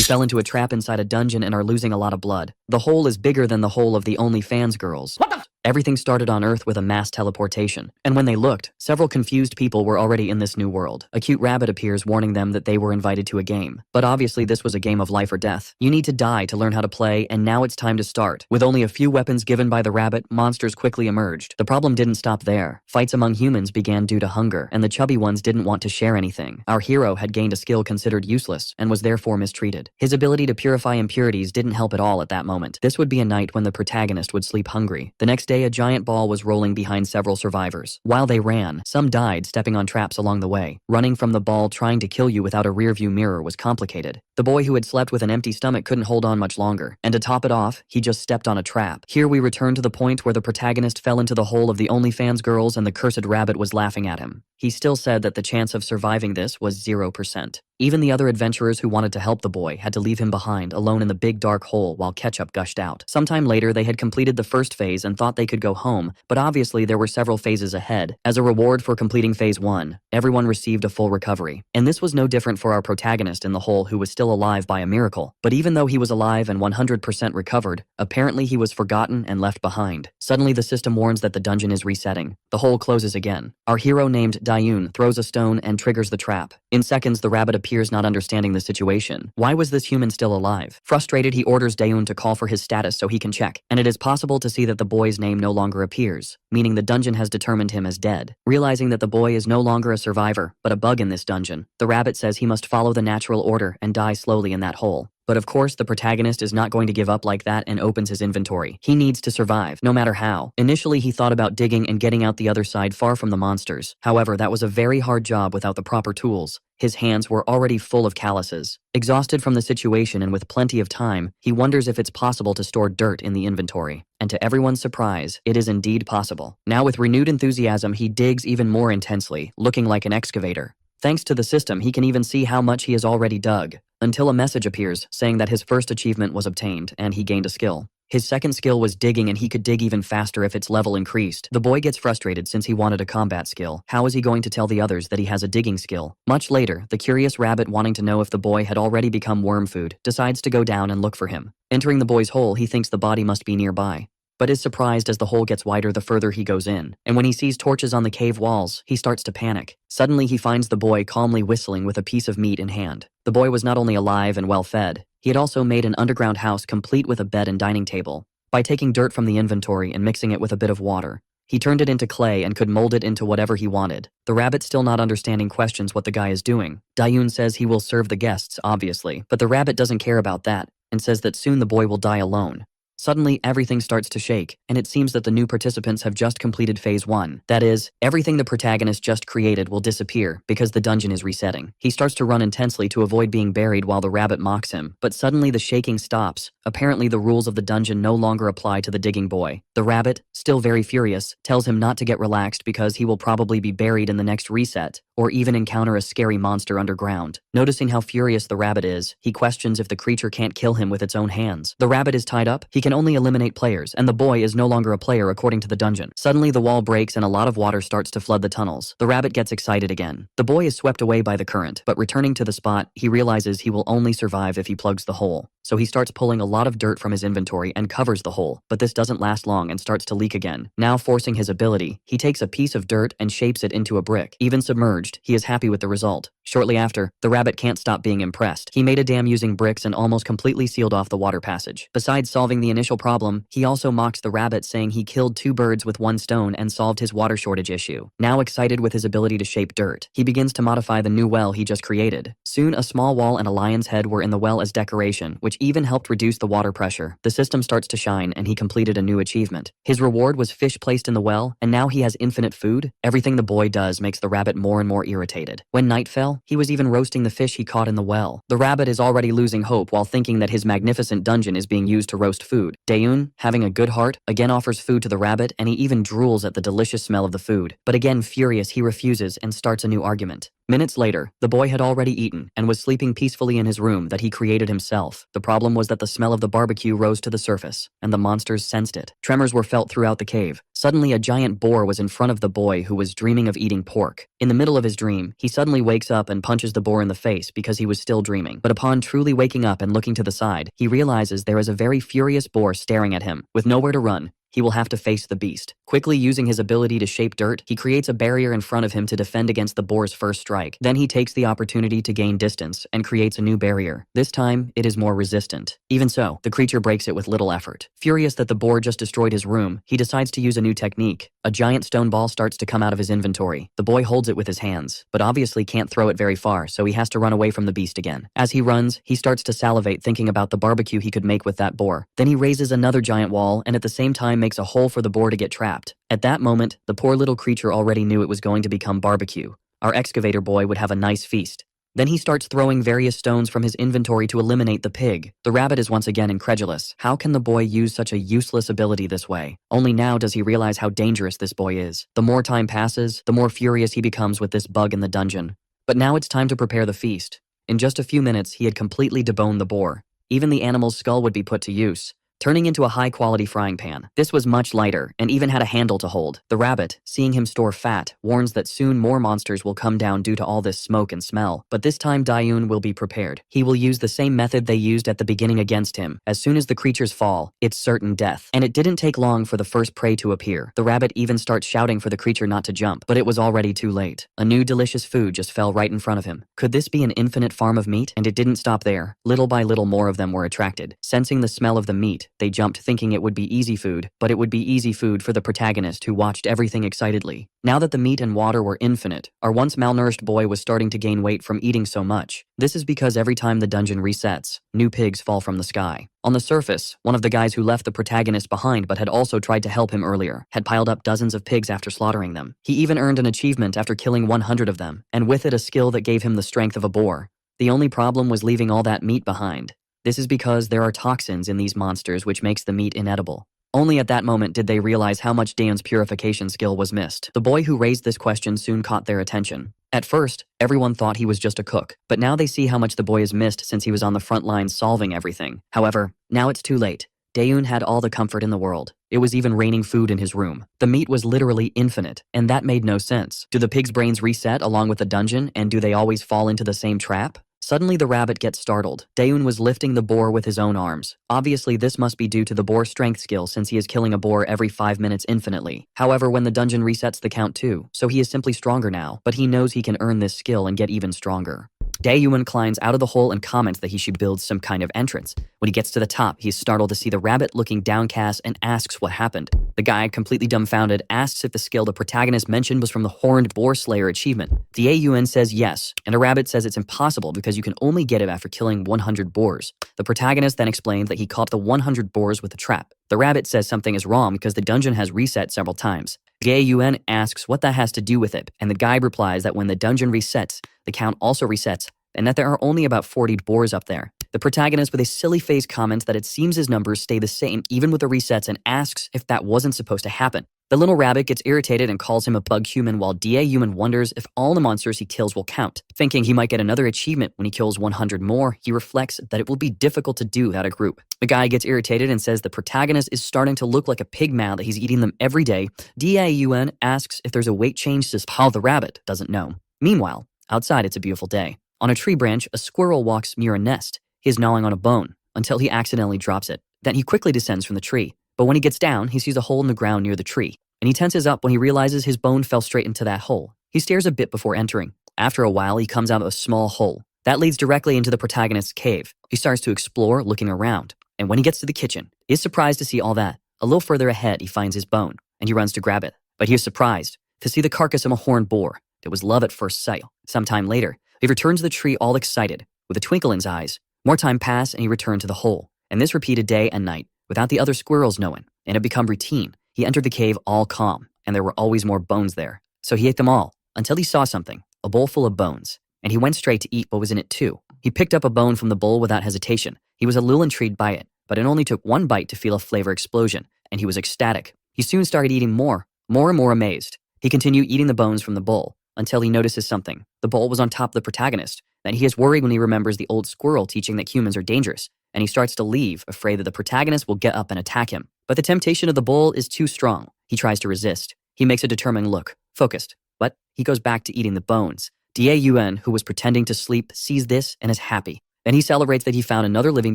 You fell into a trap inside a dungeon and are losing a lot of blood. The hole is bigger than the hole of the OnlyFans girls. What the? Everything started on Earth with a mass teleportation. And when they looked, several confused people were already in this new world. A cute rabbit appears warning them that they were invited to a game. But obviously this was a game of life or death. You need to die to learn how to play, and now it's time to start. With only a few weapons given by the rabbit, monsters quickly emerged. The problem didn't stop there. Fights among humans began due to hunger, and the chubby ones didn't want to share anything. Our hero had gained a skill considered useless, and was therefore mistreated. His ability to purify impurities didn't help at all at that moment. This would be a night when the protagonist would sleep hungry. The next day, a giant ball was rolling behind several survivors. While they ran, some died stepping on traps along the way. Running from the ball trying to kill you without a rearview mirror was complicated. The boy who had slept with an empty stomach couldn't hold on much longer, and to top it off, he just stepped on a trap. Here we return to the point where the protagonist fell into the hole of the OnlyFans girls and the cursed rabbit was laughing at him. He still said that the chance of surviving this was 0%. Even the other adventurers who wanted to help the boy had to leave him behind alone in the big dark hole while ketchup gushed out. Sometime later, they had completed the first phase and thought they could go home, but obviously there were several phases ahead. As a reward for completing phase 1, everyone received a full recovery. And this was no different for our protagonist in the hole who was still alive by a miracle. But even though he was alive and 100% recovered, apparently he was forgotten and left behind. Suddenly the system warns that the dungeon is resetting. The hole closes again. Our hero named Dayun throws a stone and triggers the trap. In seconds, the rabbit appears not understanding the situation. Why was this human still alive? Frustrated, he orders Dayun to call for his status so he can check, and it is possible to see that the boy's name no longer appears, meaning the dungeon has determined him as dead. Realizing that the boy is no longer a survivor, but a bug in this dungeon, the rabbit says he must follow the natural order and die slowly in that hole. But of course, the protagonist is not going to give up like that and opens his inventory. He needs to survive, no matter how. Initially, he thought about digging and getting out the other side far from the monsters. However, that was a very hard job without the proper tools. His hands were already full of calluses. Exhausted from the situation and with plenty of time, he wonders if it's possible to store dirt in the inventory. And to everyone's surprise, it is indeed possible. Now with renewed enthusiasm, he digs even more intensely, looking like an excavator. Thanks to the system, he can even see how much he has already dug, until a message appears saying that his first achievement was obtained and he gained a skill. His second skill was digging, and he could dig even faster if its level increased. The boy gets frustrated since he wanted a combat skill. How is he going to tell the others that he has a digging skill? Much later, the curious rabbit, wanting to know if the boy had already become worm food, decides to go down and look for him. Entering the boy's hole, he thinks the body must be nearby, but is surprised as the hole gets wider the further he goes in. And when he sees torches on the cave walls, he starts to panic. Suddenly, he finds the boy calmly whistling with a piece of meat in hand. The boy was not only alive and well fed, he had also made an underground house complete with a bed and dining table. By taking dirt from the inventory and mixing it with a bit of water, he turned it into clay and could mold it into whatever he wanted. The rabbit, still not understanding, questions what the guy is doing. Dayun says he will serve the guests, obviously, but the rabbit doesn't care about that and says that soon the boy will die alone. Suddenly, everything starts to shake, and it seems that the new participants have just completed phase 1. That is, everything the protagonist just created will disappear because the dungeon is resetting. He starts to run intensely to avoid being buried while the rabbit mocks him, but suddenly the shaking stops. Apparently, the rules of the dungeon no longer apply to the digging boy. The rabbit, still very furious, tells him not to get relaxed because he will probably be buried in the next reset, or even encounter a scary monster underground. Noticing how furious the rabbit is, he questions if the creature can't kill him with its own hands. The rabbit is tied up, he can only eliminate players, and the boy is no longer a player according to the dungeon. Suddenly the wall breaks and a lot of water starts to flood the tunnels. The rabbit gets excited again. The boy is swept away by the current, but returning to the spot, he realizes he will only survive if he plugs the hole. So he starts pulling a lot of dirt from his inventory and covers the hole, but this doesn't last long and starts to leak again. Now forcing his ability, he takes a piece of dirt and shapes it into a brick. Even submerged, he is happy with the result. Shortly after, the rabbit can't stop being impressed. He made a dam using bricks and almost completely sealed off the water passage. Besides solving the initial problem, he also mocks the rabbit, saying he killed 2 birds with 1 stone and solved his water shortage issue. Now excited with his ability to shape dirt, he begins to modify the new well he just created. Soon a small wall and a lion's head were in the well as decoration, which even helped reduce the water pressure. The system starts to shine and he completed a new achievement. His reward was fish placed in the well, and now he has infinite food. Everything the boy does makes the rabbit more and more irritated. When night fell, he was even roasting the fish he caught in the well. The rabbit is already losing hope while thinking that his magnificent dungeon is being used to roast food. Dayun, having a good heart, again offers food to the rabbit, and he even drools at the delicious smell of the food. But again furious, he refuses and starts a new argument. Minutes later, the boy had already eaten and was sleeping peacefully in his room that he created himself. The problem was that the smell of the barbecue rose to the surface, and the monsters sensed it. Tremors were felt throughout the cave. Suddenly, a giant boar was in front of the boy who was dreaming of eating pork. In the middle of his dream, he suddenly wakes up and punches the boar in the face because he was still dreaming. But upon truly waking up and looking to the side, he realizes there is a very furious boar staring at him. With nowhere to run, he will have to face the beast. Quickly using his ability to shape dirt, he creates a barrier in front of him to defend against the boar's first strike. Then he takes the opportunity to gain distance and creates a new barrier. This time, it is more resistant. Even so, the creature breaks it with little effort. Furious that the boar just destroyed his room, he decides to use a new technique. A giant stone ball starts to come out of his inventory. The boy holds it with his hands, but obviously can't throw it very far, so he has to run away from the beast again. As he runs, he starts to salivate thinking about the barbecue he could make with that boar. Then he raises another giant wall and at the same time makes a hole for the boar to get trapped. At that moment, the poor little creature already knew it was going to become barbecue. Our excavator boy would have a nice feast. Then he starts throwing various stones from his inventory to eliminate the pig. The rabbit is once again incredulous. How can the boy use such a useless ability this way? Only now does he realize how dangerous this boy is. The more time passes, the more furious he becomes with this bug in the dungeon. But now it's time to prepare the feast. In just a few minutes, he had completely deboned the boar. Even the animal's skull would be put to use, turning into a high-quality frying pan. This was much lighter and even had a handle to hold. The rabbit, seeing him store fat, warns that soon more monsters will come down due to all this smoke and smell. But this time Dayun will be prepared. He will use the same method they used at the beginning against him. As soon as the creatures fall, it's certain death. And it didn't take long for the first prey to appear. The rabbit even starts shouting for the creature not to jump, but it was already too late. A new delicious food just fell right in front of him. Could this be an infinite farm of meat? And it didn't stop there. Little by little more of them were attracted. Sensing the smell of the meat, they jumped thinking it would be easy food, but it would be easy food for the protagonist who watched everything excitedly. Now that the meat and water were infinite, our once malnourished boy was starting to gain weight from eating so much. This is because every time the dungeon resets, new pigs fall from the sky. On the surface, one of the guys who left the protagonist behind but had also tried to help him earlier had piled up dozens of pigs after slaughtering them. He even earned an achievement after killing 100 of them, and with it a skill that gave him the strength of a boar. The only problem was leaving all that meat behind. This is because there are toxins in these monsters which makes the meat inedible. Only at that moment did they realize how much Dayun's purification skill was missed. The boy who raised this question soon caught their attention. At first, everyone thought he was just a cook, but now they see how much the boy has missed since he was on the front lines solving everything. However, now it's too late. Dayun had all the comfort in the world. It was even raining food in his room. The meat was literally infinite, and that made no sense. Do the pig's brains reset along with the dungeon, and do they always fall into the same trap? Suddenly the rabbit gets startled. Dayun was lifting the boar with his own arms. Obviously this must be due to the boar strength skill since he is killing a boar every 5 minutes infinitely. However, when the dungeon resets the count too, so he is simply stronger now, but he knows he can earn this skill and get even stronger. Dayun climbs out of the hole and comments that he should build some kind of entrance. When he gets to the top, he is startled to see the rabbit looking downcast and asks what happened. The guy, completely dumbfounded, asks if the skill the protagonist mentioned was from the Horned Boar Slayer achievement. The AUN says yes, and a rabbit says it's impossible because you can only get it after killing 100 boars. The protagonist then explains that he caught the 100 boars with a trap. The rabbit says something is wrong because the dungeon has reset several times. The AUN asks what that has to do with it, and the guy replies that when the dungeon resets, the count also resets, and that there are only about 40 boars up there. The protagonist with a silly face comments that it seems his numbers stay the same even with the resets and asks if that wasn't supposed to happen. The little rabbit gets irritated and calls him a bug human while DA Human wonders if all the monsters he kills will count. Thinking he might get another achievement when he kills 100 more, he reflects that it will be difficult to do without a group. The guy gets irritated and says the protagonist is starting to look like a pig now that he's eating them every day. DAUN asks if there's a weight change to how the rabbit doesn't know. Meanwhile, outside it's a beautiful day. On a tree branch, a squirrel walks near a nest. He is gnawing on a bone until he accidentally drops it. Then he quickly descends from the tree. But when he gets down, he sees a hole in the ground near the tree, and he tenses up when he realizes his bone fell straight into that hole. He stares a bit before entering. After a while, he comes out of a small hole. That leads directly into the protagonist's cave. He starts to explore, looking around. And when he gets to the kitchen, he is surprised to see all that. A little further ahead, he finds his bone, and he runs to grab it. But he is surprised to see the carcass of a horned boar. It was love at first sight. Sometime later, he returns to the tree all excited, with a twinkle in his eyes. More time passed, and he returned to the hole. And this repeated day and night, without the other squirrels knowing, and it became routine. He entered the cave all calm, and there were always more bones there. So he ate them all, until he saw something, a bowl full of bones, and he went straight to eat what was in it too. He picked up a bone from the bowl without hesitation. He was a little intrigued by it, but it only took one bite to feel a flavor explosion, and he was ecstatic. He soon started eating more and more amazed. He continued eating the bones from the bowl, until he notices something. The bowl was on top of the protagonist. Then he is worried when he remembers the old squirrel teaching that humans are dangerous, and he starts to leave, afraid that the protagonist will get up and attack him. But the temptation of the bowl is too strong. He tries to resist. He makes a determined look, focused. But he goes back to eating the bones. Daun, who was pretending to sleep, sees this and is happy. Then he celebrates that he found another living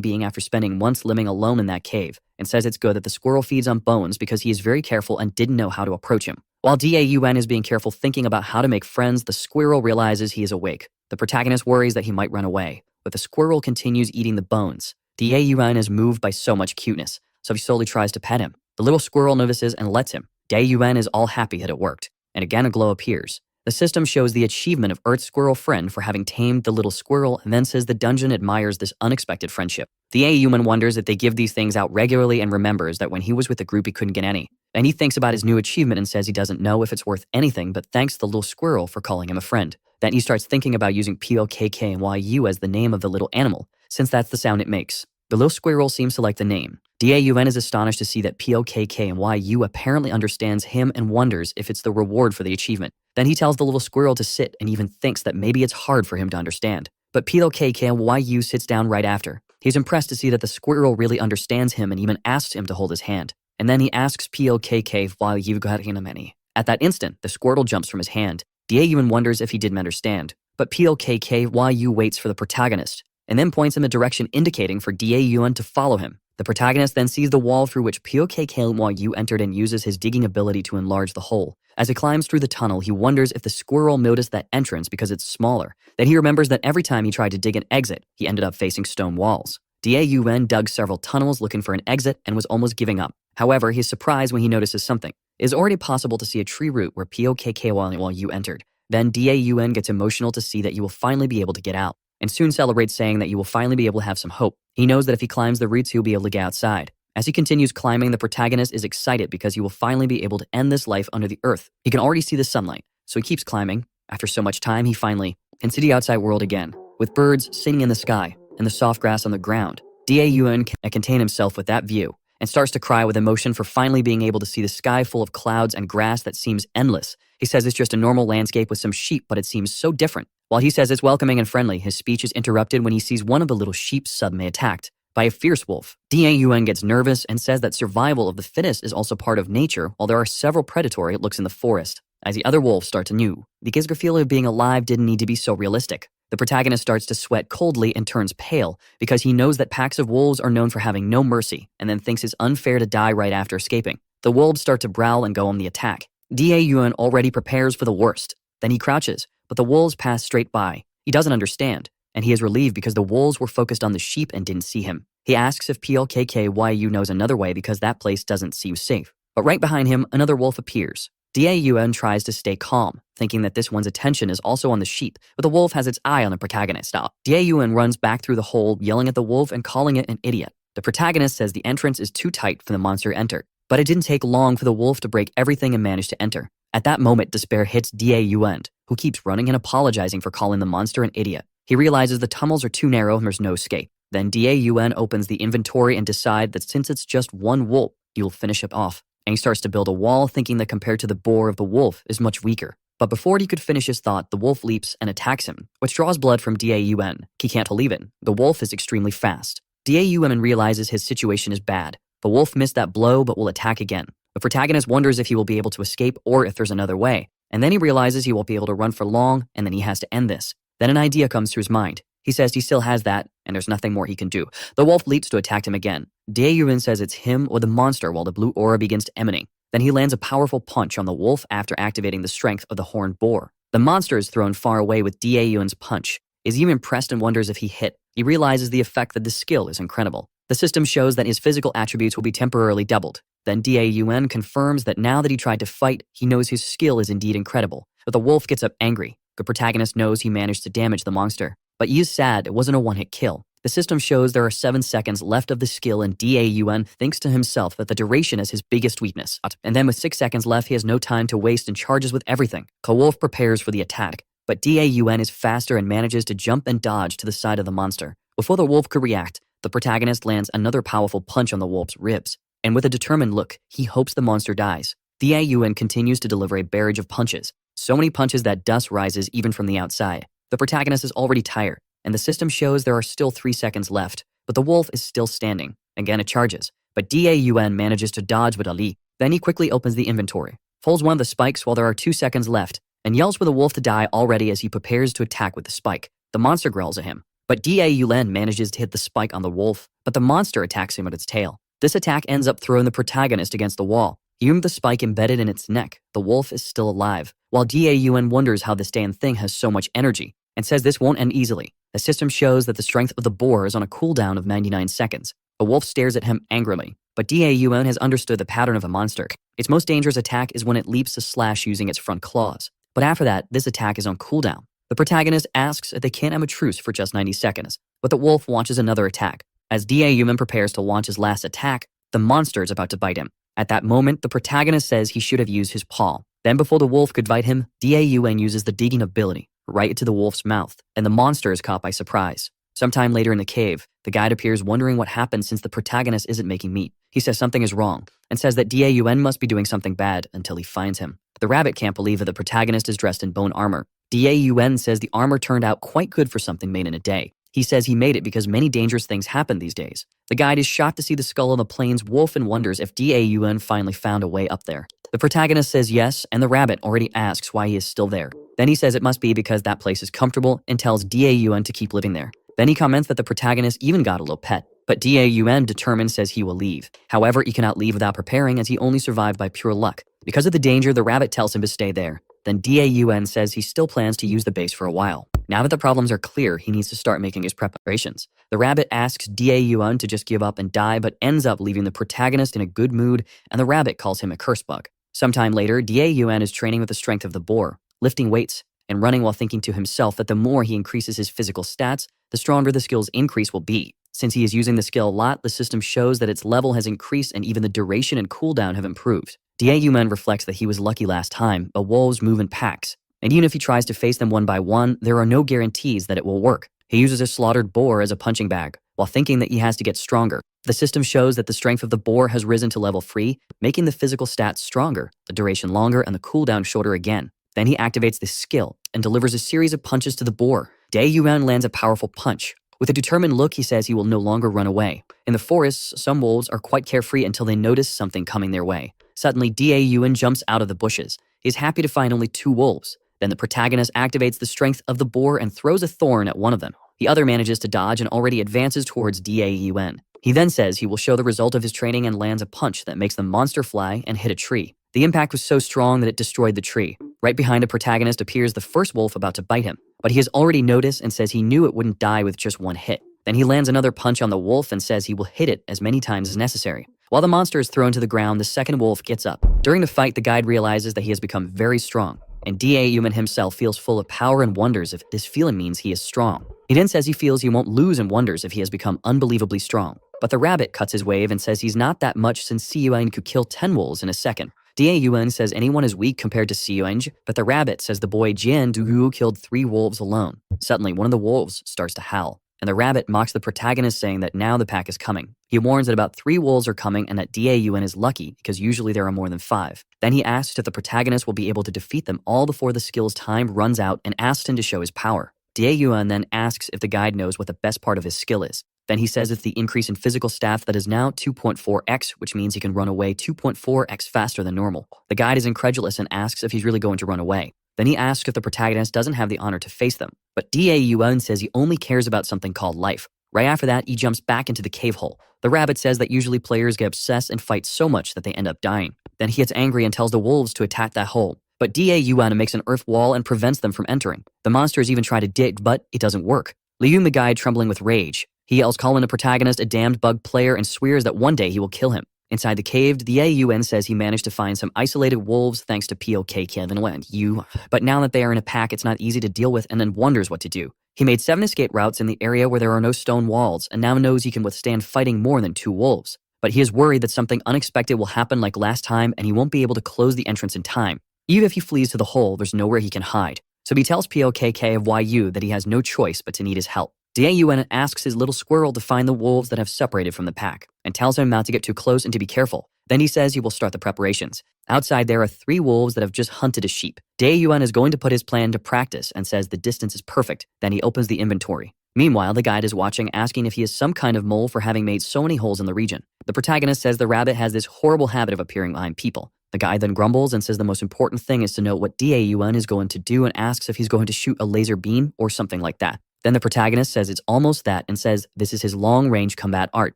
being after spending months living alone in that cave, and says it's good that the squirrel feeds on bones because he is very careful and didn't know how to approach him. While Daun is being careful thinking about how to make friends, the squirrel realizes he is awake. The protagonist worries that he might run away, but the squirrel continues eating the bones. Daun is moved by so much cuteness, so he slowly tries to pet him. The little squirrel notices and lets him. Daun is all happy that it worked, and again a glow appears. The system shows the achievement of Earth's squirrel friend for having tamed the little squirrel, and then says the dungeon admires this unexpected friendship. The human wonders if they give these things out regularly and remembers that when he was with the group he couldn't get any. And he thinks about his new achievement and says he doesn't know if it's worth anything, but thanks the little squirrel for calling him a friend. Then he starts thinking about using POKKYU as the name of the little animal, since that's the sound it makes. The little squirrel seems to like the name. Daun is astonished to see that POKKYU apparently understands him and wonders if it's the reward for the achievement. Then he tells the little squirrel to sit and even thinks that maybe it's hard for him to understand. But POKKYU sits down right after. He's impressed to see that the squirrel really understands him and even asks him to hold his hand. And then he asks POKKYU. At that instant, the squirrel jumps from his hand. Daun wonders if he didn't understand. But POKKYU waits for the protagonist, and then points in the direction indicating for Daun to follow him. The protagonist then sees the wall through which POKKYU entered and uses his digging ability to enlarge the hole. As he climbs through the tunnel, he wonders if the squirrel noticed that entrance because it's smaller. Then he remembers that every time he tried to dig an exit, he ended up facing stone walls. Daun dug several tunnels looking for an exit and was almost giving up. However, he's surprised when he notices something. It is already possible to see a tree root where POKKYU entered. Then Daun gets emotional to see that you will finally be able to get out, and soon celebrates saying that you will finally be able to have some hope. He knows that if he climbs the roots, he will be able to get outside. As he continues climbing, the protagonist is excited because he will finally be able to end this life under the earth. He can already see the sunlight, so he keeps climbing. After so much time, he finally can see the outside world again, with birds singing in the sky and the soft grass on the ground. Daun can't contain himself with that view and starts to cry with emotion for finally being able to see the sky full of clouds and grass that seems endless. He says it's just a normal landscape with some sheep, but it seems so different. While he says it's welcoming and friendly, his speech is interrupted when he sees one of the little sheep suddenly attacked by a fierce wolf. Daun gets nervous and says that survival of the fittest is also part of nature, while there are several predatory looks in the forest. As the other wolves start to new, the feeling of being alive didn't need to be so realistic. The protagonist starts to sweat coldly and turns pale because he knows that packs of wolves are known for having no mercy, and then thinks it's unfair to die right after escaping. The wolves start to growl and go on the attack. Daun already prepares for the worst. Then he crouches, but the wolves pass straight by. He doesn't understand, and he is relieved because the wolves were focused on the sheep and didn't see him. He asks if POKKYU knows another way because that place doesn't seem safe. But right behind him, another wolf appears. Daun tries to stay calm, thinking that this one's attention is also on the sheep, but the wolf has its eye on the protagonist. Daun runs back through the hole, yelling at the wolf and calling it an idiot. The protagonist says the entrance is too tight for the monster to enter, but it didn't take long for the wolf to break everything and manage to enter. At that moment, despair hits Daun, who keeps running and apologizing for calling the monster an idiot. He realizes the tunnels are too narrow and there's no escape. Then Daun opens the inventory and decides that since it's just one wolf, he will finish it off. And he starts to build a wall, thinking that compared to the bore of the wolf is much weaker. But before he could finish his thought, the wolf leaps and attacks him, which draws blood from Daun. He can't believe it. The wolf is extremely fast. Daun realizes his situation is bad. The wolf missed that blow but will attack again. The protagonist wonders if he will be able to escape or if there's another way. And then he realizes he won't be able to run for long, and then he has to end this. Then an idea comes to his mind. He says he still has that, and there's nothing more he can do. The wolf leaps to attack him again. Daun says it's him or the monster while the blue aura begins to emanate. Then he lands a powerful punch on the wolf after activating the strength of the horned boar. The monster is thrown far away with Daun's punch. Is even impressed and wonders if he hit. He realizes the effect that the skill is incredible. The system shows that his physical attributes will be temporarily doubled. Then Daun confirms that now that he tried to fight, he knows his skill is indeed incredible. But the wolf gets up angry. The protagonist knows he managed to damage the monster. But he is sad it wasn't a one-hit kill. The system shows there are 7 seconds left of the skill, and Daun thinks to himself that the duration is his biggest weakness. And then with 6 seconds left, he has no time to waste and charges with everything. The wolf prepares for the attack, but Daun is faster and manages to jump and dodge to the side of the monster. Before the wolf could react, the protagonist lands another powerful punch on the wolf's ribs, and with a determined look, he hopes the monster dies. Daun continues to deliver a barrage of punches, So many punches that dust rises even from the outside. The protagonist is already tired, and the system shows there are still 3 seconds left, but the wolf is still standing. Again, it charges, but Daun manages to dodge with Ali. Then he quickly opens the inventory, pulls one of the spikes while there are 2 seconds left, and yells for the wolf to die already as he prepares to attack with the spike. The monster growls at him, but Daun manages to hit the spike on the wolf, but the monster attacks him with its tail. This attack ends up throwing the protagonist against the wall. Even with the spike embedded in its neck, the wolf is still alive, while Daun wonders how this damn thing has so much energy, and says this won't end easily. The system shows that the strength of the boar is on a cooldown of 99 seconds. The wolf stares at him angrily, but Daun has understood the pattern of a monster. Its most dangerous attack is when it leaps to slash using its front claws. But after that, this attack is on cooldown. The protagonist asks if they can't have a truce for just 90 seconds, but the wolf launches another attack. As Daun prepares to launch his last attack, the monster is about to bite him. At that moment, the protagonist says he should have used his paw. Then before the wolf could bite him, Daun uses the digging ability, right into the wolf's mouth, and the monster is caught by surprise. Sometime later in the cave, the guide appears wondering what happened since the protagonist isn't making meat. He says something is wrong, and says that Daun must be doing something bad until he finds him. The rabbit can't believe that the protagonist is dressed in bone armor. Daun says the armor turned out quite good for something made in a day. He says he made it because many dangerous things happen these days. The guide is shocked to see the skull on the plains wolf and wonders if Daun finally found a way up there. The protagonist says yes, and the rabbit already asks why he is still there. Then he says it must be because that place is comfortable and tells Daun to keep living there. Then he comments that the protagonist even got a little pet, but Daun determined says he will leave. However, he cannot leave without preparing as he only survived by pure luck. Because of the danger, the rabbit tells him to stay there. Then Daun says he still plans to use the base for a while. Now that the problems are clear, he needs to start making his preparations. The rabbit asks Daun to just give up and die, but ends up leaving the protagonist in a good mood, and the rabbit calls him a curse bug. Sometime later, Daun is training with the strength of the boar, lifting weights, and running while thinking to himself that the more he increases his physical stats, the stronger the skill's increase will be. Since he is using the skill a lot, the system shows that its level has increased and even the duration and cooldown have improved. Daun reflects that he was lucky last time, but wolves move in packs, and even if he tries to face them one by one, there are no guarantees that it will work. He uses a slaughtered boar as a punching bag, while thinking that he has to get stronger. The system shows that the strength of the boar has risen to level 3, making the physical stats stronger, the duration longer, and the cooldown shorter again. Then he activates this skill and delivers a series of punches to the boar. Daun lands a powerful punch. With a determined look, he says he will no longer run away. In the forests, some wolves are quite carefree until they notice something coming their way. Suddenly, Daun jumps out of the bushes. He is happy to find only 2 wolves. Then the protagonist activates the strength of the boar and throws a thorn at one of them. The other manages to dodge and already advances towards Daun. He then says he will show the result of his training and lands a punch that makes the monster fly and hit a tree. The impact was so strong that it destroyed the tree. Right behind the protagonist appears the first wolf about to bite him, but he has already noticed and says he knew it wouldn't die with just one hit. Then he lands another punch on the wolf and says he will hit it as many times as necessary. While the monster is thrown to the ground, the second wolf gets up. During the fight, the guide realizes that he has become very strong, and Daun himself feels full of power and wonders if this feeling means he is strong. He then says he feels he won't lose and wonders if he has become unbelievably strong. But the rabbit cuts his wave and says he's not that much since Seiyuan could kill 10 wolves in a second. Daun says anyone is weak compared to Seiyuan, but the rabbit says the boy Jian Dugu killed 3 wolves alone. Suddenly, one of the wolves starts to howl, and the rabbit mocks the protagonist saying that now the pack is coming. He warns that about 3 wolves are coming and that Daun is lucky because usually there are more than 5. Then he asks if the protagonist will be able to defeat them all before the skill's time runs out and asks him to show his power. Daun then asks if the guide knows what the best part of his skill is. Then he says it's the increase in physical stats that is now 2.4x, which means he can run away 2.4x faster than normal. The guide is incredulous and asks if he's really going to run away. Then he asks if the protagonist doesn't have the honor to face them. But Daun says he only cares about something called life. Right after that, he jumps back into the cave hole. The rabbit says that usually players get obsessed and fight so much that they end up dying. Then he gets angry and tells the wolves to attack that hole. But Daun makes an earth wall and prevents them from entering. The monsters even try to dig, but it doesn't work. Liun the guide trembling with rage. He yells calling the protagonist a damned bug player and swears that one day he will kill him. Inside the cave, Daun says he managed to find some isolated wolves thanks to POK Kevin and you. But now that they are in a pack, it's not easy to deal with and then wonders what to do. He made 7 escape routes in the area where there are no stone walls and now knows he can withstand fighting more than 2 wolves. But he is worried that something unexpected will happen like last time and he won't be able to close the entrance in time. Even if he flees to the hole, there's nowhere he can hide. So he tells POKK of YU that he has no choice but to need his help. Daun asks his little squirrel to find the wolves that have separated from the pack, and tells him not to get too close and to be careful. Then he says he will start the preparations. Outside, there are 3 wolves that have just hunted a sheep. Dae-yuan is going to put his plan to practice and says the distance is perfect. Then he opens the inventory. Meanwhile, the guide is watching, asking if he is some kind of mole for having made so many holes in the region. The protagonist says the rabbit has this horrible habit of appearing behind people. The guide then grumbles and says the most important thing is to know what Dae-yuan is going to do and asks if he's going to shoot a laser beam or something like that. Then the protagonist says it's almost that and says this is his long-range combat art.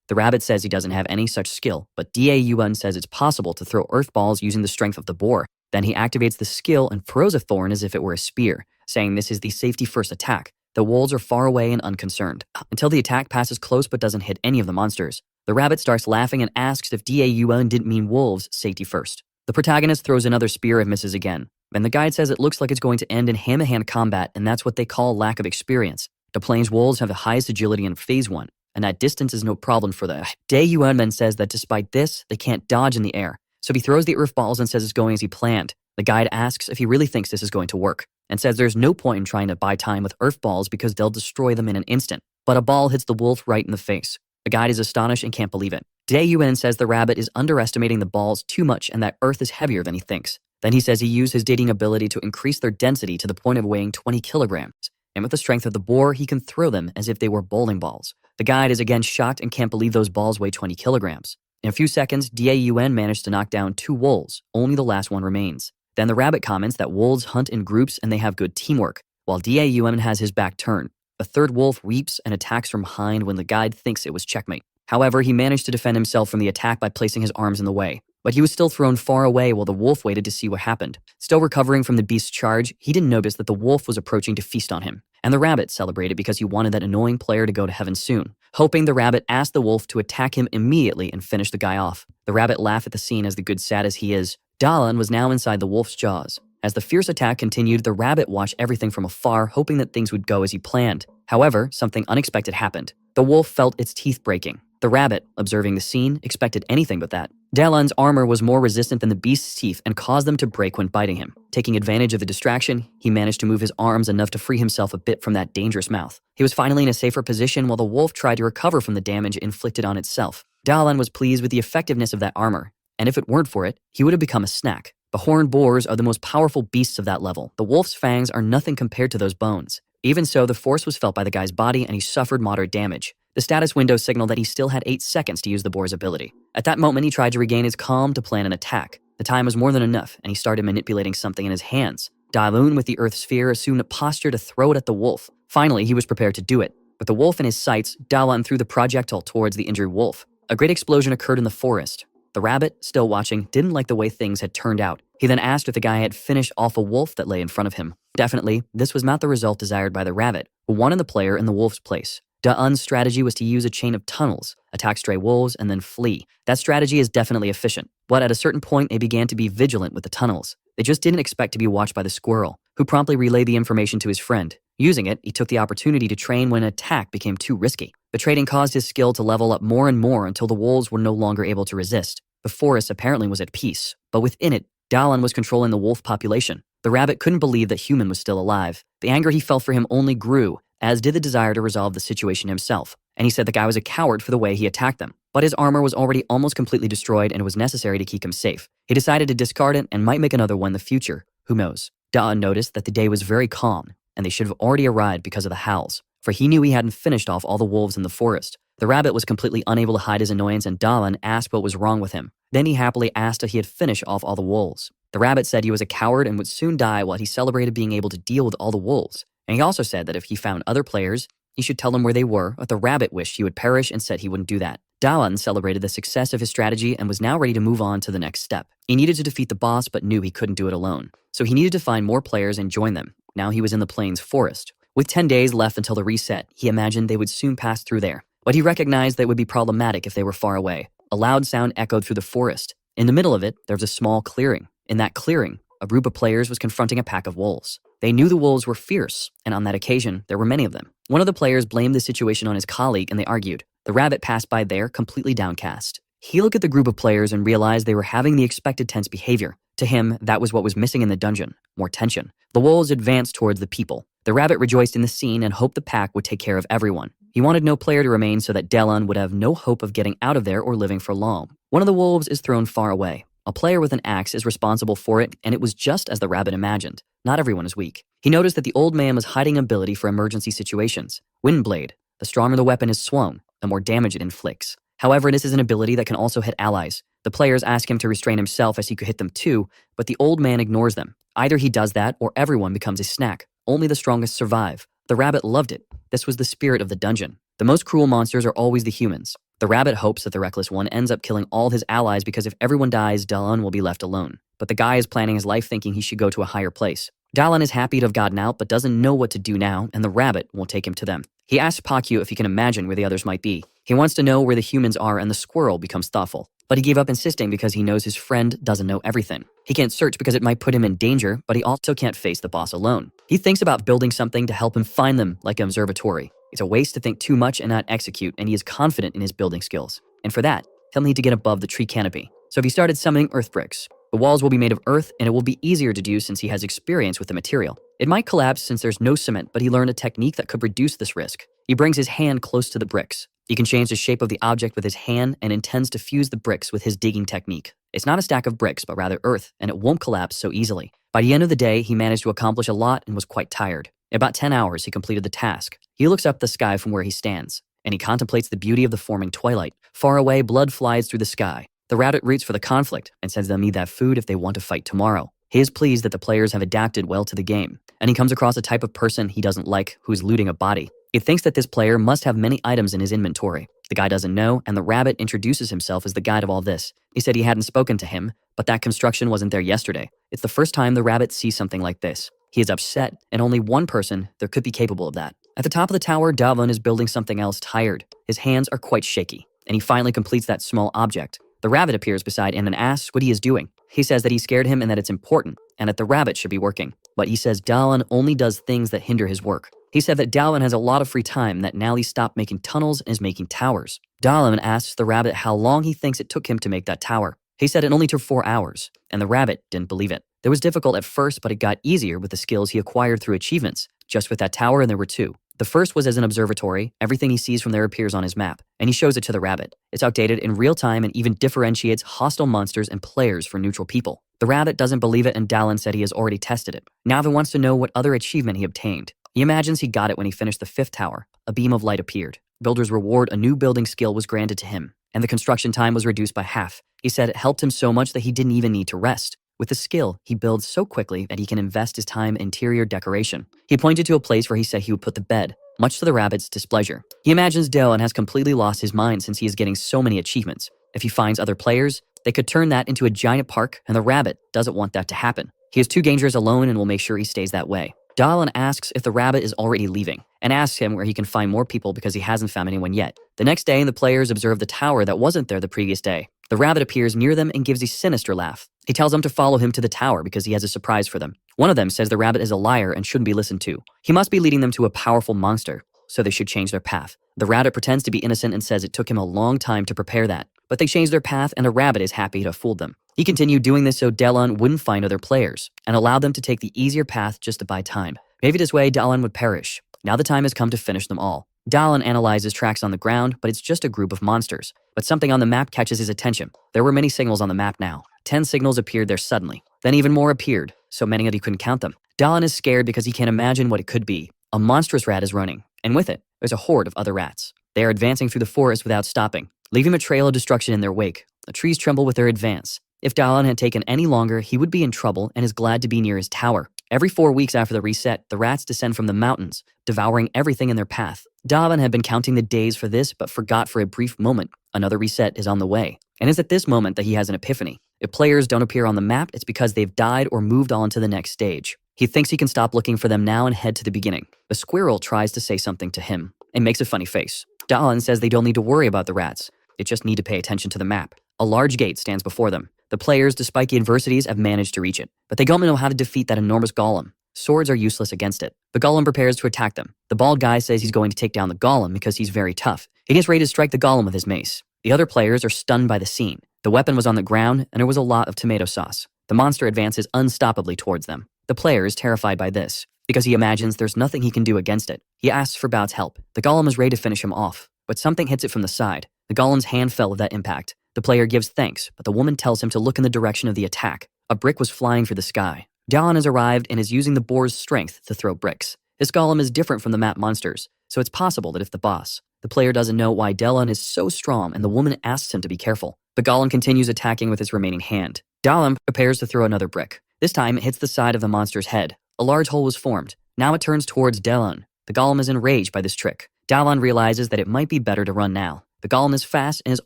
The rabbit says he doesn't have any such skill, but Dae-yuan says it's possible to throw earth balls using the strength of the boar. Then he activates the skill and throws a thorn as if it were a spear, saying this is the safety-first attack. The wolves are far away and unconcerned, until the attack passes close but doesn't hit any of the monsters. The rabbit starts laughing and asks if Dae-yuan didn't mean wolves, safety first. The protagonist throws another spear and misses again, and the guide says it looks like it's going to end in hand-to-hand combat, and that's what they call lack of experience. The plains wolves have the highest agility in Phase 1, and that distance is no problem for them. Dae-yuan then says that despite this, they can't dodge in the air, so he throws the earth balls and says it's going as he planned. The guide asks if he really thinks this is going to work, and says there's no point in trying to buy time with earth balls because they'll destroy them in an instant. But a ball hits the wolf right in the face. The guide is astonished and can't believe it. Dae-yuan says the rabbit is underestimating the balls too much and that earth is heavier than he thinks. Then he says he used his dating ability to increase their density to the point of weighing 20 kilograms. And with the strength of the boar, he can throw them as if they were bowling balls. The guide is again shocked and can't believe those balls weigh 20 kilograms. In a few seconds, Dae-yuan managed to knock down 2 wolves. Only the last one remains. Then the rabbit comments that wolves hunt in groups and they have good teamwork, while Dae-yuan has his back turned. A third wolf weeps and attacks from behind when the guide thinks it was checkmate. However, he managed to defend himself from the attack by placing his arms in the way. But he was still thrown far away while the wolf waited to see what happened. Still recovering from the beast's charge, he didn't notice that the wolf was approaching to feast on him. And the rabbit celebrated because he wanted that annoying player to go to heaven soon. Hoping, the rabbit asked the wolf to attack him immediately and finish the guy off. The rabbit laughed at the scene as the good sad as he is. Dalan was now inside the wolf's jaws. As the fierce attack continued, the rabbit watched everything from afar, hoping that things would go as he planned. However, something unexpected happened. The wolf felt its teeth breaking. The rabbit, observing the scene, expected anything but that. Dalan's armor was more resistant than the beast's teeth and caused them to break when biting him. Taking advantage of the distraction, he managed to move his arms enough to free himself a bit from that dangerous mouth. He was finally in a safer position while the wolf tried to recover from the damage inflicted on itself. Dalan was pleased with the effectiveness of that armor, and if it weren't for it, he would have become a snack. The horned boars are the most powerful beasts of that level. The wolf's fangs are nothing compared to those bones. Even so, the force was felt by the guy's body and he suffered moderate damage. The status window signaled that he still had 8 seconds to use the boar's ability. At that moment, he tried to regain his calm to plan an attack. The time was more than enough, and he started manipulating something in his hands. Dalan, with the earth sphere, assumed a posture to throw it at the wolf. Finally, he was prepared to do it. With the wolf in his sights, Dalan threw the projectile towards the injured wolf. A great explosion occurred in the forest. The rabbit, still watching, didn't like the way things had turned out. He then asked if the guy had finished off a wolf that lay in front of him. Definitely, this was not the result desired by the rabbit, who wanted the player in the wolf's place. Da'un's strategy was to use a chain of tunnels, attack stray wolves, and then flee. That strategy is definitely efficient, but at a certain point they began to be vigilant with the tunnels. They just didn't expect to be watched by the squirrel, who promptly relayed the information to his friend. Using it, he took the opportunity to train when an attack became too risky. The trading caused his skill to level up more and more until the wolves were no longer able to resist. The forest apparently was at peace, but within it, Dalan was controlling the wolf population. The rabbit couldn't believe that human was still alive. The anger he felt for him only grew, as did the desire to resolve the situation himself. And he said the guy was a coward for the way he attacked them. But his armor was already almost completely destroyed and it was necessary to keep him safe. He decided to discard it and might make another one in the future. Who knows? Da'un noticed that the day was very calm, and they should have already arrived because of the howls, for he knew he hadn't finished off all the wolves in the forest. The rabbit was completely unable to hide his annoyance, and Dalan asked what was wrong with him. Then he happily asked if he had finished off all the wolves. The rabbit said he was a coward and would soon die while he celebrated being able to deal with all the wolves. And he also said that if he found other players, he should tell them where they were, but the rabbit wished he would perish and said he wouldn't do that. Dalan celebrated the success of his strategy and was now ready to move on to the next step. He needed to defeat the boss but knew he couldn't do it alone. So he needed to find more players and join them. Now he was in the plains forest. With 10 days left until the reset, he imagined they would soon pass through there. But he recognized that it would be problematic if they were far away. A loud sound echoed through the forest. In the middle of it, there was a small clearing. In that clearing, a group of players was confronting a pack of wolves. They knew the wolves were fierce, and on that occasion, there were many of them. One of the players blamed the situation on his colleague, and they argued. The rabbit passed by there, completely downcast. He looked at the group of players and realized they were having the expected tense behavior. To him, that was what was missing in the dungeon, more tension. The wolves advanced towards the people. The rabbit rejoiced in the scene and hoped the pack would take care of everyone. He wanted no player to remain so that Delon would have no hope of getting out of there or living for long. One of the wolves is thrown far away. A player with an axe is responsible for it, and it was just as the rabbit imagined. Not everyone is weak. He noticed that the old man was hiding an ability for emergency situations. Windblade. The stronger the weapon is swung, the more damage it inflicts. However, this is an ability that can also hit allies. The players ask him to restrain himself as he could hit them too, but the old man ignores them. Either he does that or everyone becomes a snack. Only the strongest survive. The rabbit loved it. This was the spirit of the dungeon. The most cruel monsters are always the humans. The rabbit hopes that the reckless one ends up killing all his allies because if everyone dies, Dalan will be left alone. But the guy is planning his life thinking he should go to a higher place. Dalan is happy to have gotten out but doesn't know what to do now, and the rabbit won't take him to them. He asks Pakyu if he can imagine where the others might be. He wants to know where the humans are, and the squirrel becomes thoughtful. But he gave up insisting because he knows his friend doesn't know everything. He can't search because it might put him in danger, but he also can't face the boss alone. He thinks about building something to help him find them, like an observatory. It's a waste to think too much and not execute, and he is confident in his building skills. And for that, he'll need to get above the tree canopy. So he started summoning earth bricks. The walls will be made of earth, and it will be easier to do since he has experience with the material. It might collapse since there's no cement, but he learned a technique that could reduce this risk. He brings his hand close to the bricks. He can change the shape of the object with his hand and intends to fuse the bricks with his digging technique. It's not a stack of bricks, but rather earth, and it won't collapse so easily. By the end of the day, he managed to accomplish a lot and was quite tired. In about 10 hours, he completed the task. He looks up the sky from where he stands, and he contemplates the beauty of the forming twilight. Far away, blood flies through the sky. The rabbit roots for the conflict and says they'll need that food if they want to fight tomorrow. He is pleased that the players have adapted well to the game, and he comes across a type of person he doesn't like who is looting a body. He thinks that this player must have many items in his inventory. The guy doesn't know, and the rabbit introduces himself as the guide of all this. He said he hadn't spoken to him, but that construction wasn't there yesterday. It's the first time the rabbit sees something like this. He is upset, and only one person there could be capable of that. At the top of the tower, Davon is building something else tired. His hands are quite shaky, and he finally completes that small object. The rabbit appears beside him and asks what he is doing. He says that he scared him and that it's important, and that the rabbit should be working. But he says Dalan only does things that hinder his work. He said that Dalan has a lot of free time and that now he stopped making tunnels and is making towers. Dalan asks the rabbit how long he thinks it took him to make that tower. He said it only took 4 hours, and the rabbit didn't believe it. It was difficult at first, but it got easier with the skills he acquired through achievements. Just with that tower, and there were 2. The first was as an observatory. Everything he sees from there appears on his map, and he shows it to the rabbit. It's outdated in real time and even differentiates hostile monsters and players for neutral people. The rabbit doesn't believe it, and Dalan said he has already tested it. Now he wants to know what other achievement he obtained. He imagines he got it when he finished the 5th tower. A beam of light appeared. Builder's reward, a new building skill was granted to him, and the construction time was reduced by half. He said it helped him so much that he didn't even need to rest. With the skill, he builds so quickly that he can invest his time in interior decoration. He pointed to a place where he said he would put the bed, much to the rabbit's displeasure. He imagines Dylan has completely lost his mind since he is getting so many achievements. If he finds other players, they could turn that into a giant park, and the rabbit doesn't want that to happen. He is too dangerous alone and will make sure he stays that way. Dalan asks if the rabbit is already leaving, and asks him where he can find more people because he hasn't found anyone yet. The next day, the players observe the tower that wasn't there the previous day. The rabbit appears near them and gives a sinister laugh. He tells them to follow him to the tower because he has a surprise for them. One of them says the rabbit is a liar and shouldn't be listened to. He must be leading them to a powerful monster, so they should change their path. The rabbit pretends to be innocent and says it took him a long time to prepare that. But they change their path, and the rabbit is happy to have fooled them. He continued doing this so Dalan wouldn't find other players, and allowed them to take the easier path just to buy time. Maybe this way Dalan would perish. Now the time has come to finish them all. Dalan analyzes tracks on the ground, but it's just a group of monsters. But something on the map catches his attention. There were many signals on the map now. 10 signals appeared there suddenly. Then even more appeared, so many that he couldn't count them. Dalan is scared because he can't imagine what it could be. A monstrous rat is running, and with it, there's a horde of other rats. They are advancing through the forest without stopping, leaving a trail of destruction in their wake. The trees tremble with their advance. If Dalan had taken any longer, he would be in trouble and is glad to be near his tower. Every 4 weeks after the reset, the rats descend from the mountains, devouring everything in their path. Dalan had been counting the days for this, but forgot for a brief moment. Another reset is on the way, and it's at this moment that he has an epiphany. If players don't appear on the map, it's because they've died or moved on to the next stage. He thinks he can stop looking for them now and head to the beginning. The squirrel tries to say something to him and makes a funny face. Dalan says they don't need to worry about the rats. They just need to pay attention to the map. A large gate stands before them. The players, despite the adversities, have managed to reach it, but they don't know how to defeat that enormous golem. Swords are useless against it. The golem prepares to attack them. The bald guy says he's going to take down the golem because he's very tough. He gets ready to strike the golem with his mace. The other players are stunned by the scene. The weapon was on the ground, and there was a lot of tomato sauce. The monster advances unstoppably towards them. The players, terrified by this, because he imagines there's nothing he can do against it. He asks for Bao's help. The golem is ready to finish him off, but something hits it from the side. The golem's hand fell with that impact. The player gives thanks, but the woman tells him to look in the direction of the attack. A brick was flying through the sky. Dalan has arrived and is using the boar's strength to throw bricks. This golem is different from the map monsters, so it's possible that if the player doesn't know why Dalan is so strong and the woman asks him to be careful. The golem continues attacking with his remaining hand. Dalan prepares to throw another brick. This time it hits the side of the monster's head. A large hole was formed. Now it turns towards Dalan. The golem is enraged by this trick. Dalan realizes that it might be better to run now. The golem is fast and is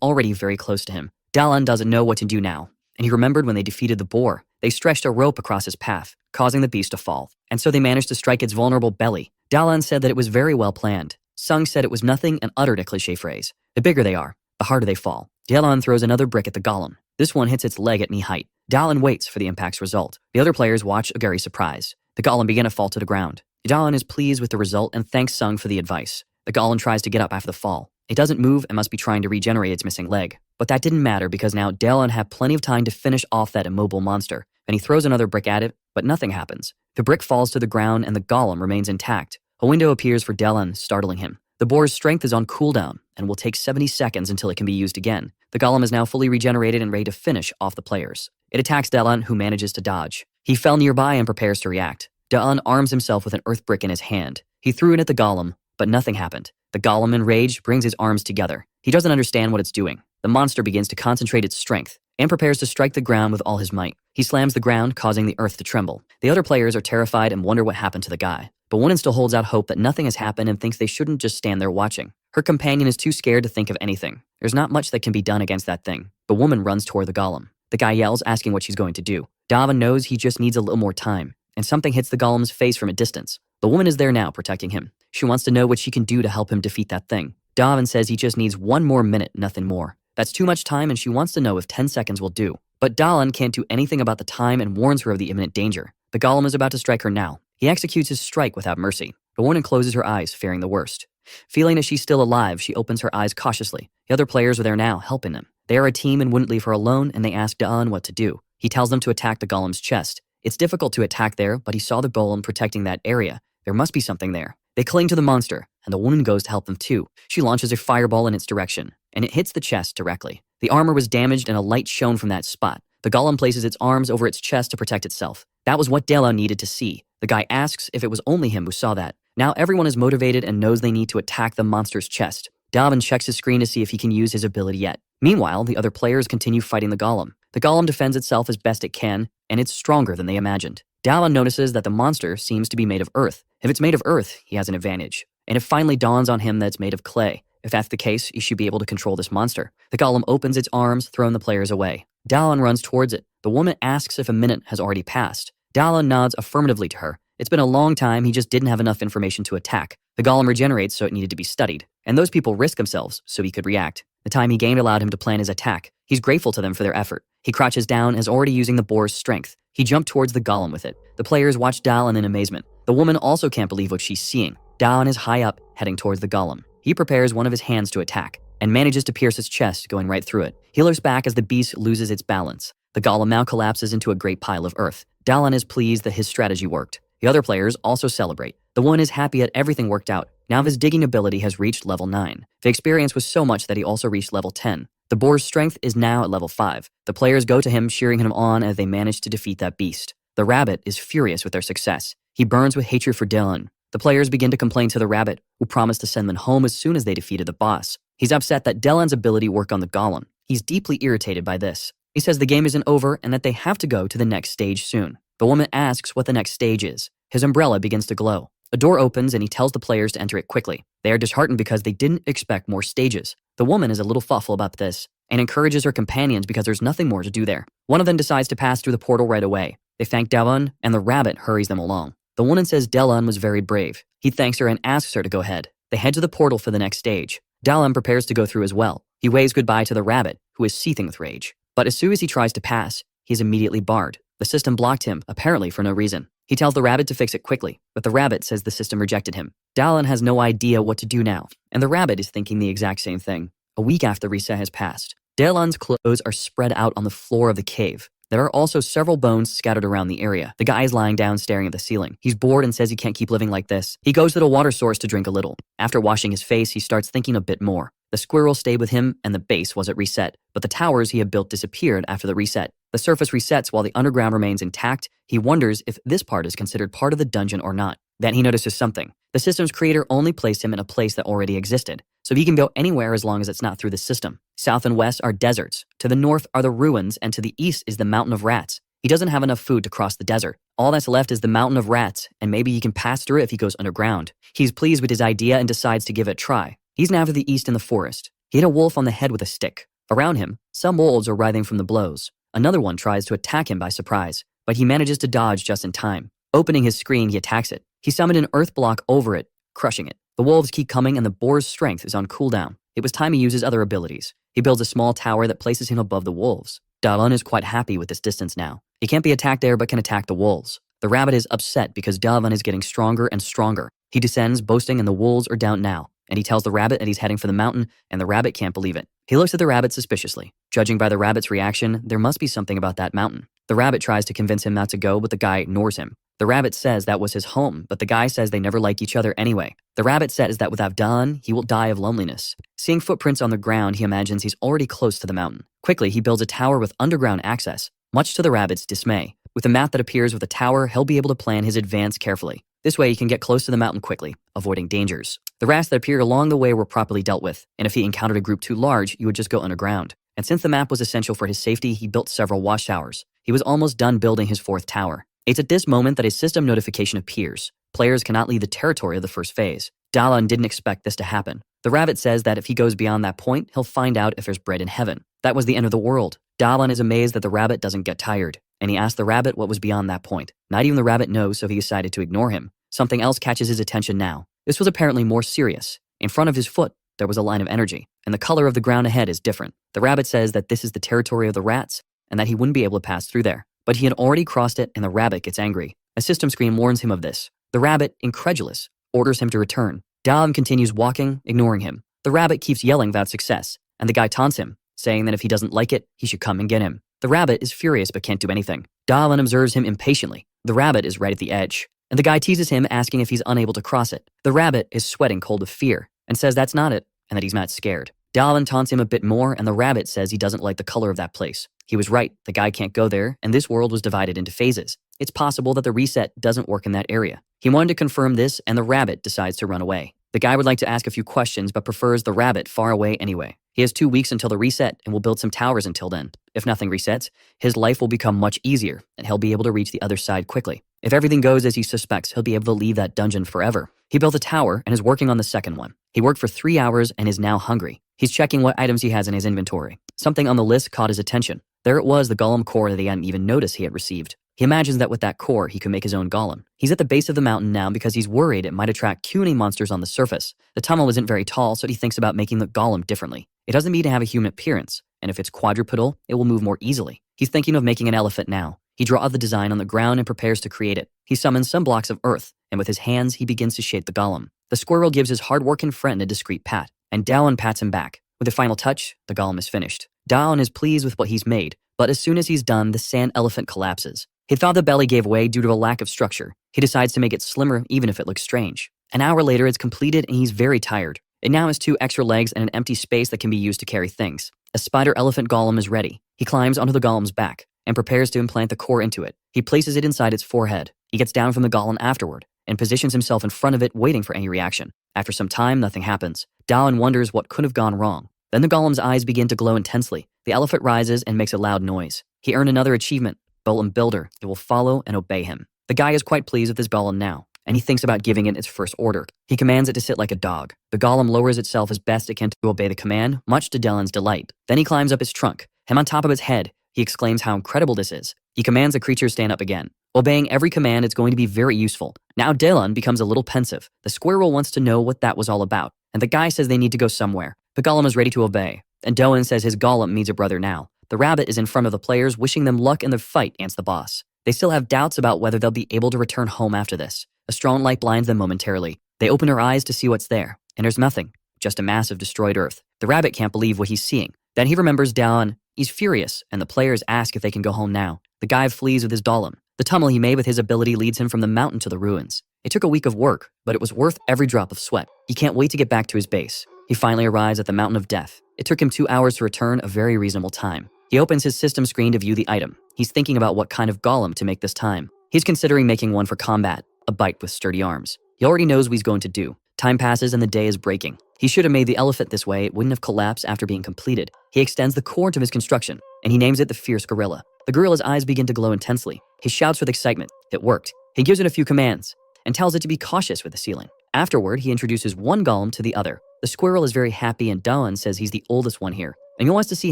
already very close to him. Dalan doesn't know what to do now, and he remembered when they defeated the boar. They stretched a rope across his path, causing the beast to fall, and so they managed to strike its vulnerable belly. Dalan said that it was very well planned. Sung said it was nothing and uttered a cliché phrase. The bigger they are, the harder they fall. Dalan throws another brick at the golem. This one hits its leg at knee height. Dalan waits for the impact's result. The other players watch very surprised. The golem began to fall to the ground. Dalan is pleased with the result and thanks Sung for the advice. The golem tries to get up after the fall. It doesn't move and must be trying to regenerate its missing leg. But that didn't matter because now Dalan had plenty of time to finish off that immobile monster. And he throws another brick at it, but nothing happens. The brick falls to the ground and the golem remains intact. A window appears for Dalan, startling him. The boar's strength is on cooldown and will take 70 seconds until it can be used again. The golem is now fully regenerated and ready to finish off the players. It attacks Dalan, who manages to dodge. He fell nearby and prepares to react. Dalan arms himself with an earth brick in his hand. He threw it at the golem, but nothing happened. The golem, enraged, brings his arms together. He doesn't understand what it's doing. The monster begins to concentrate its strength and prepares to strike the ground with all his might. He slams the ground, causing the earth to tremble. The other players are terrified and wonder what happened to the guy. But Wonan still holds out hope that nothing has happened and thinks they shouldn't just stand there watching. Her companion is too scared to think of anything. There's not much that can be done against that thing. The woman runs toward the golem. The guy yells, asking what she's going to do. Dava knows he just needs a little more time, and something hits the golem's face from a distance. The woman is there now, protecting him. She wants to know what she can do to help him defeat that thing. Davin says he just needs 1 more minute, nothing more. That's too much time, and she wants to know if 10 seconds will do. But Dalan can't do anything about the time and warns her of the imminent danger. The golem is about to strike her now. He executes his strike without mercy. The woman closes her eyes, fearing the worst. Feeling that she's still alive, she opens her eyes cautiously. The other players are there now, helping them. They are a team and wouldn't leave her alone, and they ask Dalan what to do. He tells them to attack the golem's chest. It's difficult to attack there, but he saw the golem protecting that area. There must be something there. They cling to the monster, and the woman goes to help them too. She launches a fireball in its direction, and it hits the chest directly. The armor was damaged and a light shone from that spot. The golem places its arms over its chest to protect itself. That was what Dela needed to see. The guy asks if it was only him who saw that. Now everyone is motivated and knows they need to attack the monster's chest. Davin checks his screen to see if he can use his ability yet. Meanwhile, the other players continue fighting the golem. The golem defends itself as best it can, and it's stronger than they imagined. Davin notices that the monster seems to be made of earth. If it's made of earth, he has an advantage. And it finally dawns on him that it's made of clay. If that's the case, he should be able to control this monster. The golem opens its arms, throwing the players away. Dalan runs towards it. The woman asks if a minute has already passed. Dalan nods affirmatively to her. It's been a long time, he just didn't have enough information to attack. The golem regenerates, so it needed to be studied. And those people risk themselves, so he could react. The time he gained allowed him to plan his attack. He's grateful to them for their effort. He crouches down and is already using the boar's strength. He jumped towards the golem with it. The players watch Dalan in amazement. The woman also can't believe what she's seeing. Dalan is high up, heading towards the golem. He prepares one of his hands to attack, and manages to pierce its chest, going right through it. He looks back as the beast loses its balance. The golem now collapses into a great pile of earth. Dalan is pleased that his strategy worked. The other players also celebrate. The one is happy that everything worked out. Now his digging ability has reached level 9. The experience was so much that he also reached level 10. The boar's strength is now at level 5. The players go to him, cheering him on as they manage to defeat that beast. The rabbit is furious with their success. He burns with hatred for Dalan. The players begin to complain to the rabbit, who promised to send them home as soon as they defeated the boss. He's upset that Dalan's ability worked on the golem. He's deeply irritated by this. He says the game isn't over and that they have to go to the next stage soon. The woman asks what the next stage is. His umbrella begins to glow. A door opens and he tells the players to enter it quickly. They are disheartened because they didn't expect more stages. The woman is a little thoughtful about this and encourages her companions because there's nothing more to do there. One of them decides to pass through the portal right away. They thank Dalan, and the rabbit hurries them along. The woman says Dalan was very brave. He thanks her and asks her to go ahead. They head to the portal for the next stage. Dalan prepares to go through as well. He waves goodbye to the rabbit, who is seething with rage. But as soon as he tries to pass, he is immediately barred. The system blocked him, apparently for no reason. He tells the rabbit to fix it quickly, but the rabbit says the system rejected him. Dalan has no idea what to do now, and the rabbit is thinking the exact same thing. A week after the reset has passed, Dalan's clothes are spread out on the floor of the cave. There are also several bones scattered around the area. The guy is lying down staring at the ceiling. He's bored and says he can't keep living like this. He goes to the water source to drink a little. After washing his face, he starts thinking a bit more. The squirrel stayed with him and the base wasn't reset, but the towers he had built disappeared after the reset. The surface resets while the underground remains intact. He wonders if this part is considered part of the dungeon or not. Then he notices something. The system's creator only placed him in a place that already existed, so he can go anywhere as long as it's not through the system. South and west are deserts. To the north are the ruins, and to the east is the mountain of rats. He doesn't have enough food to cross the desert. All that's left is the mountain of rats, and maybe he can pass through it if he goes underground. He's pleased with his idea and decides to give it a try. He's now to the east in the forest. He hit a wolf on the head with a stick. Around him, some wolves are writhing from the blows. Another one tries to attack him by surprise, but he manages to dodge just in time. Opening his screen, he attacks it. He summoned an earth block over it, crushing it. The wolves keep coming and the boar's strength is on cooldown. It was time he uses other abilities. He builds a small tower that places him above the wolves. Dalan is quite happy with this distance now. He can't be attacked there but can attack the wolves. The rabbit is upset because Dalan is getting stronger and stronger. He descends, boasting, and the wolves are down now. And he tells the rabbit that he's heading for the mountain, and the rabbit can't believe it. He looks at the rabbit suspiciously. Judging by the rabbit's reaction, there must be something about that mountain. The rabbit tries to convince him not to go, but the guy ignores him. The rabbit says that was his home, but the guy says they never liked each other anyway. The rabbit says that without Dalan, he will die of loneliness. Seeing footprints on the ground, he imagines he's already close to the mountain. Quickly, he builds a tower with underground access, much to the rabbit's dismay. With a map that appears with a tower, he'll be able to plan his advance carefully. This way, he can get close to the mountain quickly, avoiding dangers. The rats that appeared along the way were properly dealt with, and if he encountered a group too large, he would just go underground. And since the map was essential for his safety, he built several watchtowers. He was almost done building his 4th tower. It's at this moment that a system notification appears. Players cannot leave the territory of the first phase. Dalan didn't expect this to happen. The rabbit says that if he goes beyond that point, he'll find out if there's bread in heaven. That was the end of the world. Dalan is amazed that the rabbit doesn't get tired, and he asks the rabbit what was beyond that point. Not even the rabbit knows, so he decided to ignore him. Something else catches his attention now. This was apparently more serious. In front of his foot, there was a line of energy, and the color of the ground ahead is different. The rabbit says that this is the territory of the rats, and that he wouldn't be able to pass through there. But he had already crossed it, and the rabbit gets angry. A system screen warns him of this. The rabbit, incredulous, orders him to return. Dalan continues walking, ignoring him. The rabbit keeps yelling without success, and the guy taunts him, saying that if he doesn't like it, he should come and get him. The rabbit is furious but can't do anything. Dalan observes him impatiently. The rabbit is right at the edge, and the guy teases him, asking if he's unable to cross it. The rabbit is sweating cold with fear, and says that's not it, and that he's not scared. Dalan taunts him a bit more, and the rabbit says he doesn't like the color of that place. He was right, the guy can't go there, and this world was divided into phases. It's possible that the reset doesn't work in that area. He wanted to confirm this, and the rabbit decides to run away. The guy would like to ask a few questions, but prefers the rabbit far away anyway. He has 2 weeks until the reset, and will build some towers until then. If nothing resets, his life will become much easier, and he'll be able to reach the other side quickly. If everything goes as he suspects, he'll be able to leave that dungeon forever. He built a tower and is working on the second one. He worked for 3 hours and is now hungry. He's checking what items he has in his inventory. Something on the list caught his attention. There it was, the golem core that he hadn't even noticed he had received. He imagines that with that core, he could make his own golem. He's at the base of the mountain now because he's worried it might attract puny monsters on the surface. The tunnel isn't very tall, so he thinks about making the golem differently. It doesn't need to have a human appearance, and if it's quadrupedal, it will move more easily. He's thinking of making an elephant now. He draws the design on the ground and prepares to create it. He summons some blocks of earth, and with his hands, he begins to shape the golem. The squirrel gives his hard-working friend a discreet pat, and Dalan pats him back. With a final touch, the golem is finished. Dalan is pleased with what he's made, but as soon as he's done, the sand elephant collapses. He thought the belly gave way due to a lack of structure. He decides to make it slimmer even if it looks strange. An hour later, it's completed and he's very tired. It now has 2 extra legs and an empty space that can be used to carry things. A spider elephant golem is ready. He climbs onto the golem's back and prepares to implant the core into it. He places it inside its forehead. He gets down from the golem afterward and positions himself in front of it, waiting for any reaction. After some time, nothing happens. Dalan wonders what could have gone wrong. Then the golem's eyes begin to glow intensely. The elephant rises and makes a loud noise. He earned another achievement, Golem Builder. It will follow and obey him. The guy is quite pleased with his golem now, and he thinks about giving it its first order. He commands it to sit like a dog. The golem lowers itself as best it can to obey the command, much to Dalan's delight. Then he climbs up its trunk. Him on top of its head, he exclaims how incredible this is. He commands the creature to stand up again. Obeying every command is going to be very useful. Now Dalan becomes a little pensive. The squirrel wants to know what that was all about, and the guy says they need to go somewhere. The golem is ready to obey, and Doan says his golem needs a brother now. The rabbit is in front of the players, wishing them luck in the fight against the boss. They still have doubts about whether they'll be able to return home after this. A strong light blinds them momentarily. They open their eyes to see what's there, and there's nothing, just a mass of destroyed earth. The rabbit can't believe what he's seeing. Then he remembers Dalan He's furious, and the players ask if they can go home now. The guy flees with his golem. The tunnel he made with his ability leads him from the mountain to the ruins. It took a week of work, but it was worth every drop of sweat. He can't wait to get back to his base. He finally arrives at the Mountain of Death. It took him 2 hours to return, a very reasonable time. He opens his system screen to view the item. He's thinking about what kind of golem to make this time. He's considering making one for combat, a bite with sturdy arms. He already knows what he's going to do. Time passes and the day is breaking. He should have made the elephant this way, it wouldn't have collapsed after being completed. He extends the core to his construction, and he names it the Fierce Gorilla. The gorilla's eyes begin to glow intensely. He shouts with excitement. It worked. He gives it a few commands, and tells it to be cautious with the ceiling. Afterward, he introduces one golem to the other. The squirrel is very happy, and Dawn says he's the oldest one here, and he wants to see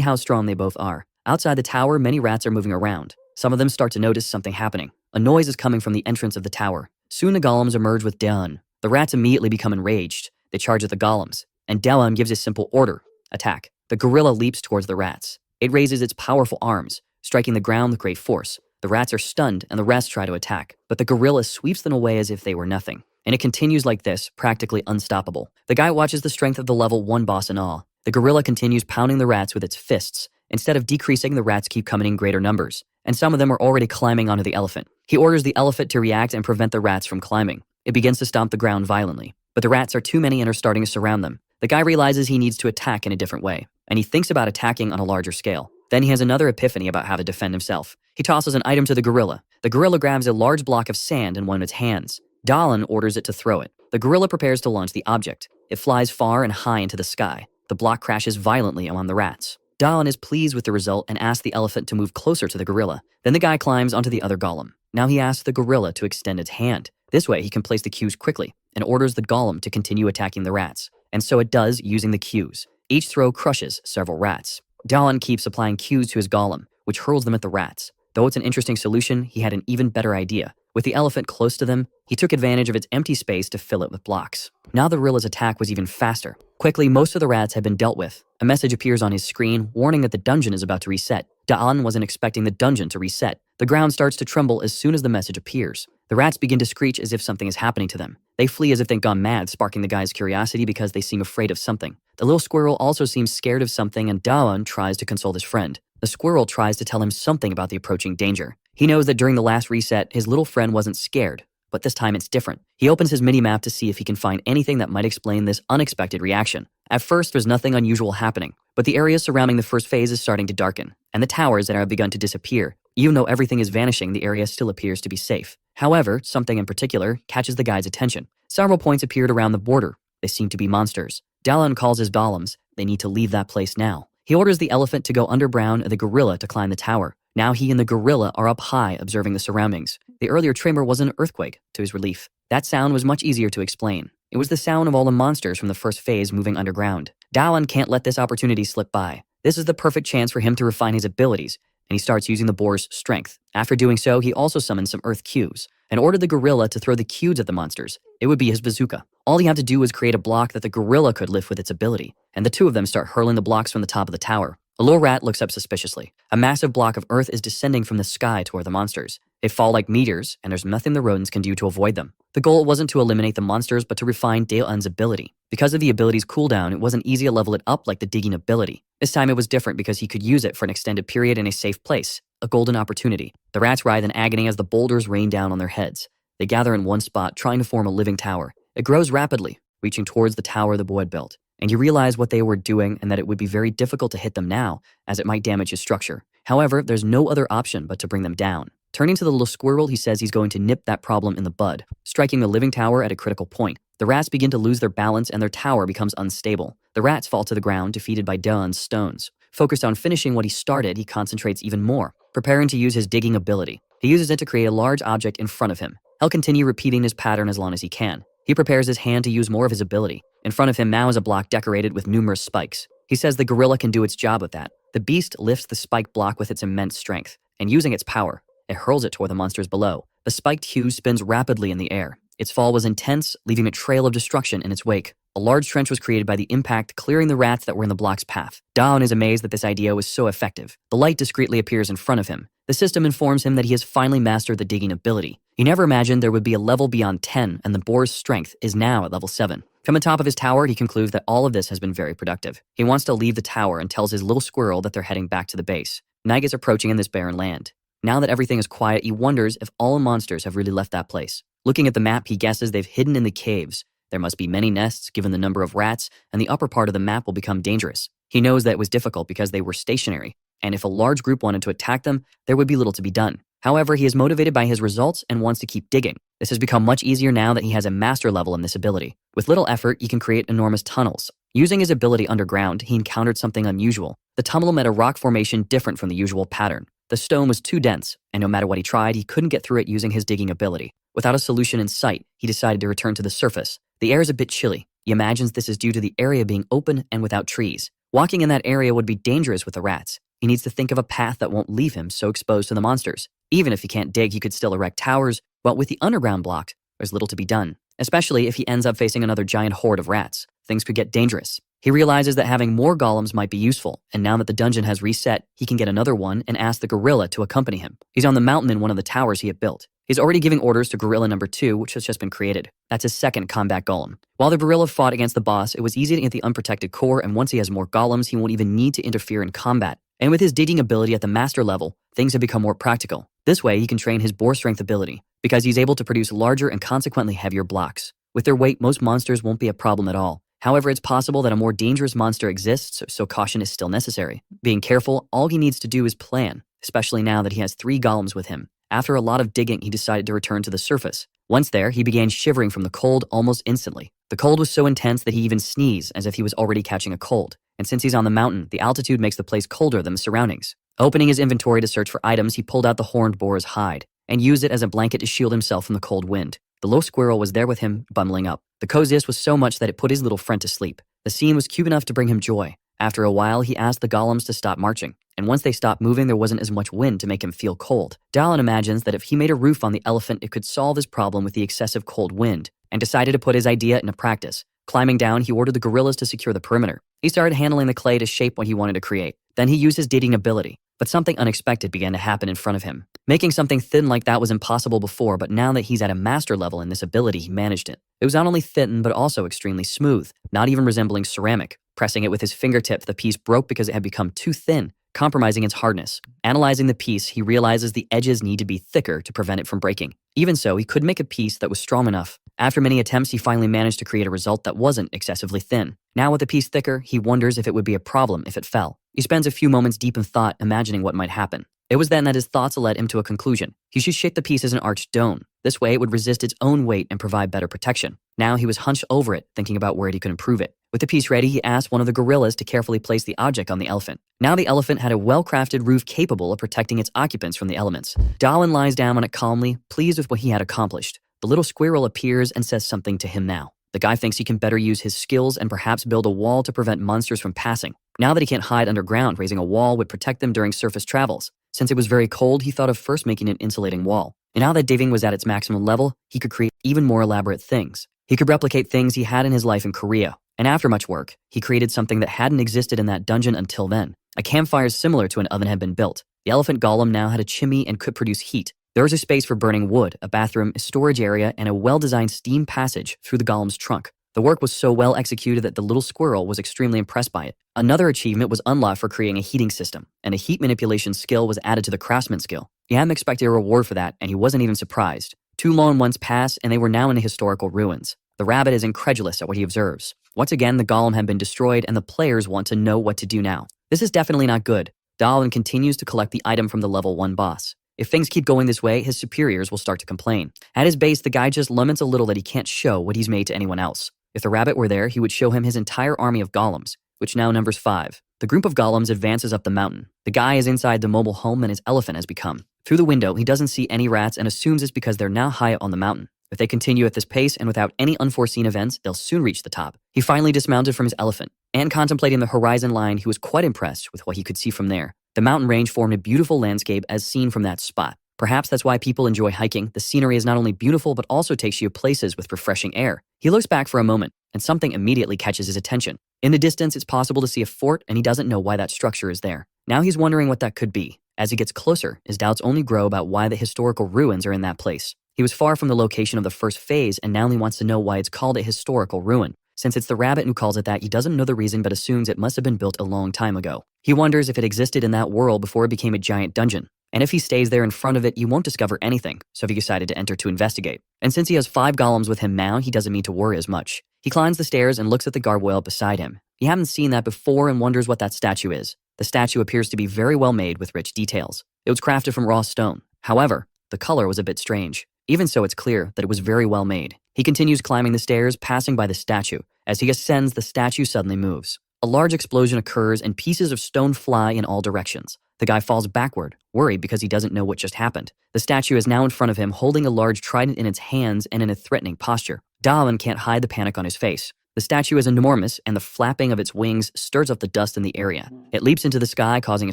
how strong they both are. Outside the tower, many rats are moving around. Some of them start to notice something happening. A noise is coming from the entrance of the tower. Soon the golems emerge with Dawn. The rats immediately become enraged. They charge at the golems, and Dawn gives a simple order: attack. The gorilla leaps towards the rats. It raises its powerful arms, striking the ground with great force. The rats are stunned, and the rest try to attack, but the gorilla sweeps them away as if they were nothing. And it continues like this, practically unstoppable. The guy watches the strength of the level 1 boss in awe. The gorilla continues pounding the rats with its fists. Instead of decreasing, the rats keep coming in greater numbers, and some of them are already climbing onto the elephant. He orders the elephant to react and prevent the rats from climbing. It begins to stomp the ground violently, but the rats are too many and are starting to surround them. The guy realizes he needs to attack in a different way, and he thinks about attacking on a larger scale. Then he has another epiphany about how to defend himself. He tosses an item to the gorilla. The gorilla grabs a large block of sand in one of its hands. Dahlin orders it to throw it. The gorilla prepares to launch the object. It flies far and high into the sky. The block crashes violently among the rats. Dahlin is pleased with the result and asks the elephant to move closer to the gorilla. Then the guy climbs onto the other golem. Now he asks the gorilla to extend its hand. This way he can place the cues quickly, and orders the golem to continue attacking the rats. And so it does, using the cues. Each throw crushes several rats. Dahlin keeps applying cues to his golem, which hurls them at the rats. Though it's an interesting solution, he had an even better idea. With the elephant close to them, he took advantage of its empty space to fill it with blocks. Now the gorilla's attack was even faster. Quickly, most of the rats had been dealt with. A message appears on his screen, warning that the dungeon is about to reset. Da'an wasn't expecting the dungeon to reset. The ground starts to tremble as soon as the message appears. The rats begin to screech as if something is happening to them. They flee as if they've gone mad, sparking the guy's curiosity because they seem afraid of something. The little squirrel also seems scared of something, and Da'an tries to console his friend. The squirrel tries to tell him something about the approaching danger. He knows that during the last reset, his little friend wasn't scared, but this time it's different. He opens his mini-map to see if he can find anything that might explain this unexpected reaction. At first, there's nothing unusual happening, but the area surrounding the first phase is starting to darken, and the towers that have begun to disappear. Even though everything is vanishing, the area still appears to be safe. However, something in particular catches the guy's attention. Several points appeared around the border. They seem to be monsters. Dallin calls his golems. They need to leave that place now. He orders the elephant to go underground and the gorilla to climb the tower. Now he and the gorilla are up high observing the surroundings. The earlier tremor was an earthquake, to his relief. That sound was much easier to explain. It was the sound of all the monsters from the first phase moving underground. Dallin can't let this opportunity slip by. This is the perfect chance for him to refine his abilities, and he starts using the boar's strength. After doing so, he also summons some earth cues and ordered the gorilla to throw the cues at the monsters. It would be his bazooka. All he had to do was create a block that the gorilla could lift with its ability, and the two of them start hurling the blocks from the top of the tower. A little rat looks up suspiciously. A massive block of earth is descending from the sky toward the monsters. They fall like meteors, and there's nothing the rodents can do to avoid them. The goal wasn't to eliminate the monsters, but to refine Daeun's ability. Because of the ability's cooldown, it wasn't easy to level it up like the digging ability. This time it was different because he could use it for an extended period in a safe place. A golden opportunity. The rats writhe in agony as the boulders rain down on their heads. They gather in one spot, trying to form a living tower. It grows rapidly, reaching towards the tower the boy had built. And you realize what they were doing and that it would be very difficult to hit them now, as it might damage his structure. However, there's no other option but to bring them down. Turning to the little squirrel, he says he's going to nip that problem in the bud, striking the living tower at a critical point. The rats begin to lose their balance and their tower becomes unstable. The rats fall to the ground, defeated by Daeun's stones. Focused on finishing what he started, he concentrates even more, preparing to use his digging ability. He uses it to create a large object in front of him. He'll continue repeating his pattern as long as he can. He prepares his hand to use more of his ability. In front of him now is a block decorated with numerous spikes. He says the gorilla can do its job with that. The beast lifts the spiked block with its immense strength, and using its power, it hurls it toward the monsters below. The spiked hue spins rapidly in the air. Its fall was intense, leaving a trail of destruction in its wake. A large trench was created by the impact, clearing the rats that were in the block's path. Dawn is amazed that this idea was so effective. The light discreetly appears in front of him. The system informs him that he has finally mastered the digging ability. He never imagined there would be a level beyond 10, and the boar's strength is now at level 7. From the top of his tower, he concludes that all of this has been very productive. He wants to leave the tower and tells his little squirrel that they're heading back to the base. Night is approaching in this barren land. Now that everything is quiet, he wonders if all monsters have really left that place. Looking at the map, he guesses they've hidden in the caves. There must be many nests given the number of rats, and the upper part of the map will become dangerous. He knows that it was difficult because they were stationary, and if a large group wanted to attack them, there would be little to be done. However, he is motivated by his results and wants to keep digging. This has become much easier now that he has a master level in this ability. With little effort, he can create enormous tunnels. Using his ability underground, he encountered something unusual. The tunnel met a rock formation different from the usual pattern. The stone was too dense, and no matter what he tried, he couldn't get through it using his digging ability. Without a solution in sight, he decided to return to the surface. The air is a bit chilly. He imagines this is due to the area being open and without trees. Walking in that area would be dangerous with the rats. He needs to think of a path that won't leave him so exposed to the monsters. Even if he can't dig, he could still erect towers, but with the underground blocked, there's little to be done. Especially if he ends up facing another giant horde of rats. Things could get dangerous. He realizes that having more golems might be useful, and now that the dungeon has reset, he can get another one and ask the gorilla to accompany him. He's on the mountain in one of the towers he had built. He's already giving orders to gorilla number 2, which has just been created. That's his second combat golem. While the gorilla fought against the boss, it was easy to get the unprotected core, and once he has more golems, he won't even need to interfere in combat. And with his digging ability at the master level, things have become more practical. This way, he can train his boar strength ability, because he's able to produce larger and consequently heavier blocks. With their weight, most monsters won't be a problem at all. However, it's possible that a more dangerous monster exists, so caution is still necessary. Being careful, all he needs to do is plan, especially now that he has 3 golems with him. After a lot of digging, he decided to return to the surface. Once there, he began shivering from the cold almost instantly. The cold was so intense that he even sneezed as if he was already catching a cold. And since he's on the mountain, the altitude makes the place colder than the surroundings. Opening his inventory to search for items, he pulled out the horned boar's hide and used it as a blanket to shield himself from the cold wind. The little squirrel was there with him, bundling up. The coziest was so much that it put his little friend to sleep. The scene was cute enough to bring him joy. After a while, he asked the golems to stop marching, and once they stopped moving, there wasn't as much wind to make him feel cold. Dallin imagines that if he made a roof on the elephant, it could solve his problem with the excessive cold wind, and decided to put his idea into practice. Climbing down, he ordered the gorillas to secure the perimeter. He started handling the clay to shape what he wanted to create. Then he used his digging ability, but something unexpected began to happen in front of him. Making something thin like that was impossible before, but now that he's at a master level in this ability, he managed it. It was not only thin, but also extremely smooth, not even resembling ceramic. Pressing it with his fingertip, the piece broke because it had become too thin, compromising its hardness. Analyzing the piece, he realizes the edges need to be thicker to prevent it from breaking. Even so, he could make a piece that was strong enough. After many attempts, he finally managed to create a result that wasn't excessively thin. Now with the piece thicker, he wonders if it would be a problem if it fell. He spends a few moments deep in thought, imagining what might happen. It was then that his thoughts led him to a conclusion. He should shape the piece as an arched dome. This way, it would resist its own weight and provide better protection. Now he was hunched over it, thinking about where he could improve it. With the piece ready, he asked one of the gorillas to carefully place the object on the elephant. Now the elephant had a well-crafted roof capable of protecting its occupants from the elements. Darwin lies down on it calmly, pleased with what he had accomplished. The little squirrel appears and says something to him now. The guy thinks he can better use his skills and perhaps build a wall to prevent monsters from passing. Now that he can't hide underground, raising a wall would protect them during surface travels. Since it was very cold, he thought of first making an insulating wall. And now that digging was at its maximum level, he could create even more elaborate things. He could replicate things he had in his life in Korea. And after much work, he created something that hadn't existed in that dungeon until then. A campfire similar to an oven had been built. The elephant golem now had a chimney and could produce heat. There was a space for burning wood, a bathroom, a storage area, and a well-designed steam passage through the golem's trunk. The work was so well executed that the little squirrel was extremely impressed by it. Another achievement was unlocked for creating a heating system, and a heat manipulation skill was added to the craftsman skill. He hadn't expected a reward for that, and he wasn't even surprised. 2 long months passed, and they were now in the historical ruins. The rabbit is incredulous at what he observes. Once again, the golem had been destroyed, and the players want to know what to do now. This is definitely not good. Darwin continues to collect the item from the level 1 boss. If things keep going this way, his superiors will start to complain. At his base, the guy just laments a little that he can't show what he's made to anyone else. If the rabbit were there, he would show him his entire army of golems, which now numbers 5. The group of golems advances up the mountain. The guy is inside the mobile home that his elephant has become. Through the window, he doesn't see any rats and assumes it's because they're now high on the mountain. If they continue at this pace and without any unforeseen events, they'll soon reach the top. He finally dismounted from his elephant, and contemplating the horizon line, he was quite impressed with what he could see from there. The mountain range formed a beautiful landscape as seen from that spot. Perhaps that's why people enjoy hiking. The scenery is not only beautiful, but also takes you to places with refreshing air. He looks back for a moment, and something immediately catches his attention. In the distance, it's possible to see a fort, and he doesn't know why that structure is there. Now he's wondering what that could be. As he gets closer, his doubts only grow about why the historical ruins are in that place. He was far from the location of the first phase and now only wants to know why it's called a historical ruin. Since it's the rabbit who calls it that, he doesn't know the reason but assumes it must have been built a long time ago. He wonders if it existed in that world before it became a giant dungeon. And if he stays there in front of it, you won't discover anything, so he decided to enter to investigate. And since he has 5 golems with him now, he doesn't need to worry as much. He climbs the stairs and looks at the gargoyle beside him. He hasn't seen that before and wonders what that statue is. The statue appears to be very well made with rich details. It was crafted from raw stone. However, the color was a bit strange. Even so, it's clear that it was very well made. He continues climbing the stairs, passing by the statue. As he ascends, the statue suddenly moves. A large explosion occurs and pieces of stone fly in all directions. The guy falls backward, worried because he doesn't know what just happened. The statue is now in front of him, holding a large trident in its hands and in a threatening posture. Dahlin can't hide the panic on his face. The statue is enormous, and the flapping of its wings stirs up the dust in the area. It leaps into the sky, causing a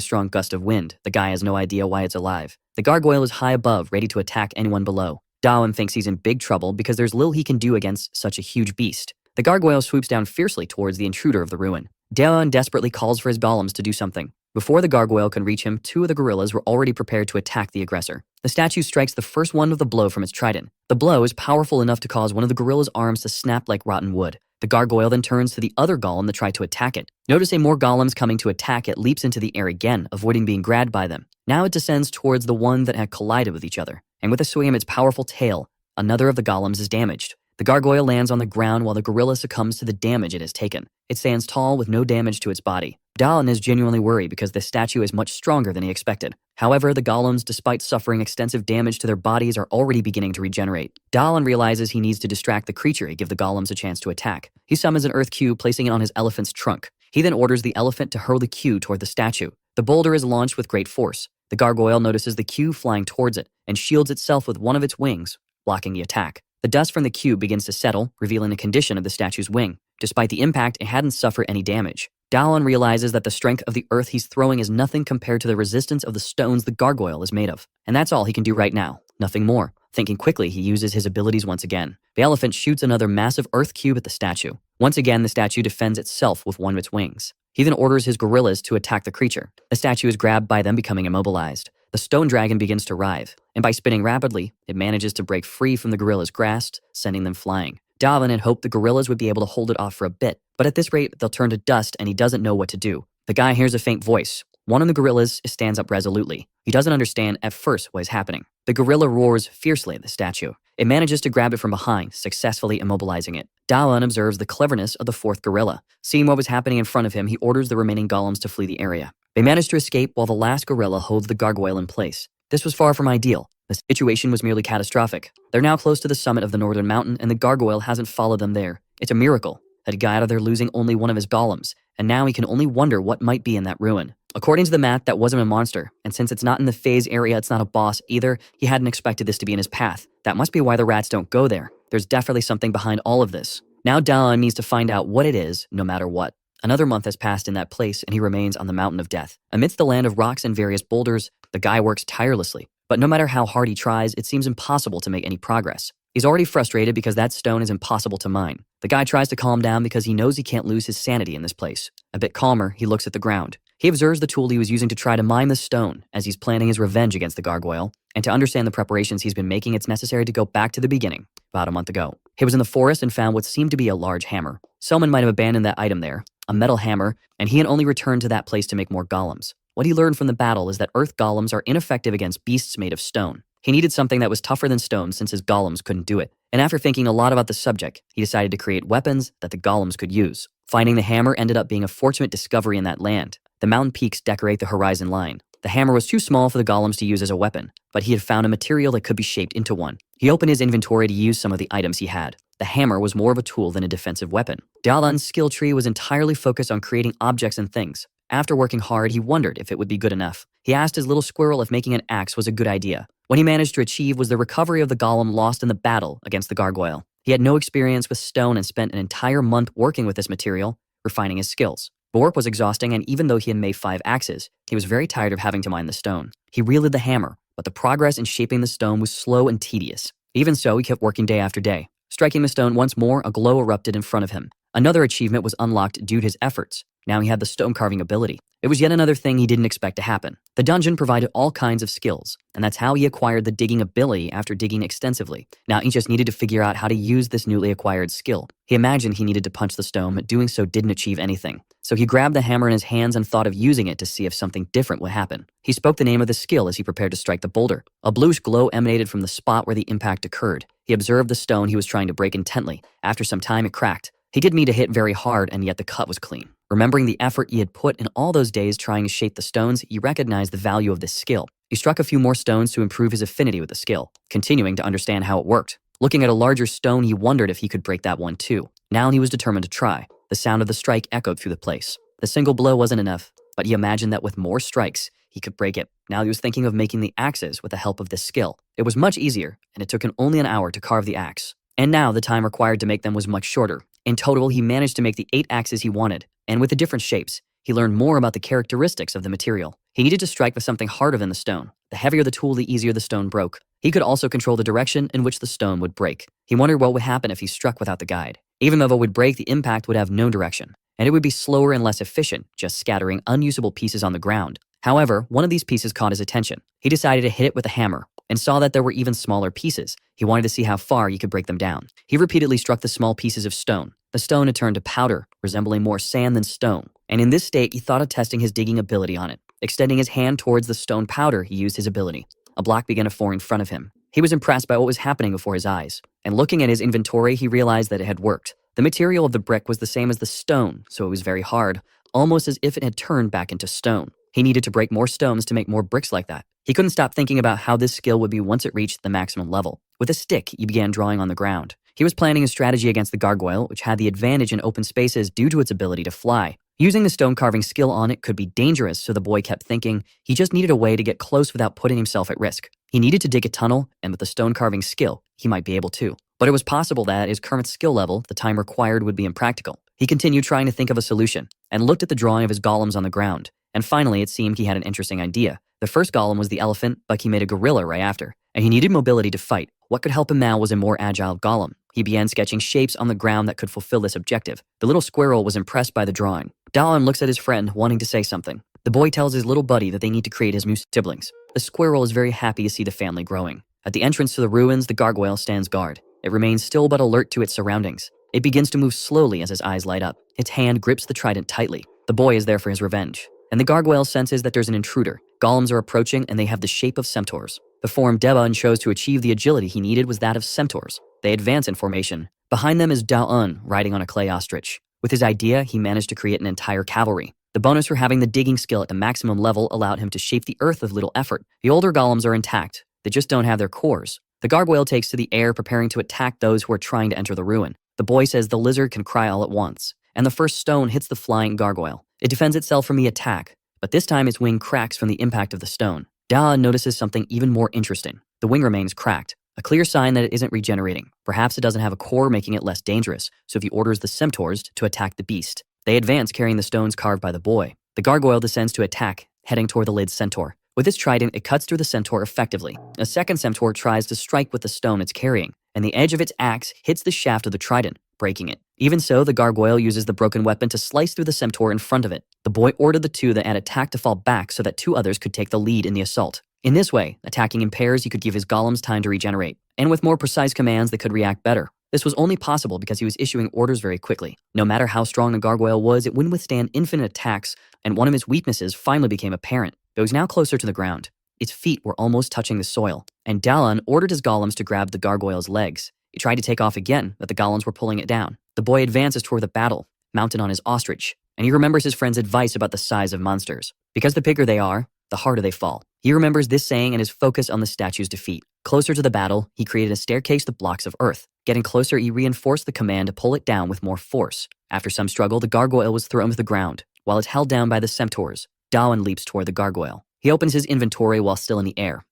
strong gust of wind. The guy has no idea why it's alive. The gargoyle is high above, ready to attack anyone below. Dahlin thinks he's in big trouble because there's little he can do against such a huge beast. The gargoyle swoops down fiercely towards the intruder of the ruin. Dahlin desperately calls for his golems to do something. Before the gargoyle can reach him, 2 of the gorillas were already prepared to attack the aggressor. The statue strikes the first one with the blow from its trident. The blow is powerful enough to cause one of the gorilla's arms to snap like rotten wood. The gargoyle then turns to the other golem to try to attack it. Noticing more golems coming to attack it, leaps into the air again, avoiding being grabbed by them. Now it descends towards the one that had collided with each other, and with a swing of its powerful tail, another of the golems is damaged. The gargoyle lands on the ground while the gorilla succumbs to the damage it has taken. It stands tall with no damage to its body. Dahlin is genuinely worried because the statue is much stronger than he expected. However, the golems, despite suffering extensive damage to their bodies, are already beginning to regenerate. Dahlin realizes he needs to distract the creature and give the golems a chance to attack. He summons an earth cube, placing it on his elephant's trunk. He then orders the elephant to hurl the cube toward the statue. The boulder is launched with great force. The gargoyle notices the cube flying towards it and shields itself with one of its wings, blocking the attack. The dust from the cube begins to settle, revealing the condition of the statue's wing. Despite the impact, it hadn't suffered any damage. Dahlin realizes that the strength of the earth he's throwing is nothing compared to the resistance of the stones the gargoyle is made of. And that's all he can do right now, nothing more. Thinking quickly, he uses his abilities once again. The elephant shoots another massive earth cube at the statue. Once again, the statue defends itself with one of its wings. He then orders his gorillas to attack the creature. The statue is grabbed by them, becoming immobilized. The stone dragon begins to writhe, and by spinning rapidly, it manages to break free from the gorilla's grasp, sending them flying. Dahlin had hoped the gorillas would be able to hold it off for a bit, but at this rate, they'll turn to dust and he doesn't know what to do. The guy hears a faint voice. One of the gorillas stands up resolutely. He doesn't understand at first what is happening. The gorilla roars fiercely at the statue. It manages to grab it from behind, successfully immobilizing it. Dahlin observes the cleverness of the 4th gorilla. Seeing what was happening in front of him, he orders the remaining golems to flee the area. They manage to escape while the last gorilla holds the gargoyle in place. This was far from ideal. The situation was merely catastrophic. They're now close to the summit of the northern mountain, and the gargoyle hasn't followed them there. It's a miracle that he got out of there losing only one of his golems, and now he can only wonder what might be in that ruin. According to the map, that wasn't a monster, and since it's not in the phase area, it's not a boss either. He hadn't expected this to be in his path. That must be why the rats don't go there. There's definitely something behind all of this. Now Dahlin needs to find out what it is, no matter what. Another month has passed in that place, and he remains on the mountain of death. Amidst the land of rocks and various boulders, the guy works tirelessly. But no matter how hard he tries, it seems impossible to make any progress. He's already frustrated because that stone is impossible to mine. The guy tries to calm down because he knows he can't lose his sanity in this place. A bit calmer, he looks at the ground. He observes the tool he was using to try to mine the stone as he's planning his revenge against the gargoyle. And to understand the preparations he's been making, it's necessary to go back to the beginning, about a month ago. He was in the forest and found what seemed to be a large hammer. Someone might have abandoned that item there, a metal hammer, and he had only returned to that place to make more golems. What he learned from the battle is that earth golems are ineffective against beasts made of stone. He needed something that was tougher than stone since his golems couldn't do it. And after thinking a lot about the subject, he decided to create weapons that the golems could use. Finding the hammer ended up being a fortunate discovery in that land. The mountain peaks decorate the horizon line. The hammer was too small for the golems to use as a weapon, but he had found a material that could be shaped into one. He opened his inventory to use some of the items he had. The hammer was more of a tool than a defensive weapon. Dahlin's skill tree was entirely focused on creating objects and things. After working hard, he wondered if it would be good enough. He asked his little squirrel if making an axe was a good idea. What he managed to achieve was the recovery of the golem lost in the battle against the gargoyle. He had no experience with stone and spent an entire month working with this material, refining his skills. The work was exhausting, and even though he had made 5 axes, he was very tired of having to mine the stone. He wielded the hammer, but the progress in shaping the stone was slow and tedious. Even so, he kept working day after day. Striking the stone once more, a glow erupted in front of him. Another achievement was unlocked due to his efforts. Now he had the stone carving ability. It was yet another thing he didn't expect to happen. The dungeon provided all kinds of skills, and that's how he acquired the digging ability after digging extensively. Now he just needed to figure out how to use this newly acquired skill. He imagined he needed to punch the stone, but doing so didn't achieve anything. So he grabbed the hammer in his hands and thought of using it to see if something different would happen. He spoke the name of the skill as he prepared to strike the boulder. A bluish glow emanated from the spot where the impact occurred. He observed the stone he was trying to break intently. After some time, it cracked. He didn't need to hit very hard, and yet the cut was clean. Remembering the effort he had put in all those days trying to shape the stones, he recognized the value of this skill. He struck a few more stones to improve his affinity with the skill, continuing to understand how it worked. Looking at a larger stone, he wondered if he could break that one too. Now he was determined to try. The sound of the strike echoed through the place. The single blow wasn't enough, but he imagined that with more strikes, he could break it. Now he was thinking of making the axes with the help of this skill. It was much easier, and it took him only an hour to carve the axe. And now the time required to make them was much shorter. In total, he managed to make the 8 axes he wanted, and with the different shapes, he learned more about the characteristics of the material. He needed to strike with something harder than the stone. The heavier the tool, the easier the stone broke. He could also control the direction in which the stone would break. He wondered what would happen if he struck without the guide. Even though it would break, the impact would have no direction, and it would be slower and less efficient, just scattering unusable pieces on the ground. However, one of these pieces caught his attention. He decided to hit it with a hammer, and saw that there were even smaller pieces. He wanted to see how far he could break them down. He repeatedly struck the small pieces of stone. The stone had turned to powder, resembling more sand than stone. And in this state, he thought of testing his digging ability on it. Extending his hand towards the stone powder, he used his ability. A block began to form in front of him. He was impressed by what was happening before his eyes. And looking at his inventory, he realized that it had worked. The material of the brick was the same as the stone, so it was very hard, almost as if it had turned back into stone. He needed to break more stones to make more bricks like that. He couldn't stop thinking about how this skill would be once it reached the maximum level. With a stick, he began drawing on the ground. He was planning a strategy against the gargoyle, which had the advantage in open spaces due to its ability to fly. Using the stone carving skill on it could be dangerous, so the boy kept thinking he just needed a way to get close without putting himself at risk. He needed to dig a tunnel, and with the stone carving skill, he might be able to. But it was possible that at his current skill level, the time required would be impractical. He continued trying to think of a solution, and looked at the drawing of his golems on the ground. And finally, it seemed he had an interesting idea. The first golem was the elephant, but he made a gorilla right after, and he needed mobility to fight. What could help him now was a more agile golem. He began sketching shapes on the ground that could fulfill this objective. The little squirrel was impressed by the drawing. Dawn looks at his friend, wanting to say something. The boy tells his little buddy that they need to create his new siblings. The squirrel is very happy to see the family growing. At the entrance to the ruins, the gargoyle stands guard. It remains still but alert to its surroundings. It begins to move slowly as his eyes light up. Its hand grips the trident tightly. The boy is there for his revenge. And the gargoyle senses that there's an intruder. Golems are approaching, and they have the shape of centaurs. The form Deban chose to achieve the agility he needed was that of centaurs. They advance in formation. Behind them is Dao-un, riding on a clay ostrich. With his idea, he managed to create an entire cavalry. The bonus for having the digging skill at the maximum level allowed him to shape the earth with little effort. The older golems are intact. They just don't have their cores. The gargoyle takes to the air, preparing to attack those who are trying to enter the ruin. The boy says the lizard can cry all at once, and the first stone hits the flying gargoyle. It defends itself from the attack, but this time its wing cracks from the impact of the stone. Da notices something even more interesting. The wing remains cracked, a clear sign that it isn't regenerating. Perhaps it doesn't have a core, making it less dangerous, so he orders the centaurs to attack the beast. They advance, carrying the stones carved by the boy. The gargoyle descends to attack, heading toward the lid's centaur. With its trident, it cuts through the centaur effectively. A second centaur tries to strike with the stone it's carrying, and the edge of its axe hits the shaft of the trident, breaking it. Even so, the gargoyle uses the broken weapon to slice through the centaur in front of it. The boy ordered the two that had attacked to fall back so that 2 others could take the lead in the assault. In this way, attacking in pairs, he could give his golems time to regenerate, and with more precise commands, they could react better. This was only possible because he was issuing orders very quickly. No matter how strong a gargoyle was, it wouldn't withstand infinite attacks, and one of his weaknesses finally became apparent. It was now closer to the ground. Its feet were almost touching the soil, and Dalan ordered his golems to grab the gargoyle's legs. He tried to take off again, but the golems were pulling it down. The boy advances toward the battle, mounted on his ostrich, and he remembers his friend's advice about the size of monsters. Because the bigger they are, the harder they fall. He remembers this saying and is focused on the statue's defeat. Closer to the battle, he created a staircase with blocks of earth. Getting closer, he reinforced the command to pull it down with more force. After some struggle, the gargoyle was thrown to the ground. While it's held down by the centaurs, Dawan leaps toward the gargoyle. He opens his inventory while still in the air,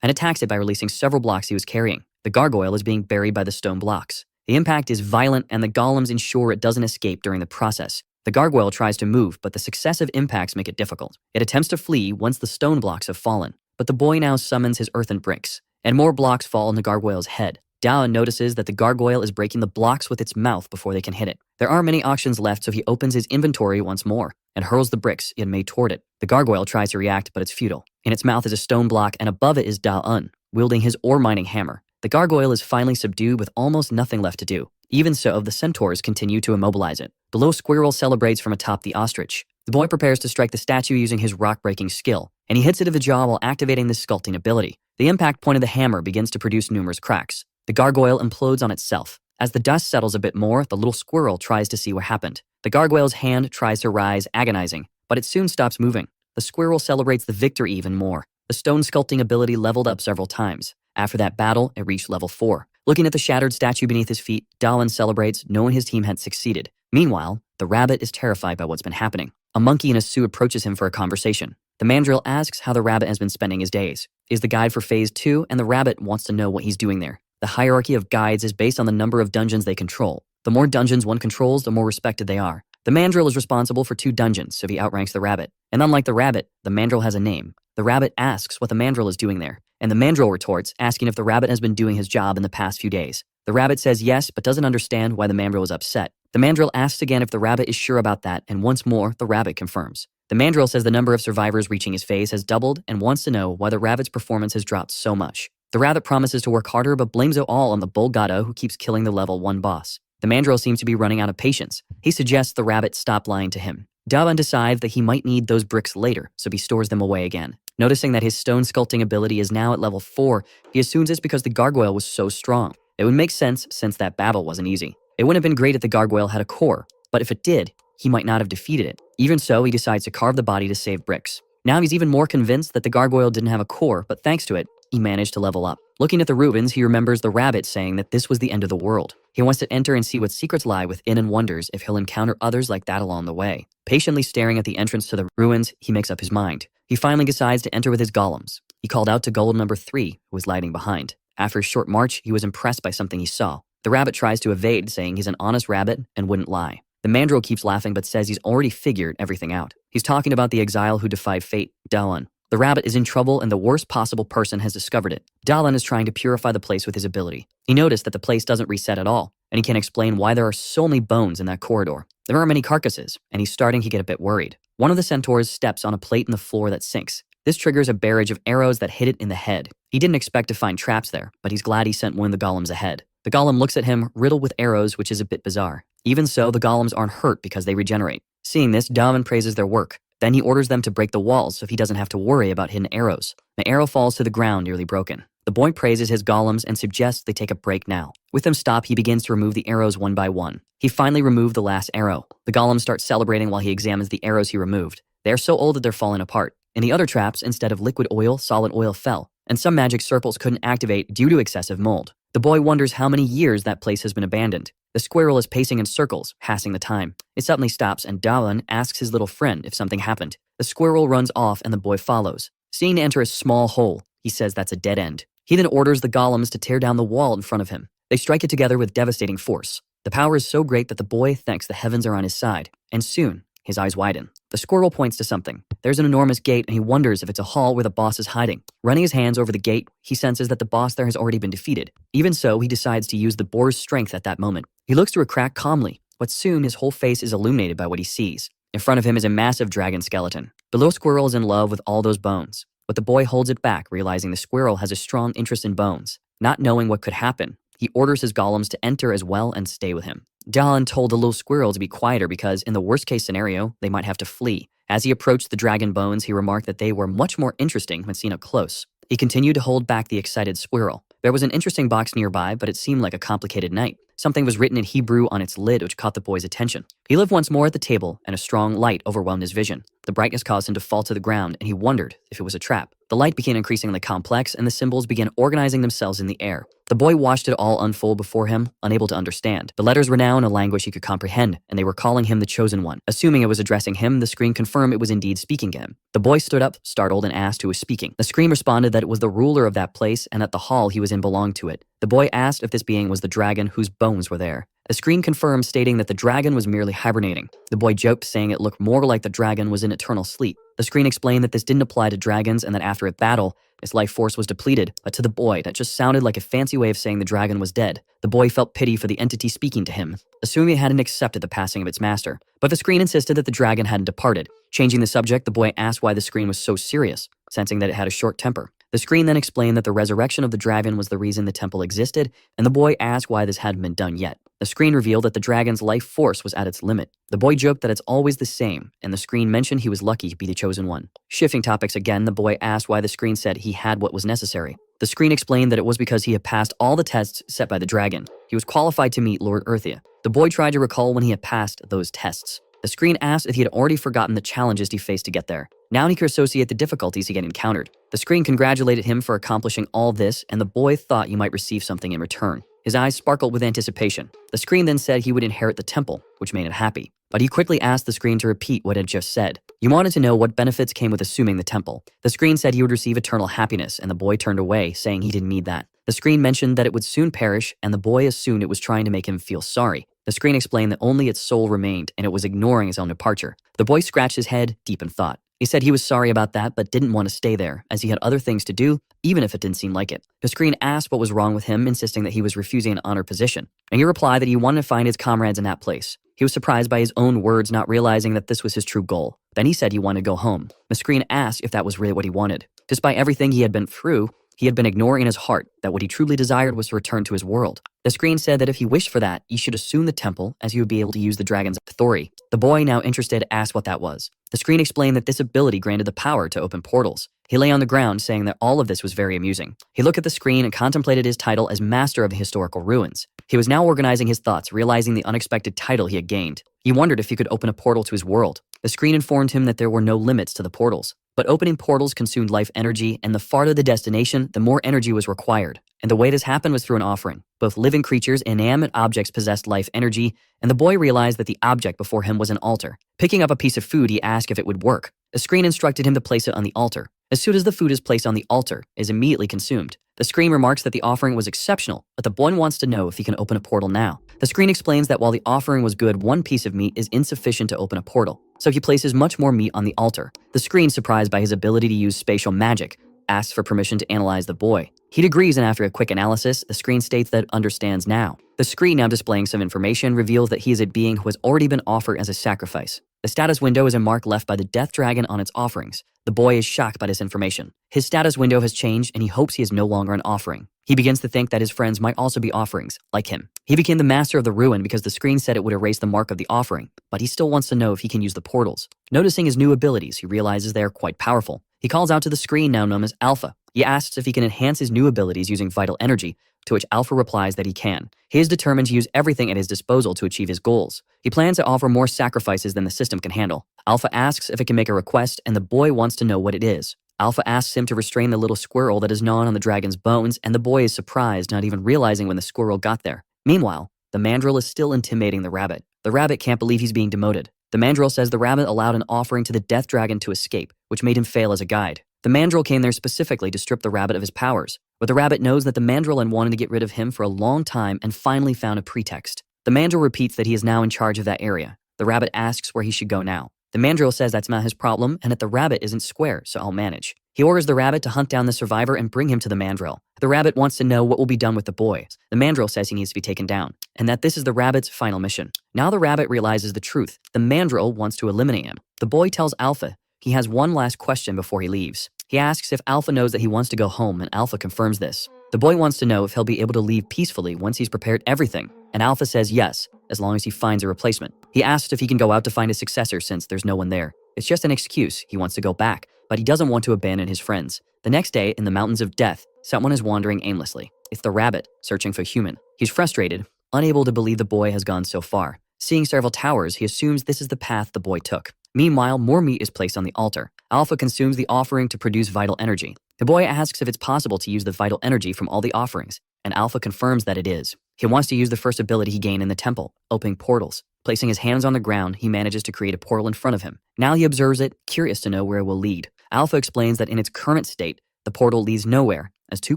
and attacks it by releasing several blocks he was carrying. The gargoyle is being buried by the stone blocks. The impact is violent, and the golems ensure it doesn't escape during the process. The gargoyle tries to move, but the successive impacts make it difficult. It attempts to flee once the stone blocks have fallen, but the boy now summons his earthen bricks, and more blocks fall on the gargoyle's head. Daon notices that the gargoyle is breaking the blocks with its mouth before they can hit it. There aren't many auctions left, so he opens his inventory once more and hurls the bricks he had made toward it. The gargoyle tries to react, but it's futile. In its mouth is a stone block, and above it is Daon, wielding his ore mining hammer. The gargoyle is finally subdued with almost nothing left to do. Even so, the centaurs continue to immobilize it. The little squirrel celebrates from atop the ostrich. The boy prepares to strike the statue using his rock-breaking skill, and he hits it in the jaw while activating this sculpting ability. The impact point of the hammer begins to produce numerous cracks. The gargoyle implodes on itself. As the dust settles a bit more, the little squirrel tries to see what happened. The gargoyle's hand tries to rise, agonizing, but it soon stops moving. The squirrel celebrates the victory even more. The stone sculpting ability leveled up several times. After that battle, it reached level 4. Looking at the shattered statue beneath his feet, Daon celebrates, knowing his team had succeeded. Meanwhile, the rabbit is terrified by what's been happening. A monkey in a suit approaches him for a conversation. The mandrill asks how the rabbit has been spending his days. Is the guide for Phase 2, and the rabbit wants to know what he's doing there. The hierarchy of guides is based on the number of dungeons they control. The more dungeons one controls, the more respected they are. The mandrill is responsible for 2 dungeons, so he outranks the rabbit. And unlike the rabbit, the mandrill has a name. The rabbit asks what the mandrill is doing there, and the mandrill retorts, asking if the rabbit has been doing his job in the past few days. The rabbit says yes, but doesn't understand why the mandrill is upset. The mandrill asks again if the rabbit is sure about that, and once more, the rabbit confirms. The mandrill says the number of survivors reaching his phase has doubled and wants to know why the rabbit's performance has dropped so much. The rabbit promises to work harder, but blames it all on the Bulgado who keeps killing the level 1 boss. The mandrill seems to be running out of patience. He suggests the rabbit stop lying to him. Daon decides that he might need those bricks later, so he stores them away again. Noticing that his stone sculpting ability is now at level 4, he assumes it's because the gargoyle was so strong. It would make sense since that battle wasn't easy. It wouldn't have been great if the gargoyle had a core, but if it did, he might not have defeated it. Even so, he decides to carve the body to save bricks. Now he's even more convinced that the gargoyle didn't have a core, but thanks to it, he managed to level up. Looking at the ruins, he remembers the rabbit saying that this was the end of the world. He wants to enter and see what secrets lie within and wonders if he'll encounter others like that along the way. Patiently staring at the entrance to the ruins, he makes up his mind. He finally decides to enter with his golems. He called out to golem number 3, who was lagging behind. After a short march, he was impressed by something he saw. The rabbit tries to evade, saying he's an honest rabbit and wouldn't lie. The mandrill keeps laughing but says he's already figured everything out. He's talking about the exile who defied fate, Daon. The rabbit is in trouble and the worst possible person has discovered it. Daon is trying to purify the place with his ability. He noticed that the place doesn't reset at all, and he can't explain why there are so many bones in that corridor. There aren't many carcasses, and he's starting to get a bit worried. One of the centaurs steps on a plate in the floor that sinks. This triggers a barrage of arrows that hit it in the head. He didn't expect to find traps there, but he's glad he sent one of the golems ahead. The golem looks at him, riddled with arrows, which is a bit bizarre. Even so, the golems aren't hurt because they regenerate. Seeing this, Daon praises their work. Then he orders them to break the walls so he doesn't have to worry about hidden arrows. The arrow falls to the ground, nearly broken. The boy praises his golems and suggests they take a break now. With them stop, he begins to remove the arrows one by one. He finally removed the last arrow. The golems start celebrating while he examines the arrows he removed. They are so old that they're falling apart. In the other traps, instead of liquid oil, solid oil fell, and some magic circles couldn't activate due to excessive mold. The boy wonders how many years that place has been abandoned. The squirrel is pacing in circles, passing the time. It suddenly stops and Daon asks his little friend if something happened. The squirrel runs off and the boy follows. Seeing to enter a small hole, he says that's a dead end. He then orders the golems to tear down the wall in front of him. They strike it together with devastating force. The power is so great that the boy thinks the heavens are on his side, and soon, his eyes widen. The squirrel points to something. There's an enormous gate and he wonders if it's a hall where the boss is hiding. Running his hands over the gate, he senses that the boss there has already been defeated. Even so, he decides to use the boar's strength at that moment. He looks through a crack calmly, but soon his whole face is illuminated by what he sees. In front of him is a massive dragon skeleton. The little squirrel is in love with all those bones, but the boy holds it back, realizing the squirrel has a strong interest in bones. Not knowing what could happen, he orders his golems to enter as well and stay with him. Daon told the little squirrel to be quieter because, in the worst-case scenario, they might have to flee. As he approached the dragon bones, he remarked that they were much more interesting when seen up close. He continued to hold back the excited squirrel. There was an interesting box nearby, but it seemed like a complicated night. Something was written in Hebrew on its lid, which caught the boy's attention. He lived once more at the table, and a strong light overwhelmed his vision. The brightness caused him to fall to the ground, and he wondered if it was a trap. The light became increasingly complex, and the symbols began organizing themselves in the air. The boy watched it all unfold before him, unable to understand. The letters were now in a language he could comprehend, and they were calling him the Chosen One. Assuming it was addressing him, the screen confirmed it was indeed speaking to him. The boy stood up, startled, and asked who was speaking. The screen responded that it was the ruler of that place and that the hall he was in belonged to it. The boy asked if this being was the dragon whose bones were there. The screen confirmed, stating that the dragon was merely hibernating. The boy joked, saying it looked more like the dragon was in eternal sleep. The screen explained that this didn't apply to dragons and that after a battle, Its life force was depleted, but to the boy, that just sounded like a fancy way of saying the dragon was dead. The boy felt pity for the entity speaking to him, assuming it hadn't accepted the passing of its master. But the screen insisted that the dragon hadn't departed. Changing the subject, the boy asked why the screen was so serious, sensing that it had a short temper. The screen then explained that the resurrection of the dragon was the reason the temple existed, and the boy asked why this hadn't been done yet. The screen revealed that the dragon's life force was at its limit. The boy joked that it's always the same, and the screen mentioned he was lucky to be the chosen one. Shifting topics again, the boy asked why the screen said he had what was necessary. The screen explained that it was because he had passed all the tests set by the dragon. He was qualified to meet Lord Earthia. The boy tried to recall when he had passed those tests. The screen asked if he had already forgotten the challenges he faced to get there. Now he could associate the difficulties he had encountered. The screen congratulated him for accomplishing all this, and the boy thought he might receive something in return. His eyes sparkled with anticipation. The screen then said he would inherit the temple, which made him happy. But he quickly asked the screen to repeat what it had just said. He wanted to know what benefits came with assuming the temple. The screen said he would receive eternal happiness, and the boy turned away, saying he didn't need that. The screen mentioned that it would soon perish, and the boy assumed it was trying to make him feel sorry. The screen explained that only its soul remained, and it was ignoring his own departure. The boy scratched his head, deep in thought. He said he was sorry about that, but didn't want to stay there, as he had other things to do, even if it didn't seem like it. The screen asked what was wrong with him, insisting that he was refusing an honored position, and he replied that he wanted to find his comrades in that place. He was surprised by his own words, not realizing that this was his true goal. Then he said he wanted to go home. The screen asked if that was really what he wanted. Despite everything he had been through, he had been ignoring in his heart that what he truly desired was to return to his world. The screen said that if he wished for that, he should assume the temple, as he would be able to use the dragon's authority. The boy, now interested, asked what that was. The screen explained that this ability granted the power to open portals. He lay on the ground, saying that all of this was very amusing. He looked at the screen and contemplated his title as Master of the Historical Ruins. He was now organizing his thoughts, realizing the unexpected title he had gained. He wondered if he could open a portal to his world. The screen informed him that there were no limits to the portals. But opening portals consumed life energy, and the farther the destination, the more energy was required. And the way this happened was through an offering. Both living creatures and inanimate objects possessed life energy, and the boy realized that the object before him was an altar. Picking up a piece of food, he asked if it would work. The screen instructed him to place it on the altar. As soon as the food is placed on the altar, it is immediately consumed. The screen remarks that the offering was exceptional, but the boy wants to know if he can open a portal now. The screen explains that while the offering was good, one piece of meat is insufficient to open a portal, so he places much more meat on the altar. The screen, surprised by his ability to use spatial magic, asks for permission to analyze the boy. He agrees, and after a quick analysis, the screen states that it understands now. The screen, now displaying some information, reveals that he is a being who has already been offered as a sacrifice. The status window is a mark left by the death dragon on its offerings. The boy is shocked by this information. His status window has changed, and he hopes he is no longer an offering. He begins to think that his friends might also be offerings, like him. He became the master of the ruin because the screen said it would erase the mark of the offering, but he still wants to know if he can use the portals. Noticing his new abilities, he realizes they are quite powerful. He calls out to the screen, now known as Alpha. He asks if he can enhance his new abilities using vital energy, to which Alpha replies that he can. He is determined to use everything at his disposal to achieve his goals. He plans to offer more sacrifices than the system can handle. Alpha asks if it can make a request, and the boy wants to know what it is. Alpha asks him to restrain the little squirrel that is gnawing on the dragon's bones, and the boy is surprised, not even realizing when the squirrel got there. Meanwhile, the mandrill is still intimidating the rabbit. The rabbit can't believe he's being demoted. The mandrill says the rabbit allowed an offering to the death dragon to escape, which made him fail as a guide. The mandrill came there specifically to strip the rabbit of his powers, but the rabbit knows that the mandrill had wanted to get rid of him for a long time and finally found a pretext. The mandrill repeats that he is now in charge of that area. The rabbit asks where he should go now. The mandrill says that's not his problem and that the rabbit isn't square, so I'll manage. He orders the rabbit to hunt down the survivor and bring him to the mandrill. The rabbit wants to know what will be done with the boy. The mandrill says he needs to be taken down, and that this is the rabbit's final mission. Now the rabbit realizes the truth. The mandrill wants to eliminate him. The boy tells Alpha he has one last question before he leaves. He asks if Alpha knows that he wants to go home, and Alpha confirms this. The boy wants to know if he'll be able to leave peacefully once he's prepared everything, and Alpha says yes, as long as he finds a replacement. He asks if he can go out to find a successor since there's no one there. It's just an excuse. He wants to go back, but he doesn't want to abandon his friends. The next day, in the Mountains of Death, someone is wandering aimlessly. It's the rabbit, searching for human. He's frustrated, unable to believe the boy has gone so far. Seeing several towers, he assumes this is the path the boy took. Meanwhile, more meat is placed on the altar. Alpha consumes the offering to produce vital energy. The boy asks if it's possible to use the vital energy from all the offerings, and Alpha confirms that it is. He wants to use the first ability he gained in the temple, opening portals. Placing his hands on the ground, he manages to create a portal in front of him. Now he observes it, curious to know where it will lead. Alpha explains that in its current state, the portal leads nowhere, as 2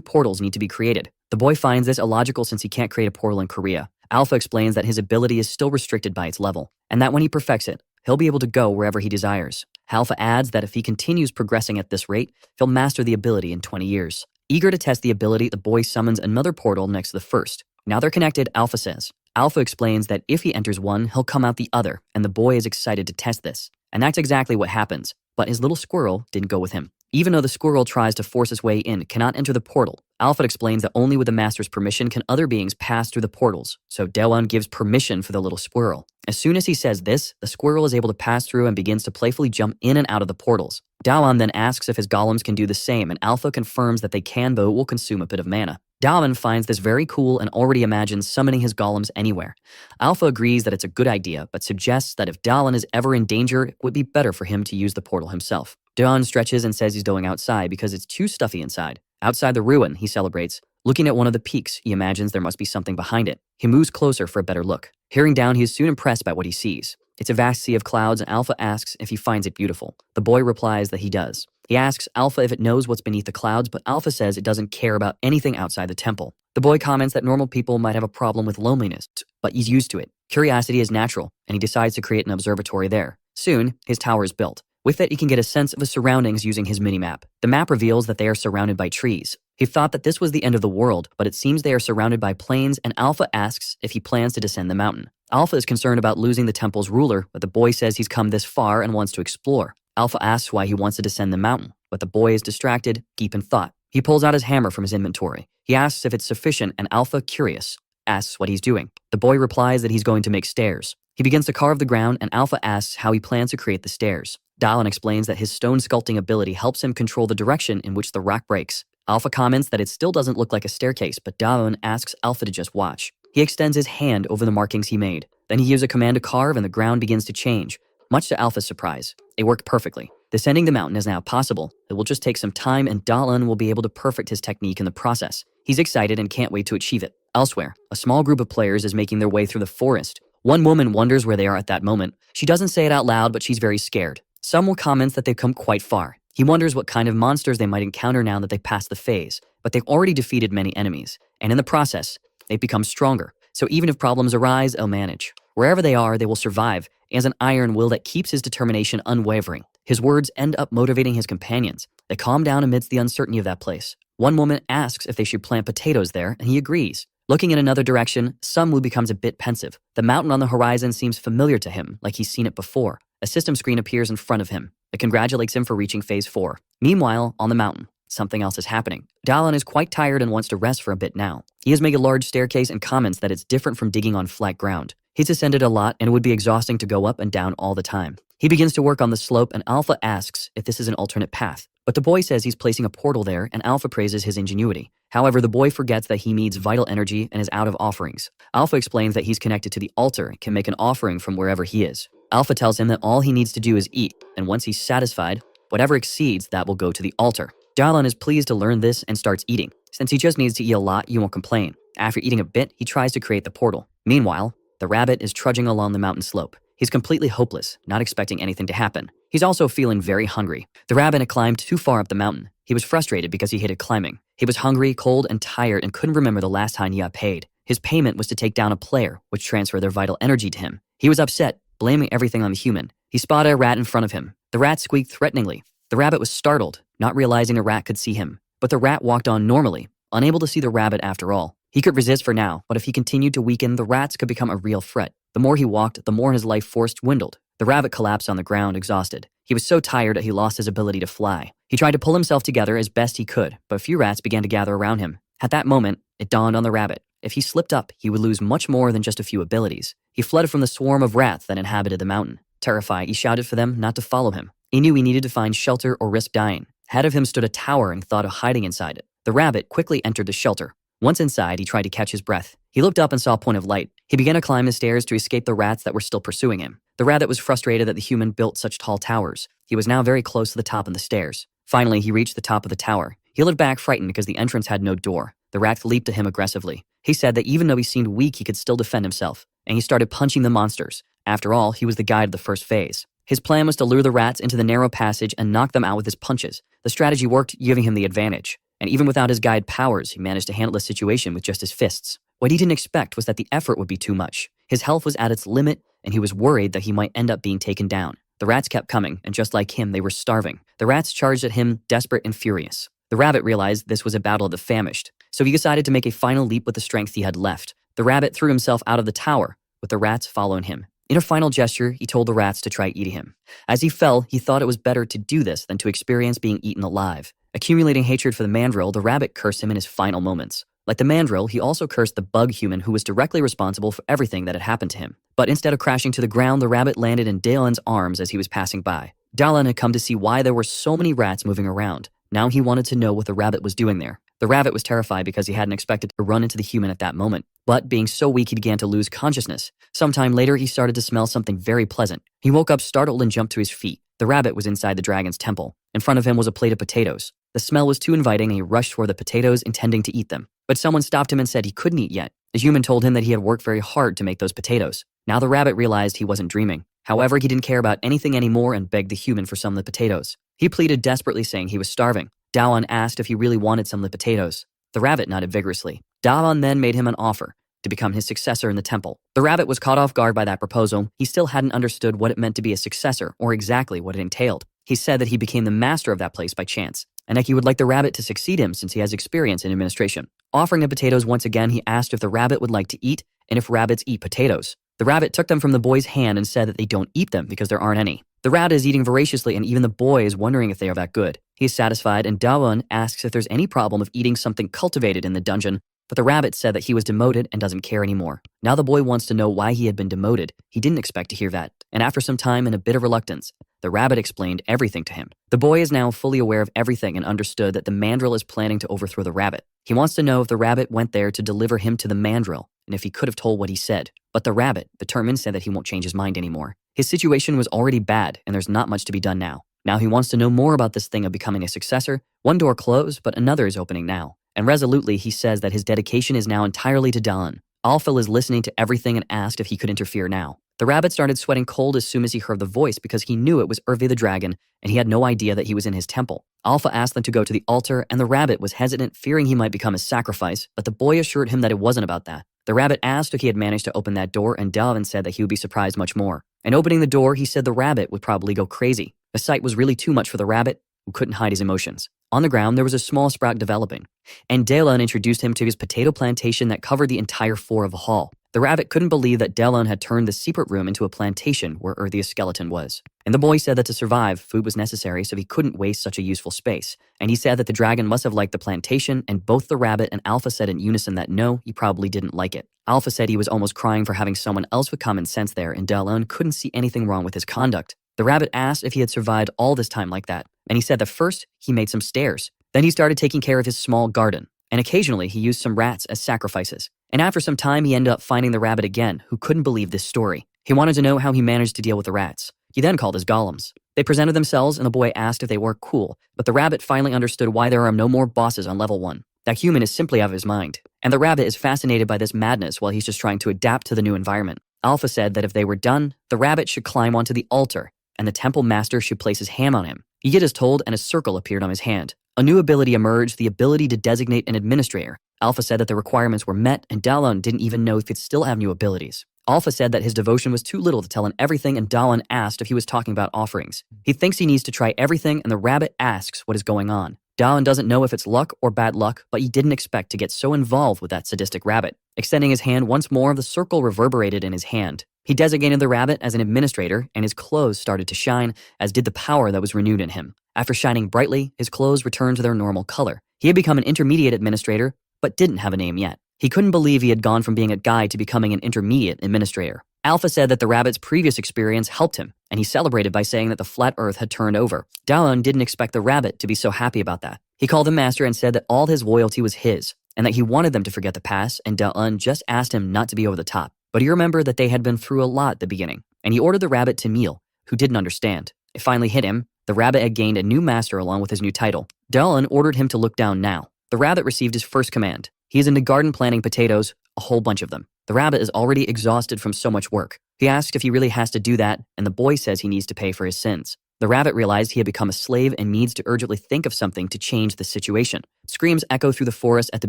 portals need to be created. The boy finds this illogical since he can't create a portal in Korea. Alpha explains that his ability is still restricted by its level, and that when he perfects it, he'll be able to go wherever he desires. Alpha adds that if he continues progressing at this rate, he'll master the ability in 20 years. Eager to test the ability, the boy summons another portal next to the first. Now they're connected, Alpha says. Alpha explains that if he enters one, he'll come out the other, and the boy is excited to test this. And that's exactly what happens. But his little squirrel didn't go with him. Even though the squirrel tries to force his way in, cannot enter the portal. Alpha explains that only with the master's permission can other beings pass through the portals, so Daewon gives permission for the little squirrel. As soon as he says this, the squirrel is able to pass through and begins to playfully jump in and out of the portals. Daewon then asks if his golems can do the same, and Alpha confirms that they can, though it will consume a bit of mana. Daewon finds this very cool and already imagines summoning his golems anywhere. Alpha agrees that it's a good idea, but suggests that if Daewon is ever in danger, it would be better for him to use the portal himself. Daewon stretches and says he's going outside because it's too stuffy inside. Outside the ruin, he celebrates. Looking at one of the peaks, he imagines there must be something behind it. He moves closer for a better look. Peering down, he is soon impressed by what he sees. It's a vast sea of clouds, and Alpha asks if he finds it beautiful. The boy replies that he does. He asks Alpha if it knows what's beneath the clouds, but Alpha says it doesn't care about anything outside the temple. The boy comments that normal people might have a problem with loneliness, but he's used to it. Curiosity is natural, and he decides to create an observatory there. Soon, his tower is built. With it, he can get a sense of his surroundings using his mini-map. The map reveals that they are surrounded by trees. He thought that this was the end of the world, but it seems they are surrounded by plains, and Alpha asks if he plans to descend the mountain. Alpha is concerned about losing the temple's ruler, but the boy says he's come this far and wants to explore. Alpha asks why he wants to descend the mountain, but the boy is distracted, deep in thought. He pulls out his hammer from his inventory. He asks if it's sufficient, and Alpha, curious, asks what he's doing. The boy replies that he's going to make stairs. He begins to carve the ground, and Alpha asks how he plans to create the stairs. Daewon explains that his stone sculpting ability helps him control the direction in which the rock breaks. Alpha comments that it still doesn't look like a staircase, but Daewon asks Alpha to just watch. He extends his hand over the markings he made. Then he gives a command to carve, and the ground begins to change. Much to Alpha's surprise, it worked perfectly. Descending the mountain is now possible. It will just take some time, and Daewon will be able to perfect his technique in the process. He's excited and can't wait to achieve it. Elsewhere, a small group of players is making their way through the forest. One woman wonders where they are at that moment. She doesn't say it out loud, but she's very scared. Some will comment that they've come quite far. He wonders what kind of monsters they might encounter now that they've passed the phase, but they've already defeated many enemies, and in the process, they've become stronger. So even if problems arise, they'll manage. Wherever they are, they will survive. He has an iron will that keeps his determination unwavering. His words end up motivating his companions. They calm down amidst the uncertainty of that place. One woman asks if they should plant potatoes there, and he agrees. Looking in another direction, Sunwoo becomes a bit pensive. The mountain on the horizon seems familiar to him, like he's seen it before. A system screen appears in front of him. It congratulates him for reaching phase 4. Meanwhile, on the mountain, something else is happening. Daewon is quite tired and wants to rest for a bit now. He has made a large staircase and comments that it's different from digging on flat ground. He's ascended a lot, and it would be exhausting to go up and down all the time. He begins to work on the slope, and Alpha asks if this is an alternate path. But the boy says he's placing a portal there, and Alpha praises his ingenuity. However, the boy forgets that he needs vital energy and is out of offerings. Alpha explains that he's connected to the altar and can make an offering from wherever he is. Alpha tells him that all he needs to do is eat, and once he's satisfied, whatever exceeds that will go to the altar. Daewon is pleased to learn this and starts eating. Since he just needs to eat a lot, he won't complain. After eating a bit, he tries to create the portal. Meanwhile, the rabbit is trudging along the mountain slope. He's completely hopeless, not expecting anything to happen. He's also feeling very hungry. The rabbit had climbed too far up the mountain. He was frustrated because he hated climbing. He was hungry, cold, and tired and couldn't remember the last time he got paid. His payment was to take down a player, which transferred their vital energy to him. He was upset, blaming everything on the human. He spotted a rat in front of him. The rat squeaked threateningly. The rabbit was startled, not realizing a rat could see him. But the rat walked on normally, unable to see the rabbit after all. He could resist for now, but if he continued to weaken, the rats could become a real threat. The more he walked, the more his life force dwindled. The rabbit collapsed on the ground, exhausted. He was so tired that he lost his ability to fly. He tried to pull himself together as best he could, but a few rats began to gather around him. At that moment, it dawned on the rabbit. If he slipped up, he would lose much more than just a few abilities. He fled from the swarm of rats that inhabited the mountain. Terrified, he shouted for them not to follow him. He knew he needed to find shelter or risk dying. Ahead of him stood a tower and thought of hiding inside it. The rabbit quickly entered the shelter. Once inside, he tried to catch his breath. He looked up and saw a point of light. He began to climb the stairs to escape the rats that were still pursuing him. The rabbit was frustrated that the human built such tall towers. He was now very close to the top of the stairs. Finally, he reached the top of the tower. He looked back frightened because the entrance had no door. The rat leaped to him aggressively. He said that even though he seemed weak, he could still defend himself. And he started punching the monsters. After all, he was the guide of the first phase. His plan was to lure the rats into the narrow passage and knock them out with his punches. The strategy worked, giving him the advantage. And even without his guide powers, he managed to handle the situation with just his fists. What he didn't expect was that the effort would be too much. His health was at its limit, and he was worried that he might end up being taken down. The rats kept coming, and just like him, they were starving. The rats charged at him, desperate and furious. The rabbit realized this was a battle of the famished, so he decided to make a final leap with the strength he had left. The rabbit threw himself out of the tower, with the rats following him. In a final gesture, he told the rats to try eating him. As he fell, he thought it was better to do this than to experience being eaten alive. Accumulating hatred for the mandrill, the rabbit cursed him in his final moments. Like the mandrill, he also cursed the bug human who was directly responsible for everything that had happened to him. But instead of crashing to the ground, the rabbit landed in Daelan's arms as he was passing by. Daelan had come to see why there were so many rats moving around. Now he wanted to know what the rabbit was doing there. The rabbit was terrified because he hadn't expected to run into the human at that moment. But being so weak, he began to lose consciousness. Sometime later, he started to smell something very pleasant. He woke up startled and jumped to his feet. The rabbit was inside the dragon's temple. In front of him was a plate of potatoes. The smell was too inviting and he rushed for the potatoes, intending to eat them. But someone stopped him and said he couldn't eat yet. The human told him that he had worked very hard to make those potatoes. Now the rabbit realized he wasn't dreaming. However, he didn't care about anything anymore and begged the human for some of the potatoes. He pleaded desperately, saying he was starving. Daelan asked if he really wanted some of the potatoes. The rabbit nodded vigorously. Daelan then made him an offer to become his successor in the temple. The rabbit was caught off guard by that proposal. He still hadn't understood what it meant to be a successor or exactly what it entailed. He said that he became the master of that place by chance, and that he would like the rabbit to succeed him since he has experience in administration. Offering the potatoes once again, he asked if the rabbit would like to eat and if rabbits eat potatoes. The rabbit took them from the boy's hand and said that they don't eat them because there aren't any. The rat is eating voraciously, and even the boy is wondering if they are that good. He is satisfied, and Daelan asks if there's any problem of eating something cultivated in the dungeon, but the rabbit said that he was demoted and doesn't care anymore. Now the boy wants to know why he had been demoted. He didn't expect to hear that, and after some time and a bit of reluctance, the rabbit explained everything to him. The boy is now fully aware of everything and understood that the mandrill is planning to overthrow the rabbit. He wants to know if the rabbit went there to deliver him to the mandrill, and if he could have told what he said. But the rabbit, determined, said that he won't change his mind anymore. His situation was already bad, and there's not much to be done now. Now he wants to know more about this thing of becoming a successor. One door closed, but another is opening now. And resolutely, he says that his dedication is now entirely to Daelan. Alpha is listening to everything and asked if he could interfere now. The rabbit started sweating cold as soon as he heard the voice because he knew it was Urvi the dragon, and he had no idea that he was in his temple. Alpha asked them to go to the altar, and the rabbit was hesitant, fearing he might become a sacrifice, but the boy assured him that it wasn't about that. The rabbit asked if he had managed to open that door, and Daelan said that he would be surprised much more. And opening the door, he said the rabbit would probably go crazy. The sight was really too much for the rabbit, who couldn't hide his emotions. On the ground, there was a small sprout developing, and Daelan introduced him to his potato plantation that covered the entire floor of the hall. The rabbit couldn't believe that Daelan had turned the secret room into a plantation where Urthia's skeleton was. And the boy said that to survive, food was necessary, so he couldn't waste such a useful space. And he said that the dragon must have liked the plantation, and both the rabbit and Alpha said in unison that no, he probably didn't like it. Alpha said he was almost crying for having someone else with common sense there, and Daelan couldn't see anything wrong with his conduct. The rabbit asked if he had survived all this time like that, and he said that first, he made some stairs. Then he started taking care of his small garden, and occasionally he used some rats as sacrifices. And after some time, he ended up finding the rabbit again, who couldn't believe this story. He wanted to know how he managed to deal with the rats. He then called his golems. They presented themselves, and the boy asked if they were cool, but the rabbit finally understood why there are no more bosses on level 1. That human is simply out of his mind, and the rabbit is fascinated by this madness while he's just trying to adapt to the new environment. Alpha said that if they were done, the rabbit should climb onto the altar, and the temple master should place his hand on him. He did as told, and a circle appeared on his hand. A new ability emerged, the ability to designate an administrator. Alpha said that the requirements were met, and Daelan didn't even know if he'd still have new abilities. Alpha said that his devotion was too little to tell him everything, and Daelan asked if he was talking about offerings. He thinks he needs to try everything, and the rabbit asks what is going on. Daelan doesn't know if it's luck or bad luck, but he didn't expect to get so involved with that sadistic rabbit. Extending his hand once more, the circle reverberated in his hand. He designated the rabbit as an administrator, and his clothes started to shine, as did the power that was renewed in him. After shining brightly, his clothes returned to their normal color. He had become an intermediate administrator, but didn't have a name yet. He couldn't believe he had gone from being a guide to becoming an intermediate administrator. Alpha said that the rabbit's previous experience helped him, and he celebrated by saying that the flat earth had turned over. Daelan didn't expect the rabbit to be so happy about that. He called him master and said that all his loyalty was his, and that he wanted them to forget the past, and Daelan just asked him not to be over the top. But he remembered that they had been through a lot at the beginning, and he ordered the rabbit to kneel, who didn't understand. It finally hit him. The rabbit had gained a new master along with his new title. Daelan ordered him to look down now. The rabbit received his first command. He is in the garden planting potatoes, a whole bunch of them. The rabbit is already exhausted from so much work. He asks if he really has to do that, and the boy says he needs to pay for his sins. The rabbit realized he had become a slave and needs to urgently think of something to change the situation. Screams echo through the forest at the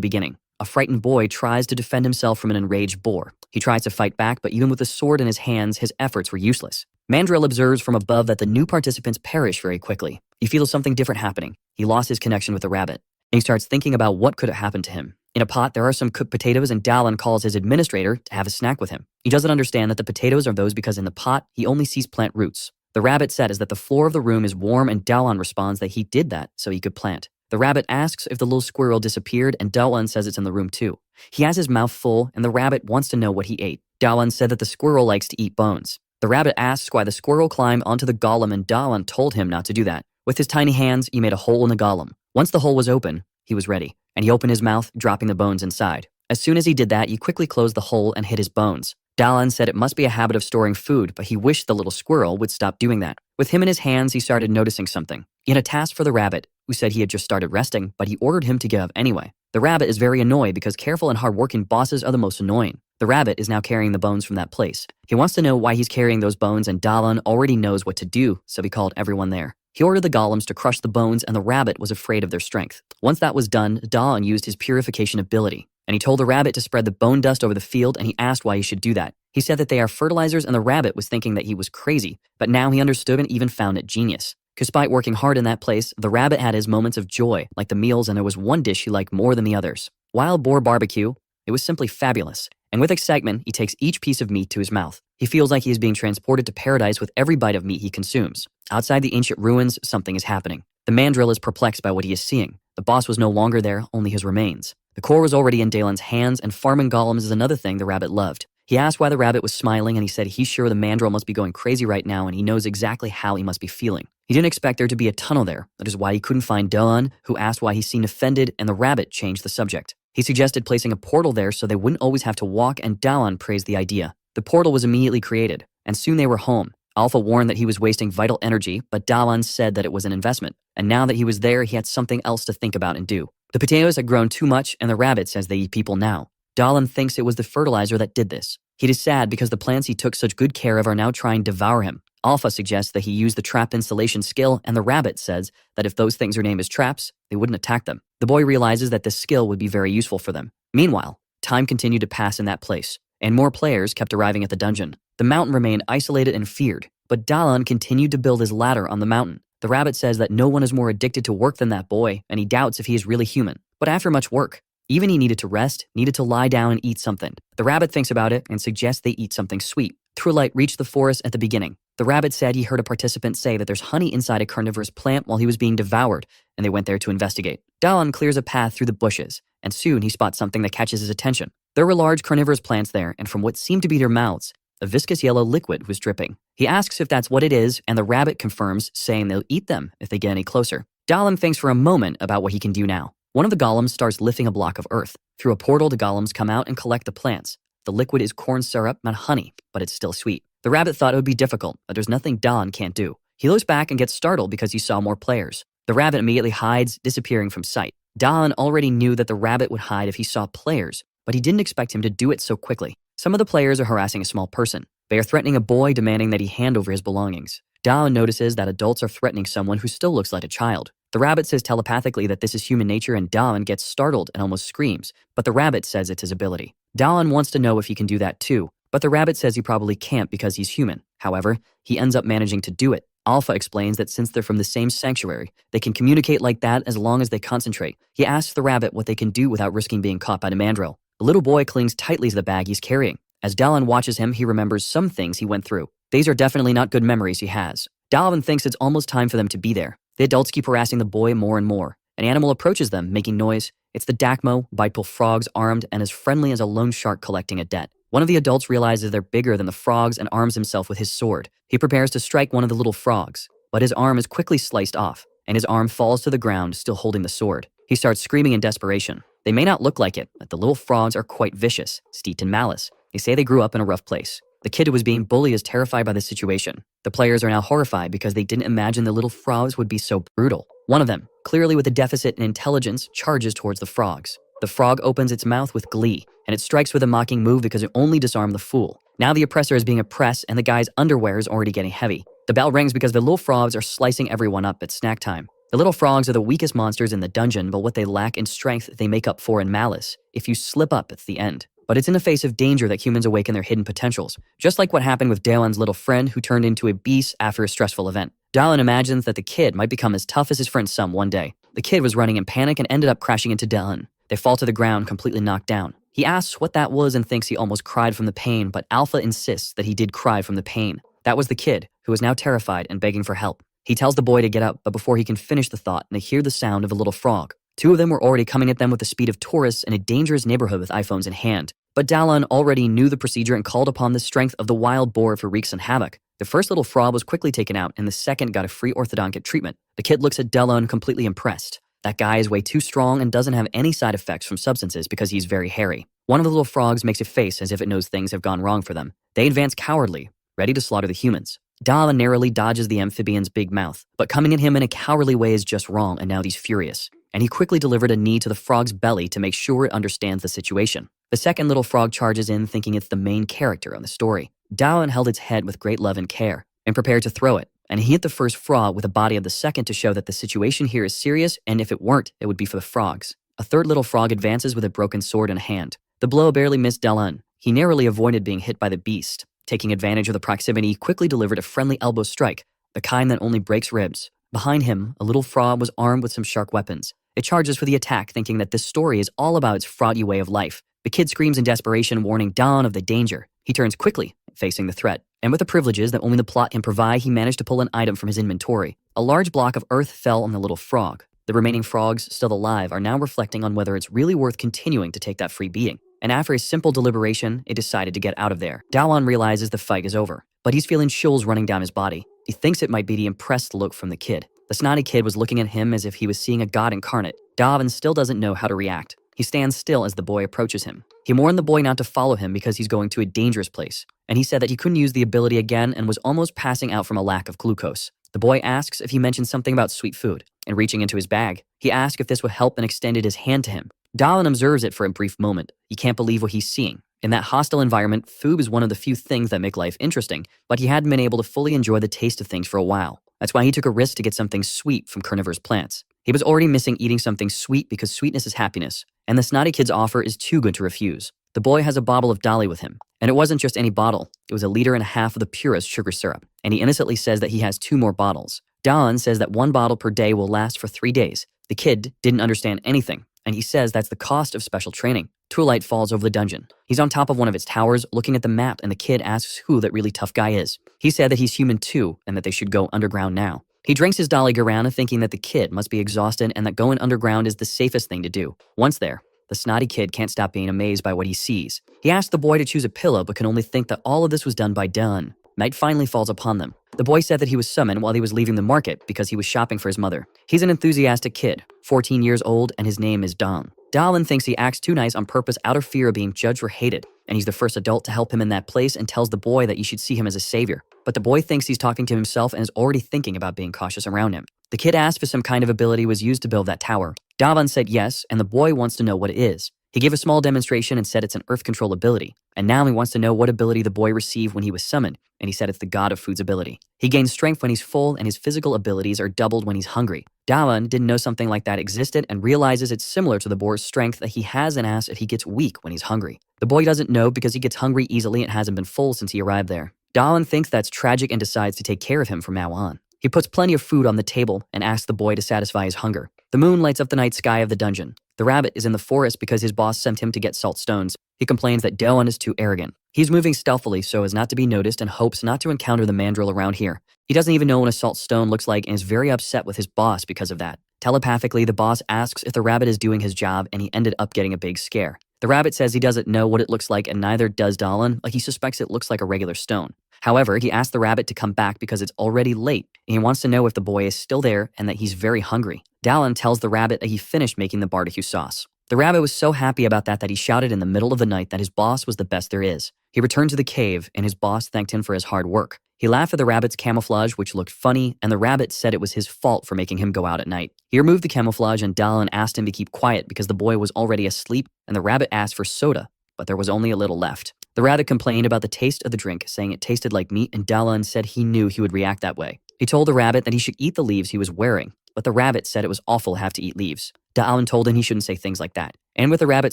beginning. A frightened boy tries to defend himself from an enraged boar. He tries to fight back, but even with the sword in his hands, his efforts were useless. Mandrill observes from above that the new participants perish very quickly. He feels something different happening. He lost his connection with the rabbit. And he starts thinking about what could have happened to him. In a pot, there are some cooked potatoes, and Dallin calls his administrator to have a snack with him. He doesn't understand that the potatoes are those because in the pot, he only sees plant roots. The rabbit says that the floor of the room is warm, and Dallin responds that he did that so he could plant. The rabbit asks if the little squirrel disappeared, and Dallin says it's in the room too. He has his mouth full, and the rabbit wants to know what he ate. Dallin said that the squirrel likes to eat bones. The rabbit asks why the squirrel climbed onto the golem, and Dallin told him not to do that. With his tiny hands, he made a hole in the golem. Once the hole was open, he was ready, and he opened his mouth, dropping the bones inside. As soon as he did that, he quickly closed the hole and hid his bones. Dallin said it must be a habit of storing food, but he wished the little squirrel would stop doing that. With him in his hands, he started noticing something. He had a task for the rabbit, who said he had just started resting, but he ordered him to get up anyway. The rabbit is very annoyed because careful and hardworking bosses are the most annoying. The rabbit is now carrying the bones from that place. He wants to know why he's carrying those bones, and Dallin already knows what to do, so he called everyone there. He ordered the golems to crush the bones, and the rabbit was afraid of their strength. Once that was done, Dallin used his purification ability, and he told the rabbit to spread the bone dust over the field, and he asked why he should do that. He said that they are fertilizers, and the rabbit was thinking that he was crazy, but now he understood and even found it genius. Despite working hard in that place, the rabbit had his moments of joy, like the meals, and there was one dish he liked more than the others. Wild boar barbecue. It was simply fabulous. And with excitement, he takes each piece of meat to his mouth. He feels like he is being transported to paradise with every bite of meat he consumes. Outside the ancient ruins, something is happening. The mandrill is perplexed by what he is seeing. The boss was no longer there, only his remains. The core was already in Dalen's hands, and farming golems is another thing the rabbit loved. He asked why the rabbit was smiling, and he said he's sure the mandrill must be going crazy right now, and he knows exactly how he must be feeling. He didn't expect there to be a tunnel there. That is why he couldn't find Dalan, who asked why he seemed offended, and the rabbit changed the subject. He suggested placing a portal there so they wouldn't always have to walk, and Dalan praised the idea. The portal was immediately created, and soon they were home. Alpha warned that he was wasting vital energy, but Dalan said that it was an investment, and now that he was there, he had something else to think about and do. The potatoes had grown too much, and the rabbit says they eat people now. Dalan thinks it was the fertilizer that did this. He is sad because the plants he took such good care of are now trying to devour him. Alpha suggests that he use the trap installation skill, and the rabbit says that if those things are named as traps, they wouldn't attack them. The boy realizes that this skill would be very useful for them. Meanwhile, time continued to pass in that place, and more players kept arriving at the dungeon. The mountain remained isolated and feared, but Dalan continued to build his ladder on the mountain. The rabbit says that no one is more addicted to work than that boy, and he doubts if he is really human. But after much work, even he needed to rest, needed to lie down and eat something. The rabbit thinks about it and suggests they eat something sweet. Twilight reached the forest at the beginning. The rabbit said he heard a participant say that there's honey inside a carnivorous plant while he was being devoured, and they went there to investigate. Dalan clears a path through the bushes, and soon he spots something that catches his attention. There were large carnivorous plants there, and from what seemed to be their mouths, a viscous yellow liquid was dripping. He asks if that's what it is, and the rabbit confirms, saying they'll eat them if they get any closer. Dalan thinks for a moment about what he can do now. One of the golems starts lifting a block of earth. Through a portal, the golems come out and collect the plants. The liquid is corn syrup, not honey, but it's still sweet. The rabbit thought it would be difficult, but there's nothing Dalan can't do. He looks back and gets startled because he saw more players. The rabbit immediately hides, disappearing from sight. Dalan already knew that the rabbit would hide if he saw players, but he didn't expect him to do it so quickly. Some of the players are harassing a small person. They are threatening a boy, demanding that he hand over his belongings. Dalan notices that adults are threatening someone who still looks like a child. The rabbit says telepathically that this is human nature, and Dalan gets startled and almost screams, but the rabbit says it's his ability. Dalan wants to know if he can do that too, but the rabbit says he probably can't because he's human. However, he ends up managing to do it. Alpha explains that since they're from the same sanctuary, they can communicate like that as long as they concentrate. He asks the rabbit what they can do without risking being caught by the mandrill. The little boy clings tightly to the bag he's carrying. As Dalan watches him, he remembers some things he went through. These are definitely not good memories he has. Dalan thinks it's almost time for them to be there. The adults keep harassing the boy more and more. An animal approaches them, making noise. It's the Dakmo, bipedal frogs, armed and as friendly as a lone shark collecting a debt. One of the adults realizes they're bigger than the frogs and arms himself with his sword. He prepares to strike one of the little frogs, but his arm is quickly sliced off, and his arm falls to the ground, still holding the sword. He starts screaming in desperation. They may not look like it, but the little frogs are quite vicious, steeped in malice. They say they grew up in a rough place. The kid who was being bullied is terrified by the situation. The players are now horrified because they didn't imagine the little frogs would be so brutal. One of them, clearly with a deficit in intelligence, charges towards the frogs. The frog opens its mouth with glee, and it strikes with a mocking move because it only disarmed the fool. Now the oppressor is being oppressed, and the guy's underwear is already getting heavy. The bell rings because the little frogs are slicing everyone up at snack time. The little frogs are the weakest monsters in the dungeon, but what they lack in strength, they make up for in malice. If you slip up, it's the end. But it's in the face of danger that humans awaken their hidden potentials, just like what happened with Daelan's little friend who turned into a beast after a stressful event. Daelan imagines that the kid might become as tough as his friend Sum one day. The kid was running in panic and ended up crashing into Daelan. They fall to the ground completely knocked down. He asks what that was and thinks he almost cried from the pain, but Alpha insists that he did cry from the pain. That was the kid, who is now terrified and begging for help. He tells the boy to get up, but before he can finish the thought, they hear the sound of a little frog. Two of them were already coming at them with the speed of tourists in a dangerous neighborhood with iPhones in hand. But Daelan already knew the procedure and called upon the strength of the wild boar for wreaks and havoc. The first little frog was quickly taken out, and the second got a free orthodontic treatment. The kid looks at Daelan completely impressed. That guy is way too strong and doesn't have any side effects from substances because he's very hairy. One of the little frogs makes a face as if it knows things have gone wrong for them. They advance cowardly, ready to slaughter the humans. Daelan narrowly dodges the amphibian's big mouth, but coming at him in a cowardly way is just wrong, and now he's furious. And he quickly delivered a knee to the frog's belly to make sure it understands the situation. The second little frog charges in thinking it's the main character of the story. Daelan held its head with great love and care and prepared to throw it, and he hit the first frog with the body of the second to show that the situation here is serious, and if it weren't, it would be for the frogs. A third little frog advances with a broken sword in hand. The blow barely missed Daelan. He narrowly avoided being hit by the beast. Taking advantage of the proximity, he quickly delivered a friendly elbow strike, the kind that only breaks ribs. Behind him, a little frog was armed with some sharp weapons. It charges for the attack, thinking that this story is all about its froggy way of life. The kid screams in desperation, warning Daelan of the danger. He turns quickly, facing the threat. And with the privileges that only the plot can provide, he managed to pull an item from his inventory. A large block of earth fell on the little frog. The remaining frogs, still alive, are now reflecting on whether it's really worth continuing to take that free beating. And after a simple deliberation, it decided to get out of there. Daelan realizes the fight is over, but he's feeling chills running down his body. He thinks it might be the impressed look from the kid. The snotty kid was looking at him as if he was seeing a god incarnate. Daelan still doesn't know how to react. He stands still as the boy approaches him. He warned the boy not to follow him because he's going to a dangerous place, and he said that he couldn't use the ability again and was almost passing out from a lack of glucose. The boy asks if he mentioned something about sweet food, and reaching into his bag, he asked if this would help and extended his hand to him. Daelan observes it for a brief moment. He can't believe what he's seeing. In that hostile environment, food is one of the few things that make life interesting, but he hadn't been able to fully enjoy the taste of things for a while. That's why he took a risk to get something sweet from carnivorous plants. He was already missing eating something sweet because sweetness is happiness, and the snotty kid's offer is too good to refuse. The boy has a bottle of Dolly with him, and it wasn't just any bottle. It was 1.5 liters of the purest sugar syrup, and he innocently says that he has 2 more bottles. Daelan says that 1 bottle per day will last for 3 days. The kid didn't understand anything, and he says that's the cost of special training. Twilight falls over the dungeon. He's on top of one of its towers, looking at the map, and the kid asks who that really tough guy is. He said that he's human too, and that they should go underground now. He drinks his Dolly Guarana, thinking that the kid must be exhausted and that going underground is the safest thing to do. Once there, the snotty kid can't stop being amazed by what he sees. He asks the boy to choose a pillow, but can only think that all of this was done by Daelan. Night finally falls upon them. The boy said that he was summoned while he was leaving the market because he was shopping for his mother. He's an enthusiastic kid, 14 years old, and his name is Daelan. Daelan thinks he acts too nice on purpose out of fear of being judged or hated, and he's the first adult to help him in that place and tells the boy that you should see him as a savior. But the boy thinks he's talking to himself and is already thinking about being cautious around him. The kid asked if some kind of ability was used to build that tower. Daelan said yes, and the boy wants to know what it is. He gave a small demonstration and said it's an earth control ability, and now he wants to know what ability the boy received when he was summoned, and he said it's the god of food's ability. He gains strength when he's full, and his physical abilities are doubled when he's hungry. Daelan didn't know something like that existed and realizes it's similar to the boar's strength that he has and asks if he gets weak when he's hungry. The boy doesn't know because he gets hungry easily and hasn't been full since he arrived there. Daelan thinks that's tragic and decides to take care of him from now on. He puts plenty of food on the table and asks the boy to satisfy his hunger. The moon lights up the night sky of the dungeon. The rabbit is in the forest because his boss sent him to get salt stones. He complains that Daelan is too arrogant. He's moving stealthily so as not to be noticed and hopes not to encounter the mandrill around here. He doesn't even know what a salt stone looks like and is very upset with his boss because of that. Telepathically, the boss asks if the rabbit is doing his job, and he ended up getting a big scare. The rabbit says he doesn't know what it looks like, and neither does Daelan, like he suspects it looks like a regular stone. However, he asks the rabbit to come back because it's already late, and he wants to know if the boy is still there and that he's very hungry. Daelan tells the rabbit that he finished making the barbecue sauce. The rabbit was so happy about that he shouted in the middle of the night that his boss was the best there is. He returned to the cave, and his boss thanked him for his hard work. He laughed at the rabbit's camouflage, which looked funny, and the rabbit said it was his fault for making him go out at night. He removed the camouflage, and Daelan asked him to keep quiet because the boy was already asleep, and the rabbit asked for soda, but there was only a little left. The rabbit complained about the taste of the drink, saying it tasted like meat, and Dalan said he knew he would react that way. He told the rabbit that he should eat the leaves he was wearing, but the rabbit said it was awful to have to eat leaves. Dalan told him he shouldn't say things like that. And with the rabbit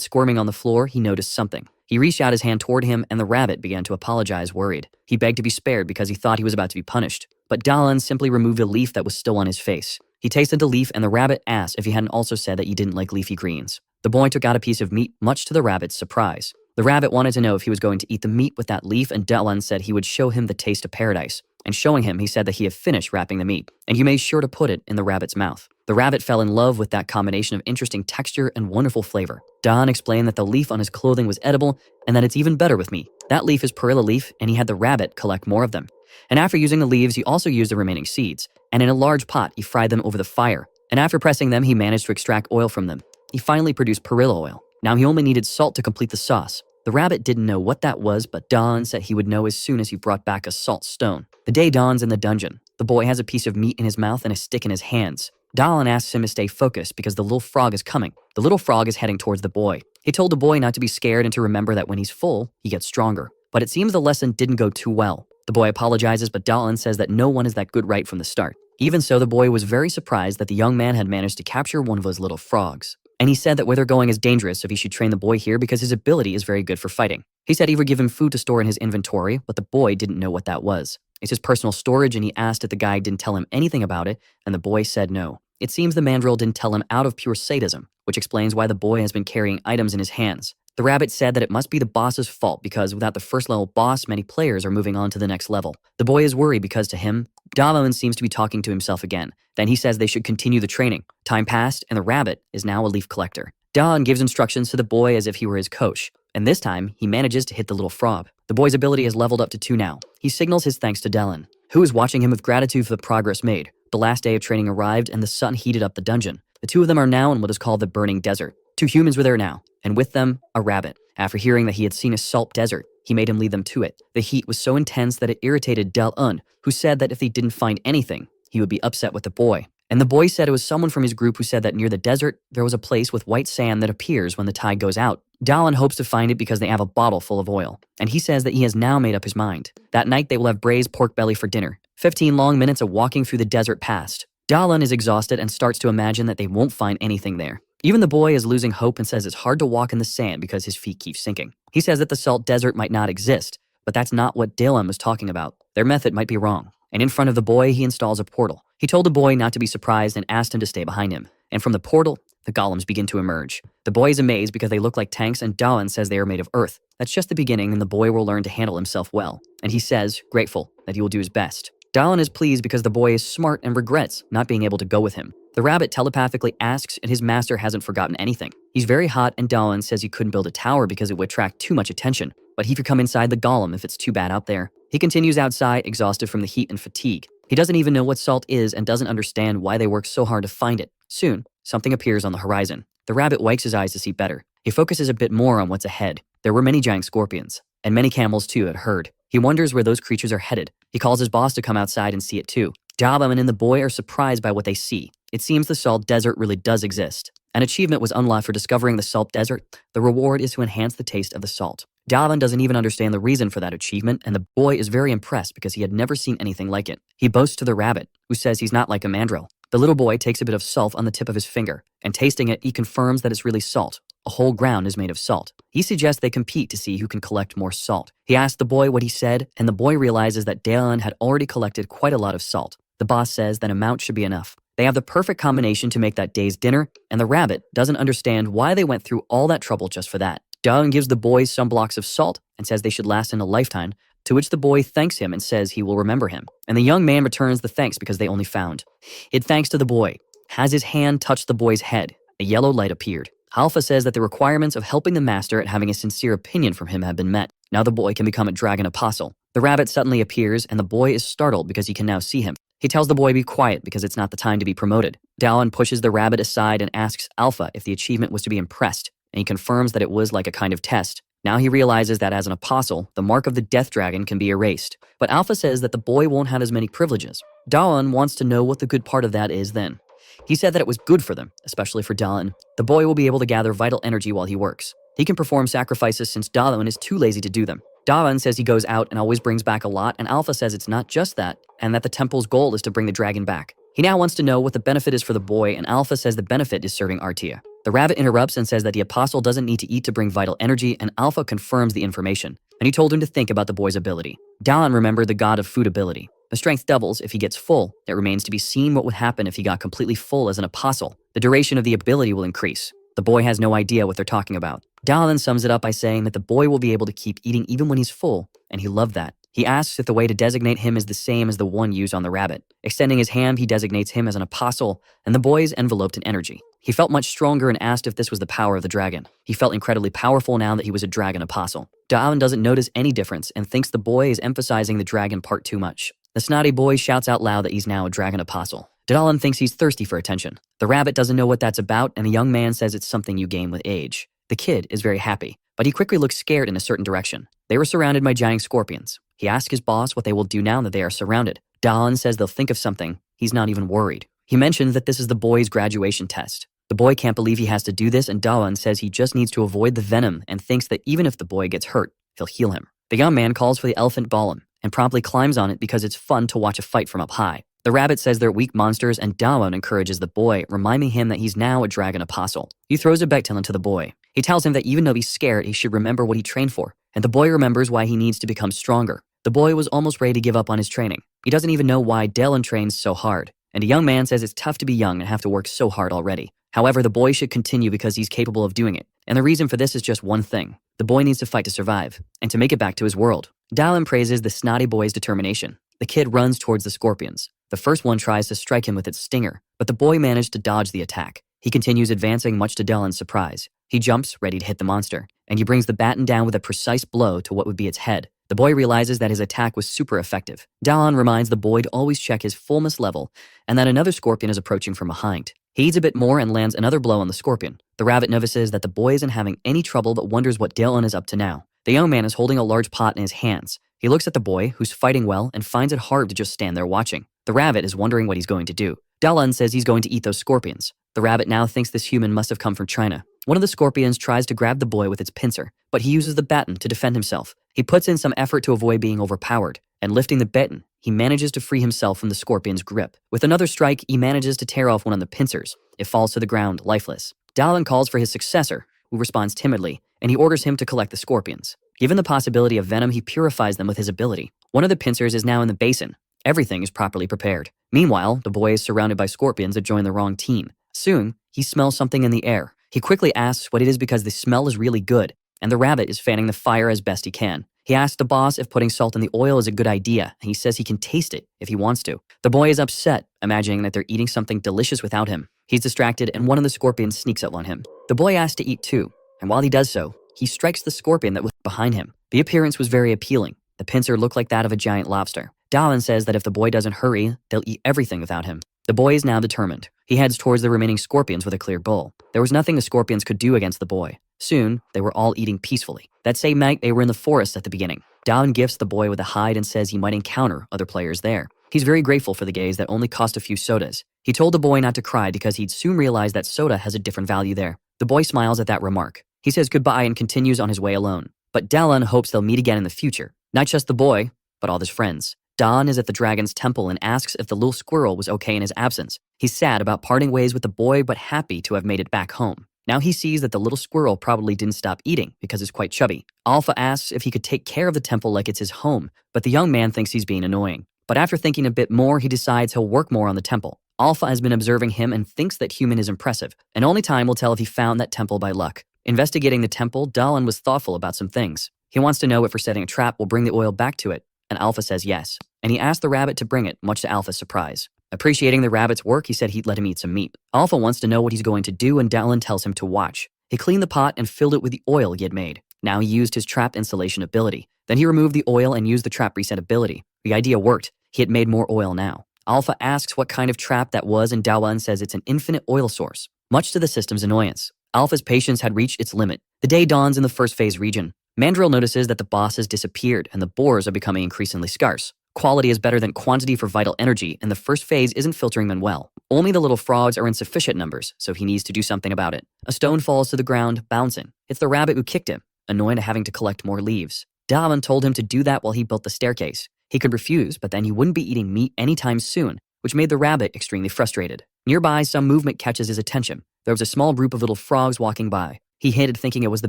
squirming on the floor, he noticed something. He reached out his hand toward him, and the rabbit began to apologize, worried. He begged to be spared because he thought he was about to be punished. But Dalan simply removed a leaf that was still on his face. He tasted the leaf, and the rabbit asked if he hadn't also said that he didn't like leafy greens. The boy took out a piece of meat, much to the rabbit's surprise. The rabbit wanted to know if he was going to eat the meat with that leaf, and Dalan said he would show him the taste of paradise. And showing him, he said that he had finished wrapping the meat, and he made sure to put it in the rabbit's mouth. The rabbit fell in love with that combination of interesting texture and wonderful flavor. Don explained that the leaf on his clothing was edible, and that it's even better with meat. That leaf is perilla leaf, and he had the rabbit collect more of them. And after using the leaves, he also used the remaining seeds, and in a large pot, he fried them over the fire. And after pressing them, he managed to extract oil from them. He finally produced perilla oil. Now he only needed salt to complete the sauce. The rabbit didn't know what that was, but Don said he would know as soon as he brought back a salt stone. The day dawns in the dungeon. The boy has a piece of meat in his mouth and a stick in his hands. Dalan asks him to stay focused because the little frog is coming. The little frog is heading towards the boy. He told the boy not to be scared and to remember that when he's full, he gets stronger. But it seems the lesson didn't go too well. The boy apologizes, but Dalan says that no one is that good right from the start. Even so, the boy was very surprised that the young man had managed to capture one of those little frogs. And he said that where they're going is dangerous, so he should train the boy here because his ability is very good for fighting. He said he would give him food to store in his inventory, but the boy didn't know what that was. It's his personal storage, and he asked if the guy didn't tell him anything about it, and the boy said no. It seems the mandrill didn't tell him out of pure sadism, which explains why the boy has been carrying items in his hands. The rabbit said that it must be the boss's fault because without the first level boss, many players are moving on to the next level. The boy is worried because to him, Dalan seems to be talking to himself again. Then he says they should continue the training. Time passed, and the rabbit is now a leaf collector. Dalan gives instructions to the boy as if he were his coach, and this time, he manages to hit the little frog. The boy's ability has leveled up to 2 now. He signals his thanks to Dalan, who is watching him with gratitude for the progress made. The last day of training arrived, and the sun heated up the dungeon. The 2 of them are now in what is called the burning desert. 2 humans were there now, and with them, a rabbit. After hearing that he had seen a salt desert, he made him lead them to it. The heat was so intense that it irritated Dalan, who said that if they didn't find anything, he would be upset with the boy. And the boy said it was someone from his group who said that near the desert, there was a place with white sand that appears when the tide goes out. Dalan hopes to find it because they have a bottle full of oil. And he says that he has now made up his mind. That night, they will have braised pork belly for dinner. 15 long minutes of walking through the desert passed. Dalan is exhausted and starts to imagine that they won't find anything there. Even the boy is losing hope and says it's hard to walk in the sand because his feet keep sinking. He says that the salt desert might not exist, but that's not what Dalan was talking about. Their method might be wrong. And in front of the boy, he installs a portal. He told the boy not to be surprised and asked him to stay behind him. And from the portal, the golems begin to emerge. The boy is amazed because they look like tanks, and Dalan says they are made of earth. That's just the beginning, and the boy will learn to handle himself well. And he says, grateful, that he will do his best. Dalan is pleased because the boy is smart and regrets not being able to go with him. The rabbit telepathically asks, and his master hasn't forgotten anything. He's very hot, and Dalan says he couldn't build a tower because it would attract too much attention, but he could come inside the golem if it's too bad out there. He continues outside, exhausted from the heat and fatigue. He doesn't even know what salt is and doesn't understand why they work so hard to find it. Soon, something appears on the horizon. The rabbit wipes his eyes to see better. He focuses a bit more on what's ahead. There were many giant scorpions, and many camels too had herd. He wonders where those creatures are headed. He calls his boss to come outside and see it too. Dalan and the boy are surprised by what they see. It seems the salt desert really does exist. An achievement was unlocked for discovering the salt desert. The reward is to enhance the taste of the salt. Dalan doesn't even understand the reason for that achievement, and the boy is very impressed because he had never seen anything like it. He boasts to the rabbit, who says he's not like a mandrill. The little boy takes a bit of salt on the tip of his finger, and tasting it, he confirms that it's really salt. A whole ground is made of salt. He suggests they compete to see who can collect more salt. He asks the boy what he said, and the boy realizes that Dalan had already collected quite a lot of salt. The boss says that amount should be enough. They have the perfect combination to make that day's dinner, and the rabbit doesn't understand why they went through all that trouble just for that. Dalan gives the boys some blocks of salt and says they should last in a lifetime, to which the boy thanks him and says he will remember him. And the young man returns the thanks because they only found it thanks to the boy. Has his hand touched the boy's head, a yellow light appeared. Alpha says that the requirements of helping the master and having a sincere opinion from him have been met. Now the boy can become a dragon apostle. The rabbit suddenly appears, and the boy is startled because he can now see him. He tells the boy to be quiet because it's not the time to be promoted. Dalan pushes the rabbit aside and asks Alpha if the achievement was to be impressed, and he confirms that it was like a kind of test. Now he realizes that as an apostle, the mark of the death dragon can be erased. But Alpha says that the boy won't have as many privileges. Dalan wants to know what the good part of that is then. He said that it was good for them, especially for Dalan. The boy will be able to gather vital energy while he works. He can perform sacrifices since Dalan is too lazy to do them. Dawan says he goes out and always brings back a lot, and Alpha says it's not just that, and that the temple's goal is to bring the dragon back. He now wants to know what the benefit is for the boy, and Alpha says the benefit is serving Artia. The rabbit interrupts and says that the apostle doesn't need to eat to bring vital energy, and Alpha confirms the information, and he told him to think about the boy's ability. Dawan remembered the god of food ability. The strength doubles if he gets full. It remains to be seen what would happen if he got completely full as an apostle. The duration of the ability will increase. The boy has no idea what they're talking about. Dal then sums it up by saying that the boy will be able to keep eating even when he's full, and he loved that. He asks if the way to designate him is the same as the one used on the rabbit. Extending his hand, he designates him as an apostle, and the boy is enveloped in energy. He felt much stronger and asked if this was the power of the dragon. He felt incredibly powerful now that he was a dragon apostle. Da'an doesn't notice any difference and thinks the boy is emphasizing the dragon part too much. The snotty boy shouts out loud that he's now a dragon apostle. Da'an thinks he's thirsty for attention. The rabbit doesn't know what that's about, and the young man says it's something you gain with age. The kid is very happy, but he quickly looks scared in a certain direction. They were surrounded by giant scorpions. He asks his boss what they will do now that they are surrounded. Da'an says they'll think of something. He's not even worried. He mentions that this is the boy's graduation test. The boy can't believe he has to do this, and Da'an says he just needs to avoid the venom and thinks that even if the boy gets hurt, he'll heal him. The young man calls for the elephant golem and promptly climbs on it because it's fun to watch a fight from up high. The rabbit says they're weak monsters, and Da'an encourages the boy, reminding him that he's now a dragon apostle. He throws a Bechtel into the boy. He tells him that even though he's scared, he should remember what he trained for, and the boy remembers why he needs to become stronger. The boy was almost ready to give up on his training. He doesn't even know why Dylan trains so hard, and a young man says it's tough to be young and have to work so hard already. However, the boy should continue because he's capable of doing it, and the reason for this is just one thing. The boy needs to fight to survive, and to make it back to his world. Dylan praises the snotty boy's determination. The kid runs towards the scorpions. The first one tries to strike him with its stinger, but the boy managed to dodge the attack. He continues advancing much to Dylan's surprise. He jumps, ready to hit the monster, and he brings the baton down with a precise blow to what would be its head. The boy realizes that his attack was super effective. Dylan reminds the boy to always check his fullness level, and that another scorpion is approaching from behind. He eats a bit more and lands another blow on the scorpion. The rabbit notices that the boy isn't having any trouble but wonders what Dylan is up to now. The young man is holding a large pot in his hands. He looks at the boy, who's fighting well, and finds it hard to just stand there watching. The rabbit is wondering what he's going to do. Dylan says he's going to eat those scorpions. The rabbit now thinks this human must have come from China. One of the scorpions tries to grab the boy with its pincer, but he uses the baton to defend himself. He puts in some effort to avoid being overpowered, and lifting the baton, he manages to free himself from the scorpion's grip. With another strike, he manages to tear off one of the pincers. It falls to the ground, lifeless. Dylan calls for his successor, who responds timidly, and he orders him to collect the scorpions. Given the possibility of venom, he purifies them with his ability. One of the pincers is now in the basin. Everything is properly prepared. Meanwhile, the boy is surrounded by scorpions that join the wrong team. Soon, he smells something in the air. He quickly asks what it is because the smell is really good, and the rabbit is fanning the fire as best he can. He asks the boss if putting salt in the oil is a good idea, and he says he can taste it if he wants to. The boy is upset, imagining that they're eating something delicious without him. He's distracted, and one of the scorpions sneaks up on him. The boy asks to eat too, and while he does so, he strikes the scorpion that was behind him. The appearance was very appealing. The pincer looked like that of a giant lobster. Dallin says that if the boy doesn't hurry, they'll eat everything without him. The boy is now determined. He heads towards the remaining scorpions with a clear goal. There was nothing the scorpions could do against the boy. Soon, they were all eating peacefully. That same night, they were in the forest at the beginning. Dallin gifts the boy with a hide and says he might encounter other players there. He's very grateful for the gaze that only cost a few sodas. He told the boy not to cry because he'd soon realize that soda has a different value there. The boy smiles at that remark. He says goodbye and continues on his way alone. But Dallin hopes they'll meet again in the future. Not just the boy, but all his friends. Don is at the dragon's temple and asks if the little squirrel was okay in his absence. He's sad about parting ways with the boy, but happy to have made it back home. Now he sees that the little squirrel probably didn't stop eating because it's quite chubby. Alpha asks if he could take care of the temple like it's his home, but the young man thinks he's being annoying. But after thinking a bit more, he decides he'll work more on the temple. Alpha has been observing him and thinks that human is impressive, and only time will tell if he found that temple by luck. Investigating the temple, Dallin was thoughtful about some things. He wants to know if setting a trap will bring the oil back to it, and Alpha says yes. And he asked the rabbit to bring it, much to Alpha's surprise. Appreciating the rabbit's work, he said he'd let him eat some meat. Alpha wants to know what he's going to do, and Dallin tells him to watch. He cleaned the pot and filled it with the oil he had made. Now he used his trap installation ability. Then he removed the oil and used the trap reset ability. The idea worked. He had made more oil now. Alpha asks what kind of trap that was, and Dallin says it's an infinite oil source, much to the system's annoyance. Alpha's patience had reached its limit. The day dawns in the first phase region. Mandrill notices that the boss has disappeared and the boars are becoming increasingly scarce. Quality is better than quantity for vital energy, and the first phase isn't filtering them well. Only the little frogs are in sufficient numbers, so he needs to do something about it. A stone falls to the ground, bouncing. It's the rabbit who kicked him, annoyed at having to collect more leaves. Dalan told him to do that while he built the staircase. He could refuse, but then he wouldn't be eating meat anytime soon, which made the rabbit extremely frustrated. Nearby, some movement catches his attention. There was a small group of little frogs walking by. He hid, thinking it was the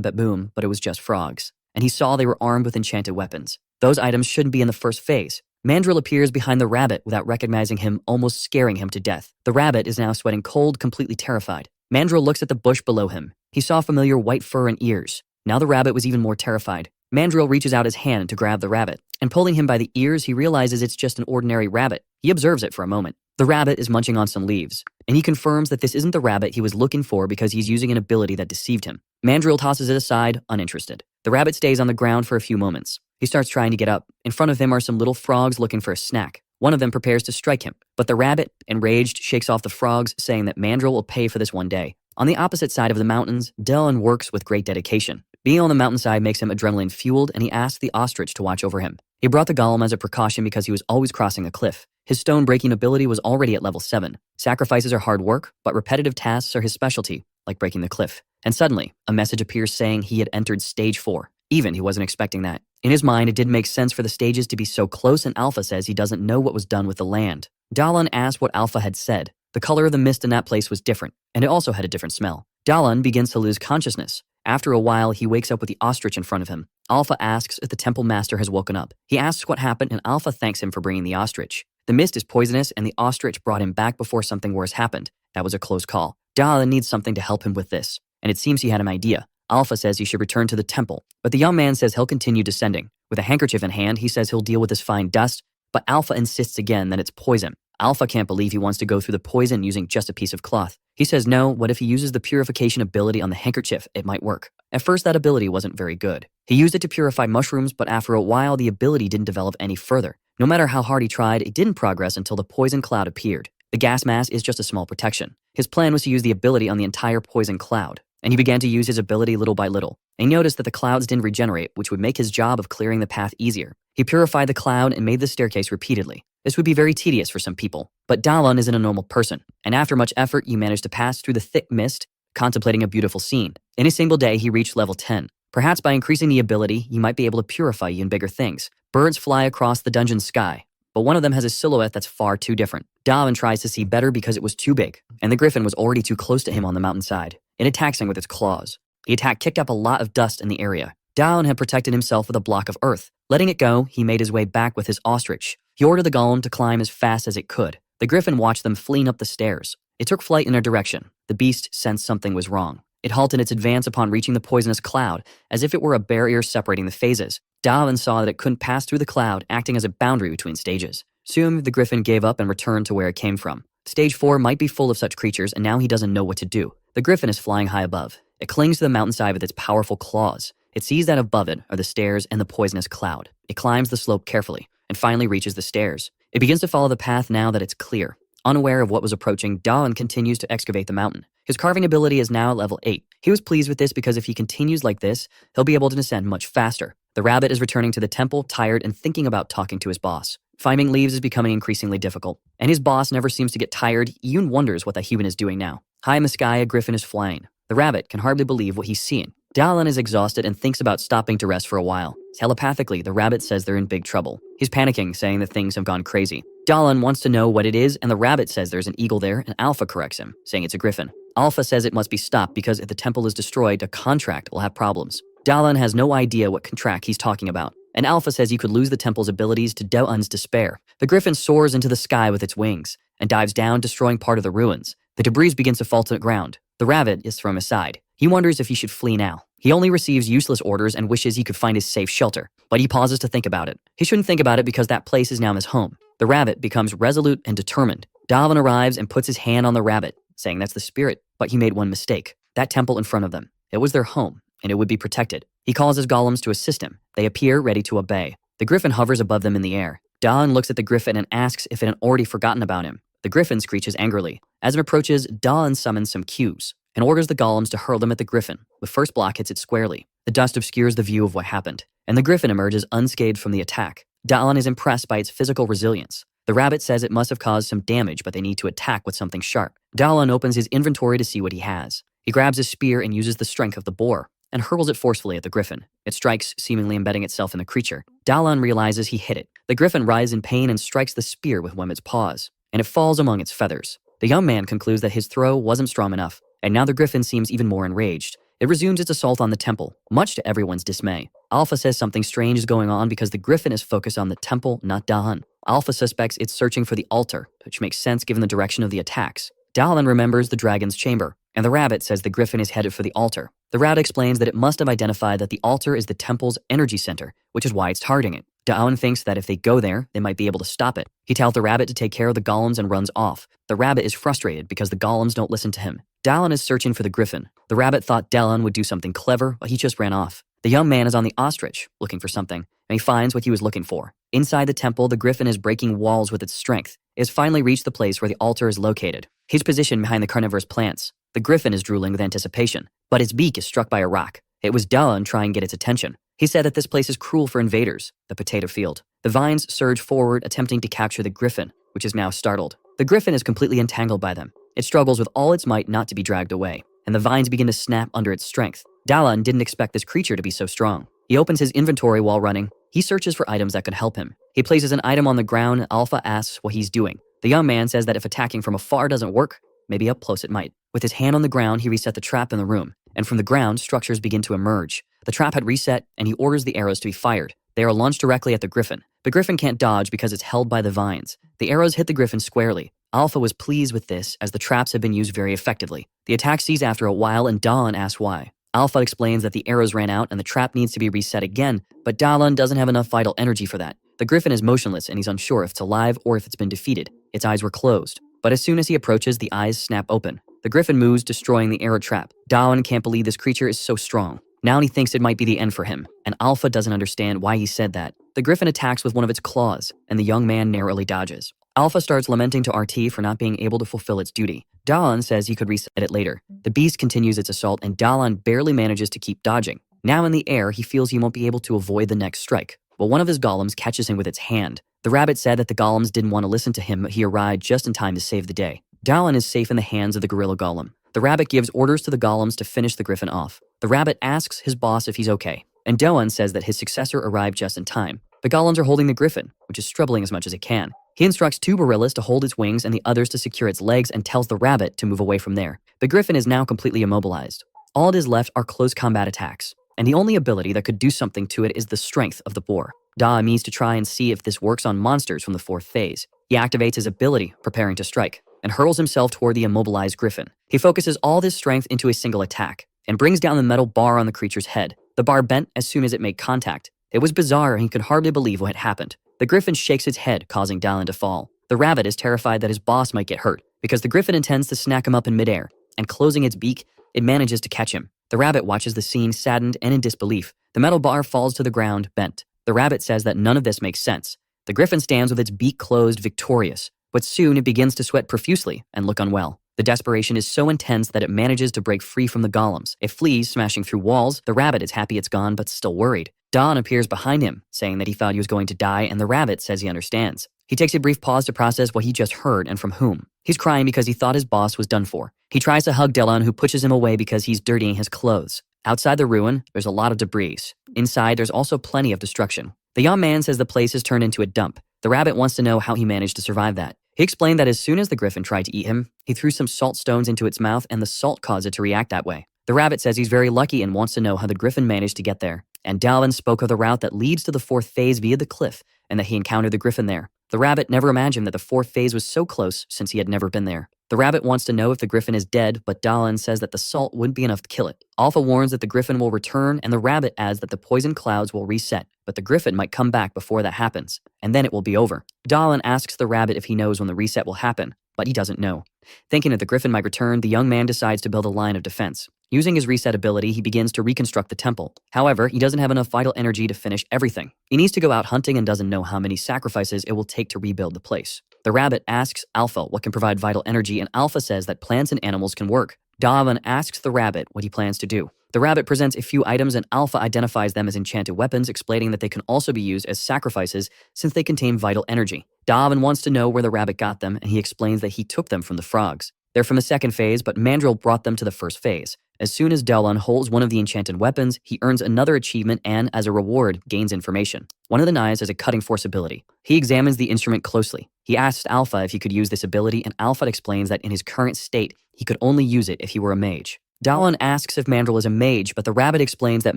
baboon, but it was just frogs. And he saw they were armed with enchanted weapons. Those items shouldn't be in the first phase. Mandrill appears behind the rabbit without recognizing him, almost scaring him to death. The rabbit is now sweating cold, completely terrified. Mandrill looks at the bush below him. He saw familiar white fur and ears. Now the rabbit was even more terrified. Mandrill reaches out his hand to grab the rabbit, and pulling him by the ears, he realizes it's just an ordinary rabbit. He observes it for a moment. The rabbit is munching on some leaves, and he confirms that this isn't the rabbit he was looking for because he's using an ability that deceived him. Mandrill tosses it aside, uninterested. The rabbit stays on the ground for a few moments. He starts trying to get up. In front of him are some little frogs looking for a snack. One of them prepares to strike him, but the rabbit, enraged, shakes off the frogs, saying that Mandrill will pay for this one day. On the opposite side of the mountains, Dylan works with great dedication. Being on the mountainside makes him adrenaline-fueled, and he asks the ostrich to watch over him. He brought the golem as a precaution because he was always crossing a cliff. His stone-breaking ability was already at level 7. Sacrifices are hard work, but repetitive tasks are his specialty, like breaking the cliff. And suddenly, a message appears saying he had entered stage 4. Even he wasn't expecting that. In his mind, it didn't make sense for the stages to be so close, and Alpha says he doesn't know what was done with the land. Dalan asked what Alpha had said. The color of the mist in that place was different, and it also had a different smell. Dalan begins to lose consciousness. After a while, he wakes up with the ostrich in front of him. Alpha asks if the temple master has woken up. He asks what happened, and Alpha thanks him for bringing the ostrich. The mist is poisonous, and the ostrich brought him back before something worse happened. That was a close call. Dalan needs something to help him with this, and it seems he had an idea. Alpha says he should return to the temple, but the young man says he'll continue descending. With a handkerchief in hand, he says he'll deal with this fine dust, but Alpha insists again that it's poison. Alpha can't believe he wants to go through the poison using just a piece of cloth. He says no, what if he uses the purification ability on the handkerchief? It might work. At first, that ability wasn't very good. He used it to purify mushrooms, but after a while, the ability didn't develop any further. No matter how hard he tried, it didn't progress until the poison cloud appeared. The gas mask is just a small protection. His plan was to use the ability on the entire poison cloud, and he began to use his ability little by little. He noticed that the clouds didn't regenerate, which would make his job of clearing the path easier. He purified the cloud and made the staircase repeatedly. This would be very tedious for some people, but Dalan isn't a normal person, and after much effort, you managed to pass through the thick mist, contemplating a beautiful scene. In a single day, he reached level 10. Perhaps by increasing the ability, you might be able to purify you in bigger things. Birds fly across the dungeon sky, but one of them has a silhouette that's far too different. Dalan tries to see better because it was too big, and the griffin was already too close to him on the mountainside. It attacks him with its claws. The attack kicked up a lot of dust in the area. Dalan had protected himself with a block of earth. Letting it go, he made his way back with his ostrich. He ordered the golem to climb as fast as it could. The griffin watched them fleeing up the stairs. It took flight in their direction. The beast sensed something was wrong. It halted its advance upon reaching the poisonous cloud, as if it were a barrier separating the phases. Dalan saw that it couldn't pass through the cloud, acting as a boundary between stages. Soon, the griffin gave up and returned to where it came from. Stage 4 might be full of such creatures, and now he doesn't know what to do. The griffin is flying high above. It clings to the mountainside with its powerful claws. It sees that above it are the stairs and the poisonous cloud. It climbs the slope carefully, and finally reaches the stairs. It begins to follow the path now that it's clear. Unaware of what was approaching, Dalan continues to excavate the mountain. His carving ability is now at level 8. He was pleased with this because if he continues like this, he'll be able to descend much faster. The rabbit is returning to the temple, tired and thinking about talking to his boss. Finding leaves is becoming increasingly difficult, and his boss never seems to get tired. He even wonders what the human is doing now. High in the sky, a griffin is flying. The rabbit can hardly believe what he's seeing. Dalan is exhausted and thinks about stopping to rest for a while. Telepathically, the rabbit says they're in big trouble. He's panicking, saying that things have gone crazy. Dalan wants to know what it is, and the rabbit says there's an eagle there, and Alpha corrects him, saying it's a griffin. Alpha says it must be stopped because if the temple is destroyed, a contract will have problems. Dalan has no idea what contract he's talking about, and Alpha says you could lose the temple's abilities to Dalan's despair. The griffin soars into the sky with its wings and dives down, destroying part of the ruins. The debris begins to fall to the ground. The rabbit is thrown aside. He wonders if he should flee now. He only receives useless orders and wishes he could find his safe shelter, but he pauses to think about it. He shouldn't think about it because that place is now his home. The rabbit becomes resolute and determined. Dalan arrives and puts his hand on the rabbit, saying that's the spirit, but he made one mistake. That temple in front of them. It was their home, and it would be protected. He calls his golems to assist him. They appear ready to obey. The griffin hovers above them in the air. Dalan looks at the griffin and asks if it had already forgotten about him. The griffin screeches angrily. As it approaches, Dalan summons some cues and orders the golems to hurl them at the griffin. The first block hits it squarely. The dust obscures the view of what happened, and the griffin emerges unscathed from the attack. Dalan is impressed by its physical resilience. The rabbit says it must have caused some damage, but they need to attack with something sharp. Dalan opens his inventory to see what he has. He grabs his spear and uses the strength of the boar. and hurls it forcefully at the griffin. It strikes, seemingly embedding itself in the creature. Dalan realizes he hit it. The griffin writhes in pain and strikes the spear with one of its paws, and it falls among its feathers. The young man concludes that his throw wasn't strong enough, and now the griffin seems even more enraged. It resumes its assault on the temple, much to everyone's dismay. Alpha says something strange is going on because the griffin is focused on the temple, not Dalan. Alpha suspects it's searching for the altar, which makes sense given the direction of the attacks. Dalan remembers the dragon's chamber, and the rabbit says the griffin is headed for the altar. The rabbit explains that it must have identified that the altar is the temple's energy center, which is why it's targeting it. Dalan thinks that if they go there, they might be able to stop it. He tells the rabbit to take care of the golems and runs off. The rabbit is frustrated because the golems don't listen to him. Dalan is searching for the griffin. The rabbit thought Dalan would do something clever, but he just ran off. The young man is on the ostrich, looking for something, and he finds what he was looking for. Inside the temple, the griffin is breaking walls with its strength. It has finally reached the place where the altar is located. He's positioned behind the carnivorous plants. The griffin is drooling with anticipation, but its beak is struck by a rock. It was Dalan trying to get its attention. He said that this place is cruel for invaders, the potato field. The vines surge forward, attempting to capture the griffin, which is now startled. The griffin is completely entangled by them. It struggles with all its might not to be dragged away, and the vines begin to snap under its strength. Dalan didn't expect this creature to be so strong. He opens his inventory while running. He searches for items that could help him. He places an item on the ground, and Alpha asks what he's doing. The young man says that if attacking from afar doesn't work, maybe up close it might. With his hand on the ground, he reset the trap in the room, and from the ground, structures begin to emerge. The trap had reset, and he orders the arrows to be fired. They are launched directly at the griffin. The griffin can't dodge because it's held by the vines. The arrows hit the griffin squarely. Alpha was pleased with this, as the traps had been used very effectively. The attack ceased after a while, and Dalan asks why. Alpha explains that the arrows ran out and the trap needs to be reset again, but Dalan doesn't have enough vital energy for that. The griffin is motionless, and he's unsure if it's alive or if it's been defeated. Its eyes were closed, but as soon as he approaches, the eyes snap open. The griffin moves, destroying the arrow trap. Dalan can't believe this creature is so strong. Now he thinks it might be the end for him, and Alpha doesn't understand why he said that. The griffin attacks with one of its claws, and the young man narrowly dodges. Alpha starts lamenting to RT for not being able to fulfill its duty. Dalan says he could reset it later. The beast continues its assault, and Dalan barely manages to keep dodging. Now in the air, he feels he won't be able to avoid the next strike, but one of his golems catches him with its hand. The rabbit said that the golems didn't want to listen to him, but he arrived just in time to save the day. Dalan is safe in the hands of the gorilla golem. The rabbit gives orders to the golems to finish the griffin off. The rabbit asks his boss if he's okay, and Dalan says that his successor arrived just in time. The golems are holding the griffin, which is struggling as much as it can. He instructs 2 gorillas to hold its wings and the others to secure its legs and tells the rabbit to move away from there. The griffin is now completely immobilized. All it is left are close combat attacks, and the only ability that could do something to it is the strength of the boar. Da means to try and see if this works on monsters from the 4th phase. He activates his ability, preparing to strike, and hurls himself toward the immobilized griffin. He focuses all this strength into a single attack, and brings down the metal bar on the creature's head. The bar bent as soon as it made contact. It was bizarre, and he could hardly believe what had happened. The griffin shakes its head, causing Dalan to fall. The rabbit is terrified that his boss might get hurt, because the griffin intends to snack him up in midair, and closing its beak, it manages to catch him. The rabbit watches the scene, saddened and in disbelief. The metal bar falls to the ground, bent. The rabbit says that none of this makes sense. The griffin stands with its beak closed, victorious, but soon it begins to sweat profusely and look unwell. The desperation is so intense that it manages to break free from the golems. It flees, smashing through walls. The rabbit is happy it's gone, but still worried. Don appears behind him, saying that he thought he was going to die, and the rabbit says he understands. He takes a brief pause to process what he just heard and from whom. He's crying because he thought his boss was done for. He tries to hug Dalan, who pushes him away because he's dirtying his clothes. Outside the ruin, there's a lot of debris. Inside, there's also plenty of destruction. The young man says the place has turned into a dump. The rabbit wants to know how he managed to survive that. He explained that as soon as the griffin tried to eat him, he threw some salt stones into its mouth and the salt caused it to react that way. The rabbit says he's very lucky and wants to know how the griffin managed to get there. And Dalan spoke of the route that leads to the 4th phase via the cliff and that he encountered the griffin there. The rabbit never imagined that the 4th phase was so close since he had never been there. The rabbit wants to know if the griffin is dead, but Dalan says that the salt wouldn't be enough to kill it. Alpha warns that the griffin will return, and the rabbit adds that the poison clouds will reset, but the griffin might come back before that happens, and then it will be over. Dalan asks the rabbit if he knows when the reset will happen, but he doesn't know. Thinking that the griffin might return, the young man decides to build a line of defense. Using his reset ability, he begins to reconstruct the temple. However, he doesn't have enough vital energy to finish everything. He needs to go out hunting and doesn't know how many sacrifices it will take to rebuild the place. The rabbit asks Alpha what can provide vital energy, and Alpha says that plants and animals can work. Dalan asks the rabbit what he plans to do. The rabbit presents a few items, and Alpha identifies them as enchanted weapons, explaining that they can also be used as sacrifices since they contain vital energy. Dalan wants to know where the rabbit got them, and he explains that he took them from the frogs. They're from the 2nd phase, but Mandrill brought them to the 1st phase. As soon as Dalan holds one of the enchanted weapons, he earns another achievement and, as a reward, gains information. One of the knives has a cutting force ability. He examines the instrument closely. He asks Alpha if he could use this ability, and Alpha explains that in his current state, he could only use it if he were a mage. Dalan asks if Mandrill is a mage, but the rabbit explains that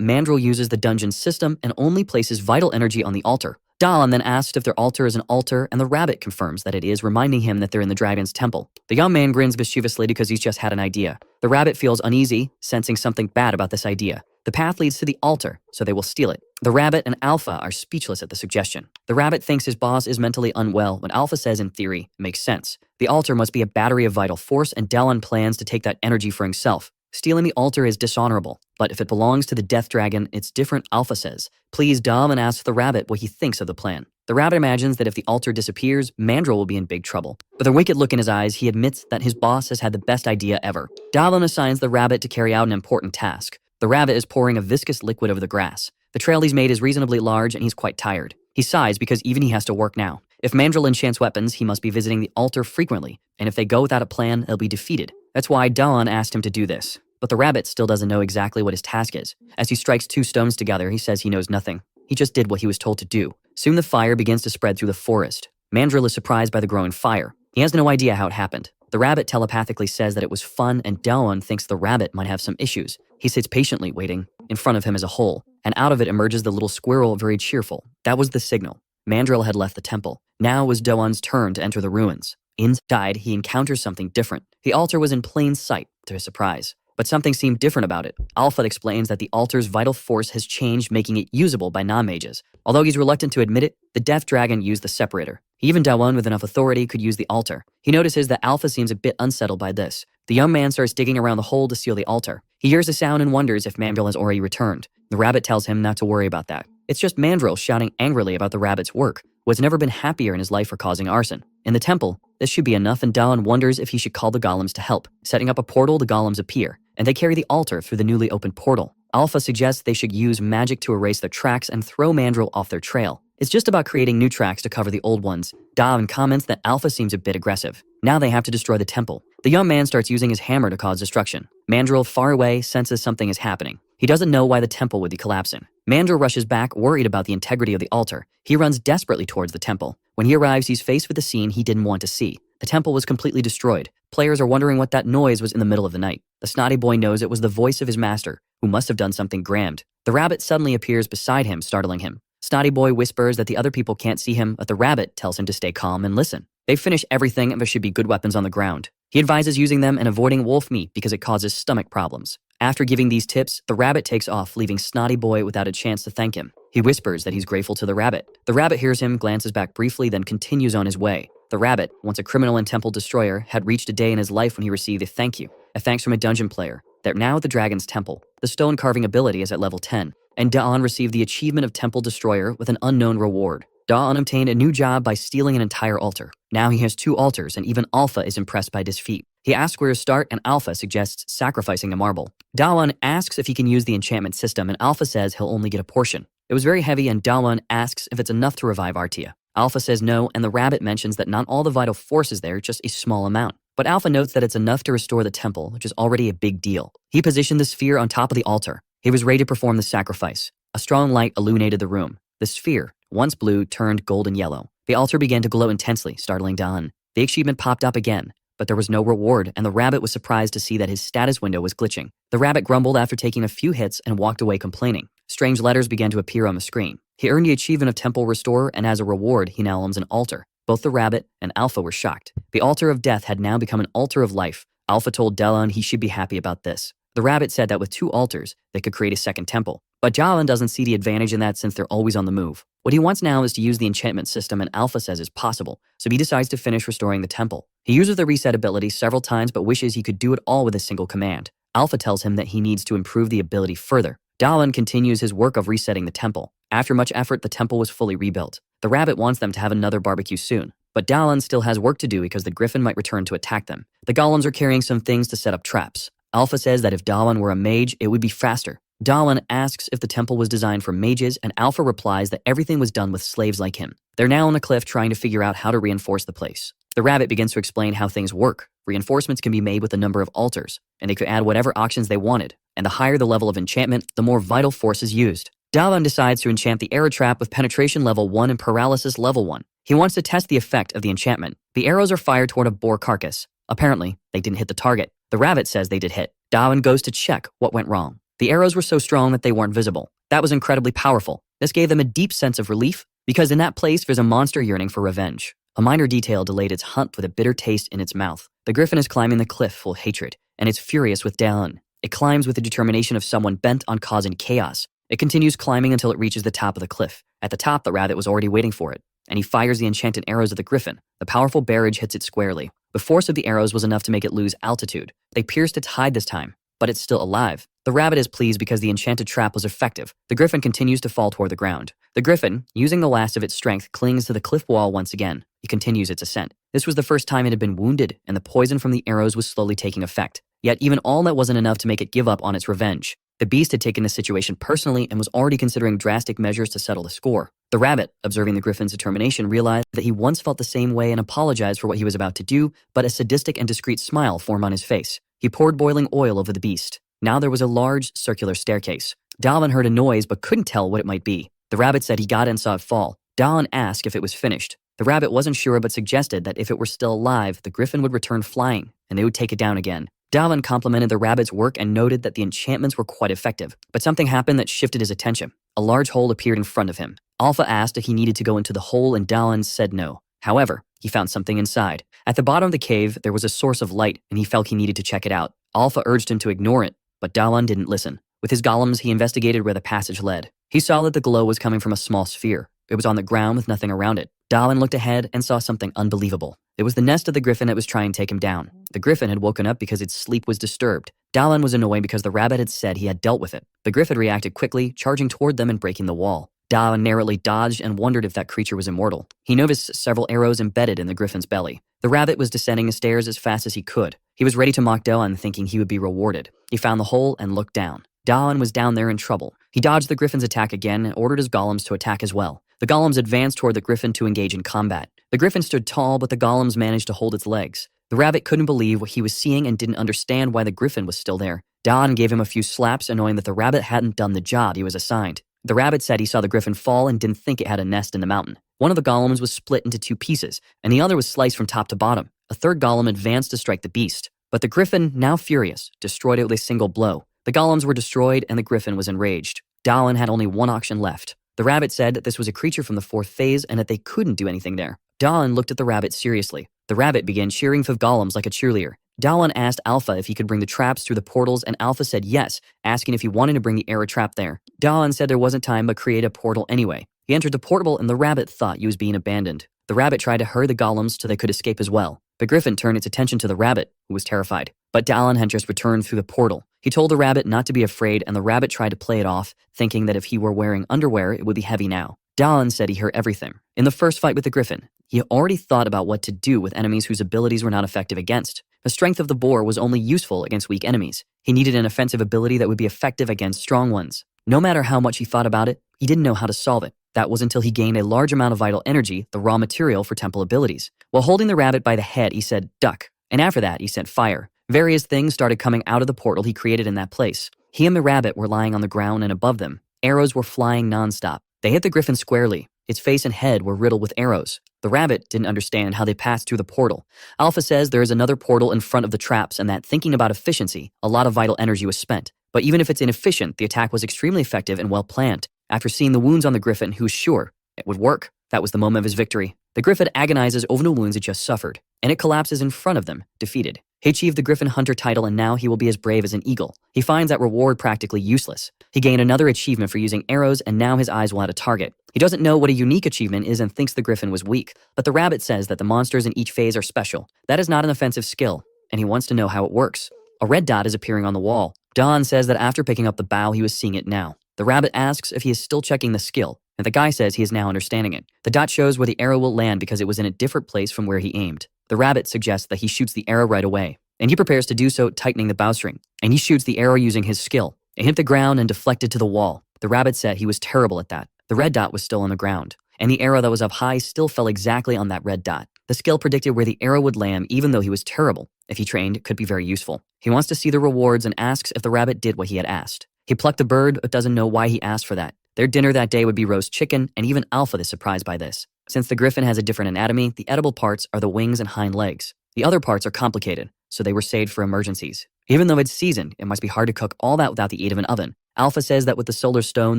Mandrill uses the dungeon system and only places vital energy on the altar. Dalan then asks if their altar is an altar, and the rabbit confirms that it is, reminding him that they're in the dragon's temple. The young man grins mischievously because he's just had an idea. The rabbit feels uneasy, sensing something bad about this idea. The path leads to the altar, so they will steal it. The rabbit and Alpha are speechless at the suggestion. The rabbit thinks his boss is mentally unwell when Alpha says, in theory, it makes sense. The altar must be a battery of vital force, and Dalan plans to take that energy for himself. Stealing the altar is dishonorable, but if it belongs to the Death Dragon, it's different, Alpha says. Please, Dalan asks the rabbit what he thinks of the plan. The rabbit imagines that if the altar disappears, Mandrill will be in big trouble. With a wicked look in his eyes, he admits that his boss has had the best idea ever. Dalan assigns the rabbit to carry out an important task. The rabbit is pouring a viscous liquid over the grass. The trail he's made is reasonably large and he's quite tired. He sighs because even he has to work now. If Mandrill enchants weapons, he must be visiting the altar frequently, and if they go without a plan, they'll be defeated. That's why Dalan asked him to do this. But the rabbit still doesn't know exactly what his task is. As he strikes two stones together, he says he knows nothing. He just did what he was told to do. Soon the fire begins to spread through the forest. Mandrill is surprised by the growing fire. He has no idea how it happened. The rabbit telepathically says that it was fun, and Dalan thinks the rabbit might have some issues. He sits patiently waiting. In front of him is a hole, and out of it emerges the little squirrel, very cheerful. That was the signal. Mandrill had left the temple. Now it was Dalan's turn to enter the ruins. Inside, he encounters something different. The altar was in plain sight, to his surprise. But something seemed different about it. Alpha explains that the altar's vital force has changed, making it usable by non-mages. Although he's reluctant to admit it, the Death Dragon used the separator. Even Dalan with enough authority could use the altar. He notices that Alpha seems a bit unsettled by this. The young man starts digging around the hole to steal the altar. He hears a sound and wonders if Mandrill has already returned. The rabbit tells him not to worry about that. It's just Mandrill shouting angrily about the rabbit's work, who has never been happier in his life for causing arson. In the temple, this should be enough, and Dalan wonders if he should call the golems to help. Setting up a portal, the golems appear, and they carry the altar through the newly opened portal. Alpha suggests they should use magic to erase their tracks and throw Mandrill off their trail. It's just about creating new tracks to cover the old ones. Dalan comments that Alpha seems a bit aggressive. Now they have to destroy the temple. The young man starts using his hammer to cause destruction. Mandrill, far away, senses something is happening. He doesn't know why the temple would be collapsing. Mandrill rushes back, worried about the integrity of the altar. He runs desperately towards the temple. When he arrives, he's faced with a scene he didn't want to see. The temple was completely destroyed. Players are wondering what that noise was in the middle of the night. The snotty boy knows it was the voice of his master, who must have done something grand. The rabbit suddenly appears beside him, startling him. Snotty boy whispers that the other people can't see him, but the rabbit tells him to stay calm and listen. They finish everything and there should be good weapons on the ground. He advises using them and avoiding wolf meat because it causes stomach problems. After giving these tips, the rabbit takes off, leaving Snotty Boy without a chance to thank him. He whispers that he's grateful to the rabbit. The rabbit hears him, glances back briefly, then continues on his way. The rabbit, once a criminal and temple destroyer, had reached a day in his life when he received a thank you. A thanks from a dungeon player. They're now at the dragon's temple. The stone carving ability is at level 10, and Dalan received the achievement of Temple Destroyer with an unknown reward. Dalan obtained a new job by stealing an entire altar. Now he has 2 altars, and even Alpha is impressed by this feat. He asks where to start, and Alpha suggests sacrificing a marble. Dalan asks if he can use the enchantment system, and Alpha says he'll only get a portion. It was very heavy, and Dalan asks if it's enough to revive Artia. Alpha says no, and the rabbit mentions that not all the vital force is there, just a small amount. But Alpha notes that it's enough to restore the temple, which is already a big deal. He positioned the sphere on top of the altar. He was ready to perform the sacrifice. A strong light illuminated the room. The sphere, once blue, turned golden yellow. The altar began to glow intensely, startling Dalan. The achievement popped up again, but there was no reward, and the rabbit was surprised to see that his status window was glitching. The rabbit grumbled after taking a few hits and walked away complaining. Strange letters began to appear on the screen. He earned the achievement of Temple Restorer, and as a reward, he now owns an altar. Both the rabbit and Alpha were shocked. The altar of death had now become an altar of life. Alpha told Dalan he should be happy about this. The rabbit said that with 2 altars, they could create a second temple. But Dalan doesn't see the advantage in that since they're always on the move. What he wants now is to use the enchantment system, and Alpha says is possible, so he decides to finish restoring the temple. He uses the reset ability several times but wishes he could do it all with a single command. Alpha tells him that he needs to improve the ability further. Dalan continues his work of resetting the temple. After much effort, the temple was fully rebuilt. The rabbit wants them to have another barbecue soon, but Dalan still has work to do because the griffin might return to attack them. The golems are carrying some things to set up traps. Alpha says that if Dalan were a mage, it would be faster. Dalan asks if the temple was designed for mages, and Alpha replies that everything was done with slaves like him. They're now on a cliff trying to figure out how to reinforce the place. The rabbit begins to explain how things work. Reinforcements can be made with a number of altars, and they could add whatever auctions they wanted, and the higher the level of enchantment, the more vital force is used. Dalan decides to enchant the arrow trap with penetration level 1 and paralysis level 1. He wants to test the effect of the enchantment. The arrows are fired toward a boar carcass. Apparently, they didn't hit the target. The rabbit says they did hit. Dalan goes to check what went wrong. The arrows were so strong that they weren't visible. That was incredibly powerful. This gave them a deep sense of relief, because in that place there's a monster yearning for revenge. A minor detail delayed its hunt with a bitter taste in its mouth. The griffin is climbing the cliff full of hatred, and it's furious with Dalan. It climbs with the determination of someone bent on causing chaos. It continues climbing until it reaches the top of the cliff. At the top, the rabbit was already waiting for it, and he fires the enchanted arrows at the griffin. The powerful barrage hits it squarely. The force of the arrows was enough to make it lose altitude. They pierced its hide this time, but it's still alive. The rabbit is pleased because the enchanted trap was effective. The griffin continues to fall toward the ground. The griffin, using the last of its strength, clings to the cliff wall once again. It continues its ascent. This was the first time it had been wounded, and the poison from the arrows was slowly taking effect. Yet even all that wasn't enough to make it give up on its revenge. The beast had taken the situation personally and was already considering drastic measures to settle the score. The rabbit, observing the griffin's determination, realized that he once felt the same way and apologized for what he was about to do, but a sadistic and discreet smile formed on his face. He poured boiling oil over the beast. Now there was a large, circular staircase. Dalan heard a noise but couldn't tell what it might be. The rabbit said he got it and saw it fall. Dalan asked if it was finished. The rabbit wasn't sure but suggested that if it were still alive, the griffin would return flying, and they would take it down again. Dalan complimented the rabbit's work and noted that the enchantments were quite effective. But something happened that shifted his attention. A large hole appeared in front of him. Alpha asked if he needed to go into the hole, and Dalan said no. However, he found something inside. At the bottom of the cave, there was a source of light, and he felt he needed to check it out. Alpha urged him to ignore it, but Dalan didn't listen. With his golems, he investigated where the passage led. He saw that the glow was coming from a small sphere. It was on the ground with nothing around it. Dalan looked ahead and saw something unbelievable. It was the nest of the griffin that was trying to take him down. The griffin had woken up because its sleep was disturbed. Dalan was annoyed because the rabbit had said he had dealt with it. The griffin reacted quickly, charging toward them and breaking the wall. Dalan narrowly dodged and wondered if that creature was immortal. He noticed several arrows embedded in the griffin's belly. The rabbit was descending the stairs as fast as he could. He was ready to mock Dalan, thinking he would be rewarded. He found the hole and looked down. Dalan was down there in trouble. He dodged the griffin's attack again and ordered his golems to attack as well. The golems advanced toward the griffin to engage in combat. The griffin stood tall, but the golems managed to hold its legs. The rabbit couldn't believe what he was seeing and didn't understand why the griffin was still there. Dalan gave him a few slaps, knowing that the rabbit hadn't done the job he was assigned. The rabbit said he saw the griffin fall and didn't think it had a nest in the mountain. One of the golems was split into 2 pieces, and the other was sliced from top to bottom. A third golem advanced to strike the beast. But the griffin, now furious, destroyed it with a single blow. The golems were destroyed and the griffin was enraged. Dalan had only one auction left. The rabbit said that this was a creature from the 4th phase and that they couldn't do anything there. Dalan looked at the rabbit seriously. The rabbit began cheering for golems like a cheerleader. Dalan asked Alpha if he could bring the traps through the portals, and Alpha said yes, asking if he wanted to bring the arrow trap there. Dalan said there wasn't time but create a portal anyway. He entered the portal and the rabbit thought he was being abandoned. The rabbit tried to hurry the golems so they could escape as well. The griffin turned its attention to the rabbit, who was terrified. But Dalan had just returned through the portal. He told the rabbit not to be afraid, and the rabbit tried to play it off, thinking that if he were wearing underwear, it would be heavy now. Dalan said he heard everything. In the first fight with the griffin, he had already thought about what to do with enemies whose abilities were not effective against. The strength of the boar was only useful against weak enemies. He needed an offensive ability that would be effective against strong ones. No matter how much he thought about it, he didn't know how to solve it. That was until he gained a large amount of vital energy, the raw material for temple abilities. While holding the rabbit by the head, he said, "Duck." And after that, he sent fire. Various things started coming out of the portal he created in that place. He and the rabbit were lying on the ground, and above them, arrows were flying nonstop. They hit the griffin squarely. Its face and head were riddled with arrows. The rabbit didn't understand how they passed through the portal. Alpha says there is another portal in front of the traps, and that, thinking about efficiency, a lot of vital energy was spent. But even if it's inefficient, the attack was extremely effective and well planned. After seeing the wounds on the griffin, he was sure it would work. That was the moment of his victory. The griffin agonizes over the wounds it just suffered, and it collapses in front of them, defeated. He achieved the Griffin Hunter title, and now he will be as brave as an eagle. He finds that reward practically useless. He gained another achievement for using arrows, and now his eyes will have a target. He doesn't know what a unique achievement is and thinks the griffin was weak, but the rabbit says that the monsters in each phase are special. That is not an offensive skill, and he wants to know how it works. A red dot is appearing on the wall. Don says that after picking up the bow, he was seeing it now. The rabbit asks if he is still checking the skill, and the guy says he is now understanding it. The dot shows where the arrow will land because it was in a different place from where he aimed. The rabbit suggests that he shoots the arrow right away, and he prepares to do so, tightening the bowstring. And he shoots the arrow using his skill. It hit the ground and deflected to the wall. The rabbit said he was terrible at that. The red dot was still on the ground, and the arrow that was up high still fell exactly on that red dot. The skill predicted where the arrow would land even though he was terrible. If he trained, it could be very useful. He wants to see the rewards and asks if the rabbit did what he had asked. He plucked the bird but doesn't know why he asked for that. Their dinner that day would be roast chicken, and even Alpha is surprised by this. Since the griffin has a different anatomy, the edible parts are the wings and hind legs. The other parts are complicated, so they were saved for emergencies. Even though it's seasoned, it must be hard to cook all that without the aid of an oven. Alpha says that with the solar stone,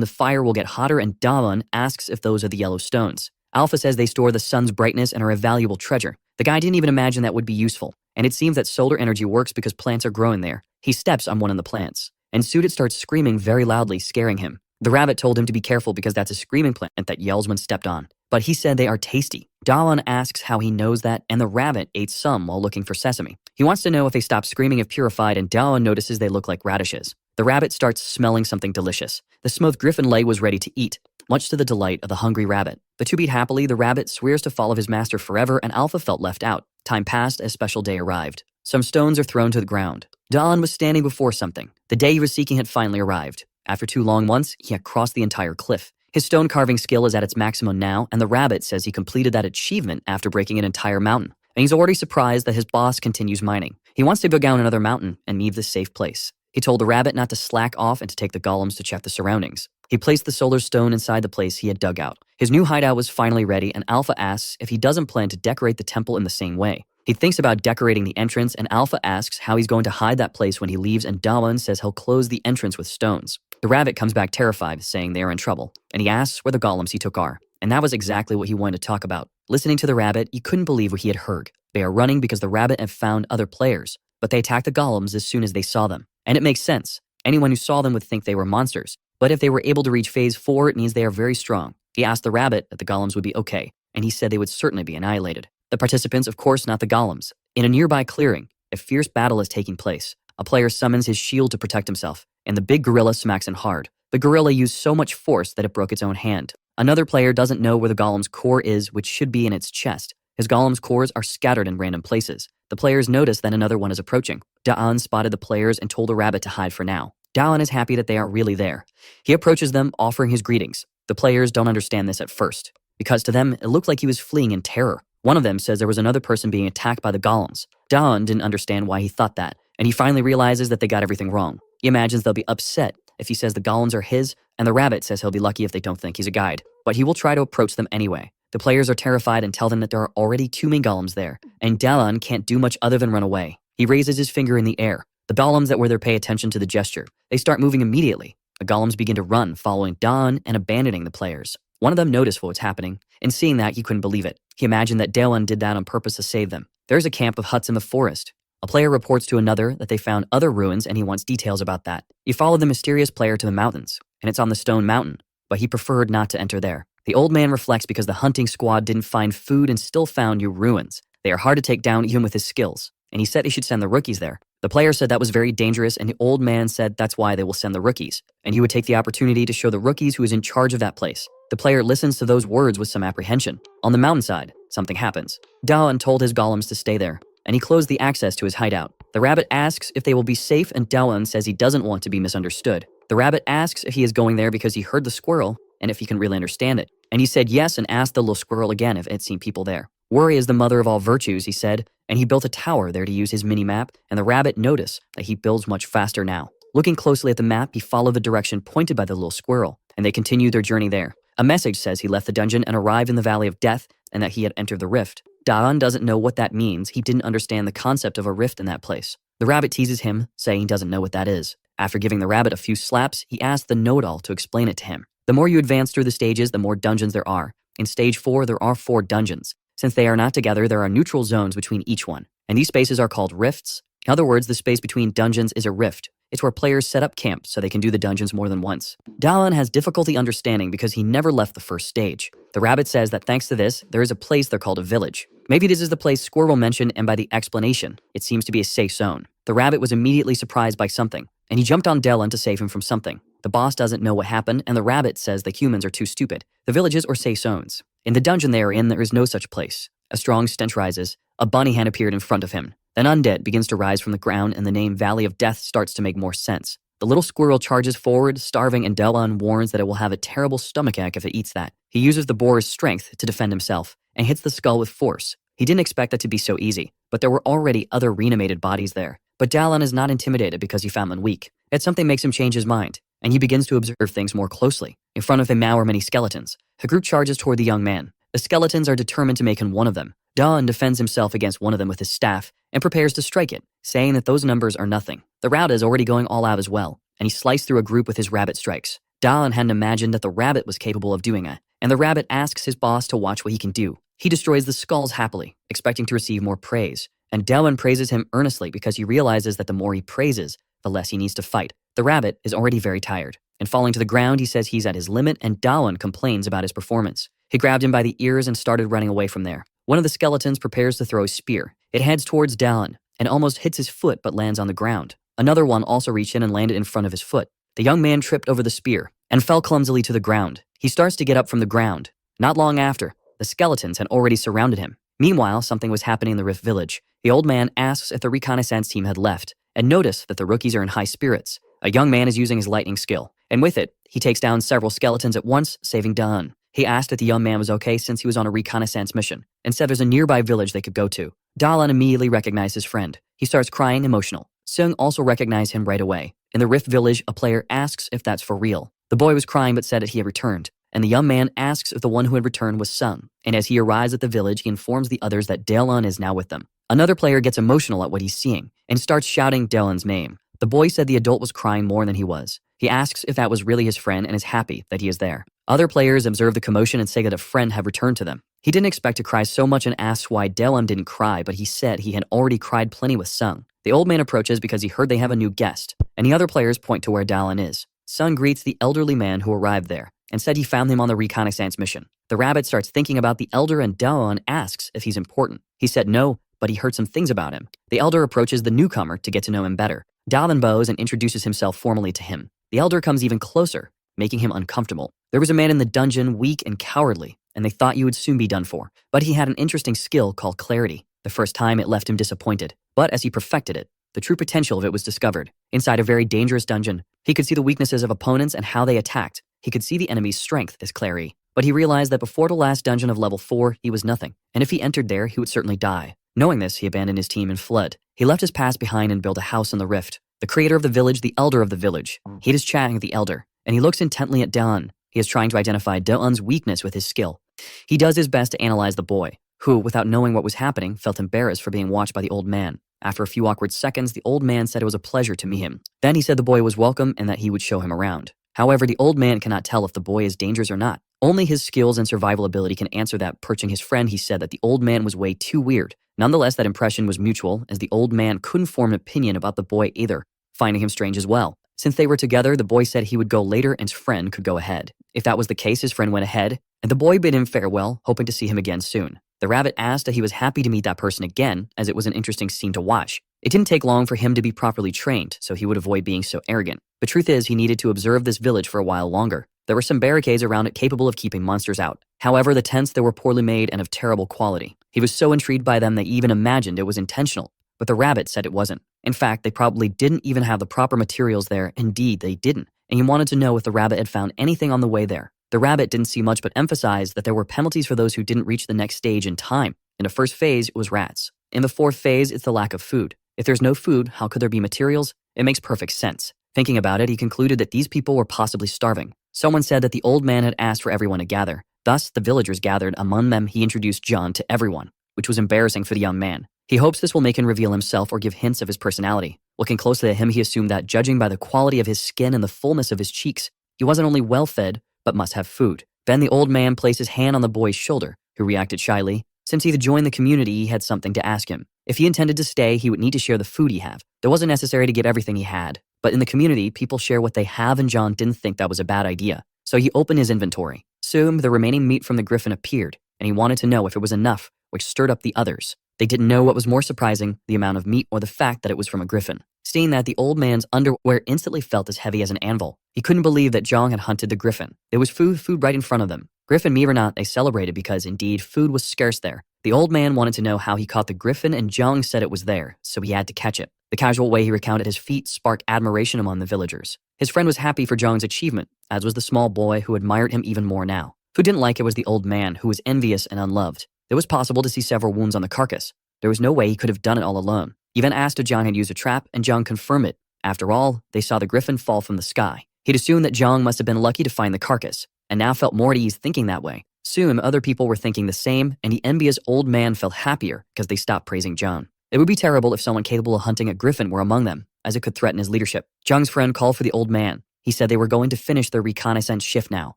the fire will get hotter, and Dawn asks if those are the yellow stones. Alpha says they store the sun's brightness and are a valuable treasure. The guy didn't even imagine that would be useful, and it seems that solar energy works because plants are growing there. He steps on one of the plants, and Sudit starts screaming very loudly, scaring him. The rabbit told him to be careful because that's a screaming plant that yells when stepped on. But he said they are tasty. Dawn asks how he knows that, and the rabbit ate some while looking for sesame. He wants to know if they stop screaming if purified, and Dawn notices they look like radishes. The rabbit starts smelling something delicious. The smoked griffin leg was ready to eat, much to the delight of the hungry rabbit. The two eat happily. The rabbit swears to follow his master forever, and Alpha felt left out. Time passed as special day arrived. Some stones are thrown to the ground. Dawn was standing before something. The day he was seeking had finally arrived. After 2 long months, he had crossed the entire cliff. His stone carving skill is at its maximum now, and the rabbit says he completed that achievement after breaking an entire mountain. And he's already surprised that his boss continues mining. He wants to go down another mountain and leave this safe place. He told the rabbit not to slack off and to take the golems to check the surroundings. He placed the solar stone inside the place he had dug out. His new hideout was finally ready, and Alpha asks if he doesn't plan to decorate the temple in the same way. He thinks about decorating the entrance, and Alpha asks how he's going to hide that place when he leaves, and Dawan says he'll close the entrance with stones. The rabbit comes back terrified, saying they are in trouble, and he asks where the golems he took are. And that was exactly what he wanted to talk about. Listening to the rabbit, he couldn't believe what he had heard. They are running because the rabbit had found other players, but they attacked the golems as soon as they saw them. And it makes sense. Anyone who saw them would think they were monsters. But if they were able to reach phase 4, it means they are very strong. He asked the rabbit if the golems would be okay, and he said they would certainly be annihilated. The participants, of course, not the golems. In a nearby clearing, a fierce battle is taking place. A player summons his shield to protect himself, and the big gorilla smacks him hard. The gorilla used so much force that it broke its own hand. Another player doesn't know where the golem's core is, which should be in its chest. His golem's cores are scattered in random places. The players notice that another one is approaching. Da'an spotted the players and told the rabbit to hide for now. Da'an is happy that they aren't really there. He approaches them, offering his greetings. The players don't understand this at first, because to them, it looked like he was fleeing in terror. One of them says there was another person being attacked by the golems. Da'an didn't understand why he thought that, and he finally realizes that they got everything wrong. He imagines they'll be upset if he says the golems are his, and the rabbit says he'll be lucky if they don't think he's a guide. But he will try to approach them anyway. The players are terrified and tell them that there are already too many golems there, and Da'an can't do much other than run away. He raises his finger in the air. The golems that were there pay attention to the gesture. They start moving immediately. The golems begin to run, following Da'an and abandoning the players. One of them noticed what was happening, and seeing that, he couldn't believe it. He imagined that Da'an did that on purpose to save them. There's a camp of huts in the forest. A player reports to another that they found other ruins, and he wants details about that. He followed the mysterious player to the mountains, and it's on the stone mountain, but he preferred not to enter there. The old man reflects because the hunting squad didn't find food and still found new ruins. They are hard to take down even with his skills, and he said he should send the rookies there. The player said that was very dangerous, and the old man said that's why they will send the rookies, and he would take the opportunity to show the rookies who is in charge of that place. The player listens to those words with some apprehension. On the mountainside, something happens. Da'an told his golems to stay there, and he closed the access to his hideout. The rabbit asks if they will be safe, and Da'an says he doesn't want to be misunderstood. The rabbit asks if he is going there because he heard the squirrel and if he can really understand it. And he said yes and asked the little squirrel again if it had seen people there. Worry is the mother of all virtues, he said, and he built a tower there to use his mini-map, and the rabbit noticed that he builds much faster now. Looking closely at the map, he followed the direction pointed by the little squirrel, and they continued their journey there. A message says he left the dungeon and arrived in the Valley of Death, and that he had entered the rift. Da'an doesn't know what that means. He didn't understand the concept of a rift in that place. The rabbit teases him, saying he doesn't know what that is. After giving the rabbit a few slaps, he asked the know-it-all to explain it to him. The more you advance through the stages, the more dungeons there are. In stage 4, there are 4 dungeons. Since they are not together, there are neutral zones between each one, and these spaces are called rifts. In other words, the space between dungeons is a rift. It's where players set up camp so they can do the dungeons more than once. Da'an has difficulty understanding because he never left the first stage. The rabbit says that thanks to this, there is a place they're called a village. Maybe this is the place Squirrel mentioned, and by the explanation, it seems to be a safe zone. The rabbit was immediately surprised by something, and he jumped on Da'an to save him from something. The boss doesn't know what happened, and the rabbit says the humans are too stupid. The villages are safe zones. In the dungeon they are in, there is no such place. A strong stench rises. A bunny hand appeared in front of him. Then undead begins to rise from the ground, and the name Valley of Death starts to make more sense. The little squirrel charges forward, starving, and Da'an warns that it will have a terrible stomachache if it eats that. He uses the boar's strength to defend himself, and hits the skull with force. He didn't expect that to be so easy, but there were already other reanimated bodies there. But Dallin is not intimidated because he found them weak. Yet something makes him change his mind, and he begins to observe things more closely. In front of him now are many skeletons. A group charges toward the young man. The skeletons are determined to make him one of them. Dallin defends himself against one of them with his staff and prepares to strike it, saying that those numbers are nothing. The Rauta is already going all out as well, and he sliced through a group with his rabbit strikes. Dallin hadn't imagined that the rabbit was capable of doing it, and the rabbit asks his boss to watch what he can do. He destroys the skulls happily, expecting to receive more praise, and Dallin praises him earnestly because he realizes that the more he praises, the less he needs to fight. The rabbit is already very tired, and falling to the ground, he says he's at his limit, and Dallin complains about his performance. He grabbed him by the ears and started running away from there. One of the skeletons prepares to throw a spear. It heads towards Dallin and almost hits his foot but lands on the ground. Another one also reached in and landed in front of his foot. The young man tripped over the spear and fell clumsily to the ground. He starts to get up from the ground. Not long after, the skeletons had already surrounded him. Meanwhile, something was happening in the Rift Village. The old man asks if the reconnaissance team had left and notice that the rookies are in high spirits. A young man is using his lightning skill, and with it, he takes down several skeletons at once, saving Dallin. He asked if the young man was okay since he was on a reconnaissance mission, and said there's a nearby village they could go to. Dallin immediately recognized his friend. He starts crying emotional. Sung also recognized him right away. In the Rift Village, a player asks if that's for real. The boy was crying but said that he had returned, and the young man asks if the one who had returned was Sung. And as he arrives at the village, he informs the others that Dallin is now with them. Another player gets emotional at what he's seeing and starts shouting Dallin's name. The boy said the adult was crying more than he was. He asks if that was really his friend and is happy that he is there. Other players observe the commotion and say that a friend had returned to them. He didn't expect to cry so much and asks why Dallin didn't cry, but he said he had already cried plenty with Sung. The old man approaches because he heard they have a new guest, and the other players point to where Dallin is. Sung greets the elderly man who arrived there and said he found him on the reconnaissance mission. The rabbit starts thinking about the elder and Dallin asks if he's important. He said no, but he heard some things about him. The elder approaches the newcomer to get to know him better. Dallin bows and introduces himself formally to him. The elder comes even closer, making him uncomfortable. There was a man in the dungeon, weak and cowardly, and they thought you would soon be done for. But he had an interesting skill called clarity. The first time it left him disappointed, but as he perfected it, the true potential of it was discovered. Inside a very dangerous dungeon, he could see the weaknesses of opponents and how they attacked. He could see the enemy's strength as clarity, but he realized that before the last dungeon of level 4, he was nothing, and if he entered there, he would certainly die. Knowing this, he abandoned his team and fled. He left his past behind and built a house in the rift. The creator of the village, the elder of the village. He is chatting with the elder, and he looks intently at Dallin. He is trying to identify Dallin's weakness with his skill. He does his best to analyze the boy, who, without knowing what was happening, felt embarrassed for being watched by the old man. After a few awkward seconds, the old man said it was a pleasure to meet him. Then he said the boy was welcome and that he would show him around. However, the old man cannot tell if the boy is dangerous or not. Only his skills and survival ability can answer that. Perching his friend, he said that the old man was way too weird. Nonetheless, that impression was mutual, as the old man couldn't form an opinion about the boy either, finding him strange as well. Since they were together, the boy said he would go later and his friend could go ahead. If that was the case, his friend went ahead, and the boy bid him farewell, hoping to see him again soon. The rabbit asked that he was happy to meet that person again, as it was an interesting scene to watch. It didn't take long for him to be properly trained, so he would avoid being so arrogant. The truth is, he needed to observe this village for a while longer. There were some barricades around it capable of keeping monsters out. However, the tents there were poorly made and of terrible quality. He was so intrigued by them they even imagined it was intentional, but the rabbit said it wasn't. In fact, they probably didn't even have the proper materials there. Indeed, they didn't, and he wanted to know if the rabbit had found anything on the way there. The rabbit didn't see much but emphasized that there were penalties for those who didn't reach the next stage in time. In the first phase, it was rats. In the fourth phase, it's the lack of food. If there's no food, how could there be materials? It makes perfect sense. Thinking about it, he concluded that these people were possibly starving. Someone said that the old man had asked for everyone to gather. Thus, the villagers gathered. Among them, he introduced John to everyone, which was embarrassing for the young man. He hopes this will make him reveal himself or give hints of his personality. Looking closely at him, he assumed that, judging by the quality of his skin and the fullness of his cheeks, he wasn't only well-fed, but must have food. Then the old man placed his hand on the boy's shoulder, who reacted shyly. Since he had joined the community, he had something to ask him. If he intended to stay, he would need to share the food he had. It wasn't necessary to get everything he had, but in the community, people share what they have, and John didn't think that was a bad idea. So he opened his inventory. Soon, the remaining meat from the griffin appeared, and he wanted to know if it was enough, which stirred up the others. They didn't know what was more surprising, the amount of meat or the fact that it was from a griffin. Seeing that, the old man's underwear instantly felt as heavy as an anvil. He couldn't believe that Jong had hunted the griffin. There was food right in front of them. Griffin meat or not, they celebrated because, indeed, food was scarce there. The old man wanted to know how he caught the griffin, and Jong said it was there, so he had to catch it. The casual way he recounted his feat sparked admiration among the villagers. His friend was happy for Jong's achievement, as was the small boy who admired him even more now. Who didn't like it was the old man, who was envious and unloved. It was possible to see several wounds on the carcass. There was no way he could have done it all alone. He then asked if Zhang had used a trap, and Zhang confirmed it. After all, they saw the griffin fall from the sky. He'd assumed that Zhang must have been lucky to find the carcass, and now felt more at ease thinking that way. Soon, other people were thinking the same, and the envious old man felt happier because they stopped praising Zhang. It would be terrible if someone capable of hunting a griffin were among them, as it could threaten his leadership. Zhang's friend called for the old man. He said they were going to finish their reconnaissance shift now.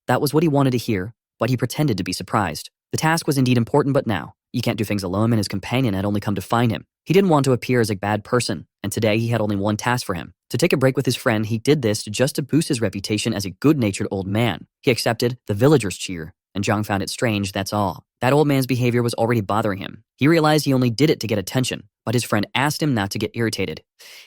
That was what he wanted to hear, but he pretended to be surprised. The task was indeed important, but now, he can't do things alone, and his companion had only come to find him. He didn't want to appear as a bad person, and today he had only one task for him. To take a break with his friend, he did this just to boost his reputation as a good-natured old man. He accepted the villagers' cheer, and Zhang found it strange, that's all. That old man's behavior was already bothering him. He realized he only did it to get attention, but his friend asked him not to get irritated.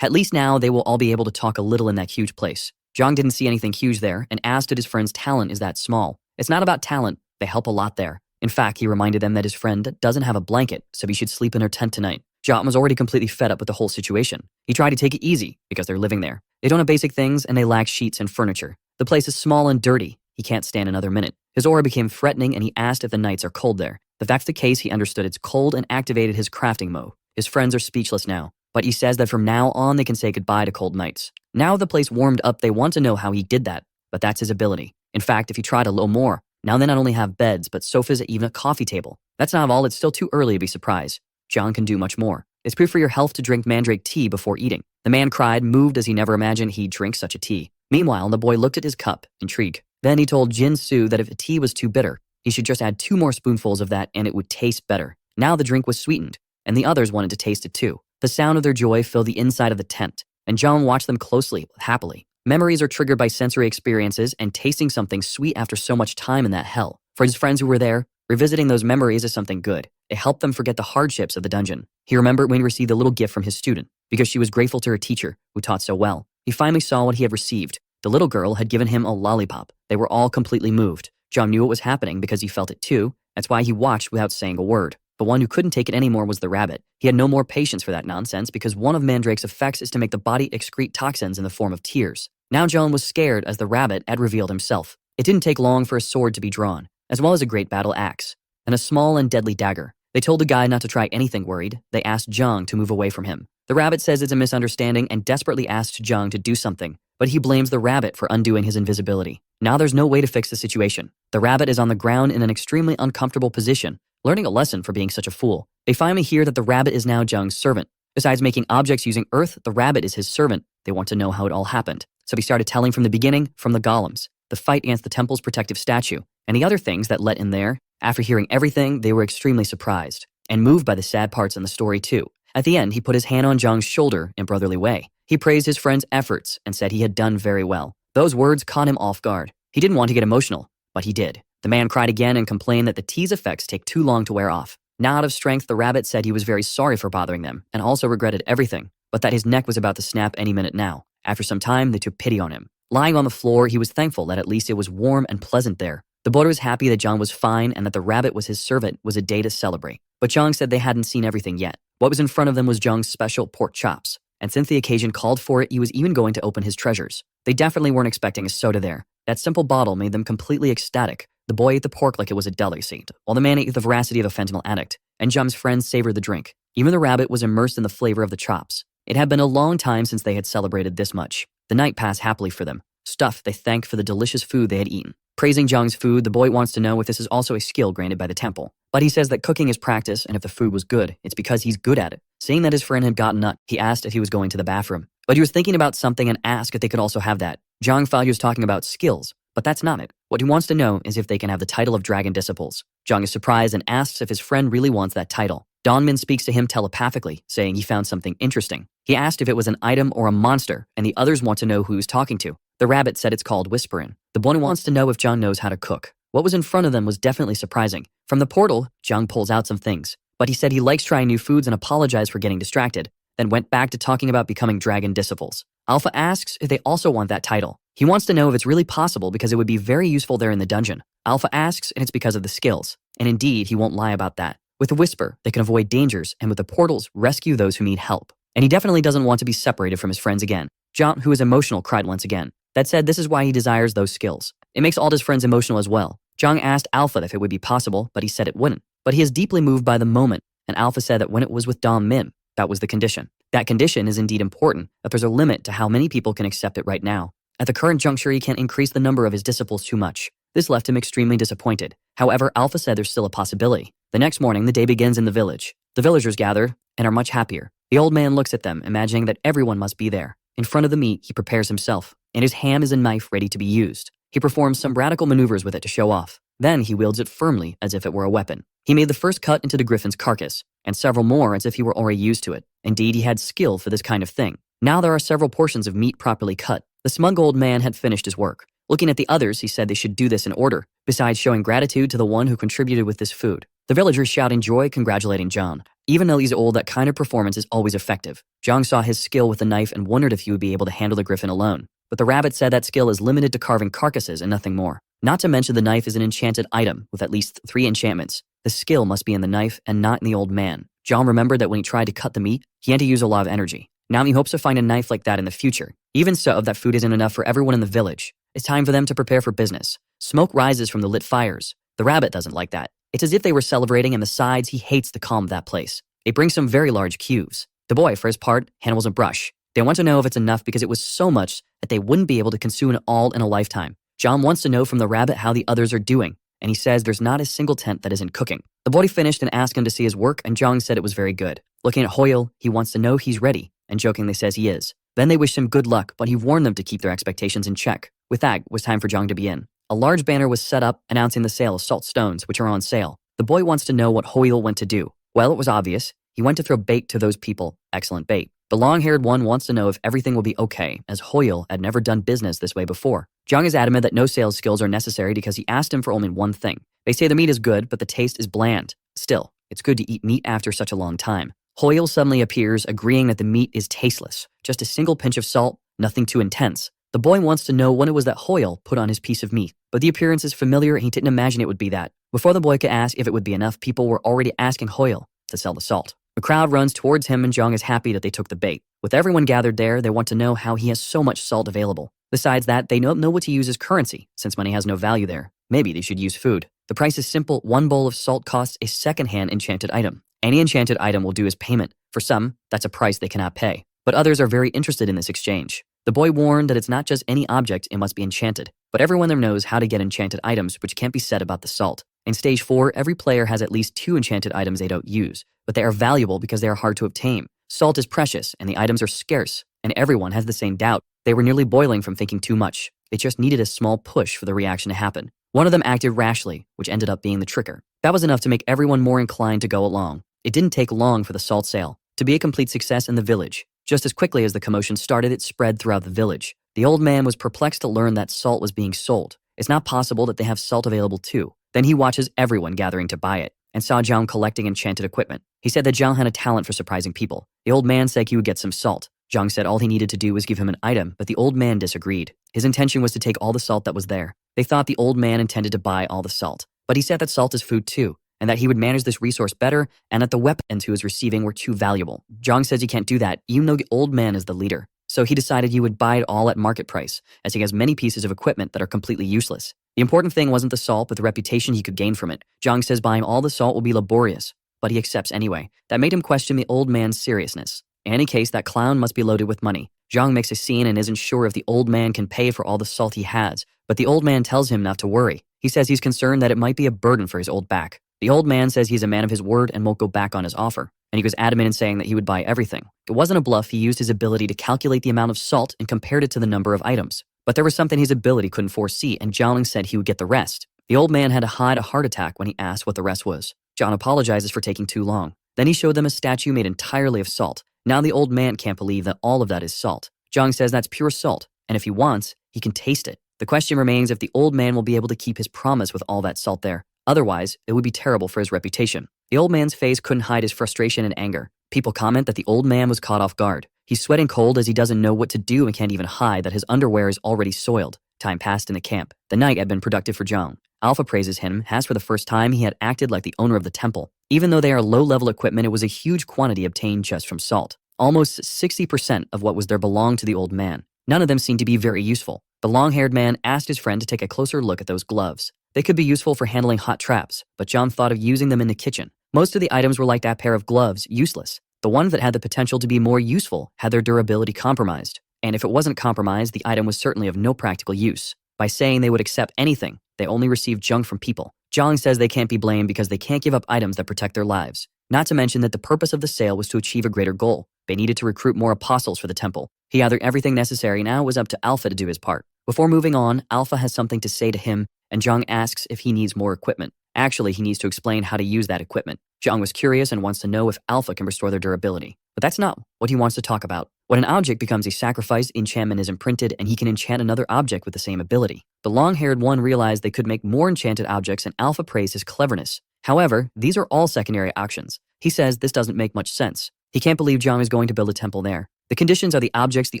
At least now they will all be able to talk a little in that huge place. Zhang didn't see anything huge there and asked if his friend's talent is that small. It's not about talent, they help a lot there. In fact, he reminded them that his friend doesn't have a blanket, so he should sleep in her tent tonight. Zhang was already completely fed up with the whole situation. He tried to take it easy because they're living there. They don't have basic things and they lack sheets and furniture. The place is small and dirty. He can't stand another minute. His aura became threatening and he asked if the nights are cold there. If that's the case, he understood it's cold and activated his crafting mode. His friends are speechless now, but he says that from now on they can say goodbye to cold nights. Now the place warmed up, they want to know how he did that, but that's his ability. In fact, if he tried a little more, now they not only have beds, but sofas and even a coffee table. That's not all, it's still too early to be surprised. Zhang can do much more. It's good for your health to drink mandrake tea before eating. The man cried, moved as he never imagined he'd drink such a tea. Meanwhile, the boy looked at his cup, intrigued. Then he told Jin Su that if the tea was too bitter, he should just add 2 more spoonfuls of that and it would taste better. Now the drink was sweetened, and the others wanted to taste it too. The sound of their joy filled the inside of the tent, and Zhang watched them closely, happily. Memories are triggered by sensory experiences, and tasting something sweet after so much time in that hell. For his friends who were there, revisiting those memories is something good. It helped them forget the hardships of the dungeon. He remembered when he received a little gift from his student, because she was grateful to her teacher, who taught so well. He finally saw what he had received. The little girl had given him a lollipop. They were all completely moved. Zhang knew what was happening because he felt it too. That's why he watched without saying a word. The one who couldn't take it anymore was the rabbit. He had no more patience for that nonsense because one of Mandrake's effects is to make the body excrete toxins in the form of tears. Now Zhang was scared as the rabbit had revealed himself. It didn't take long for a sword to be drawn, as well as a great battle axe, and a small and deadly dagger. They told the guy not to try anything worried. They asked Zhang to move away from him. The rabbit says it's a misunderstanding and desperately asks Zhang to do something, but he blames the rabbit for undoing his invisibility. Now there's no way to fix the situation. The rabbit is on the ground in an extremely uncomfortable position, learning a lesson for being such a fool. They finally hear that the rabbit is now Zhang's servant. Besides making objects using earth, the rabbit is his servant. They want to know how it all happened. So he started telling from the beginning, from the golems, the fight against the temple's protective statue, and the other things that let in there. After hearing everything, they were extremely surprised, and moved by the sad parts in the story too. At the end, he put his hand on Zhang's shoulder in brotherly way. He praised his friend's efforts and said he had done very well. Those words caught him off guard. He didn't want to get emotional, but he did. The man cried again and complained that the tea's effects take too long to wear off. Now out of strength, the rabbit said he was very sorry for bothering them and also regretted everything, but that his neck was about to snap any minute now. After some time, they took pity on him. Lying on the floor, he was thankful that at least it was warm and pleasant there. The boy was happy that Zhang was fine and that the rabbit was his servant was a day to celebrate. But Zhang said they hadn't seen everything yet. What was in front of them was Zhang's special pork chops, and since the occasion called for it, he was even going to open his treasures. They definitely weren't expecting a soda there. That simple bottle made them completely ecstatic. The boy ate the pork like it was a delicacy, while the man ate the voracity of a fentanyl addict, and Zhang's friends savored the drink. Even the rabbit was immersed in the flavor of the chops. It had been a long time since they had celebrated this much. The night passed happily for them. Stuffed, they thanked for the delicious food they had eaten. Praising Zhang's food, the boy wants to know if this is also a skill granted by the temple. But he says that cooking is practice, and if the food was good, it's because he's good at it. Seeing that his friend had gotten up, he asked if he was going to the bathroom. But he was thinking about something and asked if they could also have that. Zhang thought he was talking about skills, but that's not it. What he wants to know is if they can have the title of Dragon Disciples. Zhang is surprised and asks if his friend really wants that title. Donmin speaks to him telepathically, saying he found something interesting. He asked if it was an item or a monster, and the others want to know who he's talking to. The rabbit said it's called Whisperin. The boy wants to know if Zhang knows how to cook. What was in front of them was definitely surprising. From the portal, Zhang pulls out some things, but he said he likes trying new foods and apologized for getting distracted, then went back to talking about becoming Dragon Disciples. Alpha asks if they also want that title. He wants to know if it's really possible because it would be very useful there in the dungeon. Alpha asks, and it's because of the skills. And indeed, he won't lie about that. With the Whisper, they can avoid dangers, and with the portals, rescue those who need help. And he definitely doesn't want to be separated from his friends again. Zhang, who is emotional, cried once again. That said, this is why he desires those skills. It makes all his friends emotional as well. Zhang asked Alpha if it would be possible, but he said it wouldn't. but he is deeply moved by the moment, and Alpha said that when it was with Dom Min, that was the condition. That condition is indeed important, but there's a limit to how many people can accept it right now. At the current juncture, he can't increase the number of his disciples too much. This left him extremely disappointed. However, Alpha said there's still a possibility. The next morning, the day begins in the village. The villagers gather and are much happier. The old man looks at them, imagining that everyone must be there. In front of the meat, he prepares himself, and his ham is a knife ready to be used. He performs some radical maneuvers with it to show off. Then he wields it firmly as if it were a weapon. He made the first cut into the griffin's carcass, and several more as if he were already used to it. Indeed, he had skill for this kind of thing. Now there are several portions of meat properly cut. The smug old man had finished his work. Looking at the others, he said they should do this in order, besides showing gratitude to the one who contributed with this food. The villagers shout in joy, congratulating John. Even though he's old, that kind of performance is always effective. Zhang saw his skill with the knife and wondered if he would be able to handle the griffin alone. But the rabbit said that skill is limited to carving carcasses and nothing more. Not to mention the knife is an enchanted item with at least 3 enchantments. The skill must be in the knife and not in the old man. Zhang remembered that when he tried to cut the meat, he had to use a lot of energy. Now he hopes to find a knife like that in the future. Even so, that food isn't enough for everyone in the village. It's time for them to prepare for business. Smoke rises from the lit fires. The rabbit doesn't like that. It's as if they were celebrating, and besides, he hates the calm of that place. It brings some very large cubes. The boy, for his part, handles a brush. They want to know if it's enough because it was so much that they wouldn't be able to consume it all in a lifetime. John wants to know from the rabbit how the others are doing, and he says there's not a single tent that isn't cooking. The boy finished and asked him to see his work, and Zhang said it was very good. Looking at Hoyle, he wants to know he's ready, and jokingly says he is. Then they wished him good luck, but he warned them to keep their expectations in check. With that, it was time for Zhang to begin. A large banner was set up announcing the sale of salt stones, which are on sale. The boy wants to know what Hoyle went to do. Well, it was obvious. He went to throw bait to those people. Excellent bait. The long-haired one wants to know if everything will be okay, as Hoyle had never done business this way before. Zhang is adamant that no sales skills are necessary because he asked him for only one thing. They say the meat is good, but the taste is bland. Still, it's good to eat meat after such a long time. Hoyle suddenly appears, agreeing that the meat is tasteless. Just a single pinch of salt, nothing too intense. The boy wants to know when it was that Hoyle put on his piece of meat, but the appearance is familiar and he didn't imagine it would be that. Before the boy could ask if it would be enough, people were already asking Hoyle to sell the salt. The crowd runs towards him, and Zhang is happy that they took the bait. With everyone gathered there, they want to know how he has so much salt available. Besides that, they don't know what to use as currency, since money has no value there. Maybe they should use food. The price is simple. 1 bowl of salt costs a second-hand enchanted item. Any enchanted item will do as payment. For some, that's a price they cannot pay. But others are very interested in this exchange. The boy warned that it's not just any object, it must be enchanted. But everyone there knows how to get enchanted items, which can't be said about the salt. In Stage 4, every player has at least 2 enchanted items they don't use, but they are valuable because they are hard to obtain. Salt is precious, and the items are scarce, and everyone has the same doubt. They were nearly boiling from thinking too much. They just needed a small push for the reaction to happen. One of them acted rashly, which ended up being the trigger. That was enough to make everyone more inclined to go along. It didn't take long for the salt sale to be a complete success in the village. Just as quickly as the commotion started, it spread throughout the village. The old man was perplexed to learn that salt was being sold. It's not possible that they have salt available too. Then he watches everyone gathering to buy it, and saw Zhang collecting enchanted equipment. He said that Zhang had a talent for surprising people. The old man said he would get some salt. Zhang said all he needed to do was give him an item, but the old man disagreed. His intention was to take all the salt that was there. They thought the old man intended to buy all the salt, but he said that salt is food too, and that he would manage this resource better, and that the weapons he was receiving were too valuable. Zhang says he can't do that, even though the old man is the leader. So he decided he would buy it all at market price, as he has many pieces of equipment that are completely useless. The important thing wasn't the salt, but the reputation he could gain from it. Zhang says buying all the salt will be laborious, but he accepts anyway. That made him question the old man's seriousness. In any case, that clown must be loaded with money. Zhang makes a scene and isn't sure if the old man can pay for all the salt he has, but the old man tells him not to worry. He says he's concerned that it might be a burden for his old back. The old man says he's a man of his word and won't go back on his offer, and he was adamant in saying that he would buy everything. It wasn't a bluff. He used his ability to calculate the amount of salt and compared it to the number of items. But there was something his ability couldn't foresee, and Zhang said he would get the rest. The old man had to hide a heart attack when he asked what the rest was. Zhang apologizes for taking too long. Then he showed them a statue made entirely of salt. Now the old man can't believe that all of that is salt. Zhang says that's pure salt, and if he wants, he can taste it. The question remains if the old man will be able to keep his promise with all that salt there. Otherwise, it would be terrible for his reputation. The old man's face couldn't hide his frustration and anger. People comment that the old man was caught off guard. He's sweating cold as he doesn't know what to do and can't even hide that his underwear is already soiled. Time passed in the camp. The night had been productive for Zhang. Alpha praises him, as for the first time he had acted like the owner of the temple. Even though they are low-level equipment, it was a huge quantity obtained just from salt. Almost 60% of what was there belonged to the old man. None of them seemed to be very useful. The long-haired man asked his friend to take a closer look at those gloves. They could be useful for handling hot traps, but John thought of using them in the kitchen. Most of the items were like that pair of gloves, useless. The ones that had the potential to be more useful had their durability compromised. And if it wasn't compromised, the item was certainly of no practical use. By saying they would accept anything, they only received junk from people. Zhang says they can't be blamed because they can't give up items that protect their lives. Not to mention that the purpose of the sale was to achieve a greater goal. They needed to recruit more apostles for the temple. He gathered everything necessary. Now it was up to Alpha to do his part. Before moving on, Alpha has something to say to him, and Zhang asks if he needs more equipment. Actually, he needs to explain how to use that equipment. Zhang was curious and wants to know if Alpha can restore their durability. But that's not what he wants to talk about. When an object becomes a sacrifice, enchantment is imprinted, and he can enchant another object with the same ability. The long-haired one realized they could make more enchanted objects, and Alpha praised his cleverness. However, these are all secondary actions. He says this doesn't make much sense. He can't believe Zhang is going to build a temple there. The conditions are the objects, the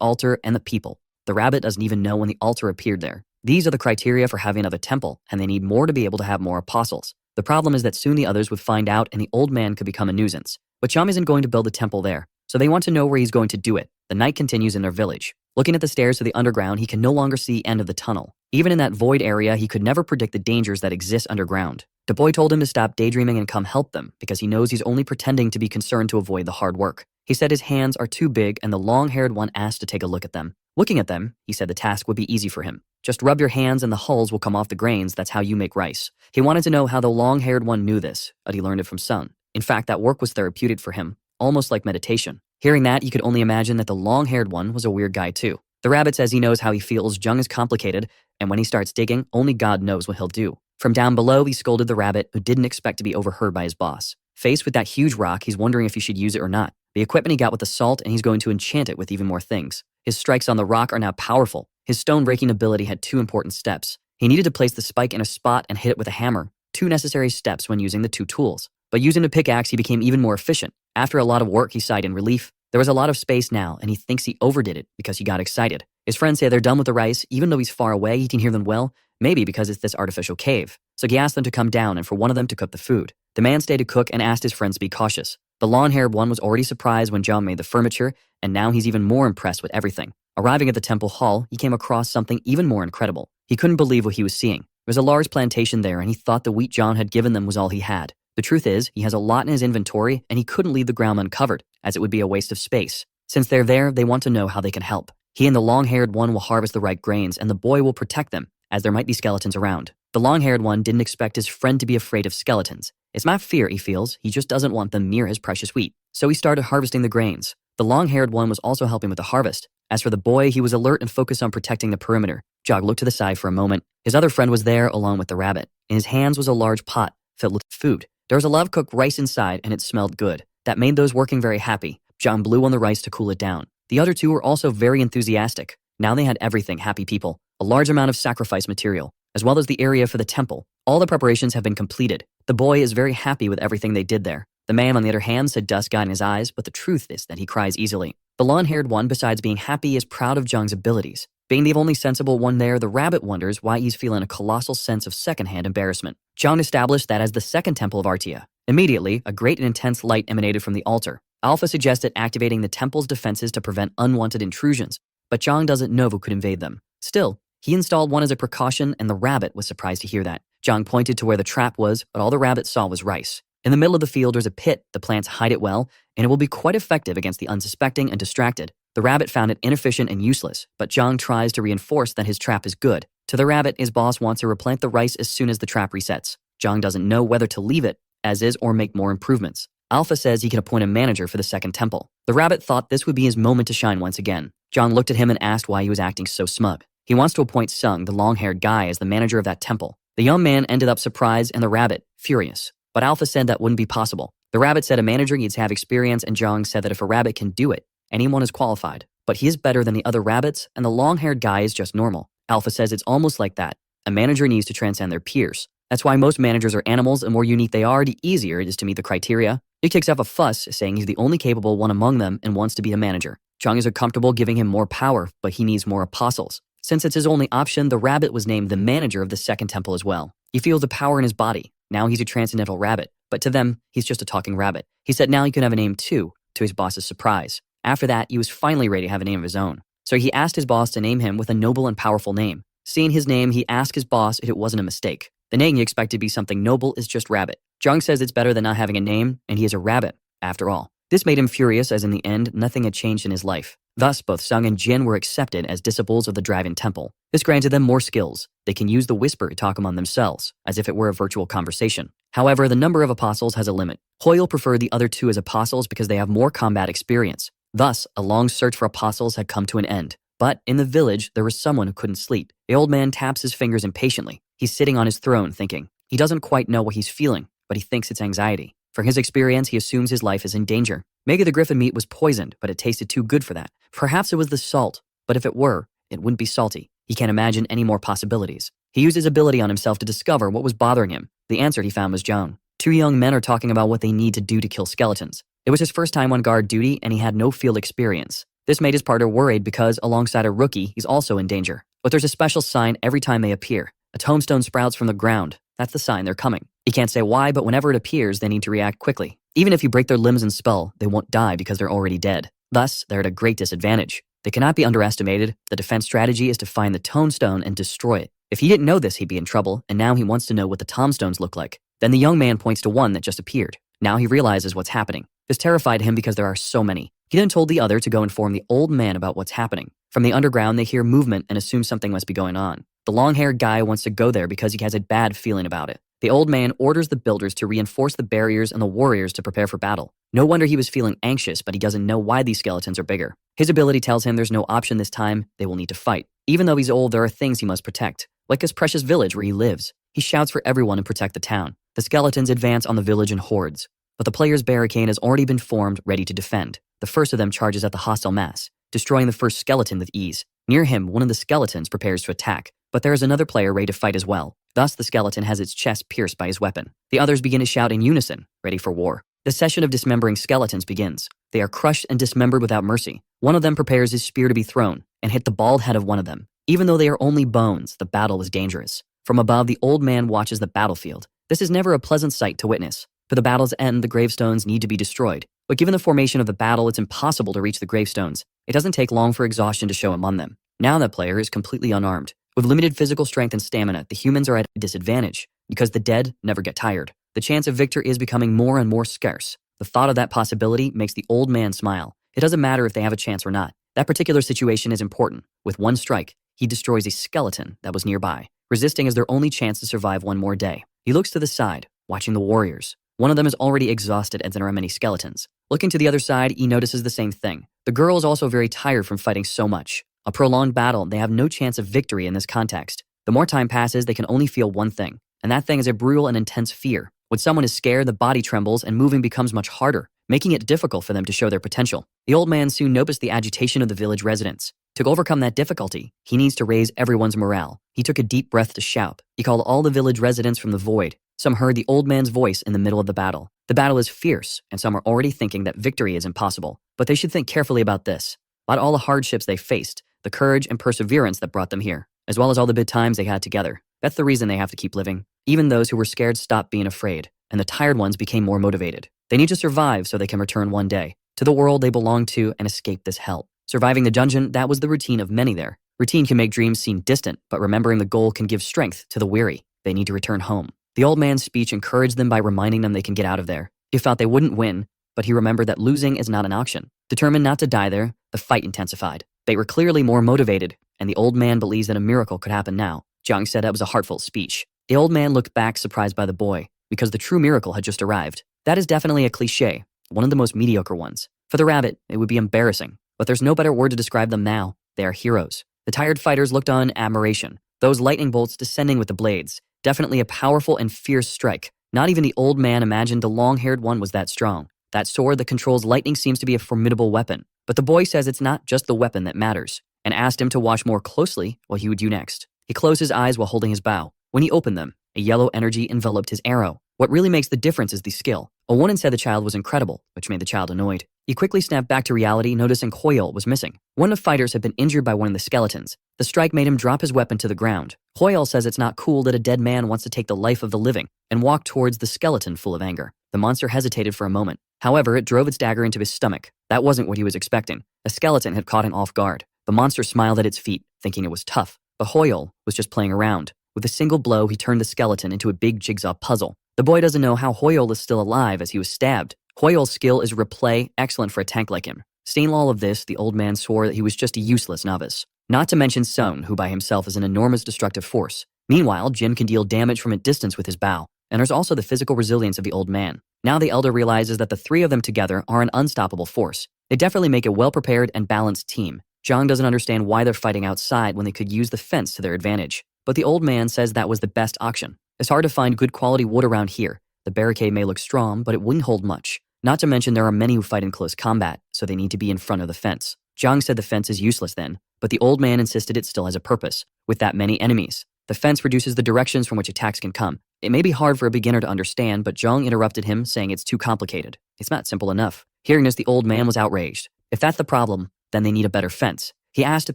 altar, and the people. The rabbit doesn't even know when the altar appeared there. These are the criteria for having another temple, and they need more to be able to have more apostles. The problem is that soon the others would find out and the old man could become a nuisance. But Zhang isn't going to build a temple there, so they want to know where he's going to do it. The night continues in their village. Looking at the stairs to the underground, he can no longer see the end of the tunnel. Even in that void area, he could never predict the dangers that exist underground. The boy told him to stop daydreaming and come help them because he knows he's only pretending to be concerned to avoid the hard work. He said his hands are too big, and the long-haired one asked to take a look at them. Looking at them, he said the task would be easy for him. Just rub your hands and the hulls will come off the grains. That's how you make rice. He wanted to know how the long-haired one knew this, but he learned it from Sung. In fact, that work was therapeutic for him, almost like meditation. Hearing that, you could only imagine that the long-haired one was a weird guy too. The rabbit says he knows how he feels. Zhang is complicated, and when he starts digging, only God knows what he'll do. From down below, he scolded the rabbit, who didn't expect to be overheard by his boss. Faced with that huge rock, he's wondering if he should use it or not. The equipment he got with the salt, and he's going to enchant it with even more things. His strikes on the rock are now powerful. His stone-breaking ability had 2 important steps. He needed to place the spike in a spot and hit it with a hammer, 2 necessary steps when using the 2 tools. But using the pickaxe, he became even more efficient. After a lot of work, he sighed in relief. There was a lot of space now, and he thinks he overdid it because he got excited. His friends say they're done with the rice. Even though he's far away, he can hear them well, maybe because it's this artificial cave. So he asked them to come down and for one of them to cook the food. The man stayed to cook and asked his friends to be cautious. The long-haired one was already surprised when Zhang made the furniture, and now he's even more impressed with everything. Arriving at the temple hall, he came across something even more incredible. He couldn't believe what he was seeing. There was a large plantation there, and he thought the wheat Zhang had given them was all he had. The truth is, he has a lot in his inventory, and he couldn't leave the ground uncovered, as it would be a waste of space. Since they're there, they want to know how they can help. He and the long-haired one will harvest the right grains, and the boy will protect them, as there might be skeletons around. The long-haired one didn't expect his friend to be afraid of skeletons. It's not fear he feels, he just doesn't want them near his precious wheat. So he started harvesting the grains. The long-haired one was also helping with the harvest. As for the boy, he was alert and focused on protecting the perimeter. Jog looked to the side for a moment. His other friend was there along with the rabbit. In his hands was a large pot filled with food. There was a lot of cooked rice inside, and it smelled good. That made those working very happy. John blew on the rice to cool it down. The other 2 were also very enthusiastic. Now they had everything, happy people. A large amount of sacrifice material, as well as the area for the temple. All the preparations have been completed. The boy is very happy with everything they did there. The man, on the other hand, said dust got in his eyes, but the truth is that he cries easily. The long-haired one, besides being happy, is proud of Zhang's abilities. Being the only sensible one there, the rabbit wonders why he's feeling a colossal sense of secondhand embarrassment. Zhang established that as the second temple of Artia. Immediately, a great and intense light emanated from the altar. Alpha suggested activating the temple's defenses to prevent unwanted intrusions, but Zhang doesn't know who could invade them. Still, he installed one as a precaution, and the rabbit was surprised to hear that. Zhang pointed to where the trap was, but all the rabbit saw was rice. In the middle of the field there's a pit. The plants hide it well, and it will be quite effective against the unsuspecting and distracted. The rabbit found it inefficient and useless, but Zhang tries to reinforce that his trap is good. To the rabbit, his boss wants to replant the rice as soon as the trap resets. Zhang doesn't know whether to leave it as is or make more improvements. Alpha says he can appoint a manager for the second temple. The rabbit thought this would be his moment to shine once again. Zhang looked at him and asked why he was acting so smug. He wants to appoint Sung, the long-haired guy, as the manager of that temple. The young man ended up surprised and the rabbit furious. But Alpha said that wouldn't be possible. The rabbit said a manager needs to have experience, and Zhang said that if a rabbit can do it, anyone is qualified. But he is better than the other rabbits, and the long-haired guy is just normal. Alpha says it's almost like that. A manager needs to transcend their peers. That's why most managers are animals. The more unique they are, the easier it is to meet the criteria. He kicks up a fuss, saying he's the only capable one among them and wants to be a manager. Zhang is comfortable giving him more power, but he needs more apostles. Since it's his only option, the rabbit was named the manager of the second temple as well. He feels the power in his body. Now he's a transcendental rabbit, but to them, he's just a talking rabbit. He said now he could have a name too, to his boss's surprise. After that, he was finally ready to have a name of his own. So he asked his boss to name him with a noble and powerful name. Seeing his name, he asked his boss if it wasn't a mistake. The name you expect to be something noble is just rabbit. Jung says it's better than not having a name, and he is a rabbit, after all. This made him furious as in the end, nothing had changed in his life. Thus, both Sung and Jin were accepted as disciples of the Dragon Temple. This granted them more skills. They can use the whisper to talk among themselves, as if it were a virtual conversation. However, the number of apostles has a limit. Hoyle preferred the other two as apostles because they have more combat experience. Thus, a long search for apostles had come to an end. But in the village, there was someone who couldn't sleep. The old man taps his fingers impatiently. He's sitting on his throne thinking. He doesn't quite know what he's feeling, but he thinks it's anxiety. From his experience, he assumes his life is in danger. Maybe the griffin meat was poisoned, but it tasted too good for that. Perhaps it was the salt, but if it were, it wouldn't be salty. He can't imagine any more possibilities. He used his ability on himself to discover what was bothering him. The answer he found was Joan. Two young men are talking about what they need to do to kill skeletons. It was his first time on guard duty, and he had no field experience. This made his partner worried because, alongside a rookie, he's also in danger. But there's a special sign every time they appear. A tombstone sprouts from the ground. That's the sign they're coming. He can't say why, but whenever it appears, they need to react quickly. Even if you break their limbs and spell, they won't die because they're already dead. Thus, they're at a great disadvantage. They cannot be underestimated. The defense strategy is to find the tombstone and destroy it. If he didn't know this, he'd be in trouble, and now he wants to know what the tombstones look like. Then the young man points to one that just appeared. Now he realizes what's happening. This terrified him because there are so many. He then told the other to go inform the old man about what's happening. From the underground, they hear movement and assume something must be going on. The long-haired guy wants to go there because he has a bad feeling about it. The old man orders the builders to reinforce the barriers and the warriors to prepare for battle. No wonder he was feeling anxious, but he doesn't know why these skeletons are bigger. His ability tells him there's no option this time, they will need to fight. Even though he's old, there are things he must protect, like his precious village where he lives. He shouts for everyone to protect the town. The skeletons advance on the village in hordes, but the player's barricade has already been formed, ready to defend. The first of them charges at the hostile mass, destroying the first skeleton with ease. Near him, one of the skeletons prepares to attack, but there is another player ready to fight as well. Thus, the skeleton has its chest pierced by his weapon. The others begin to shout in unison, ready for war. The session of dismembering skeletons begins. They are crushed and dismembered without mercy. One of them prepares his spear to be thrown and hit the bald head of one of them. Even though they are only bones, the battle is dangerous. From above, the old man watches the battlefield. This is never a pleasant sight to witness. For the battle's end, the gravestones need to be destroyed. But given the formation of the battle, it's impossible to reach the gravestones. It doesn't take long for exhaustion to show among them. Now that player is completely unarmed. With limited physical strength and stamina, the humans are at a disadvantage because the dead never get tired. The chance of victory is becoming more and more scarce. The thought of that possibility makes the old man smile. It doesn't matter if they have a chance or not. That particular situation is important. With one strike, he destroys a skeleton that was nearby, resisting as their only chance to survive one more day. He looks to the side, watching the warriors. One of them is already exhausted as there are many skeletons. Looking to the other side, he notices the same thing. The girl is also very tired from fighting so much. A prolonged battle, they have no chance of victory in this context. The more time passes, they can only feel one thing, and that thing is a brutal and intense fear. When someone is scared, the body trembles and moving becomes much harder, making it difficult for them to show their potential. The old man soon noticed the agitation of the village residents. To overcome that difficulty, he needs to raise everyone's morale. He took a deep breath to shout. He called all the village residents from the void. Some heard the old man's voice in the middle of the battle. The battle is fierce, and some are already thinking that victory is impossible. But they should think carefully about this. About all the hardships they faced, the courage and perseverance that brought them here, as well as all the good times they had together. That's the reason they have to keep living. Even those who were scared stopped being afraid, and the tired ones became more motivated. They need to survive so they can return one day to the world they belong to and escape this hell. Surviving the dungeon, that was the routine of many there. Routine can make dreams seem distant, but remembering the goal can give strength to the weary. They need to return home. The old man's speech encouraged them by reminding them they can get out of there. He thought they wouldn't win, but he remembered that losing is not an option. Determined not to die there, the fight intensified. They were clearly more motivated, and the old man believes that a miracle could happen now. Jiang said that was a heartfelt speech. The old man looked back surprised by the boy, because the true miracle had just arrived. That is definitely a cliché, one of the most mediocre ones. For the rabbit, it would be embarrassing, but there's no better word to describe them now. They are heroes. The tired fighters looked on in admiration. Those lightning bolts descending with the blades. Definitely a powerful and fierce strike. Not even the old man imagined the long-haired one was that strong. That sword that controls lightning seems to be a formidable weapon. But the boy says it's not just the weapon that matters, and asked him to watch more closely what he would do next. He closed his eyes while holding his bow. When he opened them, a yellow energy enveloped his arrow. What really makes the difference is the skill. A woman said the child was incredible, which made the child annoyed. He quickly snapped back to reality, noticing Hoyle was missing. One of the fighters had been injured by one of the skeletons. The strike made him drop his weapon to the ground. Hoyle says it's not cool that a dead man wants to take the life of the living, and walked towards the skeleton full of anger. The monster hesitated for a moment. However, it drove its dagger into his stomach. That wasn't what he was expecting. A skeleton had caught him off guard. The monster smiled at its feet, thinking it was tough. But Hoyle was just playing around. With a single blow, he turned the skeleton into a big jigsaw puzzle. The boy doesn't know how Hoyle is still alive as he was stabbed. Hoyle's skill is replay, excellent for a tank like him. Seeing all of this, the old man swore that he was just a useless novice. Not to mention Sung, who by himself is an enormous destructive force. Meanwhile, Jin can deal damage from a distance with his bow. And there's also the physical resilience of the old man. Now the elder realizes that the three of them together are an unstoppable force. They definitely make a well-prepared and balanced team. Zhang doesn't understand why they're fighting outside when they could use the fence to their advantage. But the old man says that was the best option. It's hard to find good quality wood around here. The barricade may look strong, but it wouldn't hold much. Not to mention there are many who fight in close combat, so they need to be in front of the fence. Zhang said the fence is useless then, but the old man insisted it still has a purpose. With that many enemies, the fence reduces the directions from which attacks can come. It may be hard for a beginner to understand, but Zhang interrupted him, saying it's too complicated. It's not simple enough. Hearing this, the old man was outraged. If that's the problem, then they need a better fence. He asked if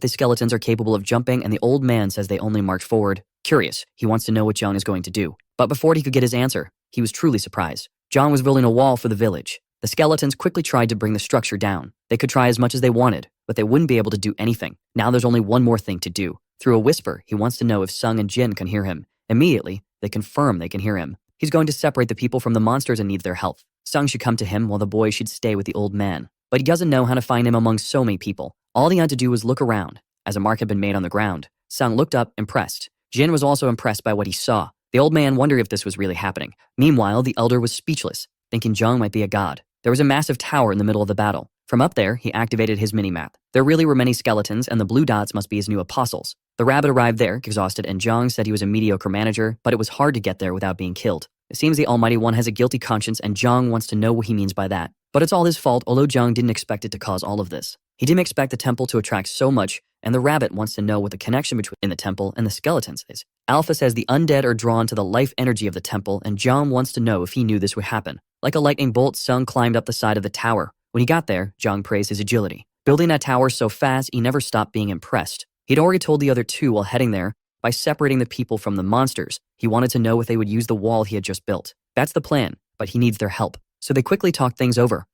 the skeletons are capable of jumping, and the old man says they only march forward. Curious, he wants to know what Zhang is going to do. But before he could get his answer, he was truly surprised. Zhang was building a wall for the village. The skeletons quickly tried to bring the structure down. They could try as much as they wanted, but they wouldn't be able to do anything. Now there's only one more thing to do. Through a whisper, he wants to know if Sung and Jin can hear him. Immediately, they confirm they can hear him. He's going to separate the people from the monsters and needs their help. Sung should come to him while the boy should stay with the old man. But he doesn't know how to find him among so many people. All he had to do was look around. As a mark had been made on the ground, Sung looked up, impressed. Jin was also impressed by what he saw. The old man wondered if this was really happening. Meanwhile, the elder was speechless, thinking Zhang might be a god. There was a massive tower in the middle of the battle. From up there, he activated his mini-map. There really were many skeletons, and the blue dots must be his new apostles. The rabbit arrived there, exhausted, and Zhang said he was a mediocre manager, but it was hard to get there without being killed. It seems the Almighty One has a guilty conscience, and Zhang wants to know what he means by that. But it's all his fault, although Zhang didn't expect it to cause all of this. He didn't expect the temple to attract so much, and the rabbit wants to know what the connection between the temple and the skeletons is. Alpha says the undead are drawn to the life energy of the temple, and Zhang wants to know if he knew this would happen. Like a lightning bolt, Sung climbed up the side of the tower. When he got there, Zhang praised his agility. Building that tower so fast, he never stopped being impressed. He'd already told the other two while heading there, by separating the people from the monsters, he wanted to know if they would use the wall he had just built. That's the plan, but he needs their help. So they quickly talked things over.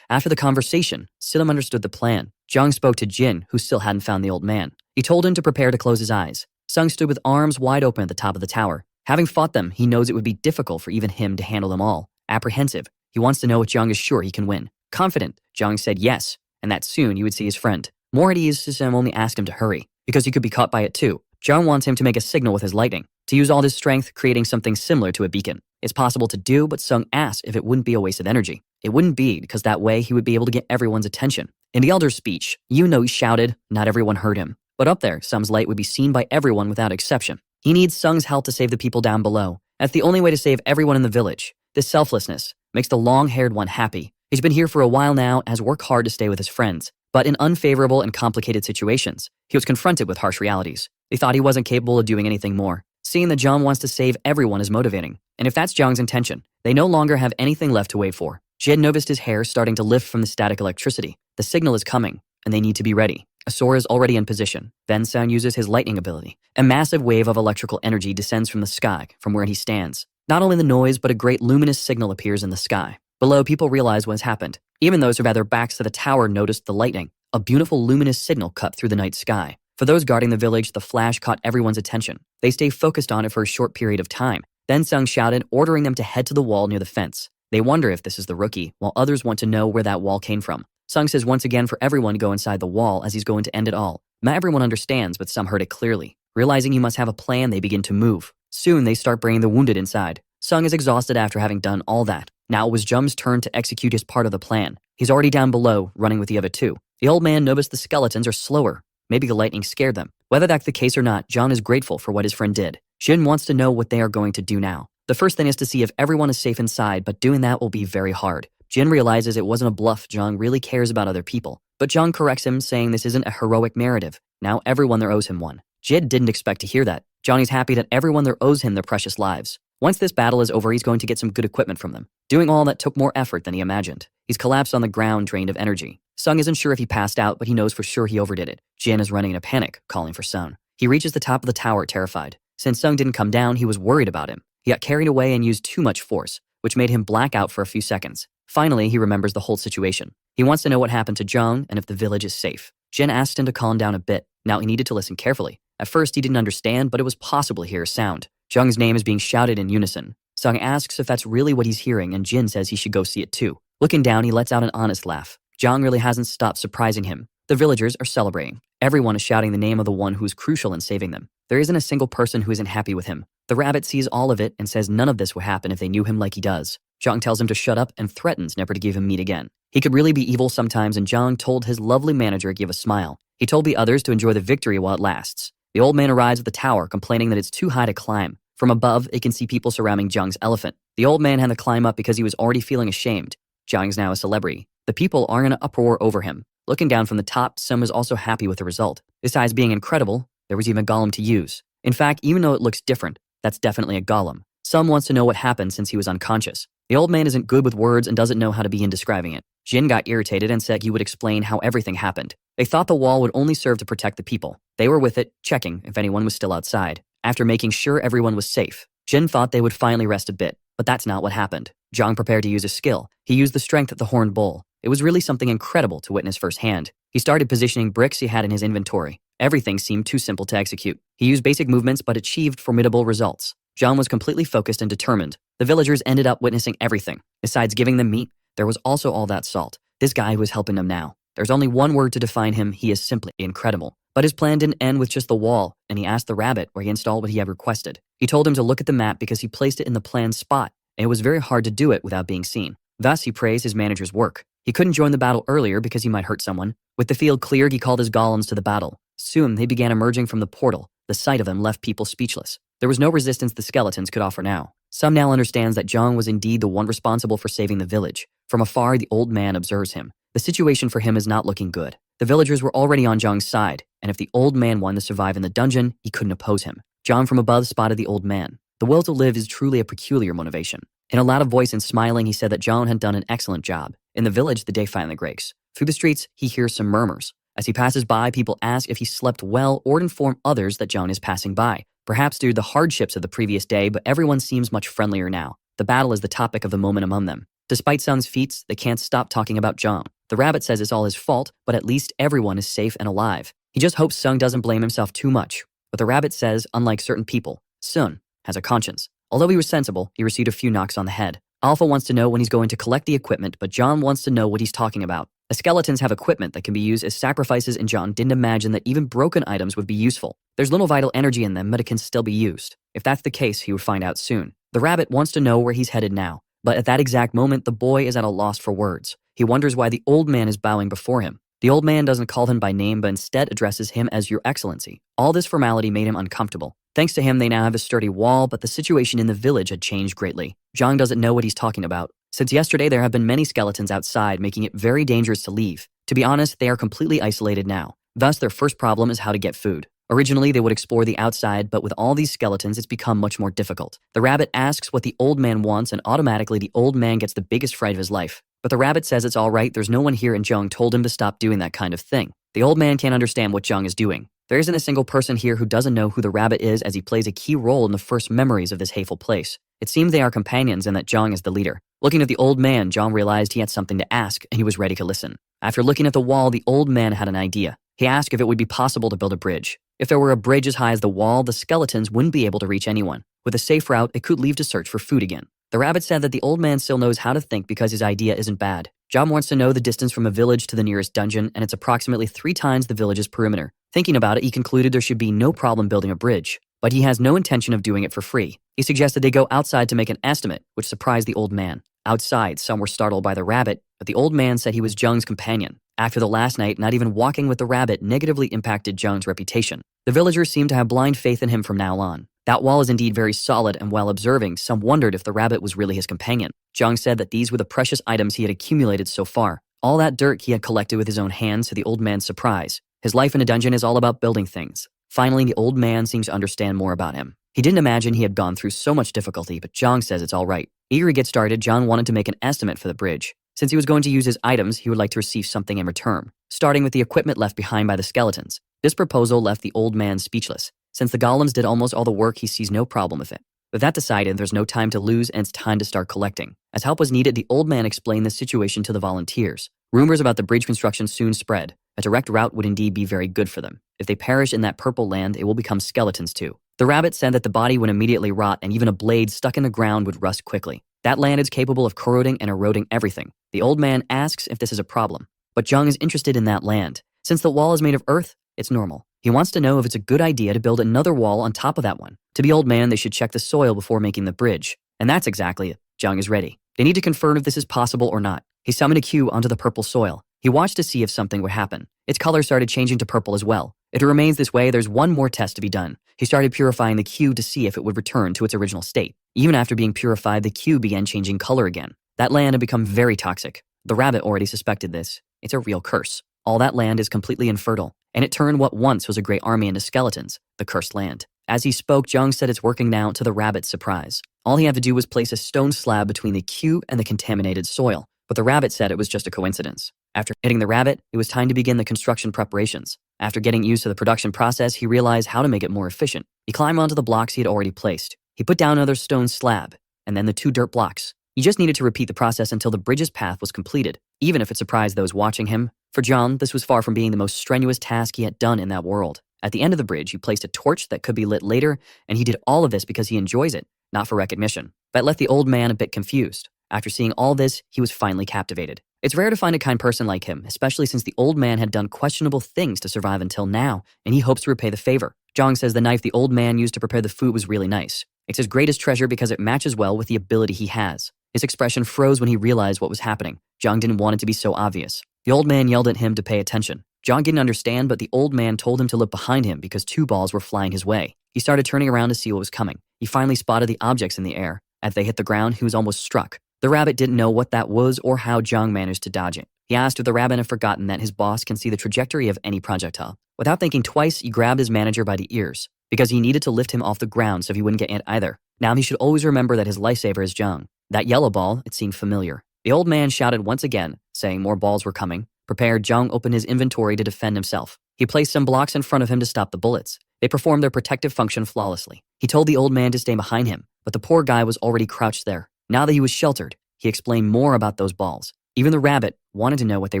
After the conversation, Sidam understood the plan. Zhang spoke to Jin, who still hadn't found the old man. He told him to prepare to close his eyes. Sung stood with arms wide open at the top of the tower. Having fought them, he knows it would be difficult for even him to handle them all. Apprehensive, he wants to know if Zhang is sure he can win. Confident, Zhang said yes, and that soon he would see his friend. More at ease, Sidam only asked him to hurry, because he could be caught by it too. Zhang wants him to make a signal with his lightning, to use all his strength, creating something similar to a beacon. It's possible to do, but Sung asked if it wouldn't be a waste of energy. It wouldn't be, because that way he would be able to get everyone's attention. In the elder's speech, he shouted, not everyone heard him. But up there, Sung's light would be seen by everyone without exception. He needs Sung's help to save the people down below. That's the only way to save everyone in the village. This selflessness makes the long-haired one happy. He's been here for a while now, has worked hard to stay with his friends. But in unfavorable and complicated situations, he was confronted with harsh realities. They thought he wasn't capable of doing anything more. Seeing that Zhang wants to save everyone is motivating. And if that's Zhang's intention, they no longer have anything left to wait for. Jin noticed his hair starting to lift from the static electricity. The signal is coming, and they need to be ready. Asura is already in position. Then Sound uses his lightning ability. A massive wave of electrical energy descends from the sky, from where he stands. Not only the noise, but a great luminous signal appears in the sky. Below, people realize what has happened. Even those who had their backs to the tower noticed the lightning. A beautiful luminous signal cut through the night sky. For those guarding the village, the flash caught everyone's attention. They stay focused on it for a short period of time. Then Sung shouted, ordering them to head to the wall near the fence. They wonder if this is the rookie, while others want to know where that wall came from. Sung says once again for everyone to go inside the wall as he's going to end it all. Not everyone understands, but some heard it clearly. Realizing he must have a plan, they begin to move. Soon they start bringing the wounded inside. Sung is exhausted after having done all that. Now it was Jum's turn to execute his part of the plan. He's already down below, running with the other two. The old man noticed the skeletons are slower. Maybe the lightning scared them. Whether that's the case or not, John is grateful for what his friend did. Jin wants to know what they are going to do now. The first thing is to see if everyone is safe inside, but doing that will be very hard. Jin realizes it wasn't a bluff. Zhang really cares about other people. But Zhang corrects him, saying this isn't a heroic narrative. Now everyone there owes him one. Jid didn't expect to hear that. Johnny's happy that everyone there owes him their precious lives. Once this battle is over, he's going to get some good equipment from them. Doing all that took more effort than he imagined. He's collapsed on the ground, drained of energy. Sung isn't sure if he passed out, but he knows for sure he overdid it. Jin is running in a panic, calling for Sung. He reaches the top of the tower, terrified. Since Sung didn't come down, he was worried about him. He got carried away and used too much force, which made him black out for a few seconds. Finally, he remembers the whole situation. He wants to know what happened to Zhang and if the village is safe. Jin asked him to calm down a bit. Now he needed to listen carefully. At first, he didn't understand, but it was possible to hear a sound. Jung's name is being shouted in unison. Sung asks if that's really what he's hearing, and Jin says he should go see it too. Looking down, he lets out an honest laugh. Jung really hasn't stopped surprising him. The villagers are celebrating. Everyone is shouting the name of the one who's crucial in saving them. There isn't a single person who isn't happy with him. The rabbit sees all of it and says none of this would happen if they knew him like he does. Jung tells him to shut up and threatens never to give him meat again. He could really be evil sometimes, and Jung told his lovely manager to give a smile. He told the others to enjoy the victory while it lasts. The old man arrives at the tower, complaining that it's too high to climb. From above, it can see people surrounding Jung's elephant. The old man had to climb up because he was already feeling ashamed. Jung's now a celebrity. The people are in an uproar over him. Looking down from the top, Sum was also happy with the result. Besides being incredible, there was even a golem to use. In fact, even though it looks different, that's definitely a golem. Sum wants to know what happened since he was unconscious. The old man isn't good with words and doesn't know how to begin describing it. Jin got irritated and said he would explain how everything happened. They thought the wall would only serve to protect the people. They were with it, checking if anyone was still outside. After making sure everyone was safe, Jin thought they would finally rest a bit, but that's not what happened. Jung prepared to use a skill. He used the strength of the horned bull. It was really something incredible to witness firsthand. He started positioning bricks he had in his inventory. Everything seemed too simple to execute. He used basic movements but achieved formidable results. Jung was completely focused and determined. The villagers ended up witnessing everything. Besides giving them meat, there was also all that salt. This guy was helping them now. There's only one word to define him. He is simply incredible. But his plan didn't end with just the wall, and he asked the rabbit where he installed what he had requested. He told him to look at the map because he placed it in the planned spot, and it was very hard to do it without being seen. Thus, he praised his manager's work. He couldn't join the battle earlier because he might hurt someone. With the field cleared, he called his golems to the battle. Soon, they began emerging from the portal. The sight of them left people speechless. There was no resistance the skeletons could offer now. Some now understands that Jung was indeed the one responsible for saving the village. From afar, the old man observes him. The situation for him is not looking good. The villagers were already on Jung's side, and if the old man wanted to survive in the dungeon, he couldn't oppose him. Jung from above spotted the old man. The will to live is truly a peculiar motivation. In a loud voice and smiling, he said that Jung had done an excellent job. In the village, the day finally breaks. Through the streets, he hears some murmurs. As he passes by, people ask if he slept well or inform others that Jung is passing by. Perhaps due to the hardships of the previous day, but everyone seems much friendlier now. The battle is the topic of the moment among them. Despite Sung's feats, they can't stop talking about Jung. The rabbit says it's all his fault, but at least everyone is safe and alive. He just hopes Sung doesn't blame himself too much. But the rabbit says, unlike certain people, Sun has a conscience. Although he was sensible, he received a few knocks on the head. Alpha wants to know when he's going to collect the equipment, but John wants to know what he's talking about. The skeletons have equipment that can be used as sacrifices, and John didn't imagine that even broken items would be useful. There's little vital energy in them, but it can still be used. If that's the case, he would find out soon. The rabbit wants to know where he's headed now, but at that exact moment, the boy is at a loss for words. He wonders why the old man is bowing before him. The old man doesn't call him by name, but instead addresses him as Your Excellency. All this formality made him uncomfortable. Thanks to him, they now have a sturdy wall, but the situation in the village had changed greatly. Zhang doesn't know what he's talking about. Since yesterday, there have been many skeletons outside, making it very dangerous to leave. To be honest, they are completely isolated now. Thus, their first problem is how to get food. Originally, they would explore the outside, but with all these skeletons, it's become much more difficult. The rabbit asks what the old man wants, and automatically the old man gets the biggest fright of his life. But the rabbit says it's all right, there's no one here, and Zhang told him to stop doing that kind of thing. The old man can't understand what Zhang is doing. There isn't a single person here who doesn't know who the rabbit is, as he plays a key role in the first memories of this hateful place. It seems they are companions and that Zhang is the leader. Looking at the old man, Zhang realized he had something to ask, and he was ready to listen. After looking at the wall, the old man had an idea. He asked if it would be possible to build a bridge. If there were a bridge as high as the wall, the skeletons wouldn't be able to reach anyone. With a safe route, it could leave to search for food again. The rabbit said that the old man still knows how to think because his idea isn't bad. Zhang wants to know the distance from a village to the nearest dungeon, and it's approximately 3 times the village's perimeter. Thinking about it, he concluded there should be no problem building a bridge. But he has no intention of doing it for free. He suggested they go outside to make an estimate, which surprised the old man. Outside, some were startled by the rabbit, but the old man said he was Zhang's companion. After the last night, not even walking with the rabbit negatively impacted Zhang's reputation. The villagers seemed to have blind faith in him from now on. That wall is indeed very solid, and while observing, some wondered if the rabbit was really his companion. Zhang said that these were the precious items he had accumulated so far. All that dirt he had collected with his own hands, to the old man's surprise. His life in a dungeon is all about building things. Finally, the old man seems to understand more about him. He didn't imagine he had gone through so much difficulty, but Zhang says it's all right. Eager to get started, Zhang wanted to make an estimate for the bridge. Since he was going to use his items, he would like to receive something in return, starting with the equipment left behind by the skeletons. This proposal left the old man speechless. Since the golems did almost all the work, he sees no problem with it. With that decided, there's no time to lose and it's time to start collecting. As help was needed, the old man explained the situation to the volunteers. Rumors about the bridge construction soon spread. A direct route would indeed be very good for them. If they perish in that purple land, it will become skeletons too. The rabbit said that the body would immediately rot and even a blade stuck in the ground would rust quickly. That land is capable of corroding and eroding everything. The old man asks if this is a problem, but Jung is interested in that land. Since the wall is made of earth, it's normal. He wants to know if it's a good idea to build another wall on top of that one. To the old man, they should check the soil before making the bridge. And that's exactly it. Jung is ready. They need to confirm if this is possible or not. He summoned a Q onto the purple soil. He watched to see if something would happen. Its color started changing to purple as well. If it remains this way, there's one more test to be done. He started purifying the Q to see if it would return to its original state. Even after being purified, the Q began changing color again. That land had become very toxic. The rabbit already suspected this. It's a real curse. All that land is completely infertile, and it turned what once was a great army into skeletons, the cursed land. As he spoke, Jung said it's working now to the rabbit's surprise. All he had to do was place a stone slab between the Q and the contaminated soil, but the rabbit said it was just a coincidence. After hitting the rabbit, it was time to begin the construction preparations. After getting used to the production process, he realized how to make it more efficient. He climbed onto the blocks he had already placed. He put down another stone slab, and then the 2 dirt blocks. He just needed to repeat the process until the bridge's path was completed, even if it surprised those watching him. For John, this was far from being the most strenuous task he had done in that world. At the end of the bridge, he placed a torch that could be lit later, and he did all of this because he enjoys it, not for recognition. That left the old man a bit confused. After seeing all this, he was finally captivated. It's rare to find a kind person like him, especially since the old man had done questionable things to survive until now, and he hopes to repay the favor. Jong says the knife the old man used to prepare the food was really nice. It's his greatest treasure because it matches well with the ability he has. His expression froze when he realized what was happening. Jong didn't want it to be so obvious. The old man yelled at him to pay attention. Jong didn't understand, but the old man told him to look behind him because 2 balls were flying his way. He started turning around to see what was coming. He finally spotted the objects in the air. As they hit the ground, he was almost struck. The rabbit didn't know what that was or how Jong managed to dodge it. He asked if the rabbit had forgotten that his boss can see the trajectory of any projectile. Without thinking twice, he grabbed his manager by the ears because he needed to lift him off the ground so he wouldn't get hit either. Now he should always remember that his lifesaver is Jong. That yellow ball, it seemed familiar. The old man shouted once again, saying more balls were coming. Prepared, Jong opened his inventory to defend himself. He placed some blocks in front of him to stop the bullets. They performed their protective function flawlessly. He told the old man to stay behind him, but the poor guy was already crouched there. Now that he was sheltered, he explained more about those balls. Even the rabbit wanted to know what they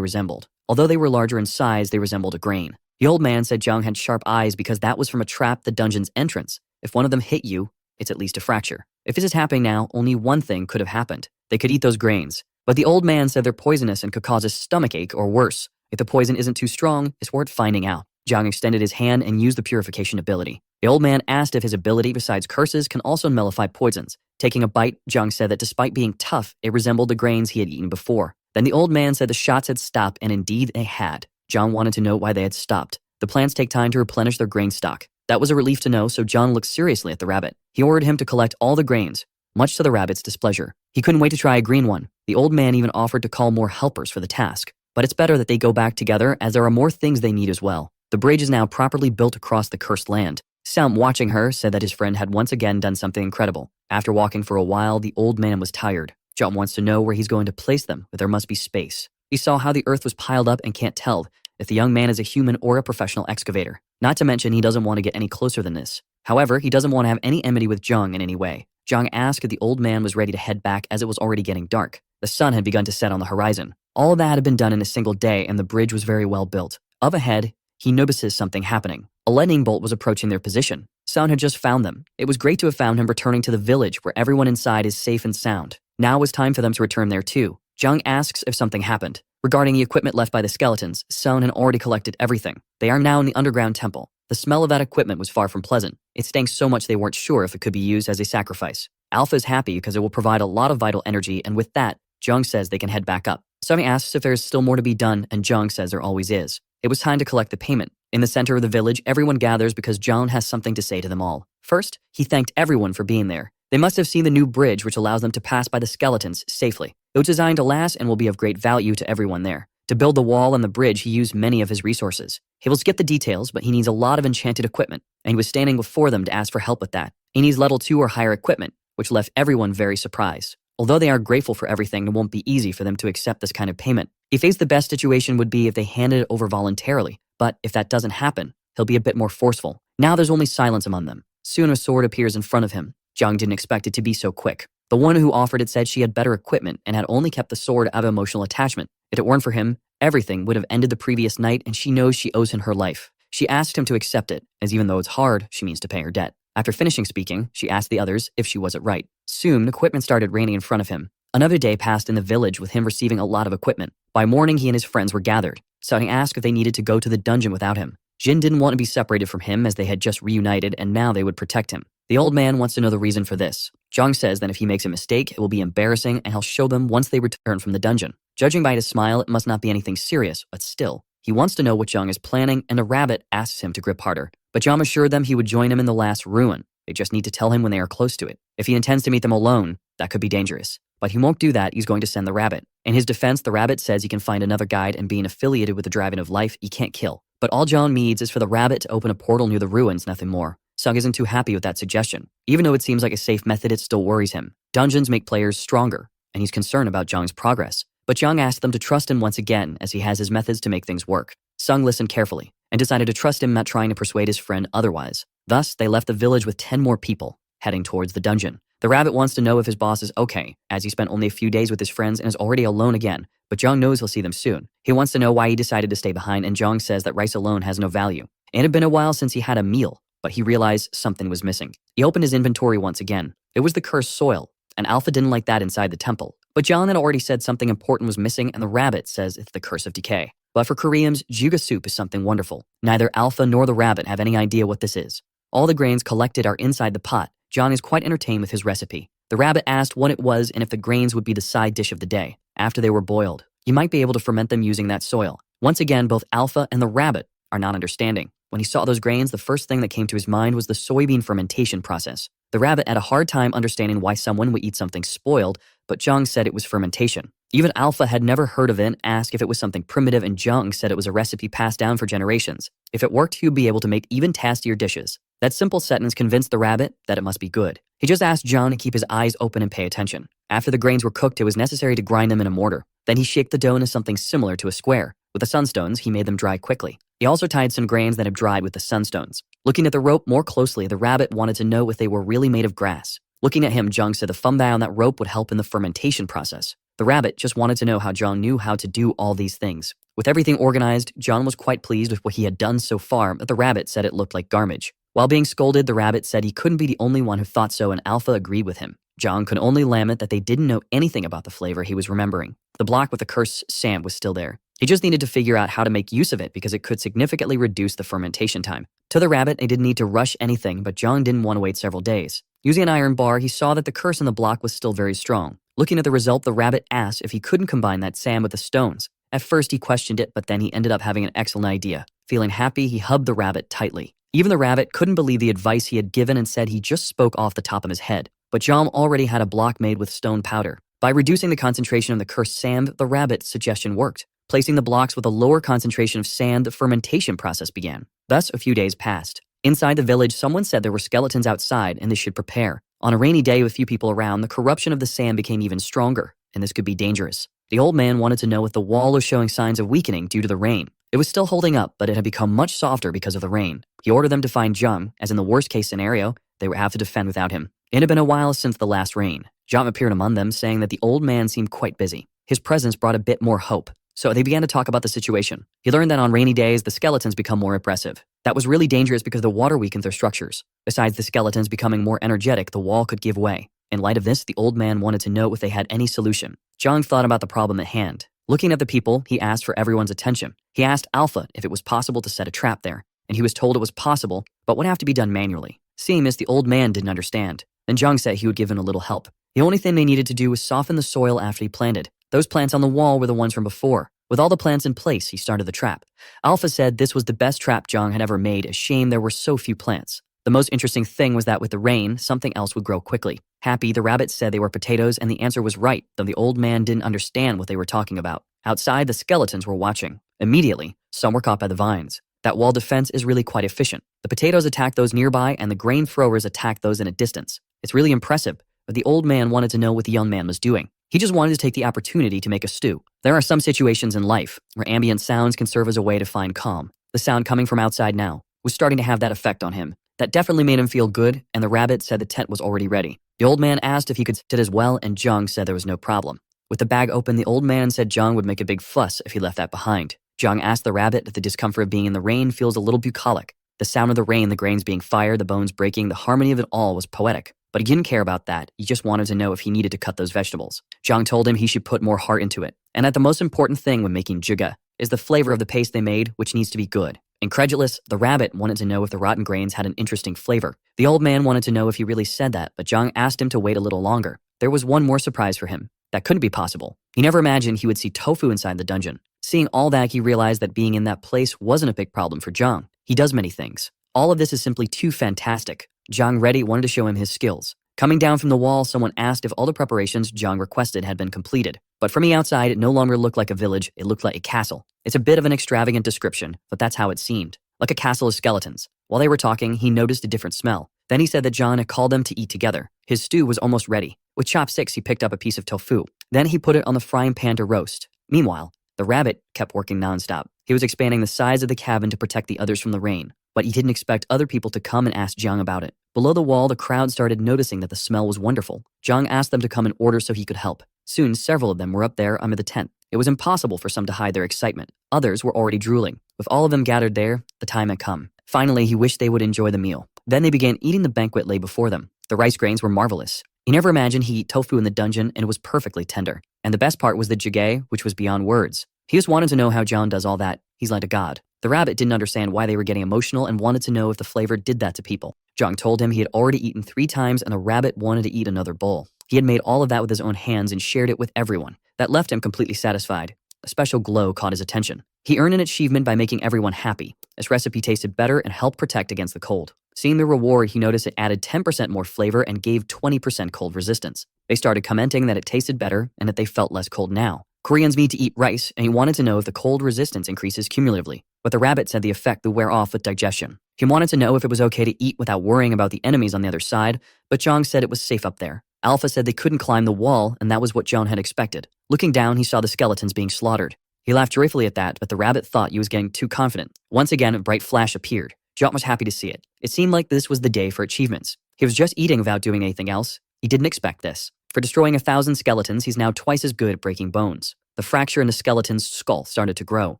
resembled. Although they were larger in size, they resembled a grain. The old man said Jong had sharp eyes because that was from a trap the dungeon's entrance. If one of them hit you, it's at least a fracture. If this is happening now, only one thing could have happened. They could eat those grains. But the old man said they're poisonous and could cause a stomachache or worse. If the poison isn't too strong, it's worth finding out. Jong extended his hand and used the purification ability. The old man asked if his ability, besides curses, can also nullify poisons. Taking a bite, Jong said that despite being tough, it resembled the grains he had eaten before. Then the old man said the shots had stopped, and indeed they had. Jong wanted to know why they had stopped. The plants take time to replenish their grain stock. That was a relief to know, so Jong looked seriously at the rabbit. He ordered him to collect all the grains, much to the rabbit's displeasure. He couldn't wait to try a green one. The old man even offered to call more helpers for the task. But it's better that they go back together as there are more things they need as well. The bridge is now properly built across the cursed land. Sam, watching her, said that his friend had once again done something incredible. After walking for a while, the old man was tired. John wants to know where he's going to place them, but there must be space. He saw how the earth was piled up and can't tell if the young man is a human or a professional excavator. Not to mention he doesn't want to get any closer than this. However, he doesn't want to have any enmity with Jung in any way. Jung asked if the old man was ready to head back as it was already getting dark. The sun had begun to set on the horizon. All of that had been done in a single day and the bridge was very well built. Up ahead, he notices something happening. A lightning bolt was approaching their position. Sun had just found them. It was great to have found him returning to the village where everyone inside is safe and sound. Now it was time for them to return there too. Jung asks if something happened. Regarding the equipment left by the skeletons, Sun had already collected everything. They are now in the underground temple. The smell of that equipment was far from pleasant. It stank so much they weren't sure if it could be used as a sacrifice. Alpha is happy because it will provide a lot of vital energy, and with that, Jung says they can head back up. Sunny asks if there is still more to be done, and Jung says there always is. It was time to collect the payment. In the center of the village, everyone gathers because Jung has something to say to them all. First, he thanked everyone for being there. They must have seen the new bridge which allows them to pass by the skeletons safely. It was designed to last and will be of great value to everyone there. To build the wall and the bridge, he used many of his resources. He will skip the details, but he needs a lot of enchanted equipment, and he was standing before them to ask for help with that. He needs level 2 or higher equipment, which left everyone very surprised. Although they are grateful for everything, it won't be easy for them to accept this kind of payment. He thinks the best situation would be if they handed it over voluntarily, but if that doesn't happen, he'll be a bit more forceful. Now there's only silence among them. Soon a sword appears in front of him. Jung didn't expect it to be so quick. The one who offered it said she had better equipment and had only kept the sword out of emotional attachment. If it weren't for him, everything would have ended the previous night and she knows she owes him her life. She asked him to accept it, as even though it's hard, she means to pay her debt. After finishing speaking, she asked the others if she was it right. Soon, equipment started raining in front of him. Another day passed in the village with him receiving a lot of equipment. By morning, he and his friends were gathered. Sung asked if they needed to go to the dungeon without him. Jin didn't want to be separated from him as they had just reunited and now they would protect him. The old man wants to know the reason for this. Jung says that if he makes a mistake, it will be embarrassing and he'll show them once they return from the dungeon. Judging by his smile, it must not be anything serious, but still. He wants to know what Jung is planning and the rabbit asks him to grip harder. But Jung assured them he would join him in the last ruin. They just need to tell him when they are close to it. If he intends to meet them alone, that could be dangerous. But he won't do that, he's going to send the rabbit. In his defense, the rabbit says he can find another guide and being affiliated with the Dragon of Life, he can't kill. But all Jung needs is for the rabbit to open a portal near the ruins, nothing more. Sung isn't too happy with that suggestion. Even though it seems like a safe method, it still worries him. Dungeons make players stronger, and he's concerned about Jung's progress. But Jung asked them to trust him once again as he has his methods to make things work. Sung listened carefully and decided to trust him, not trying to persuade his friend otherwise. Thus, they left the village with 10 more people, heading towards the dungeon. The rabbit wants to know if his boss is okay, as he spent only a few days with his friends and is already alone again, but Jung knows he'll see them soon. He wants to know why he decided to stay behind, and Jung says that rice alone has no value. It had been a while since he had a meal, but he realized something was missing. He opened his inventory once again. It was the cursed soil, and Alpha didn't like that inside the temple. But Jung had already said something important was missing, and the rabbit says it's the curse of decay. But for Koreans, juga soup is something wonderful. Neither Alpha nor the rabbit have any idea what this is. All the grains collected are inside the pot. Jung is quite entertained with his recipe. The rabbit asked what it was and if the grains would be the side dish of the day. After they were boiled, you might be able to ferment them using that soil. Once again, both Alpha and the rabbit are not understanding. When he saw those grains, the first thing that came to his mind was the soybean fermentation process. The rabbit had a hard time understanding why someone would eat something spoiled, but Jung said it was fermentation. Even Alpha had never heard of it and asked if it was something primitive, and Jung said it was a recipe passed down for generations. If it worked, he would be able to make even tastier dishes. That simple sentence convinced the rabbit that it must be good. He just asked Jung to keep his eyes open and pay attention. After the grains were cooked, it was necessary to grind them in a mortar. Then he shaped the dough into something similar to a square. With the sunstones, he made them dry quickly. He also tied some grains that had dried with the sunstones. Looking at the rope more closely, the rabbit wanted to know if they were really made of grass. Looking at him, Jung said the thumb die on that rope would help in the fermentation process. The rabbit just wanted to know how Jung knew how to do all these things. With everything organized, Jung was quite pleased with what he had done so far, but the rabbit said it looked like garbage. While being scolded, the rabbit said he couldn't be the only one who thought so, and Alpha agreed with him. Jung could only lament that they didn't know anything about the flavor he was remembering. The block with the cursed sand was still there. He just needed to figure out how to make use of it because it could significantly reduce the fermentation time. To the rabbit, they didn't need to rush anything, but Jung didn't want to wait several days. Using an iron bar, he saw that the curse in the block was still very strong. Looking at the result, the rabbit asked if he couldn't combine that sand with the stones. At first, he questioned it, but then he ended up having an excellent idea. Feeling happy, he hugged the rabbit tightly. Even the rabbit couldn't believe the advice he had given and said he just spoke off the top of his head. But Jung already had a block made with stone powder. By reducing the concentration of the cursed sand, the rabbit's suggestion worked. Placing the blocks with a lower concentration of sand, the fermentation process began. Thus, a few days passed. Inside the village, someone said there were skeletons outside and they should prepare. On a rainy day with few people around, the corruption of the sand became even stronger, and this could be dangerous. The old man wanted to know if the wall was showing signs of weakening due to the rain. It was still holding up, but it had become much softer because of the rain. He ordered them to find Jung, as in the worst-case scenario, they would have to defend without him. It had been a while since the last rain. Jung appeared among them, saying that the old man seemed quite busy. His presence brought a bit more hope. So they began to talk about the situation. He learned that on rainy days, the skeletons become more oppressive. That was really dangerous because the water weakened their structures. Besides the skeletons becoming more energetic, the wall could give way. In light of this, the old man wanted to know if they had any solution. Jung thought about the problem at hand. Looking at the people, he asked for everyone's attention. He asked Alpha if it was possible to set a trap there, and he was told it was possible, but would have to be done manually. Seeing this, the old man didn't understand. Then Jung said he would give him a little help. The only thing they needed to do was soften the soil after he planted. Those plants on the wall were the ones from before. With all the plants in place, he started the trap. Alpha said this was the best trap Jung had ever made, a shame there were so few plants. The most interesting thing was that with the rain, something else would grow quickly. Happy, the rabbit said they were potatoes, and the answer was right, though the old man didn't understand what they were talking about. Outside, the skeletons were watching. Immediately, some were caught by the vines. That wall defense is really quite efficient. The potatoes attack those nearby, and the grain throwers attack those in a distance. It's really impressive, but the old man wanted to know what the young man was doing. He just wanted to take the opportunity to make a stew. There are some situations in life where ambient sounds can serve as a way to find calm. The sound coming from outside now was starting to have that effect on him. That definitely made him feel good, and the rabbit said the tent was already ready. The old man asked if he could sit as well, and Jung said there was no problem. With the bag open, the old man said Jung would make a big fuss if he left that behind. Zhang asked the rabbit if the discomfort of being in the rain feels a little bucolic. The sound of the rain, the grains being fired, the bones breaking, the harmony of it all was poetic. But he didn't care about that. He just wanted to know if he needed to cut those vegetables. Zhang told him he should put more heart into it, and that the most important thing when making jiga is the flavor of the paste they made, which needs to be good. Incredulous, the rabbit wanted to know if the rotten grains had an interesting flavor. The old man wanted to know if he really said that, but Zhang asked him to wait a little longer. There was one more surprise for him. That couldn't be possible. He never imagined he would see tofu inside the dungeon. Seeing all that, he realized that being in that place wasn't a big problem for Zhang. He does many things. All of this is simply too fantastic. Zhang Reddy wanted to show him his skills. Coming down from the wall, someone asked if all the preparations Zhang requested had been completed. But from the outside, it no longer looked like a village, it looked like a castle. It's a bit of an extravagant description, but that's how it seemed. Like a castle of skeletons. While they were talking, he noticed a different smell. Then he said that Zhang had called them to eat together. His stew was almost ready. With chopsticks, he picked up a piece of tofu. Then he put it on the frying pan to roast. Meanwhile, the rabbit kept working nonstop. He was expanding the size of the cabin to protect the others from the rain. But he didn't expect other people to come and ask Zhang about it. Below the wall, the crowd started noticing that the smell was wonderful. Zhang asked them to come in order so he could help. Soon, several of them were up there under the tent. It was impossible for some to hide their excitement. Others were already drooling. With all of them gathered there, the time had come. Finally, he wished they would enjoy the meal. Then they began eating the banquet lay before them. The rice grains were marvelous. He never imagined he'd eat tofu in the dungeon, and it was perfectly tender. And the best part was the jjigae, which was beyond words. He just wanted to know how Zhang does all that. He's like a god. The rabbit didn't understand why they were getting emotional and wanted to know if the flavor did that to people. Zhang told him he had already eaten 3 times and the rabbit wanted to eat another bowl. He had made all of that with his own hands and shared it with everyone. That left him completely satisfied. A special glow caught his attention. He earned an achievement by making everyone happy. This recipe tasted better and helped protect against the cold. Seeing the reward, he noticed it added 10% more flavor and gave 20% cold resistance. They started commenting that it tasted better and that they felt less cold now. Koreans need to eat rice, and he wanted to know if the cold resistance increases cumulatively. But the rabbit said the effect would wear off with digestion. He wanted to know if it was okay to eat without worrying about the enemies on the other side, but Zhang said it was safe up there. Alpha said they couldn't climb the wall, and that was what Zhang had expected. Looking down, he saw the skeletons being slaughtered. He laughed joyfully at that, but the rabbit thought he was getting too confident. Once again, a bright flash appeared. Zhang was happy to see it. It seemed like this was the day for achievements. He was just eating without doing anything else. He didn't expect this. For destroying 1,000 skeletons, he's now twice as good at breaking bones. The fracture in the skeleton's skull started to grow.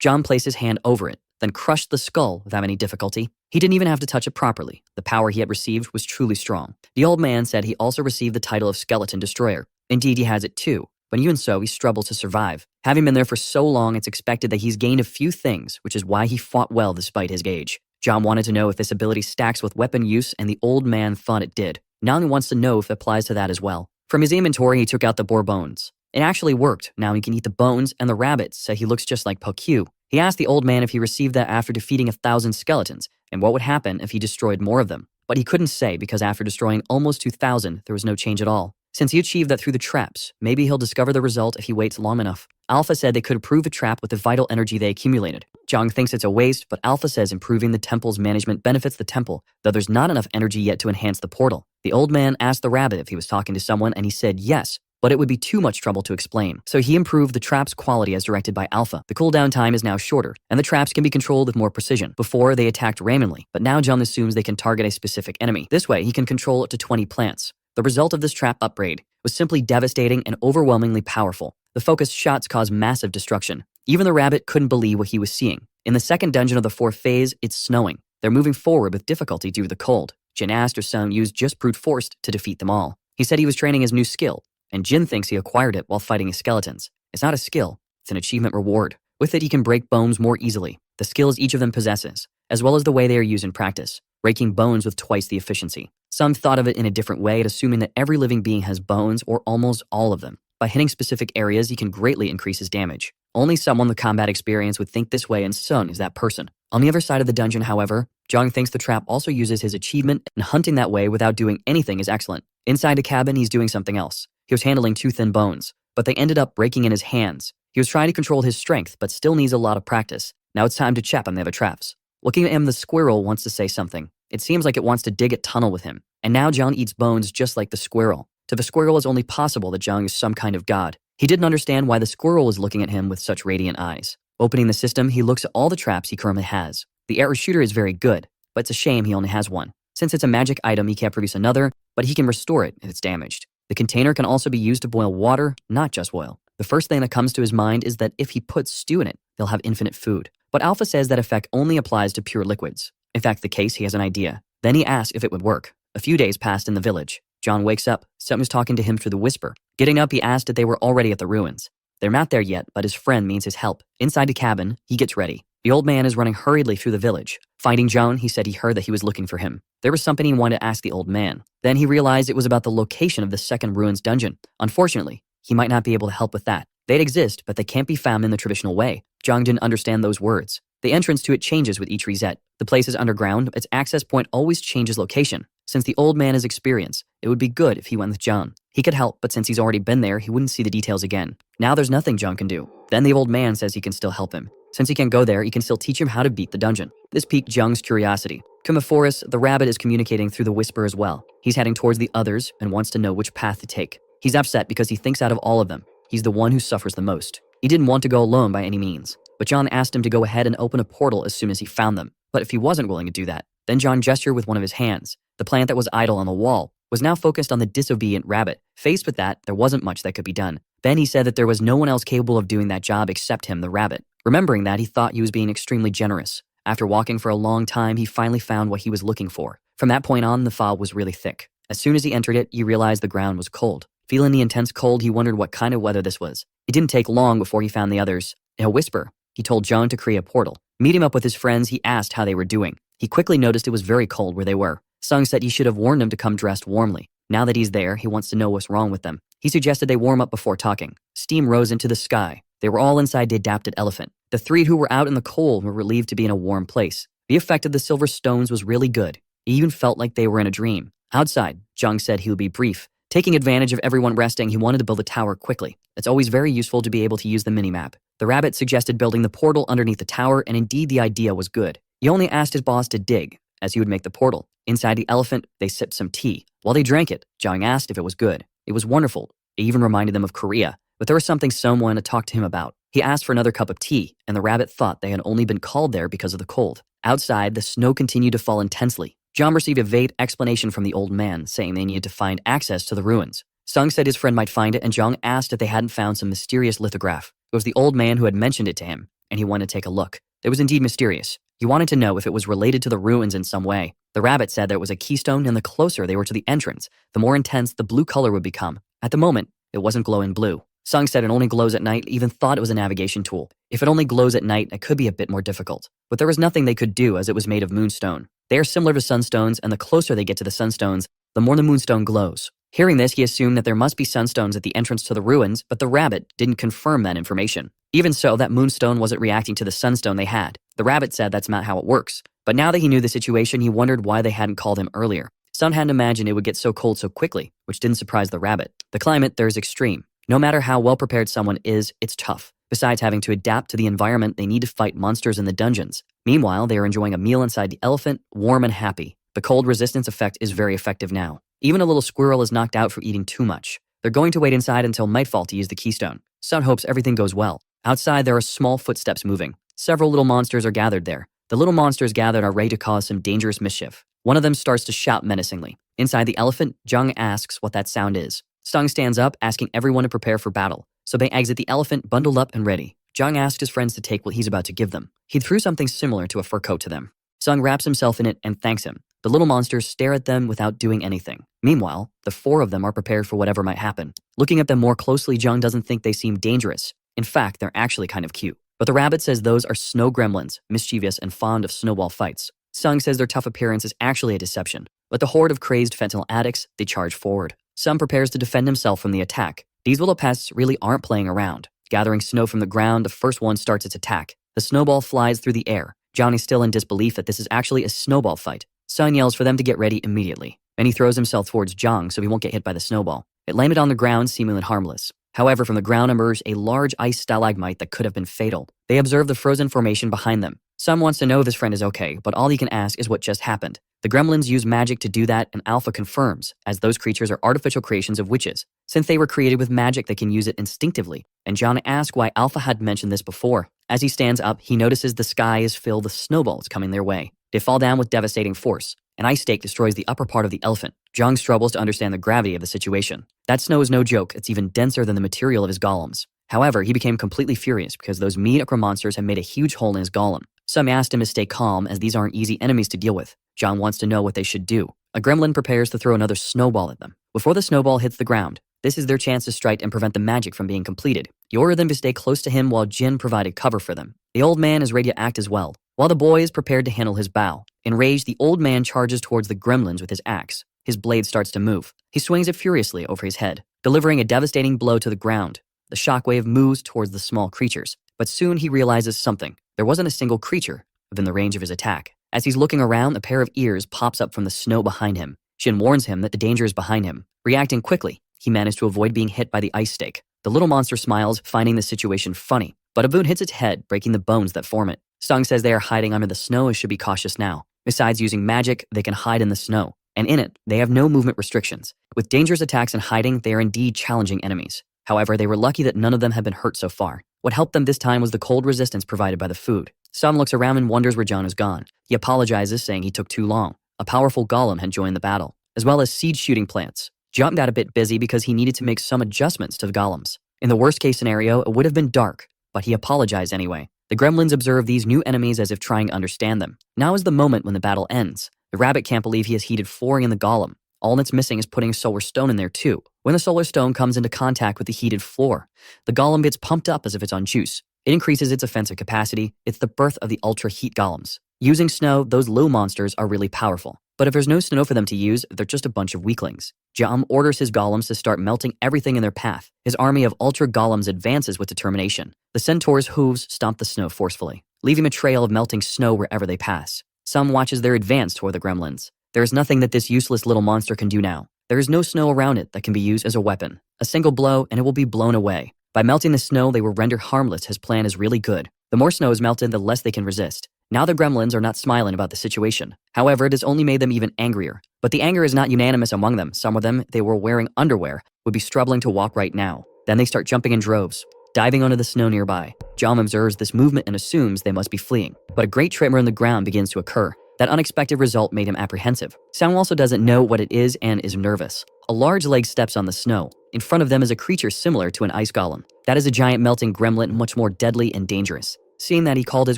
Zhang placed his hand over it, then crushed the skull without any difficulty. He didn't even have to touch it properly. The power he had received was truly strong. The old man said he also received the title of Skeleton Destroyer. Indeed, he has it too, but even so, he struggled to survive. Having been there for so long, it's expected that he's gained a few things, which is why he fought well despite his age. Zhang wanted to know if this ability stacks with weapon use, and the old man thought it did. Now he wants to know if it applies to that as well. From his inventory, he took out the boar bones. It actually worked. Now he can eat the bones, and the rabbit said he looks just like Pokyu. He asked the old man if he received that after defeating 1,000 skeletons, and what would happen if he destroyed more of them. But he couldn't say because after destroying almost 2,000, there was no change at all. Since he achieved that through the traps, maybe he'll discover the result if he waits long enough. Alpha said they could improve a trap with the vital energy they accumulated. Zhang thinks it's a waste, but Alpha says improving the temple's management benefits the temple, though there's not enough energy yet to enhance the portal. The old man asked the rabbit if he was talking to someone, and he said yes, but it would be too much trouble to explain. So he improved the trap's quality as directed by Alpha. The cooldown time is now shorter, and the traps can be controlled with more precision. Before, they attacked randomly, but now Zhang assumes they can target a specific enemy. This way, he can control up to 20 plants. The result of this trap upgrade was simply devastating and overwhelmingly powerful. The focused shots caused massive destruction. Even the rabbit couldn't believe what he was seeing. In the second dungeon of the 4th phase, it's snowing. They're moving forward with difficulty due to the cold. Jin asked if Sung used just brute force to defeat them all. He said he was training his new skill, and Jin thinks he acquired it while fighting his skeletons. It's not a skill, it's an achievement reward. With it, he can break bones more easily. The skills each of them possesses, as well as the way they are used in practice, breaking bones with twice the efficiency. Some thought of it in a different way, assuming that every living being has bones, or almost all of them. By hitting specific areas, he can greatly increase his damage. Only someone with combat experience would think this way, and Sun is that person. On the other side of the dungeon, however, Zhang thinks the trap also uses his achievement, and hunting that way without doing anything is excellent. Inside the cabin, he's doing something else. He was handling 2 thin bones, but they ended up breaking in his hands. He was trying to control his strength, but still needs a lot of practice. Now it's time to chap on the other traps. Looking at him, the squirrel wants to say something. It seems like it wants to dig a tunnel with him. And now Zhang eats bones just like the squirrel. To the squirrel, it's only possible that Zhang is some kind of god. He didn't understand why the squirrel was looking at him with such radiant eyes. Opening the system, he looks at all the traps he currently has. The arrow shooter is very good, but it's a shame he only has one. Since it's a magic item, he can't produce another, but he can restore it if it's damaged. The container can also be used to boil water, not just oil. The first thing that comes to his mind is that if he puts stew in it, they'll have infinite food. But Alpha says that effect only applies to pure liquids. If that's the case, he has an idea. Then he asks if it would work. A few days passed in the village. John wakes up. Someone's talking to him through the whisper. Getting up, he asked if they were already at the ruins. They're not there yet, but his friend needs his help. Inside the cabin, he gets ready. The old man is running hurriedly through the village. Finding John, he said he heard that he was looking for him. There was something he wanted to ask the old man. Then he realized it was about the location of the second ruins dungeon. Unfortunately, he might not be able to help with that. They'd exist, but they can't be found in the traditional way. John didn't understand those words. The entrance to it changes with each reset. The place is underground, its access point always changes location. Since the old man is experienced, it would be good if he went with John. He could help, but since he's already been there, he wouldn't see the details again. Now there's nothing John can do. Then the old man says he can still help him. Since he can't go there, he can still teach him how to beat the dungeon. This piqued Jung's curiosity. Kumaforus, the rabbit, is communicating through the whisper as well. He's heading towards the others and wants to know which path to take. He's upset because he thinks out of all of them, he's the one who suffers the most. He didn't want to go alone by any means, but John asked him to go ahead and open a portal as soon as he found them. But if he wasn't willing to do that, then John gestured with one of his hands. The plant that was idle on the wall was now focused on the disobedient rabbit. Faced with that, there wasn't much that could be done. Then he said that there was no one else capable of doing that job except him, the rabbit. Remembering that, he thought he was being extremely generous. After walking for a long time, he finally found what he was looking for. From that point on, the fog was really thick. As soon as he entered it, he realized the ground was cold. Feeling the intense cold, he wondered what kind of weather this was. It didn't take long before he found the others. In a whisper, he told John to create a portal. Meeting up with his friends, he asked how they were doing. He quickly noticed it was very cold where they were. Sung said he should have warned them to come dressed warmly. Now that he's there, he wants to know what's wrong with them. He suggested they warm up before talking. Steam rose into the sky. They were all inside the adapted elephant. The three who were out in the cold were relieved to be in a warm place. The effect of the silver stones was really good. It even felt like they were in a dream. Outside, Jung said he would be brief. Taking advantage of everyone resting, he wanted to build a tower quickly. It's always very useful to be able to use the minimap. The rabbit suggested building the portal underneath the tower, and indeed the idea was good. He only asked his boss to dig, as he would make the portal. Inside the elephant, they sipped some tea. While they drank it, Jung asked if it was good. It was wonderful. It even reminded them of Korea, but there was something someone wanted to talk to him about. He asked for another cup of tea, and the rabbit thought they had only been called there because of the cold. Outside, the snow continued to fall intensely. John received a vague explanation from the old man, saying they needed to find access to the ruins. Sung said his friend might find it, and Jung asked if they hadn't found some mysterious lithograph. It was the old man who had mentioned it to him, and he wanted to take a look. It was indeed mysterious. He wanted to know if it was related to the ruins in some way. The rabbit said there was a keystone, and the closer they were to the entrance, the more intense the blue color would become. At the moment, it wasn't glowing blue. Sung said it only glows at night, even thought it was a navigation tool. If it only glows at night, it could be a bit more difficult. But there was nothing they could do as it was made of moonstone. They are similar to sunstones, and the closer they get to the sunstones, the more the moonstone glows. Hearing this, he assumed that there must be sunstones at the entrance to the ruins, but the rabbit didn't confirm that information. Even so, that moonstone wasn't reacting to the sunstone they had. The rabbit said that's not how it works. But now that he knew the situation, he wondered why they hadn't called him earlier. Sun hadn't imagined it would get so cold so quickly, which didn't surprise the rabbit. The climate there is extreme. No matter how well prepared someone is, it's tough. Besides having to adapt to the environment, they need to fight monsters in the dungeons. Meanwhile, they are enjoying a meal inside the elephant, warm and happy. The cold resistance effect is very effective now. Even a little squirrel is knocked out for eating too much. They're going to wait inside until nightfall to use the keystone. Sun hopes everything goes well. Outside, there are small footsteps moving. Several little monsters are gathered there. The little monsters gathered are ready to cause some dangerous mischief. One of them starts to shout menacingly. Inside the elephant, Jung asks what that sound is. Sung stands up, asking everyone to prepare for battle. So they exit the elephant, bundled up and ready. Jung asked his friends to take what he's about to give them. He threw something similar to a fur coat to them. Sung wraps himself in it and thanks him. The little monsters stare at them without doing anything. Meanwhile, the four of them are prepared for whatever might happen. Looking at them more closely, Jung doesn't think they seem dangerous. In fact, they're actually kind of cute. But the rabbit says those are snow gremlins, mischievous and fond of snowball fights. Sung says their tough appearance is actually a deception. But the horde of crazed fentanyl addicts, they charge forward. Sung prepares to defend himself from the attack. These little pests really aren't playing around. Gathering snow from the ground, the first one starts its attack. The snowball flies through the air. Johnny's still in disbelief that this is actually a snowball fight. Sun yells for them to get ready immediately. Then he throws himself towards Jung so he won't get hit by the snowball. It landed on the ground, seemingly harmless. However, from the ground emerged a large ice stalagmite that could have been fatal. They observe the frozen formation behind them. Sun wants to know if his friend is okay, but all he can ask is what just happened. The gremlins use magic to do that, and Alpha confirms, as those creatures are artificial creations of witches. Since they were created with magic, they can use it instinctively. And John asks why Alpha had mentioned this before. As he stands up, he notices the sky is filled with snowballs coming their way. They fall down with devastating force. An ice stake destroys the upper part of the elephant. Jung struggles to understand the gravity of the situation. That snow is no joke, it's even denser than the material of his golems. However, he became completely furious because those mediocre monsters had made a huge hole in his golem. Some asked him to stay calm as these aren't easy enemies to deal with. John wants to know what they should do. A gremlin prepares to throw another snowball at them. Before the snowball hits the ground, this is their chance to strike and prevent the magic from being completed. He ordered them to stay close to him while Jin provided cover for them. The old man is ready to act as well, while the boy is prepared to handle his bow. Enraged, the old man charges towards the gremlins with his axe. His blade starts to move. He swings it furiously over his head, delivering a devastating blow to the ground. The shockwave moves towards the small creatures, but soon he realizes something. There wasn't a single creature within the range of his attack. As he's looking around, a pair of ears pops up from the snow behind him. Jin warns him that the danger is behind him. Reacting quickly, he managed to avoid being hit by the ice stake. The little monster smiles, finding the situation funny, but a boot hits its head, breaking the bones that form it. Sung says they are hiding under the snow and should be cautious now. Besides using magic, they can hide in the snow, and in it, they have no movement restrictions. With dangerous attacks and hiding, they are indeed challenging enemies. However, they were lucky that none of them had been hurt so far. What helped them this time was the cold resistance provided by the food. Sung looks around and wonders where John is gone. He apologizes, saying he took too long. A powerful golem had joined the battle, as well as seed shooting plants. John got a bit busy because he needed to make some adjustments to the golems. In the worst case scenario, it would have been dark, but he apologized anyway. The gremlins observe these new enemies as if trying to understand them. Now is the moment when the battle ends. The rabbit can't believe he has heated 4 in the golem. All that's missing is putting a solar stone in there too. When the solar stone comes into contact with the heated floor, the golem gets pumped up as if it's on juice. It increases its offensive capacity. It's the birth of the ultra heat golems. Using snow, those little monsters are really powerful. But if there's no snow for them to use, they're just a bunch of weaklings. Jam orders his golems to start melting everything in their path. His army of ultra golems advances with determination. The centaur's hooves stomp the snow forcefully, leaving a trail of melting snow wherever they pass. Some watches their advance toward the gremlins. There is nothing that this useless little monster can do now. There is no snow around it that can be used as a weapon. A single blow and it will be blown away. By melting the snow, they will render harmless. His plan is really good. The more snow is melted, the less they can resist. Now the gremlins are not smiling about the situation. However, it has only made them even angrier. But the anger is not unanimous among them. Some of them, they were wearing underwear, would be struggling to walk right now. Then they start jumping in droves, diving onto the snow nearby. Jom observes this movement and assumes they must be fleeing. But a great tremor in the ground begins to occur. That unexpected result made him apprehensive. Sang also doesn't know what it is and is nervous. A large leg steps on the snow. In front of them is a creature similar to an ice golem. That is a giant melting gremlin, much more deadly and dangerous. Seeing that he called his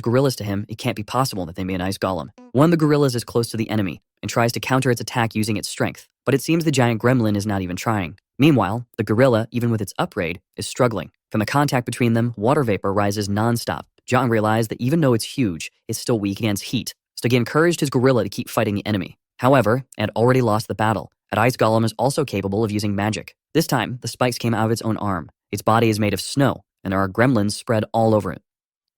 gorillas to him, it can't be possible that they made an ice golem. One of the gorillas is close to the enemy and tries to counter its attack using its strength, but it seems the giant gremlin is not even trying. Meanwhile, the gorilla, even with its upgrade, is struggling. From the contact between them, water vapor rises non-stop. John realized that even though it's huge, it's still weak against heat, so he encouraged his gorilla to keep fighting the enemy. However, it had already lost the battle. An ice golem is also capable of using magic. This time, the spikes came out of its own arm. Its body is made of snow, and there are gremlins spread all over it.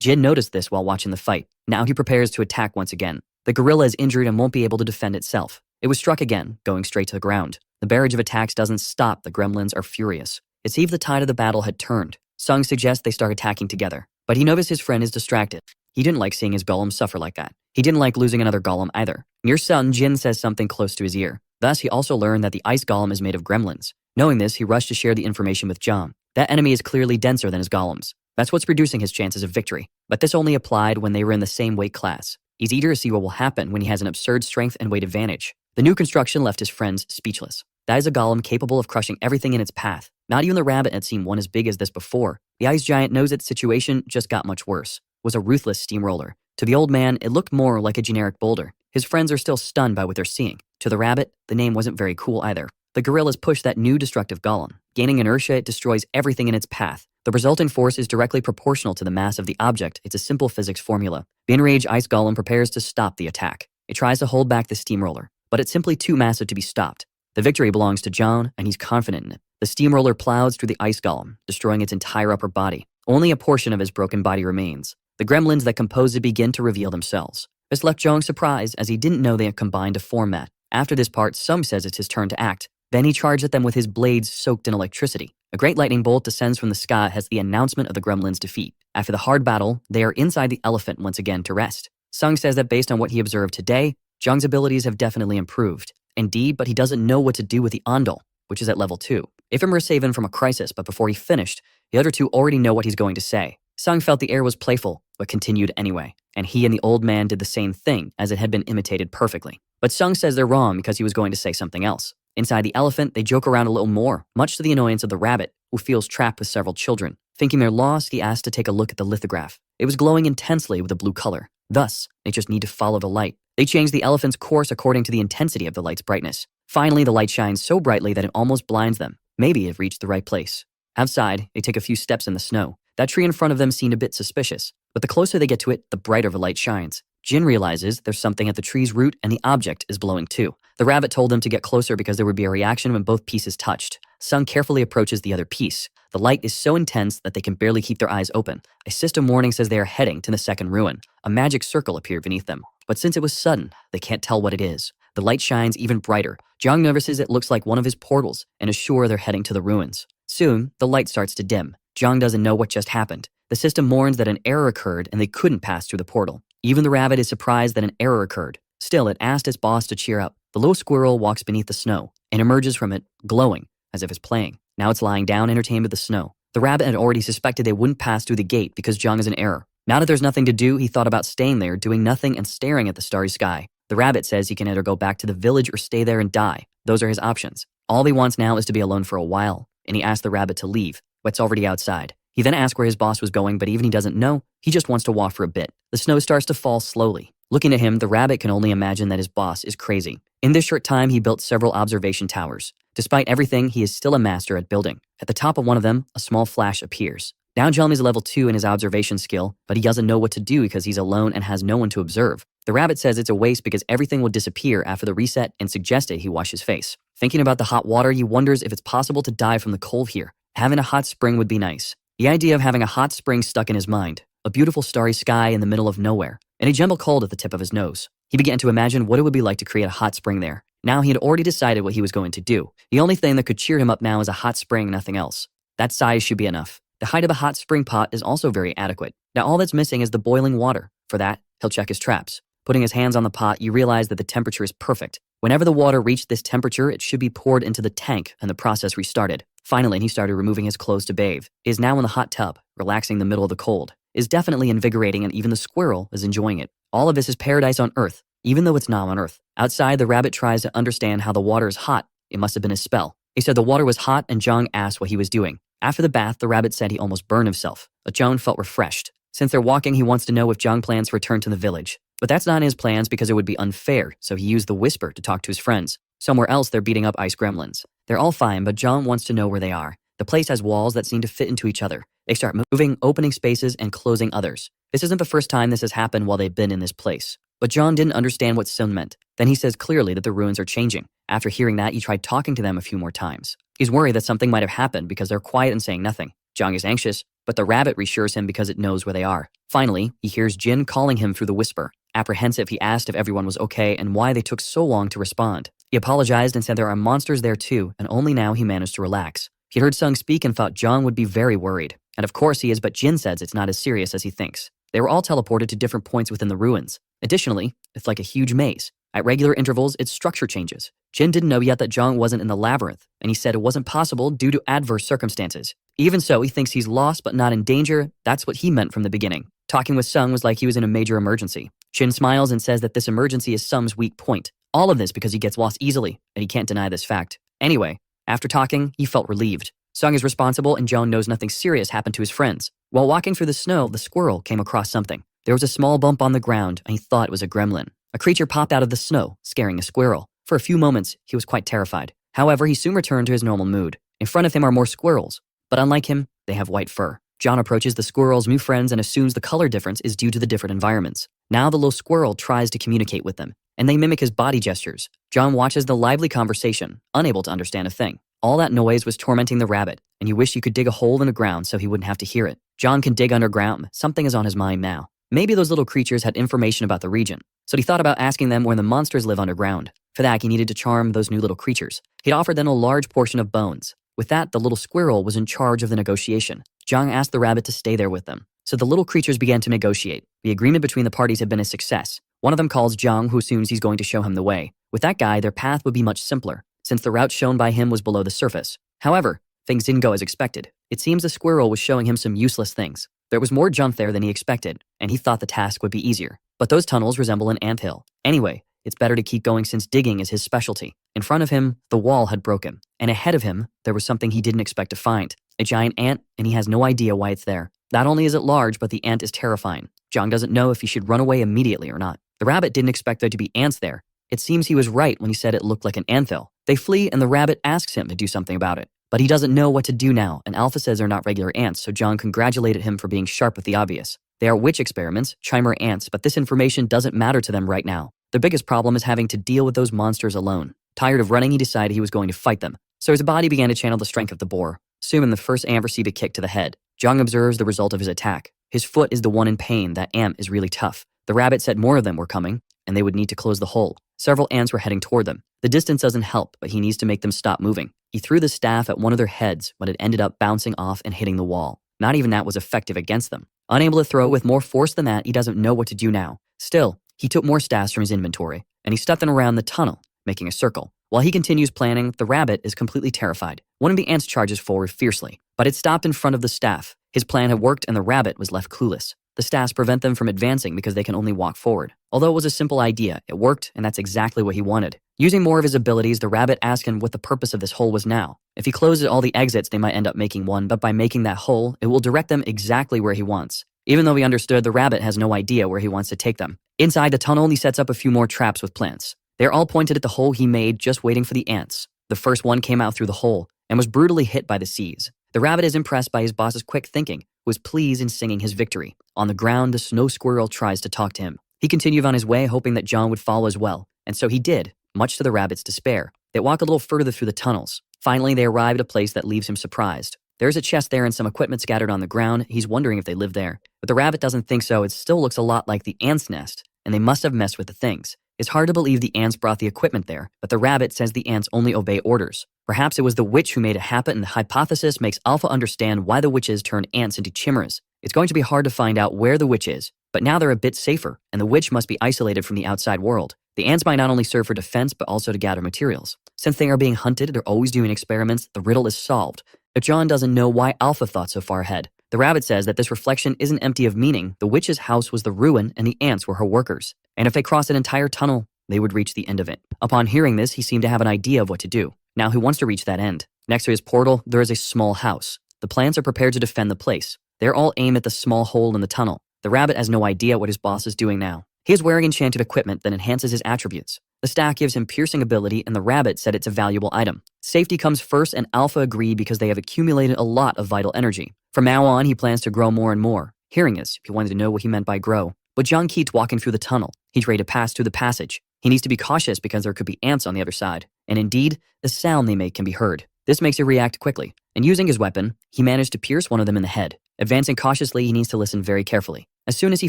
Jin noticed this while watching the fight. Now he prepares to attack once again. The gorilla is injured and won't be able to defend itself. It was struck again, going straight to the ground. The barrage of attacks doesn't stop. The gremlins are furious. It seems the tide of the battle had turned. Sung suggests they start attacking together, but he noticed his friend is distracted. He didn't like seeing his golem suffer like that. He didn't like losing another golem either. Near Sun, Jin says something close to his ear. Thus, he also learned that the ice golem is made of gremlins. Knowing this, he rushed to share the information with Jam. That enemy is clearly denser than his golems. That's what's reducing his chances of victory. But this only applied when they were in the same weight class. He's eager to see what will happen when he has an absurd strength and weight advantage. The new construction left his friends speechless. That is a golem capable of crushing everything in its path. Not even the rabbit had seen one as big as this before. The ice giant knows its situation just got much worse. It was a ruthless steamroller. To the old man, it looked more like a generic boulder. His friends are still stunned by what they're seeing. To the rabbit, the name wasn't very cool either. The gorillas push that new destructive golem. Gaining inertia, it destroys everything in its path. The resulting force is directly proportional to the mass of the object. It's a simple physics formula. The enraged ice golem prepares to stop the attack. It tries to hold back the steamroller, but it's simply too massive to be stopped. The victory belongs to John, and he's confident in it. The steamroller plows through the ice golem, destroying its entire upper body. Only a portion of his broken body remains. The gremlins that compose it begin to reveal themselves. This left Jong surprised, as he didn't know they had combined to form that. After this part, Sung says it's his turn to act. Then he charged at them with his blades soaked in electricity. A great lightning bolt descends from the sky as the announcement of the gremlins' defeat. After the hard battle, they are inside the elephant once again to rest. Sung says that based on what he observed today, Jong's abilities have definitely improved. Indeed, but he doesn't know what to do with the Ondol, which is at level 2. Ifrim were saving from a crisis, but before he finished, the other two already know what he's going to say. Sung felt the air was playful, but continued anyway, and he and the old man did the same thing as it had been imitated perfectly. But Sung says they're wrong because he was going to say something else. Inside the elephant, they joke around a little more, much to the annoyance of the rabbit, who feels trapped with several children. Thinking they're lost, he asked to take a look at the lithograph. It was glowing intensely with a blue color. Thus, they just need to follow the light. They changed the elephant's course according to the intensity of the light's brightness. Finally, the light shines so brightly that it almost blinds them. Maybe it reached the right place. Outside, they take a few steps in the snow. That tree in front of them seemed a bit suspicious, but the closer they get to it, the brighter the light shines. Jin realizes there's something at the tree's root and the object is glowing too. The rabbit told them to get closer because there would be a reaction when both pieces touched. Sung carefully approaches the other piece. The light is so intense that they can barely keep their eyes open. A system warning says they are heading to the second ruin. A magic circle appeared beneath them, but since it was sudden, they can't tell what it is. The light shines even brighter. Jong notices it looks like one of his portals and is sure they're heading to the ruins. Soon, the light starts to dim. Jong doesn't know what just happened. The system warns that an error occurred and they couldn't pass through the portal. Even the rabbit is surprised that an error occurred. Still, it asked its boss to cheer up. The little squirrel walks beneath the snow and emerges from it, glowing, as if it's playing. Now it's lying down, entertained with the snow. The rabbit had already suspected they wouldn't pass through the gate because Jong is in error. Now that there's nothing to do, he thought about staying there, doing nothing and staring at the starry sky. The rabbit says he can either go back to the village or stay there and die. Those are his options. All he wants now is to be alone for a while, and he asks the rabbit to leave, but it's already outside. He then asks where his boss was going, but even he doesn't know, he just wants to walk for a bit. The snow starts to fall slowly. Looking at him, the rabbit can only imagine that his boss is crazy. In this short time, he built several observation towers. Despite everything, he is still a master at building. At the top of one of them, a small flash appears. Now Jelm is level 2 in his observation skill, but he doesn't know what to do because he's alone and has no one to observe. The rabbit says it's a waste because everything will disappear after the reset and suggested he wash his face. Thinking about the hot water, he wonders if it's possible to die from the cold here. Having a hot spring would be nice. The idea of having a hot spring stuck in his mind, a beautiful starry sky in the middle of nowhere, and a gentle cold at the tip of his nose. He began to imagine what it would be like to create a hot spring there. Now he had already decided what he was going to do. The only thing that could cheer him up now is a hot spring, nothing else. That size should be enough. The height of a hot spring pot is also very adequate. Now all that's missing is the boiling water. For that, he'll check his traps. Putting his hands on the pot, you realize that the temperature is perfect. Whenever the water reached this temperature, it should be poured into the tank and the process restarted. Finally, he started removing his clothes to bathe. He is now in the hot tub, relaxing in the middle of the cold. It is definitely invigorating and even the squirrel is enjoying it. All of this is paradise on Earth, even though it's not on Earth. Outside, the rabbit tries to understand how the water is hot. It must have been his spell. He said the water was hot and Jong asked what he was doing. After the bath, the rabbit said he almost burned himself, but Jong felt refreshed. Since they're walking, he wants to know if Jong plans to return to the village. But that's not in his plans because it would be unfair, so he used the whisper to talk to his friends. Somewhere else, they're beating up ice gremlins. They're all fine, but Jong wants to know where they are. The place has walls that seem to fit into each other. They start moving, opening spaces and closing others. This isn't the first time this has happened while they've been in this place. But Jong didn't understand what Sun meant. Then he says clearly that the ruins are changing. After hearing that, he tried talking to them a few more times. He's worried that something might have happened because they're quiet and saying nothing. Jong is anxious, but the rabbit reassures him because it knows where they are. Finally, he hears Jin calling him through the whisper. Apprehensive, he asked if everyone was okay and why they took so long to respond. He apologized and said there are monsters there too, and only now he managed to relax. He heard Sung speak and thought Jong would be very worried. And of course he is, but Jin says it's not as serious as he thinks. They were all teleported to different points within the ruins. Additionally, it's like a huge maze. At regular intervals, its structure changes. Jin didn't know yet that Jong wasn't in the labyrinth, and he said it wasn't possible due to adverse circumstances. Even so, he thinks he's lost but not in danger. That's what he meant from the beginning. Talking with Sung was like he was in a major emergency. Jin smiles and says that this emergency is Sung's weak point. All of this because he gets lost easily, and he can't deny this fact. Anyway, after talking, he felt relieved. Sung is responsible and Jong knows nothing serious happened to his friends. While walking through the snow, the squirrel came across something. There was a small bump on the ground and he thought it was a gremlin. A creature popped out of the snow, scaring a squirrel. For a few moments, he was quite terrified. However, he soon returned to his normal mood. In front of him are more squirrels, but unlike him, they have white fur. John approaches the squirrel's new friends and assumes the color difference is due to the different environments. Now the little squirrel tries to communicate with them, and they mimic his body gestures. John watches the lively conversation, unable to understand a thing. All that noise was tormenting the rabbit, and you wish you could dig a hole in the ground so he wouldn't have to hear it. John can dig underground. Something is on his mind now. Maybe those little creatures had information about the region, so he thought about asking them where the monsters live underground. For that, he needed to charm those new little creatures. He'd offered them a large portion of bones. With that, the little squirrel was in charge of the negotiation. John asked the rabbit to stay there with them. So the little creatures began to negotiate. The agreement between the parties had been a success. One of them calls Zhang, who assumes he's going to show him the way. With that guy, their path would be much simpler, since the route shown by him was below the surface. However, things didn't go as expected. It seems the squirrel was showing him some useless things. There was more junk there than he expected, and he thought the task would be easier. But those tunnels resemble an anthill. Anyway, it's better to keep going since digging is his specialty. In front of him, the wall had broken, and ahead of him, there was something he didn't expect to find. A giant ant, and he has no idea why it's there. Not only is it large, but the ant is terrifying. John doesn't know if he should run away immediately or not. The rabbit didn't expect there to be ants there. It seems he was right when he said it looked like an anthill. They flee, and the rabbit asks him to do something about it. But he doesn't know what to do now, and Alpha says they're not regular ants, so John congratulated him for being sharp with the obvious. They are witch experiments, chimera ants, but this information doesn't matter to them right now. Their biggest problem is having to deal with those monsters alone. Tired of running, he decided he was going to fight them. So his body began to channel the strength of the boar. Soon the first ant received a kick to the head. John observes the result of his attack. His foot is the one in pain. That ant is really tough. The rabbit said more of them were coming, and they would need to close the hole. Several ants were heading toward them. The distance doesn't help, but he needs to make them stop moving. He threw the staff at one of their heads, but it ended up bouncing off and hitting the wall. Not even that was effective against them. Unable to throw it with more force than that, he doesn't know what to do now. Still, he took more staffs from his inventory, and he stuffed them around the tunnel, making a circle. While he continues planning, the rabbit is completely terrified. One of the ants charges forward fiercely, but it stopped in front of the staff. His plan had worked, and the rabbit was left clueless. The staffs prevent them from advancing because they can only walk forward. Although it was a simple idea, it worked, and that's exactly what he wanted. Using more of his abilities, the rabbit asked him what the purpose of this hole was now. If he closes all the exits, they might end up making one, but by making that hole, it will direct them exactly where he wants. Even though he understood, the rabbit has no idea where he wants to take them. Inside the tunnel, he sets up a few more traps with plants. They're all pointed at the hole he made, just waiting for the ants. The first one came out through the hole and was brutally hit by the seeds. The rabbit is impressed by his boss's quick thinking, was pleased in singing his victory. On the ground, the snow squirrel tries to talk to him. He continued on his way, hoping that John would follow as well, and so he did, much to the rabbit's despair. They walk a little further through the tunnels. Finally, they arrive at a place that leaves him surprised. There's a chest there and some equipment scattered on the ground. He's wondering if they live there. But the rabbit doesn't think so. It still looks a lot like the ant's nest, and they must have messed with the things. It's hard to believe the ants brought the equipment there, but the rabbit says the ants only obey orders. Perhaps it was the witch who made it happen, and the hypothesis makes Alpha understand why the witches turned ants into chimeras. It's going to be hard to find out where the witch is, but now they're a bit safer, and the witch must be isolated from the outside world. The ants might not only serve for defense, but also to gather materials. Since they are being hunted, they're always doing experiments, the riddle is solved. If John doesn't know why Alpha thought so far ahead. The rabbit says that this reflection isn't empty of meaning. The witch's house was the ruin, and the ants were her workers. And if they crossed an entire tunnel, they would reach the end of it. Upon hearing this, he seemed to have an idea of what to do. Now he wants to reach that end. Next to his portal, there is a small house. The plants are prepared to defend the place. They're all aimed at the small hole in the tunnel. The rabbit has no idea what his boss is doing now. He is wearing enchanted equipment that enhances his attributes. The staff gives him piercing ability, and the rabbit said it's a valuable item. Safety comes first, and Alpha agreed because they have accumulated a lot of vital energy. From now on, he plans to grow more and more. Hearing this, he wanted to know what he meant by grow. But John keeps walking through the tunnel. He's ready to pass through the passage. He needs to be cautious because there could be ants on the other side. And indeed, the sound they make can be heard. This makes you react quickly. And using his weapon, he managed to pierce one of them in the head. Advancing cautiously, he needs to listen very carefully. As soon as he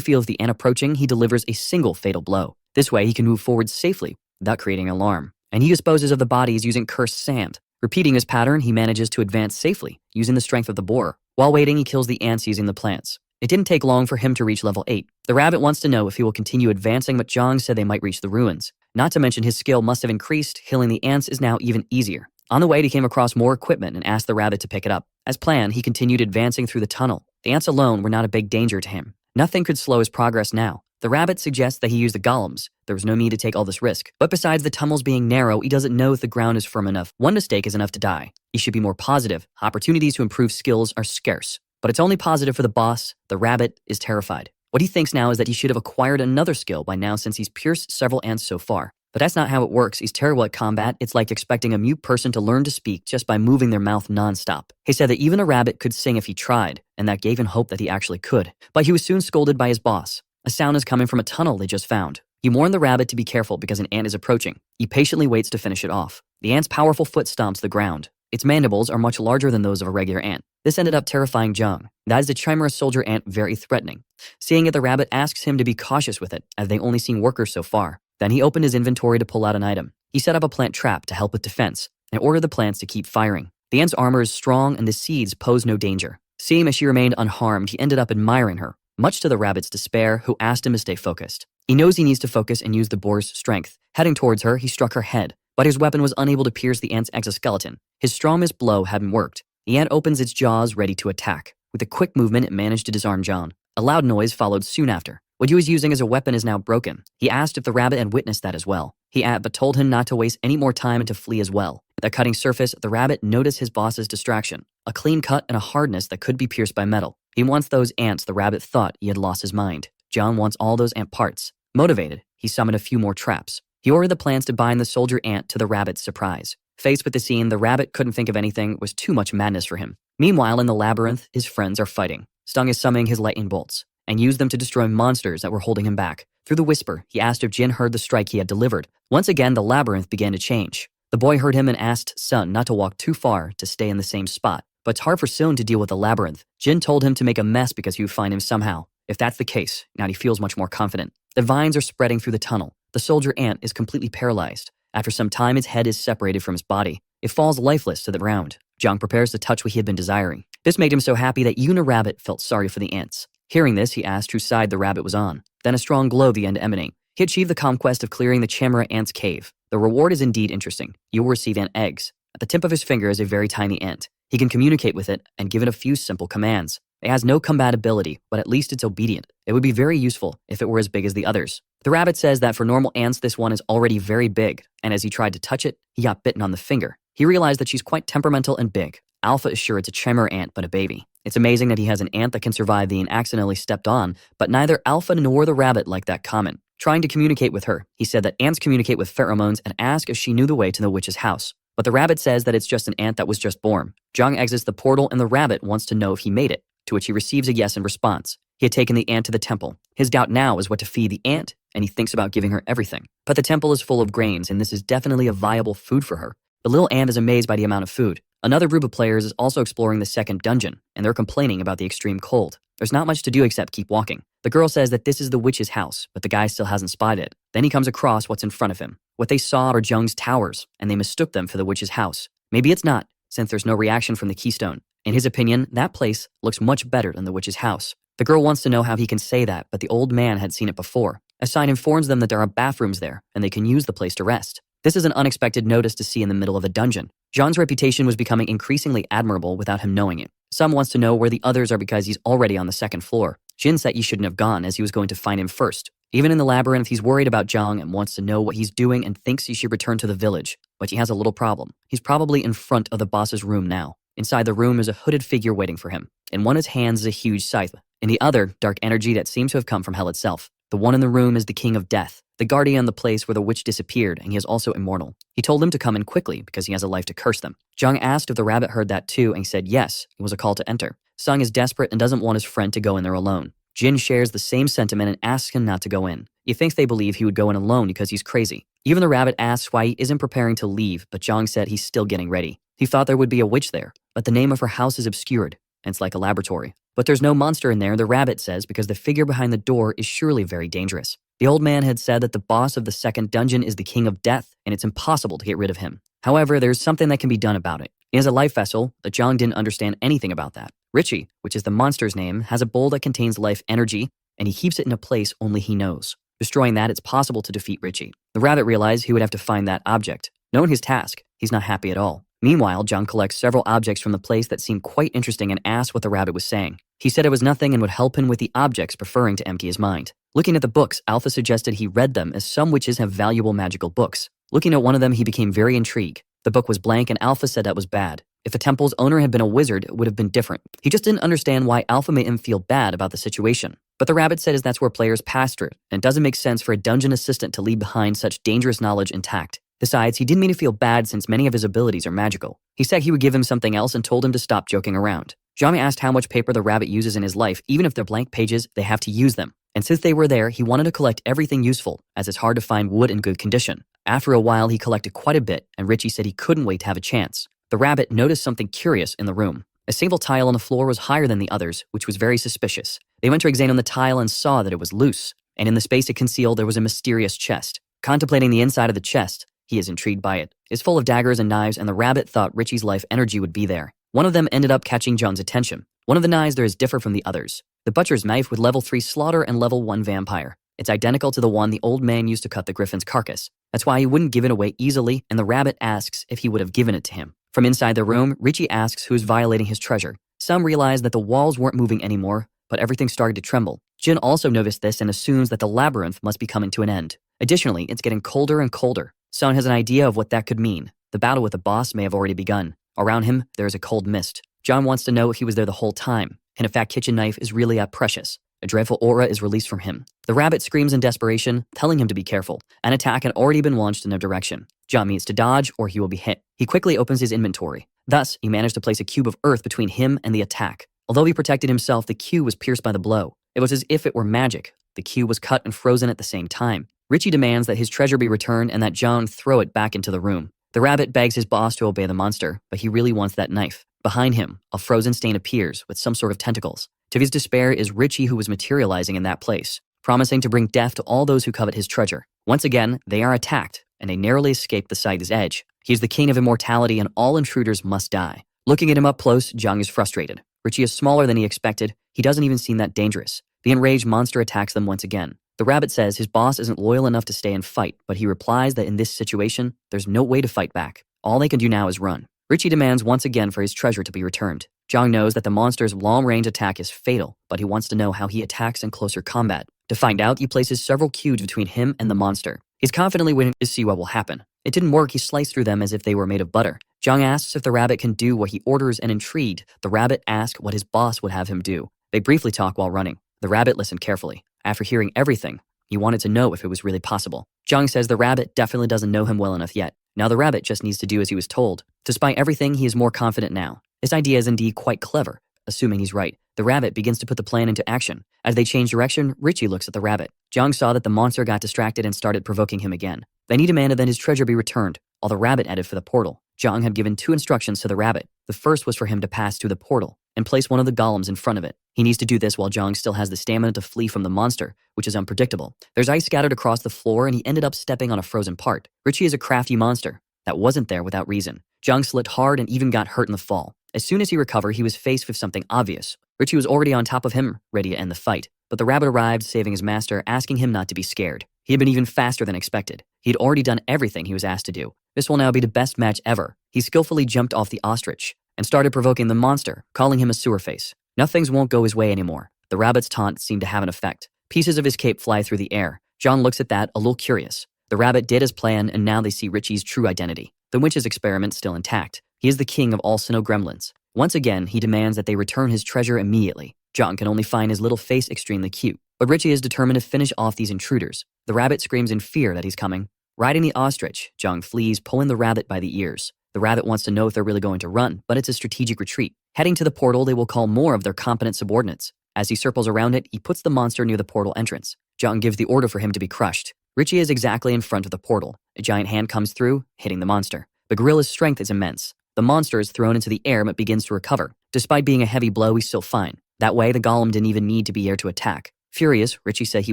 feels the ant approaching, he delivers a single fatal blow. This way, he can move forward safely without creating alarm. And he disposes of the bodies using cursed sand. Repeating his pattern, he manages to advance safely, using the strength of the boar. While waiting, he kills the ants using the plants. It didn't take long for him to reach level 8. The rabbit wants to know if he will continue advancing, but Zhang said they might reach the ruins. Not to mention his skill must have increased. Killing the ants is now even easier. On the way, he came across more equipment and asked the rabbit to pick it up. As planned, he continued advancing through the tunnel. The ants alone were not a big danger to him. Nothing could slow his progress now. The rabbit suggests that he use the golems. There was no need to take all this risk. But besides the tunnels being narrow, he doesn't know if the ground is firm enough. One mistake is enough to die. He should be more positive. Opportunities to improve skills are scarce. But it's only positive for the boss. The rabbit is terrified. What he thinks now is that he should have acquired another skill by now since he's pierced several ants so far. But that's not how it works. He's terrible at combat. It's like expecting a mute person to learn to speak just by moving their mouth nonstop. He said that even a rabbit could sing if he tried, and that gave him hope that he actually could. But he was soon scolded by his boss. A sound is coming from a tunnel they just found. He warned the rabbit to be careful because an ant is approaching. He patiently waits to finish it off. The ant's powerful foot stomps the ground. Its mandibles are much larger than those of a regular ant. This ended up terrifying Zhang. That is the Chimera soldier ant, very threatening. Seeing it, the rabbit asks him to be cautious with it, as they only seen workers so far. Then he opened his inventory to pull out an item. He set up a plant trap to help with defense, and ordered the plants to keep firing. The ant's armor is strong, and the seeds pose no danger. Seeing as she remained unharmed, he ended up admiring her, much to the rabbit's despair, who asked him to stay focused. He knows he needs to focus and use the boar's strength. Heading towards her, he struck her head, but his weapon was unable to pierce the ant's exoskeleton. His strongest blow hadn't worked. The ant opens its jaws ready to attack. With a quick movement, it managed to disarm John. A loud noise followed soon after. What he was using as a weapon is now broken. He asked if the rabbit had witnessed that as well. But told him not to waste any more time and to flee as well. At the cutting surface, the rabbit noticed his boss's distraction, a clean cut and a hardness that could be pierced by metal. He wants those ants. The rabbit thought he had lost his mind. John wants all those ant parts. Motivated, he summoned a few more traps. He ordered the plants to bind the soldier ant to the rabbit's surprise. Faced with the scene, the rabbit couldn't think of anything. It was too much madness for him. Meanwhile, in the labyrinth, his friends are fighting. Stung is summoning his lightning bolts and used them to destroy monsters that were holding him back. Through the whisper, he asked if Jin heard the strike he had delivered. Once again, the labyrinth began to change. The boy heard him and asked Sun not to walk too far, to stay in the same spot. But it's hard for Sun to deal with the labyrinth. Jin told him to make a mess because he would find him somehow. If that's the case, now he feels much more confident. The vines are spreading through the tunnel. The soldier ant is completely paralyzed. After some time, its head is separated from his body. It falls lifeless to the ground. Jiang prepares to touch what he had been desiring. This made him so happy that even a rabbit felt sorry for the ants. Hearing this, he asked whose side the rabbit was on. Then a strong glow began to emanate. He achieved the conquest of clearing the Chamera ant's cave. The reward is indeed interesting. You will receive ant eggs. At the tip of his finger is a very tiny ant. He can communicate with it and give it a few simple commands. It has no compatibility, but at least it's obedient. It would be very useful if it were as big as the others. The rabbit says that for normal ants, this one is already very big, and as he tried to touch it, he got bitten on the finger. He realized that she's quite temperamental and big. Alpha is sure it's a tremor ant, but a baby. It's amazing that he has an ant that can survive being accidentally stepped on, but neither Alpha nor the rabbit like that comment. Trying to communicate with her, he said that ants communicate with pheromones and asked if she knew the way to the witch's house. But the rabbit says that it's just an ant that was just born. Zhang exits the portal and the rabbit wants to know if he made it, to which he receives a yes in response. He had taken the ant to the temple. His doubt now is what to feed the ant, and he thinks about giving her everything. But the temple is full of grains, and this is definitely a viable food for her. The little ant is amazed by the amount of food. Another group of players is also exploring the second dungeon, and they're complaining about the extreme cold. There's not much to do except keep walking. The girl says that this is the witch's house, but the guy still hasn't spotted it. Then he comes across what's in front of him. What they saw are Jung's towers, and they mistook them for the witch's house. Maybe it's not, since there's no reaction from the keystone. In his opinion, that place looks much better than the witch's house. The girl wants to know how he can say that, but the old man had seen it before. A sign informs them that there are bathrooms there, and they can use the place to rest. This is an unexpected notice to see in the middle of a dungeon. Jean's reputation was becoming increasingly admirable without him knowing it. Some wants to know where the others are because he's already on the second floor. Jin said he shouldn't have gone as he was going to find him first. Even in the labyrinth, he's worried about Zhang and wants to know what he's doing and thinks he should return to the village. But he has a little problem. He's probably in front of the boss's room now. Inside the room is a hooded figure waiting for him. In one of his hands is a huge scythe. In the other, dark energy that seems to have come from hell itself. The one in the room is the king of death, the guardian of the place where the witch disappeared, and he is also immortal. He told them to come in quickly because he has a life to curse them. Zhang asked if the rabbit heard that too, and he said yes, it was a call to enter. Sung is desperate and doesn't want his friend to go in there alone. Jin shares the same sentiment and asks him not to go in. He thinks they believe he would go in alone because he's crazy. Even the rabbit asks why he isn't preparing to leave, but Zhang said he's still getting ready. He thought there would be a witch there, but the name of her house is obscured, and it's like a laboratory. But there's no monster in there, the rabbit says, because the figure behind the door is surely very dangerous. The old man had said that the boss of the second dungeon is the king of death, and it's impossible to get rid of him. However, there's something that can be done about it. He has a life vessel, but Zhang didn't understand anything about that. Richie, which is the monster's name, has a bowl that contains life energy, and he keeps it in a place only he knows. Destroying that, it's possible to defeat Richie. The rabbit realized he would have to find that object. Knowing his task, he's not happy at all. Meanwhile, Zhang collects several objects from the place that seemed quite interesting and asked what the rabbit was saying. He said it was nothing and would help him with the objects, preferring to empty his mind. Looking at the books, Alpha suggested he read them as some witches have valuable magical books. Looking at one of them, he became very intrigued. The book was blank and Alpha said that was bad. If the temple's owner had been a wizard, it would have been different. He just didn't understand why Alpha made him feel bad about the situation. But the rabbit said that's where players pass through, and it doesn't make sense for a dungeon assistant to leave behind such dangerous knowledge intact. Besides, he didn't mean to feel bad since many of his abilities are magical. He said he would give him something else and told him to stop joking around. Jami asked how much paper the rabbit uses in his life. Even if they're blank pages, they have to use them. And since they were there, he wanted to collect everything useful, as it's hard to find wood in good condition. After a while, he collected quite a bit, and Richie said he couldn't wait to have a chance. The rabbit noticed something curious in the room. A single tile on the floor was higher than the others, which was very suspicious. They went to examine the tile and saw that it was loose, and in the space it concealed there was a mysterious chest. Contemplating the inside of the chest, he is intrigued by it. It's full of daggers and knives, and the rabbit thought Richie's life energy would be there. One of them ended up catching John's attention. One of the knives there is different from the others. The butcher's knife with level 3 slaughter and level 1 vampire. It's identical to the one the old man used to cut the griffin's carcass. That's why he wouldn't give it away easily, and the rabbit asks if he would have given it to him. From inside the room, Richie asks who's violating his treasure. Some realized that the walls weren't moving anymore, but everything started to tremble. Jin also noticed this and assumes that the labyrinth must be coming to an end. Additionally, it's getting colder and colder. Sun has an idea of what that could mean. The battle with the boss may have already begun. Around him, there is a cold mist. John wants to know if he was there the whole time, and if that kitchen knife is really that precious. A dreadful aura is released from him. The rabbit screams in desperation, telling him to be careful. An attack had already been launched in their direction. John needs to dodge or he will be hit. He quickly opens his inventory. Thus, he managed to place a cube of earth between him and the attack. Although he protected himself, the cube was pierced by the blow. It was as if it were magic. The cube was cut and frozen at the same time. Richie demands that his treasure be returned and that John throw it back into the room. The rabbit begs his boss to obey the monster, but he really wants that knife. Behind him, a frozen stain appears with some sort of tentacles. To his despair is Richie, who was materializing in that place, promising to bring death to all those who covet his treasure. Once again, they are attacked, and they narrowly escape the site's edge. He is the king of immortality, and all intruders must die. Looking at him up close, Jung is frustrated. Richie is smaller than he expected. He doesn't even seem that dangerous. The enraged monster attacks them once again. The rabbit says his boss isn't loyal enough to stay and fight, but he replies that in this situation, there's no way to fight back. All they can do now is run. Richie demands once again for his treasure to be returned. Jung knows that the monster's long-range attack is fatal, but he wants to know how he attacks in closer combat. To find out, he places several cubes between him and the monster. He's confidently waiting to see what will happen. It didn't work. He sliced through them as if they were made of butter. Jung asks if the rabbit can do what he orders, and intrigued, the rabbit asks what his boss would have him do. They briefly talk while running. The rabbit listened carefully. After hearing everything, he wanted to know if it was really possible. Jung says the rabbit definitely doesn't know him well enough yet. Now the rabbit just needs to do as he was told. Despite everything, he is more confident now. His idea is indeed quite clever. Assuming he's right, the rabbit begins to put the plan into action. As they change direction, Richie looks at the rabbit. Jung saw that the monster got distracted and started provoking him again. Then he demanded that his treasure be returned, while the rabbit headed for the portal. Jung had given 2 instructions to the rabbit. The first was for him to pass through the portal and place one of the golems in front of it. He needs to do this while Jung still has the stamina to flee from the monster, which is unpredictable. There's ice scattered across the floor and he ended up stepping on a frozen part. Richie is a crafty monster that wasn't there without reason. Jung slipped hard and even got hurt in the fall. As soon as he recovered, he was faced with something obvious. Richie was already on top of him, ready to end the fight. But the rabbit arrived, saving his master, asking him not to be scared. He had been even faster than expected. He had already done everything he was asked to do. This will now be the best match ever. He skillfully jumped off the ostrich and started provoking the monster, calling him a sewer face. Now things won't go his way anymore. The rabbit's taunt seemed to have an effect. Pieces of his cape fly through the air. John looks at that, a little curious. The rabbit did as planned, and now they see Richie's true identity. The witch's experiment still intact. He is the king of all snow gremlins. Once again, he demands that they return his treasure immediately. John can only find his little face extremely cute, but Richie is determined to finish off these intruders. The rabbit screams in fear that he's coming. Riding the ostrich, John flees, pulling the rabbit by the ears. The rabbit wants to know if they're really going to run, but it's a strategic retreat. Heading to the portal, they will call more of their competent subordinates. As he circles around it, he puts the monster near the portal entrance. John gives the order for him to be crushed. Richie is exactly in front of the portal. A giant hand comes through, hitting the monster. The gorilla's strength is immense. The monster is thrown into the air but begins to recover. Despite being a heavy blow, he's still fine. That way, the golem didn't even need to be here to attack. Furious, Richie said he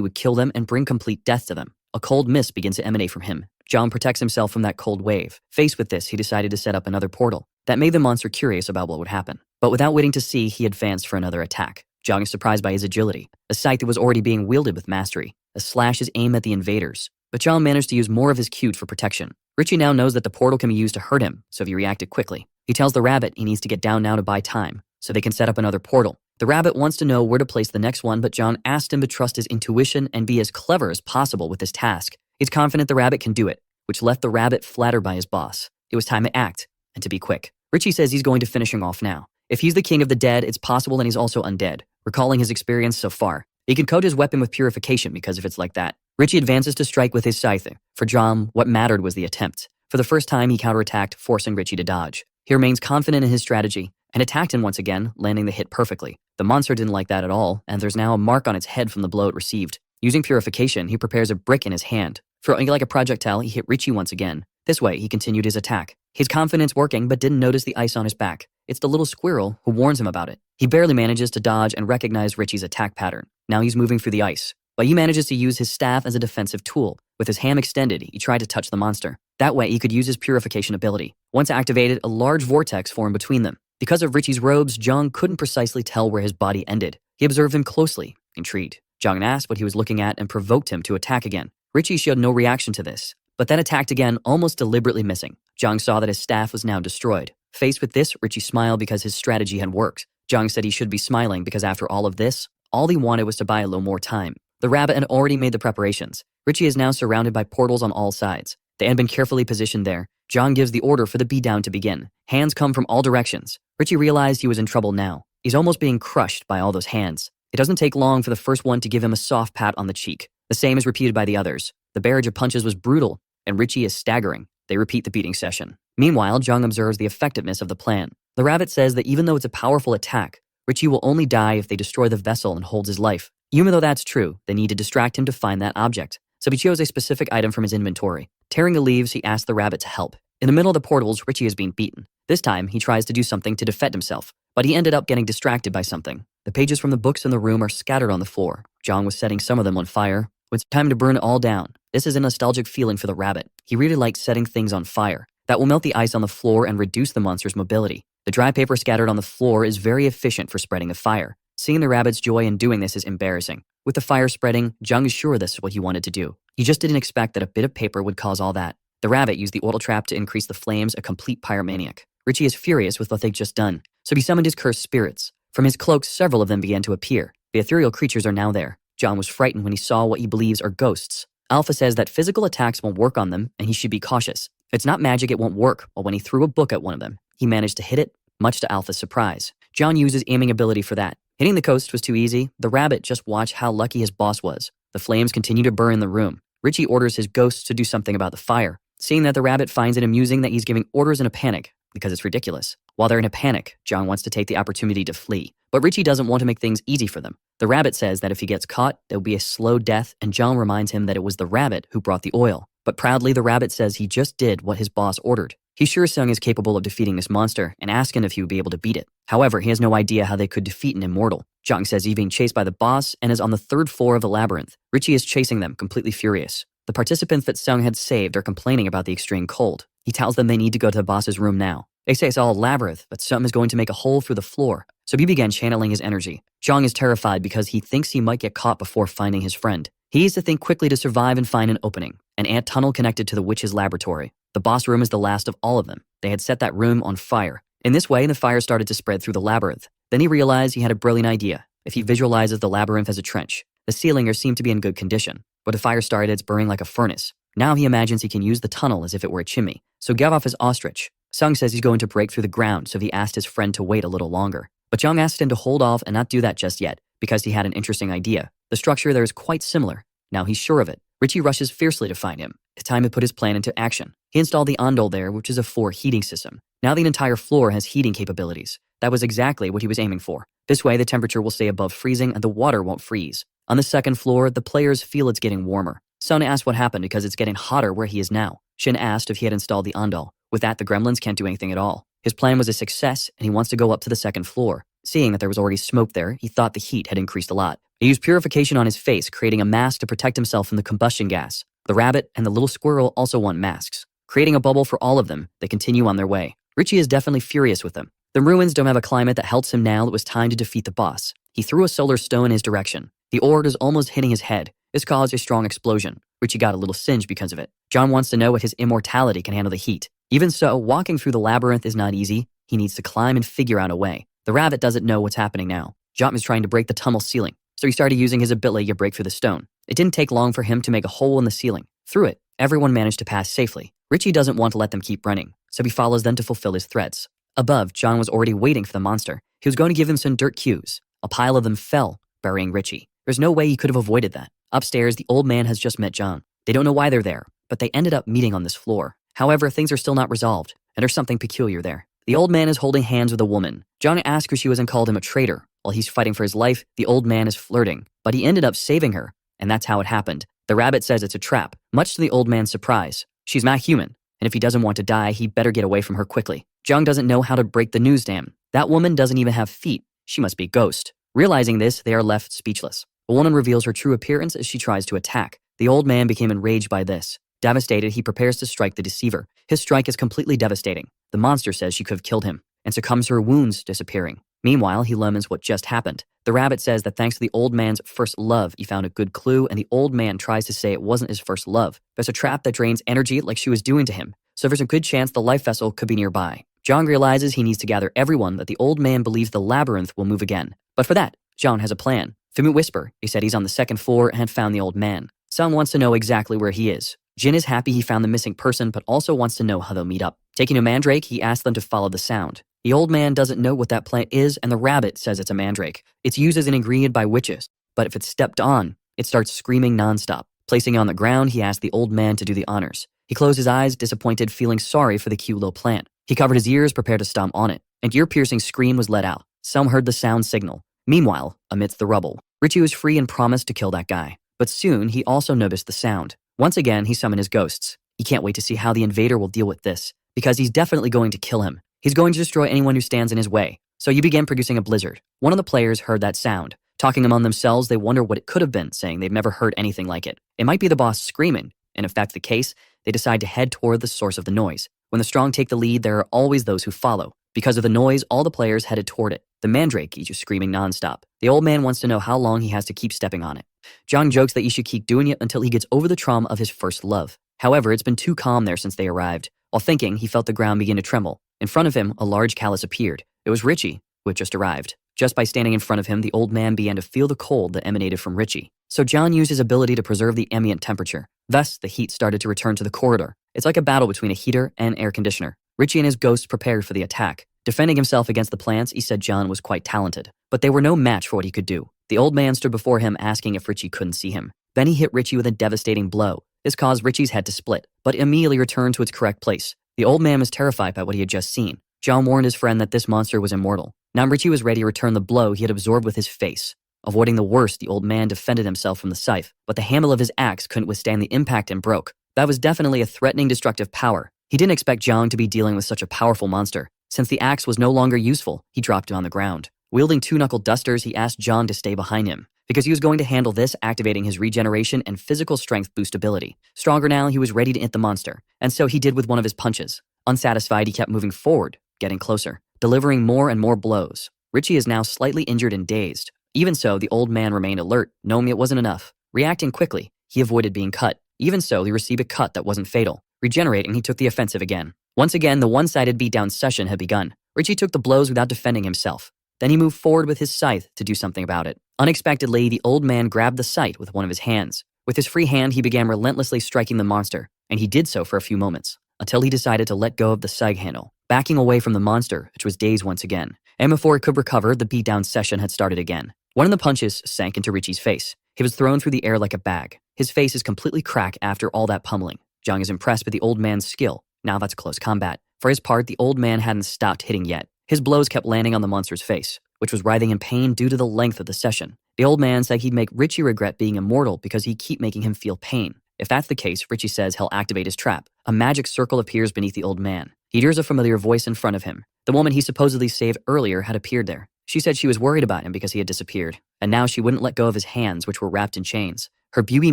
would kill them and bring complete death to them. A cold mist begins to emanate from him. John protects himself from that cold wave. Faced with this, he decided to set up another portal. That made the monster curious about what would happen. But without waiting to see, he advanced for another attack. John is surprised by his agility, a sight that was already being wielded with mastery. A slash is aimed at the invaders. But John managed to use more of his cute for protection. Richie now knows that the portal can be used to hurt him, so he reacted quickly. He tells the rabbit he needs to get down now to buy time, so they can set up another portal. The rabbit wants to know where to place the next one, but John asked him to trust his intuition and be as clever as possible with this task. He's confident the rabbit can do it, which left the rabbit flattered by his boss. It was time to act, and to be quick. Richie says he's going to finish him off now. If he's the king of the dead, it's possible that he's also undead. Recalling his experience so far, he can coat his weapon with purification because if it's like that. Richie advances to strike with his scythe. For John, what mattered was the attempt. For the first time, he counterattacked, forcing Richie to dodge. He remains confident in his strategy and attacked him once again, landing the hit perfectly. The monster didn't like that at all, and there's now a mark on its head from the blow it received. Using purification, he prepares a brick in his hand. Throwing it like a projectile, he hit Richie once again. This way, he continued his attack. His confidence working, but didn't notice the ice on his back. It's the little squirrel who warns him about it. He barely manages to dodge and recognize Richie's attack pattern. Now he's moving through the ice. But he manages to use his staff as a defensive tool. With his hand extended, he tried to touch the monster. That way, he could use his purification ability. Once activated, a large vortex formed between them. Because of Richie's robes, Jung couldn't precisely tell where his body ended. He observed him closely, intrigued. Jung asked what he was looking at and provoked him to attack again. Richie showed no reaction to this, but then attacked again, almost deliberately missing. Jung saw that his staff was now destroyed. Faced with this, Richie smiled because his strategy had worked. Jung said he should be smiling because after all of this, All he wanted was to buy a little more time. The rabbit had already made the preparations. Richie is now surrounded by portals on all sides. They had been carefully positioned there. John gives the order for the beatdown to begin. Hands come from all directions. Richie realized he was in trouble now. He's almost being crushed by all those hands. It doesn't take long for the first one to give him a soft pat on the cheek. The same is repeated by the others. The barrage of punches was brutal, and Richie is staggering. They repeat the beating session. Meanwhile, Jung observes the effectiveness of the plan. The rabbit says that even though it's a powerful attack, Richie will only die if they destroy the vessel and holds his life. Even though that's true, they need to distract him to find that object. So he chose a specific item from his inventory. Tearing the leaves, he asks the rabbit to help. In the middle of the portals, Richie is being beaten. This time, he tries to do something to defend himself, but he ended up getting distracted by something. The pages from the books in the room are scattered on the floor. John was setting some of them on fire. It's time to burn it all down. This is a nostalgic feeling for the rabbit. He really likes setting things on fire. That will melt the ice on the floor and reduce the monster's mobility. The dry paper scattered on the floor is very efficient for spreading a fire. Seeing the rabbit's joy in doing this is embarrassing. With the fire spreading, Jung is sure this is what he wanted to do. He just didn't expect that a bit of paper would cause all that. The rabbit used the oil trap to increase the flames, a complete pyromaniac. Richie is furious with what they've just done, so he summoned his cursed spirits. From his cloak, several of them began to appear. The ethereal creatures are now there. John was frightened when he saw what he believes are ghosts. Alpha says that physical attacks won't work on them, and he should be cautious. If it's not magic, it won't work, but when he threw a book at one of them, he managed to hit it, much to Alpha's surprise. John used his aiming ability for that. Hitting the coast was too easy. The rabbit just watched how lucky his boss was. The flames continue to burn in the room. Richie orders his ghosts to do something about the fire. Seeing that the rabbit finds it amusing that he's giving orders in a panic, because it's ridiculous. While they're in a panic, John wants to take the opportunity to flee. But Richie doesn't want to make things easy for them. The rabbit says that if he gets caught, there'll be a slow death, and John reminds him that it was the rabbit who brought the oil. But proudly, the rabbit says he just did what his boss ordered. He's sure Sung is capable of defeating this monster and asking if he would be able to beat it. However, he has no idea how they could defeat an immortal. Jung says he's being chased by the boss and is on the 3rd floor of the labyrinth. Richie is chasing them, completely furious. The participants that Sung had saved are complaining about the extreme cold. He tells them they need to go to the boss's room now. They say it's all a labyrinth, but something is going to make a hole through the floor. So he began channeling his energy. Jung is terrified because he thinks he might get caught before finding his friend. He needs to think quickly to survive and find an opening. An ant tunnel connected to the witch's laboratory. The boss room is the last of all of them. They had set that room on fire. In this way, the fire started to spread through the labyrinth. Then he realized he had a brilliant idea. If he visualizes the labyrinth as a trench, the ceiling seemed to be in good condition. But the fire started, it's burning like a furnace. Now he imagines he can use the tunnel as if it were a chimney. So get off his ostrich. Sung says he's going to break through the ground, so he asked his friend to wait a little longer. But Jung asked him to hold off and not do that just yet, because he had an interesting idea. The structure there is quite similar. Now he's sure of it. Richie rushes fiercely to find him. It's time to put his plan into action. He installed the ondol there, which is a 4 heating system. Now the entire floor has heating capabilities. That was exactly what he was aiming for. This way the temperature will stay above freezing and the water won't freeze. On the 2nd floor, the players feel it's getting warmer. Sun asked what happened because it's getting hotter where he is now. Shin asked if he had installed the ondol. With that, the gremlins can't do anything at all. His plan was a success, and he wants to go up to the 2nd floor. Seeing that there was already smoke there, he thought the heat had increased a lot. He used purification on his face, creating a mask to protect himself from the combustion gas. The rabbit and the little squirrel also want masks. Creating a bubble for all of them, they continue on their way. Richie is definitely furious with them. The ruins don't have a climate that helps him now. It was time to defeat the boss. He threw a solar stone in his direction. The ore is almost hitting his head. This caused a strong explosion. Richie got a little singe because of it. John wants to know what his immortality can handle the heat. Even so, walking through the labyrinth is not easy. He needs to climb and figure out a way. The rabbit doesn't know what's happening now. John is trying to break the tunnel ceiling, so he started using his ability to break through the stone. It didn't take long for him to make a hole in the ceiling. Through it, everyone managed to pass safely. Richie doesn't want to let them keep running, so he follows them to fulfill his threats. Above, John was already waiting for the monster. He was going to give him some dirt cubes. A pile of them fell, burying Richie. There's no way he could have avoided that. Upstairs, the old man has just met John. They don't know why they're there, but they ended up meeting on this floor. However, things are still not resolved, and there's something peculiar there. The old man is holding hands with a woman. John asked who she was and called him a traitor. While he's fighting for his life, the old man is flirting, but he ended up saving her, and that's how it happened. The rabbit says it's a trap, much to the old man's surprise. She's not human, and if he doesn't want to die, he better get away from her quickly. Jung doesn't know how to break the news dam. That woman doesn't even have feet. She must be a ghost. Realizing this, they are left speechless. The woman reveals her true appearance as she tries to attack. The old man became enraged by this. Devastated, he prepares to strike the deceiver. His strike is completely devastating. The monster says she could have killed him, and succumbs to her wounds, disappearing. Meanwhile, he lemons what just happened. The rabbit says that thanks to the old man's first love, he found a good clue, and the old man tries to say it wasn't his first love. There's a trap that drains energy like she was doing to him, so there's a good chance the life vessel could be nearby. John realizes he needs to gather everyone that the old man believes the labyrinth will move again. But for that, John has a plan. Fimu whisper, he said he's on the second floor and had found the old man. Sung wants to know exactly where he is. Jin is happy he found the missing person but also wants to know how they'll meet up. Taking a mandrake, he asks them to follow the sound. The old man doesn't know what that plant is and the rabbit says it's a mandrake. It's used as an ingredient by witches, but if it's stepped on, it starts screaming nonstop. Placing it on the ground, he asked the old man to do the honors. He closed his eyes, disappointed, feeling sorry for the cute little plant. He covered his ears, prepared to stomp on it. An ear-piercing scream was let out. Some heard the sound signal. Meanwhile, amidst the rubble, Richie was free and promised to kill that guy. But soon, he also noticed the sound. Once again, he summoned his ghosts. He can't wait to see how the invader will deal with this, because he's definitely going to kill him. He's going to destroy anyone who stands in his way. So you began producing a blizzard. One of the players heard that sound. Talking among themselves, they wonder what it could have been, saying they've never heard anything like it. It might be the boss screaming, and if that's the case, they decide to head toward the source of the noise. When the strong take the lead, there are always those who follow. Because of the noise, all the players headed toward it. The mandrake keeps you screaming nonstop. The old man wants to know how long he has to keep stepping on it. Jong jokes that you should keep doing it until he gets over the trauma of his first love. However, it's been too calm there since they arrived. While thinking, he felt the ground begin to tremble. In front of him, a large callus appeared. It was Richie, who had just arrived. Just by standing in front of him, the old man began to feel the cold that emanated from Richie. So John used his ability to preserve the ambient temperature. Thus, the heat started to return to the corridor. It's like a battle between a heater and air conditioner. Richie and his ghosts prepared for the attack. Defending himself against the plants, he said John was quite talented. But they were no match for what he could do. The old man stood before him asking if Richie couldn't see him. Then he hit Richie with a devastating blow. This caused Richie's head to split, but immediately returned to its correct place. The old man was terrified by what he had just seen. John warned his friend that this monster was immortal. Now Richie was ready to return the blow he had absorbed with his face. Avoiding the worst, the old man defended himself from the scythe, but the handle of his axe couldn't withstand the impact and broke. That was definitely a threatening, destructive power. He didn't expect John to be dealing with such a powerful monster. Since the axe was no longer useful, he dropped it on the ground. Wielding two knuckle dusters, he asked John to stay behind him, because he was going to handle this, activating his regeneration and physical strength boost ability. Stronger now, he was ready to hit the monster, and so he did with one of his punches. Unsatisfied, he kept moving forward, getting closer, delivering more and more blows. Richie is now slightly injured and dazed. Even so, the old man remained alert, knowing it wasn't enough. Reacting quickly, he avoided being cut. Even so, he received a cut that wasn't fatal. Regenerating, he took the offensive again. Once again, the one-sided beatdown session had begun. Richie took the blows without defending himself. Then he moved forward with his scythe to do something about it. Unexpectedly, the old man grabbed the scythe with one of his hands. With his free hand, he began relentlessly striking the monster, and he did so for a few moments, until he decided to let go of the scythe handle, backing away from the monster, which was dazed once again. And before it could recover, the beatdown session had started again. One of the punches sank into Richie's face. He was thrown through the air like a bag. His face is completely cracked after all that pummeling. Jung is impressed with the old man's skill. Now that's close combat. For his part, the old man hadn't stopped hitting yet. His blows kept landing on the monster's face, which was writhing in pain due to the length of the session. The old man said he'd make Richie regret being immortal because he'd keep making him feel pain. If that's the case, Richie says he'll activate his trap. A magic circle appears beneath the old man. He hears a familiar voice in front of him. The woman he supposedly saved earlier had appeared there. She said she was worried about him because he had disappeared, and now she wouldn't let go of his hands, which were wrapped in chains. Her beauty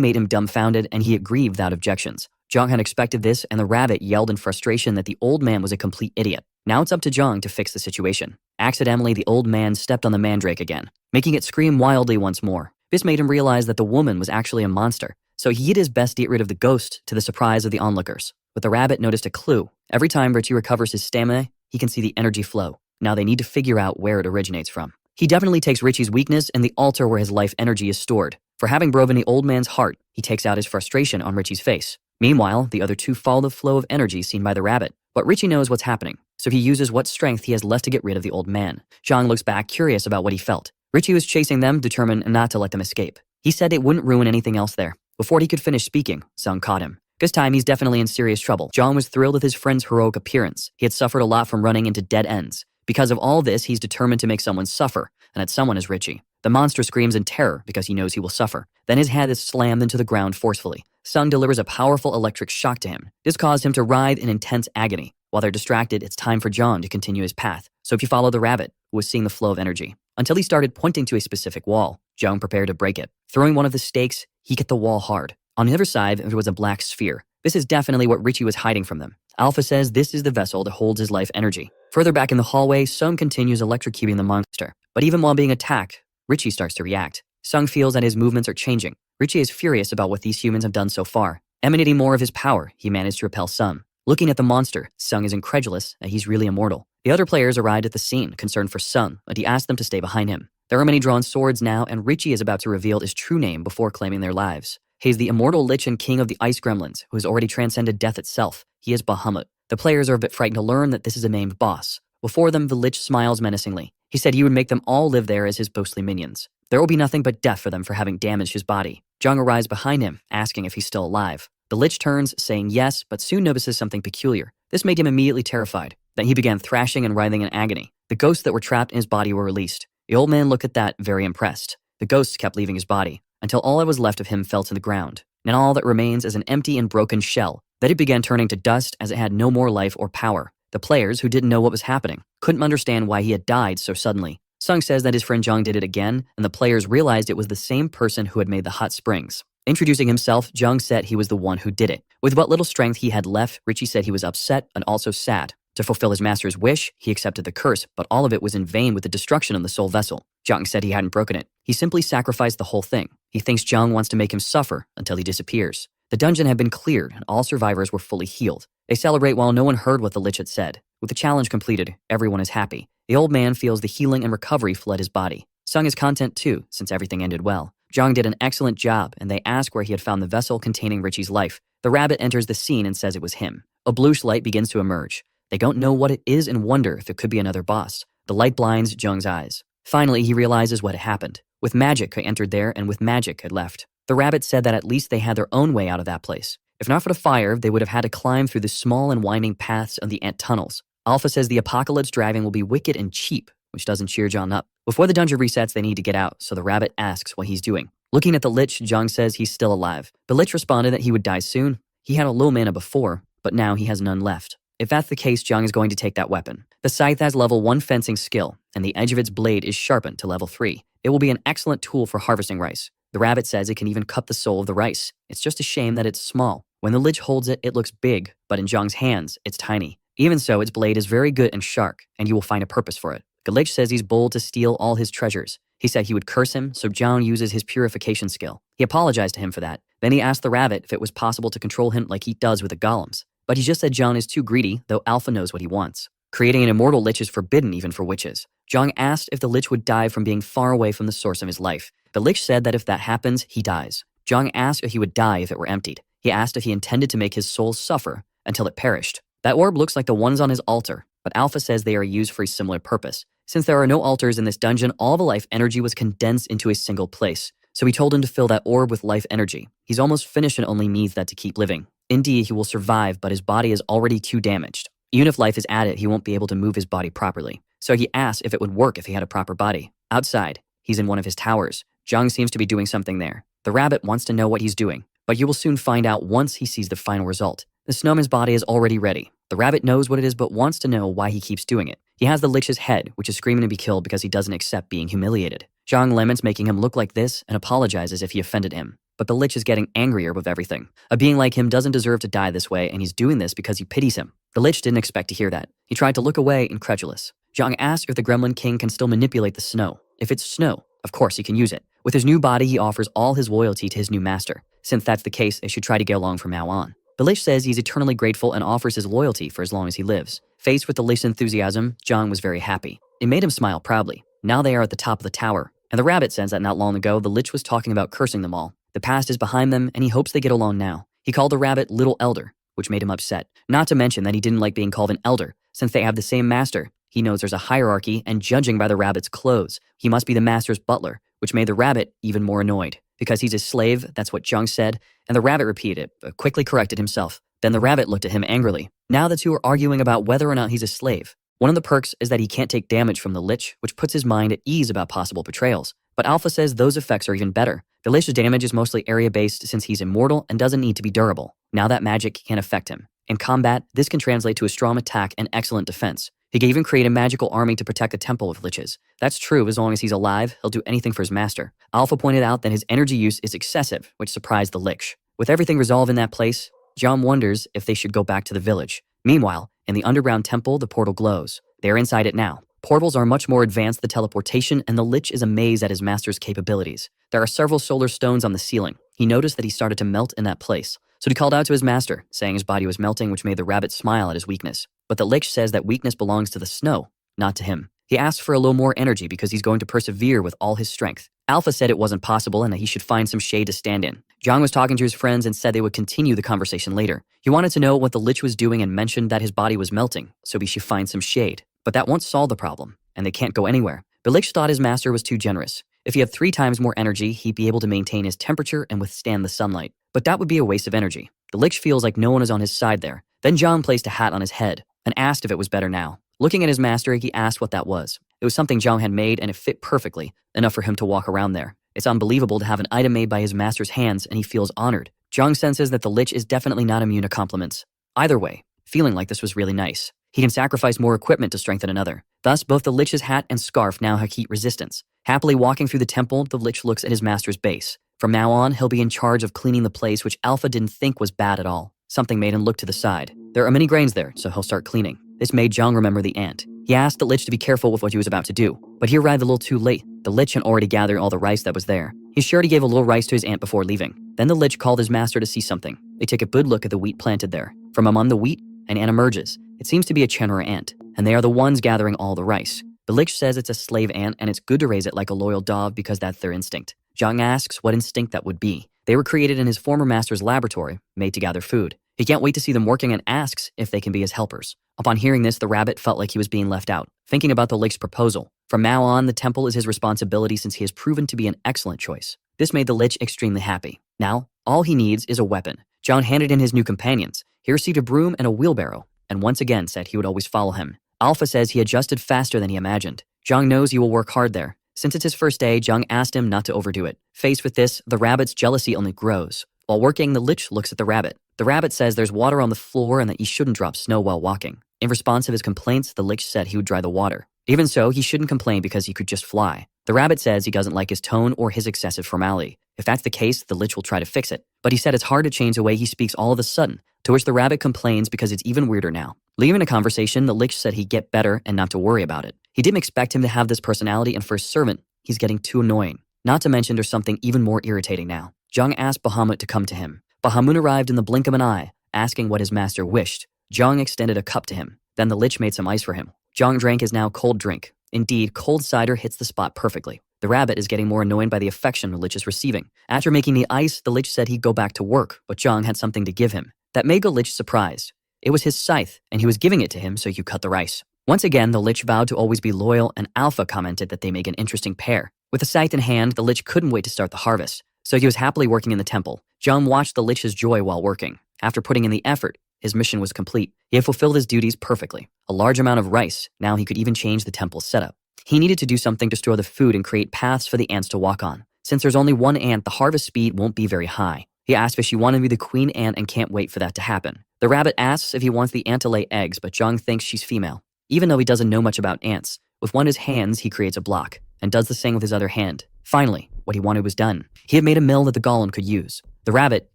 made him dumbfounded, and he agreed without objections. Jong had expected this, and the rabbit yelled in frustration that the old man was a complete idiot. Now it's up to Jong to fix the situation. Accidentally, the old man stepped on the mandrake again, making it scream wildly once more. This made him realize that the woman was actually a monster, so he did his best to get rid of the ghost to the surprise of the onlookers. But the rabbit noticed a clue. Every time Richie recovers his stamina, he can see the energy flow. Now they need to figure out where it originates from. He definitely takes Richie's weakness and the altar where his life energy is stored. For having broken the old man's heart, he takes out his frustration on Richie's face. Meanwhile, the other two follow the flow of energy seen by the rabbit. But Richie knows what's happening, so he uses what strength he has left to get rid of the old man. Zhang looks back, curious about what he felt. Richie was chasing them, determined not to let them escape. He said it wouldn't ruin anything else there. Before he could finish speaking, Sung caught him. This time, he's definitely in serious trouble. Zhang was thrilled with his friend's heroic appearance. He had suffered a lot from running into dead ends. Because of all this, he's determined to make someone suffer, and that someone is Richie. The monster screams in terror because he knows he will suffer. Then his head is slammed into the ground forcefully. Sung delivers a powerful electric shock to him. This caused him to writhe in intense agony. While they're distracted, it's time for John to continue his path. So if you follow the rabbit, who was seeing the flow of energy, until he started pointing to a specific wall, John prepared to break it. Throwing one of the stakes, he hit the wall hard. On the other side, there was a black sphere. This is definitely what Richie was hiding from them. Alpha says this is the vessel that holds his life energy. Further back in the hallway, Sung continues electrocuting the monster. But even while being attacked, Richie starts to react. Sung feels that his movements are changing. Richie is furious about what these humans have done so far. Emanating more of his power, he managed to repel Sung. Looking at the monster, Sung is incredulous that he's really immortal. The other players arrived at the scene, concerned for Sung, but he asked them to stay behind him. There are many drawn swords now, and Richie is about to reveal his true name before claiming their lives. He's the immortal Lich and king of the Ice Gremlins, who has already transcended death itself. He is Bahamut. The players are a bit frightened to learn that this is a named boss. Before them, the Lich smiles menacingly. He said he would make them all live there as his ghostly minions. There will be nothing but death for them for having damaged his body. Zhang arrives behind him, asking if he's still alive. The Lich turns, saying yes, but soon notices something peculiar. This made him immediately terrified. Then he began thrashing and writhing in agony. The ghosts that were trapped in his body were released. The old man looked at that, very impressed. The ghosts kept leaving his body, until all that was left of him fell to the ground. And all that remains is an empty and broken shell. Then it began turning to dust as it had no more life or power. The players, who didn't know what was happening, couldn't understand why he had died so suddenly. Sung says that his friend Zhang did it again, and the players realized it was the same person who had made the hot springs. Introducing himself, Zhang said he was the one who did it. With what little strength he had left, Richie said he was upset and also sad. To fulfill his master's wish, he accepted the curse, but all of it was in vain with the destruction of the soul vessel. Zhang said he hadn't broken it. He simply sacrificed the whole thing. He thinks Zhang wants to make him suffer until he disappears. The dungeon had been cleared, and all survivors were fully healed. They celebrate while no one heard what the Lich had said. With the challenge completed, everyone is happy. The old man feels the healing and recovery fled his body. Sung is content too, since everything ended well. Zhang did an excellent job, and they ask where he had found the vessel containing Richie's life. The rabbit enters the scene and says it was him. A bluish light begins to emerge. They don't know what it is and wonder if it could be another boss. The light blinds Zhang's eyes. Finally, he realizes what had happened. With magic, he entered there, and with magic, had left. The rabbit said that at least they had their own way out of that place. If not for the fire, they would have had to climb through the small and winding paths of the ant tunnels. Alpha says the apocalypse driving will be wicked and cheap, which doesn't cheer Zhang up. Before the dungeon resets, they need to get out, so the rabbit asks what he's doing. Looking at the Lich, Zhang says he's still alive. The Lich responded that he would die soon. He had a low mana before, but now he has none left. If that's the case, Zhang is going to take that weapon. The scythe has level 1 fencing skill, and the edge of its blade is sharpened to level 3. It will be an excellent tool for harvesting rice. The rabbit says it can even cut the soul of the rice. It's just a shame that it's small. When the Lich holds it, it looks big, but in Zhang's hands, it's tiny. Even so, its blade is very good and sharp, and you will find a purpose for it. The Lich says he's bold to steal all his treasures. He said he would curse him, so Zhang uses his purification skill. He apologized to him for that. Then he asked the rabbit if it was possible to control him like he does with the golems. But he just said Zhang is too greedy, though Alpha knows what he wants. Creating an immortal Lich is forbidden even for witches. Zhang asked if the Lich would die from being far away from the source of his life. The Lich said that if that happens, he dies. Zhang asked if he would die if it were emptied. He asked if he intended to make his soul suffer until it perished. That orb looks like the ones on his altar, but Alpha says they are used for a similar purpose. Since there are no altars in this dungeon, all the life energy was condensed into a single place. So he told him to fill that orb with life energy. He's almost finished and only needs that to keep living. Indeed, he will survive, but his body is already too damaged. Even if life is added, he won't be able to move his body properly. So he asked if it would work if he had a proper body. Outside, he's in one of his towers. Zhang seems to be doing something there. The rabbit wants to know what he's doing, but you will soon find out once he sees the final result. The snowman's body is already ready. The rabbit knows what it is but wants to know why he keeps doing it. He has the Lich's head, which is screaming to be killed because he doesn't accept being humiliated. Zhang laments making him look like this and apologizes if he offended him. But the Lich is getting angrier with everything. A being like him doesn't deserve to die this way, and he's doing this because he pities him. The Lich didn't expect to hear that. He tried to look away, incredulous. Zhang asked if the Gremlin King can still manipulate the snow. If it's snow, of course he can use it. With his new body, he offers all his loyalty to his new master. Since that's the case, they should try to get along from now on. The Lich says he's eternally grateful and offers his loyalty for as long as he lives. Faced with the Lich's enthusiasm, Zhang was very happy. It made him smile proudly. Now they are at the top of the tower, and the rabbit says that not long ago, the Lich was talking about cursing them all. The past is behind them, and he hopes they get along now. He called the rabbit Little Elder, which made him upset. Not to mention that he didn't like being called an elder. Since they have the same master, he knows there's a hierarchy, and judging by the rabbit's clothes, he must be the master's butler, which made the rabbit even more annoyed. Because he's his slave, that's what Zhang said, and the rabbit repeated it, but quickly corrected himself. Then the rabbit looked at him angrily. Now the two are arguing about whether or not he's a slave. One of the perks is that he can't take damage from the Lich, which puts his mind at ease about possible betrayals. But Alpha says those effects are even better. The Lich's damage is mostly area-based since he's immortal and doesn't need to be durable. Now that magic can't affect him. In combat, this can translate to a strong attack and excellent defense. He can even create a magical army to protect the temple of Liches. That's true as long as he's alive, he'll do anything for his master. Alpha pointed out that his energy use is excessive, which surprised the Lich. With everything resolved in that place, Zhang wonders if they should go back to the village. Meanwhile, in the underground temple, the portal glows. They are inside it now. Portals are much more advanced than teleportation, and the Lich is amazed at his master's capabilities. There are several solar stones on the ceiling. He noticed that he started to melt in that place. So he called out to his master, saying his body was melting, which made the rabbit smile at his weakness. But the Lich says that weakness belongs to the snow, not to him. He asked for a little more energy because he's going to persevere with all his strength. Alpha said it wasn't possible and that he should find some shade to stand in. Jiang was talking to his friends and said they would continue the conversation later. He wanted to know what the Lich was doing and mentioned that his body was melting, so he should find some shade. But that won't solve the problem, and they can't go anywhere. The Lich thought his master was too generous. If he had 3 times more energy, he'd be able to maintain his temperature and withstand the sunlight. But that would be a waste of energy. The Lich feels like no one is on his side there. Then Jiang placed a hat on his head and asked if it was better now. Looking at his master, he asked what that was. It was something Jiang had made and it fit perfectly, enough for him to walk around there. It's unbelievable to have an item made by his master's hands and he feels honored. Jiang senses that the Lich is definitely not immune to compliments. Either way, feeling like this was really nice. He can sacrifice more equipment to strengthen another. Thus, both the Lich's hat and scarf now have heat resistance. Happily walking through the temple, the Lich looks at his master's base. From now on, he'll be in charge of cleaning the place, which Alpha didn't think was bad at all. Something made him look to the side. There are many grains there, so he'll start cleaning. This made Jiang remember the ant. He asked the Lich to be careful with what he was about to do, but he arrived a little too late. The Lich had already gathered all the rice that was there. He sure he gave a little rice to his ant before leaving. Then the Lich called his master to see something. They take a good look at the wheat planted there. From among the wheat, an ant emerges. It seems to be a Chenra ant, and they are the ones gathering all the rice. The Lich says it's a slave ant and it's good to raise it like a loyal dog because that's their instinct. Jiang asks what instinct that would be. They were created in his former master's laboratory, made to gather food. He can't wait to see them working and asks if they can be his helpers. Upon hearing this, the rabbit felt like he was being left out, thinking about the Lich's proposal. From now on, the temple is his responsibility since he has proven to be an excellent choice. This made the Lich extremely happy. Now, all he needs is a weapon. Jiang handed in his new companions. He received a broom and a wheelbarrow, and once again said he would always follow him. Alpha says he adjusted faster than he imagined. Jiang knows he will work hard there. Since it's his first day, Jiang asked him not to overdo it. Faced with this, the rabbit's jealousy only grows. While working, the Lich looks at the rabbit. The rabbit says there's water on the floor and that he shouldn't drop snow while walking. In response to his complaints, the Lich said he would dry the water. Even so, he shouldn't complain because he could just fly. The rabbit says he doesn't like his tone or his excessive formality. If that's the case, the Lich will try to fix it. But he said it's hard to change the way he speaks all of a sudden, to which the rabbit complains because it's even weirder now. Leaving the conversation, the Lich said he'd get better and not to worry about it. He didn't expect him to have this personality, and for a servant, he's getting too annoying. Not to mention there's something even more irritating now. Jiang asked Bahamut to come to him. Bahamut arrived in the blink of an eye, asking what his master wished. Jiang extended a cup to him. Then the Lich made some ice for him. Jiang drank his now cold drink. Indeed, cold cider hits the spot perfectly. The rabbit is getting more annoyed by the affection the Lich is receiving. After making the ice, the Lich said he'd go back to work, but Jiang had something to give him. That made the Lich surprised. It was his scythe, and he was giving it to him so he could cut the rice. Once again, the Lich vowed to always be loyal, and Alpha commented that they make an interesting pair. With the scythe in hand, the Lich couldn't wait to start the harvest, so he was happily working in the temple. Jiang watched the Lich's joy while working. After putting in the effort, his mission was complete. He had fulfilled his duties perfectly. A large amount of rice, now he could even change the temple's setup. He needed to do something to store the food and create paths for the ants to walk on. Since there's only one ant, the harvest speed won't be very high. He asked if she wanted to be the queen ant and can't wait for that to happen. The rabbit asks if he wants the ant to lay eggs, but Jiang thinks she's female. Even though he doesn't know much about ants, with one of his hands he creates a block, and does the same with his other hand. Finally, what he wanted was done. He had made a mill that the golem could use. The rabbit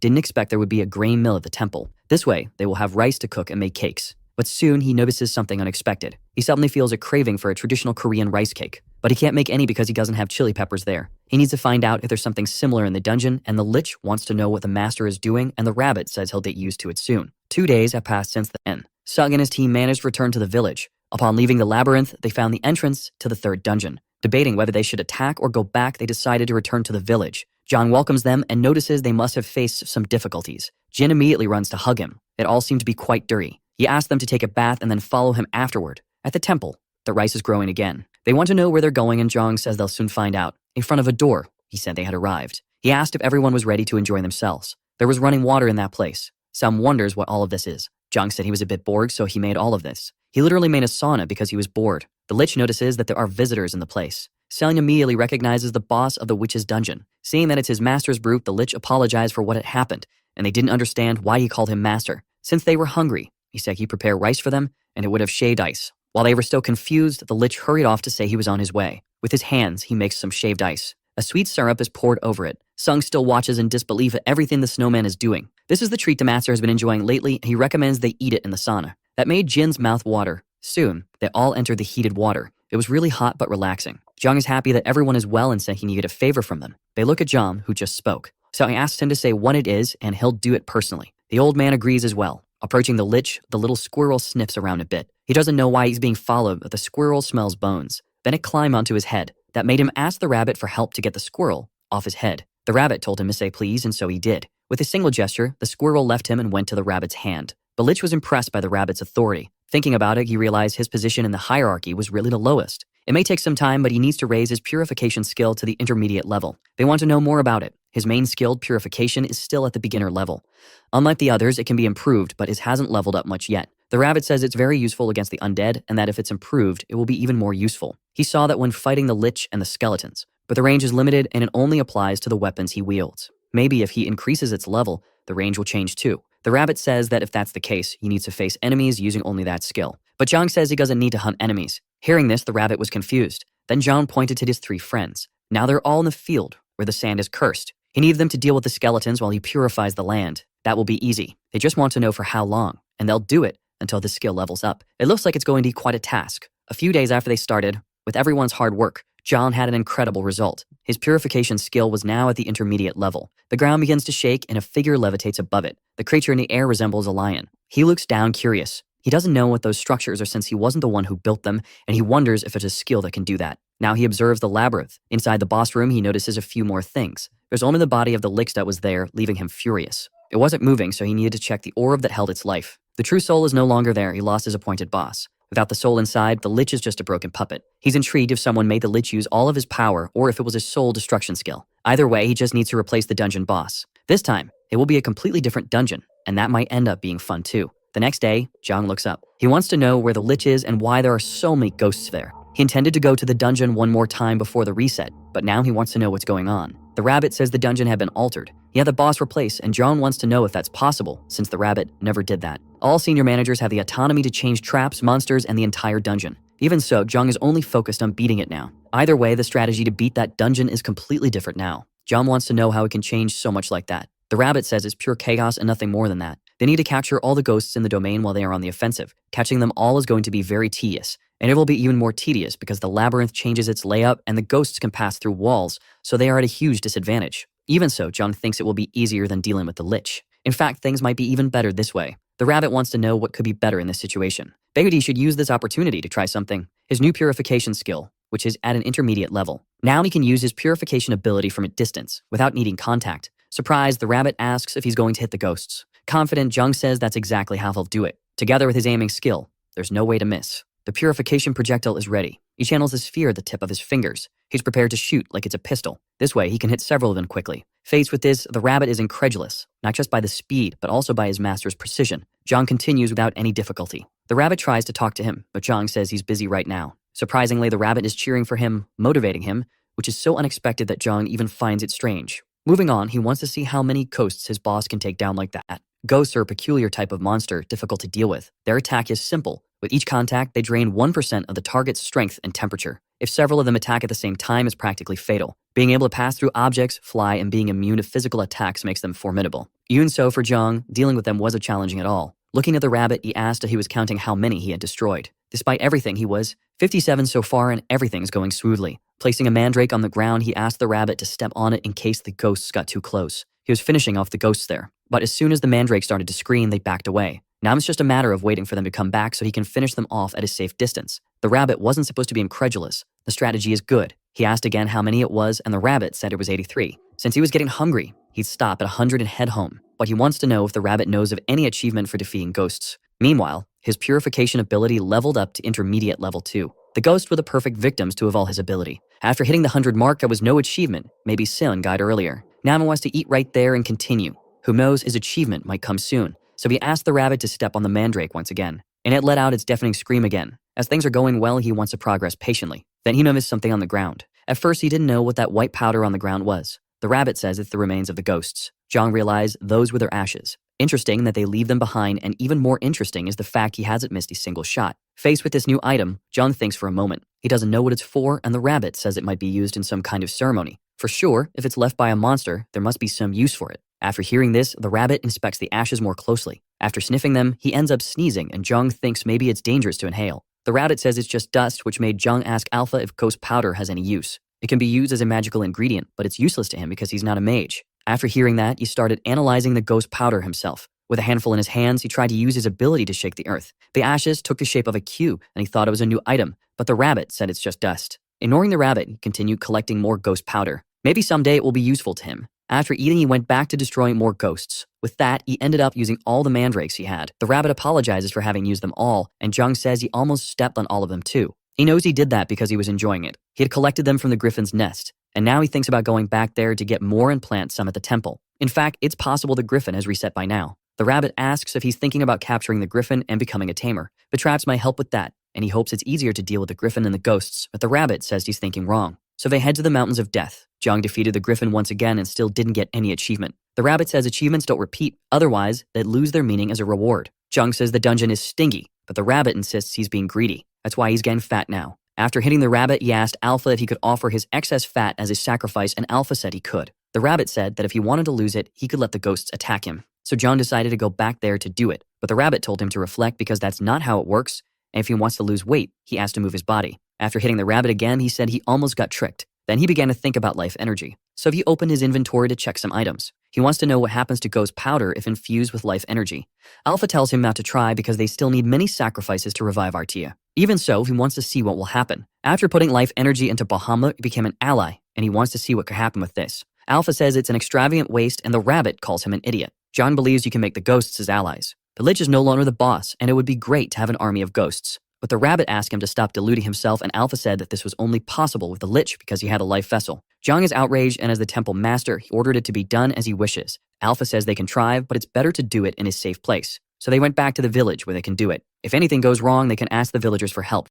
didn't expect there would be a grain mill at the temple. This way, they will have rice to cook and make cakes. But soon he notices something unexpected. He suddenly feels a craving for a traditional Korean rice cake. But he can't make any because he doesn't have chili peppers there. He needs to find out if there's something similar in the dungeon, and the Lich wants to know what the master is doing, and the rabbit says he'll get used to it soon. 2 days have passed since the end. Sug and his team managed to return to the village. Upon leaving the labyrinth, they found the entrance to the 3rd dungeon. Debating whether they should attack or go back, they decided to return to the village. Jiang welcomes them and notices they must have faced some difficulties. Jin immediately runs to hug him. It all seemed to be quite dirty. He asked them to take a bath and then follow him afterward. At the temple, the rice is growing again. They want to know where they're going, and Jiang says they'll soon find out. In front of a door, he said they had arrived. He asked if everyone was ready to enjoy themselves. There was running water in that place. Some wonders what all of this is. Jiang said he was a bit bored, so he made all of this. He literally made a sauna because he was bored. The Lich notices that there are visitors in the place. Selling immediately recognizes the boss of the witch's dungeon. Seeing that it's his master's brute, the Lich apologized for what had happened, and they didn't understand why he called him master. Since they were hungry, he said he'd prepare rice for them, and it would have shaved ice. While they were still confused, the Lich hurried off to say he was on his way. With his hands, he makes some shaved ice. A sweet syrup is poured over it. Sung still watches in disbelief at everything the snowman is doing. This is the treat the master has been enjoying lately, and he recommends they eat it in the sauna. That made Jin's mouth water. Soon, they all entered the heated water. It was really hot but relaxing. Jiang is happy that everyone is well and said he needed a favor from them. They look at Jiang, who just spoke. So he asks him to say what it is, and he'll do it personally. The old man agrees as well. Approaching the Lich, the little squirrel sniffs around a bit. He doesn't know why he's being followed, but the squirrel smells bones. Then it climbed onto his head. That made him ask the rabbit for help to get the squirrel off his head. The rabbit told him to say please, and so he did. With a single gesture, the squirrel left him and went to the rabbit's hand. The lich was impressed by the rabbit's authority. Thinking about it, he realized his position in the hierarchy was really the lowest. It may take some time, but he needs to raise his purification skill to the intermediate level. They want to know more about it. His main skilled purification is still at the beginner level. Unlike the others, it can be improved, but it hasn't leveled up much yet. The rabbit says it's very useful against the undead, and that if it's improved, it will be even more useful. He saw that when fighting the lich and the skeletons, but the range is limited and it only applies to the weapons he wields. Maybe if he increases its level, the range will change too. The rabbit says that if that's the case, he needs to face enemies using only that skill. But Zhang says he doesn't need to hunt enemies. Hearing this, the rabbit was confused. Then Zhang pointed to his 3 friends. Now they're all in the field, where the sand is cursed. He needs them to deal with the skeletons while he purifies the land. That will be easy. They just want to know for how long, and they'll do it until the skill levels up. It looks like it's going to be quite a task. A few days after they started, with everyone's hard work, John had an incredible result. His purification skill was now at the intermediate level. The ground begins to shake and a figure levitates above it. The creature in the air resembles a lion. He looks down curious. He doesn't know what those structures are since he wasn't the one who built them, and he wonders if it's a skill that can do that. Now he observes the labyrinth. Inside the boss room, he notices a few more things. There's only the body of the lich that was there, leaving him furious. It wasn't moving, so he needed to check the orb that held its life. The true soul is no longer there. He lost his appointed boss. Without the soul inside, the lich is just a broken puppet. He's intrigued if someone made the lich use all of his power or if it was his soul destruction skill. Either way, he just needs to replace the dungeon boss. This time, it will be a completely different dungeon, and that might end up being fun too. The next day, Zhang looks up. He wants to know where the lich is and why there are so many ghosts there. He intended to go to the dungeon one more time before the reset, but now he wants to know what's going on. The rabbit says the dungeon had been altered. He had the boss replaced, and Zhang wants to know if that's possible, since the rabbit never did that. All senior managers have the autonomy to change traps, monsters, and the entire dungeon. Even so, Zhang is only focused on beating it now. Either way, the strategy to beat that dungeon is completely different now. Zhang wants to know how it can change so much like that. The rabbit says it's pure chaos and nothing more than that. They need to capture all the ghosts in the domain while they are on the offensive. Catching them all is going to be very tedious. And it will be even more tedious because the labyrinth changes its layout and the ghosts can pass through walls, so they are at a huge disadvantage. Even so, Zhang thinks it will be easier than dealing with the lich. In fact, things might be even better this way. The rabbit wants to know what could be better in this situation. Begudi should use this opportunity to try something. His new purification skill, which is at an intermediate level. Now he can use his purification ability from a distance, without needing contact. Surprised, the rabbit asks if he's going to hit the ghosts. Confident, Zhang says that's exactly how he'll do it. Together with his aiming skill, there's no way to miss. The purification projectile is ready. He channels a sphere at the tip of his fingers. He's prepared to shoot like it's a pistol. This way, he can hit several of them quickly. Faced with this, the rabbit is incredulous, not just by the speed, but also by his master's precision. Zhang continues without any difficulty. The rabbit tries to talk to him, but Zhang says he's busy right now. Surprisingly, the rabbit is cheering for him, motivating him, which is so unexpected that Zhang even finds it strange. Moving on, he wants to see how many ghosts his boss can take down like that. Ghosts are a peculiar type of monster, difficult to deal with. Their attack is simple. With each contact, they drain 1% of the target's strength and temperature. If several of them attack at the same time, it's practically fatal. Being able to pass through objects, fly, and being immune to physical attacks makes them formidable. Even so, for Zhang, dealing with them wasn't challenging at all. Looking at the rabbit, he asked if he was counting how many he had destroyed. Despite everything, he was 57 so far and everything's going smoothly. Placing a mandrake on the ground, he asked the rabbit to step on it in case the ghosts got too close. He was finishing off the ghosts there. But as soon as the mandrake started to scream, they backed away. Now it's just a matter of waiting for them to come back so he can finish them off at a safe distance. The rabbit wasn't supposed to be incredulous. The strategy is good. He asked again how many it was, and the rabbit said it was 83. Since he was getting hungry, he'd stop at 100 and head home. But he wants to know if the rabbit knows of any achievement for defeating ghosts. Meanwhile, his purification ability leveled up to intermediate level 2. The ghosts were the perfect victims to evolve his ability. After hitting the 100 mark, there was no achievement. Maybe Sin got earlier. Now he wants to eat right there and continue. Who knows, his achievement might come soon. So he asked the rabbit to step on the mandrake once again, and it let out its deafening scream again. As things are going well, he wants to progress patiently. Then he noticed something on the ground. At first, he didn't know what that white powder on the ground was. The rabbit says it's the remains of the ghosts. Zhang realized those were their ashes. Interesting that they leave them behind, and even more interesting is the fact he hasn't missed a single shot. Faced with this new item, Zhang thinks for a moment. He doesn't know what it's for, and the rabbit says it might be used in some kind of ceremony. For sure, if it's left by a monster, there must be some use for it. After hearing this, the rabbit inspects the ashes more closely. After sniffing them, he ends up sneezing, and Zhang thinks maybe it's dangerous to inhale. The rabbit says it's just dust, which made Zhang ask Alpha if ghost powder has any use. It can be used as a magical ingredient, but it's useless to him because he's not a mage. After hearing that, he started analyzing the ghost powder himself. With a handful in his hands, he tried to use his ability to shake the earth. The ashes took the shape of a Q, and he thought it was a new item, but the rabbit said it's just dust. Ignoring the rabbit, he continued collecting more ghost powder. Maybe someday it will be useful to him. After eating, he went back to destroying more ghosts. With that, he ended up using all the mandrakes he had. The rabbit apologizes for having used them all, and Jung says he almost stepped on all of them too. He knows he did that because he was enjoying it. He had collected them from the griffin's nest, and now he thinks about going back there to get more and plant some at the temple. In fact, it's possible the griffin has reset by now. The rabbit asks if he's thinking about capturing the griffin and becoming a tamer. The traps might help with that, and he hopes it's easier to deal with the griffin and the ghosts, but the rabbit says he's thinking wrong. So they head to the Mountains of Death. Jung defeated the griffin once again and still didn't get any achievement. The rabbit says achievements don't repeat, otherwise they'd lose their meaning as a reward. Jung says the dungeon is stingy, but the rabbit insists he's being greedy. That's why he's getting fat now. After hitting the rabbit, he asked Alpha if he could offer his excess fat as a sacrifice, and Alpha said he could. The rabbit said that if he wanted to lose it, he could let the ghosts attack him. So Jung decided to go back there to do it, but the rabbit told him to reflect because that's not how it works, and if he wants to lose weight, he asked to move his body. After hitting the rabbit again, he said he almost got tricked. Then he began to think about life energy. So he opened his inventory to check some items. He wants to know what happens to ghost powder if infused with life energy. Alpha tells him not to try because they still need many sacrifices to revive Artia. Even so, he wants to see what will happen. After putting life energy into Bahamut, he became an ally, and he wants to see what could happen with this. Alpha says it's an extravagant waste, and the rabbit calls him an idiot. John believes you can make the ghosts his allies. The Lich is no longer the boss, and it would be great to have an army of ghosts. But the rabbit asked him to stop deluding himself, and Alpha said that this was only possible with the Lich because he had a life vessel. Zhang is outraged, and as the temple master, he ordered it to be done as he wishes. Alpha says they can try, but it's better to do it in a safe place. So they went back to the village where they can do it. If anything goes wrong, they can ask the villagers for help.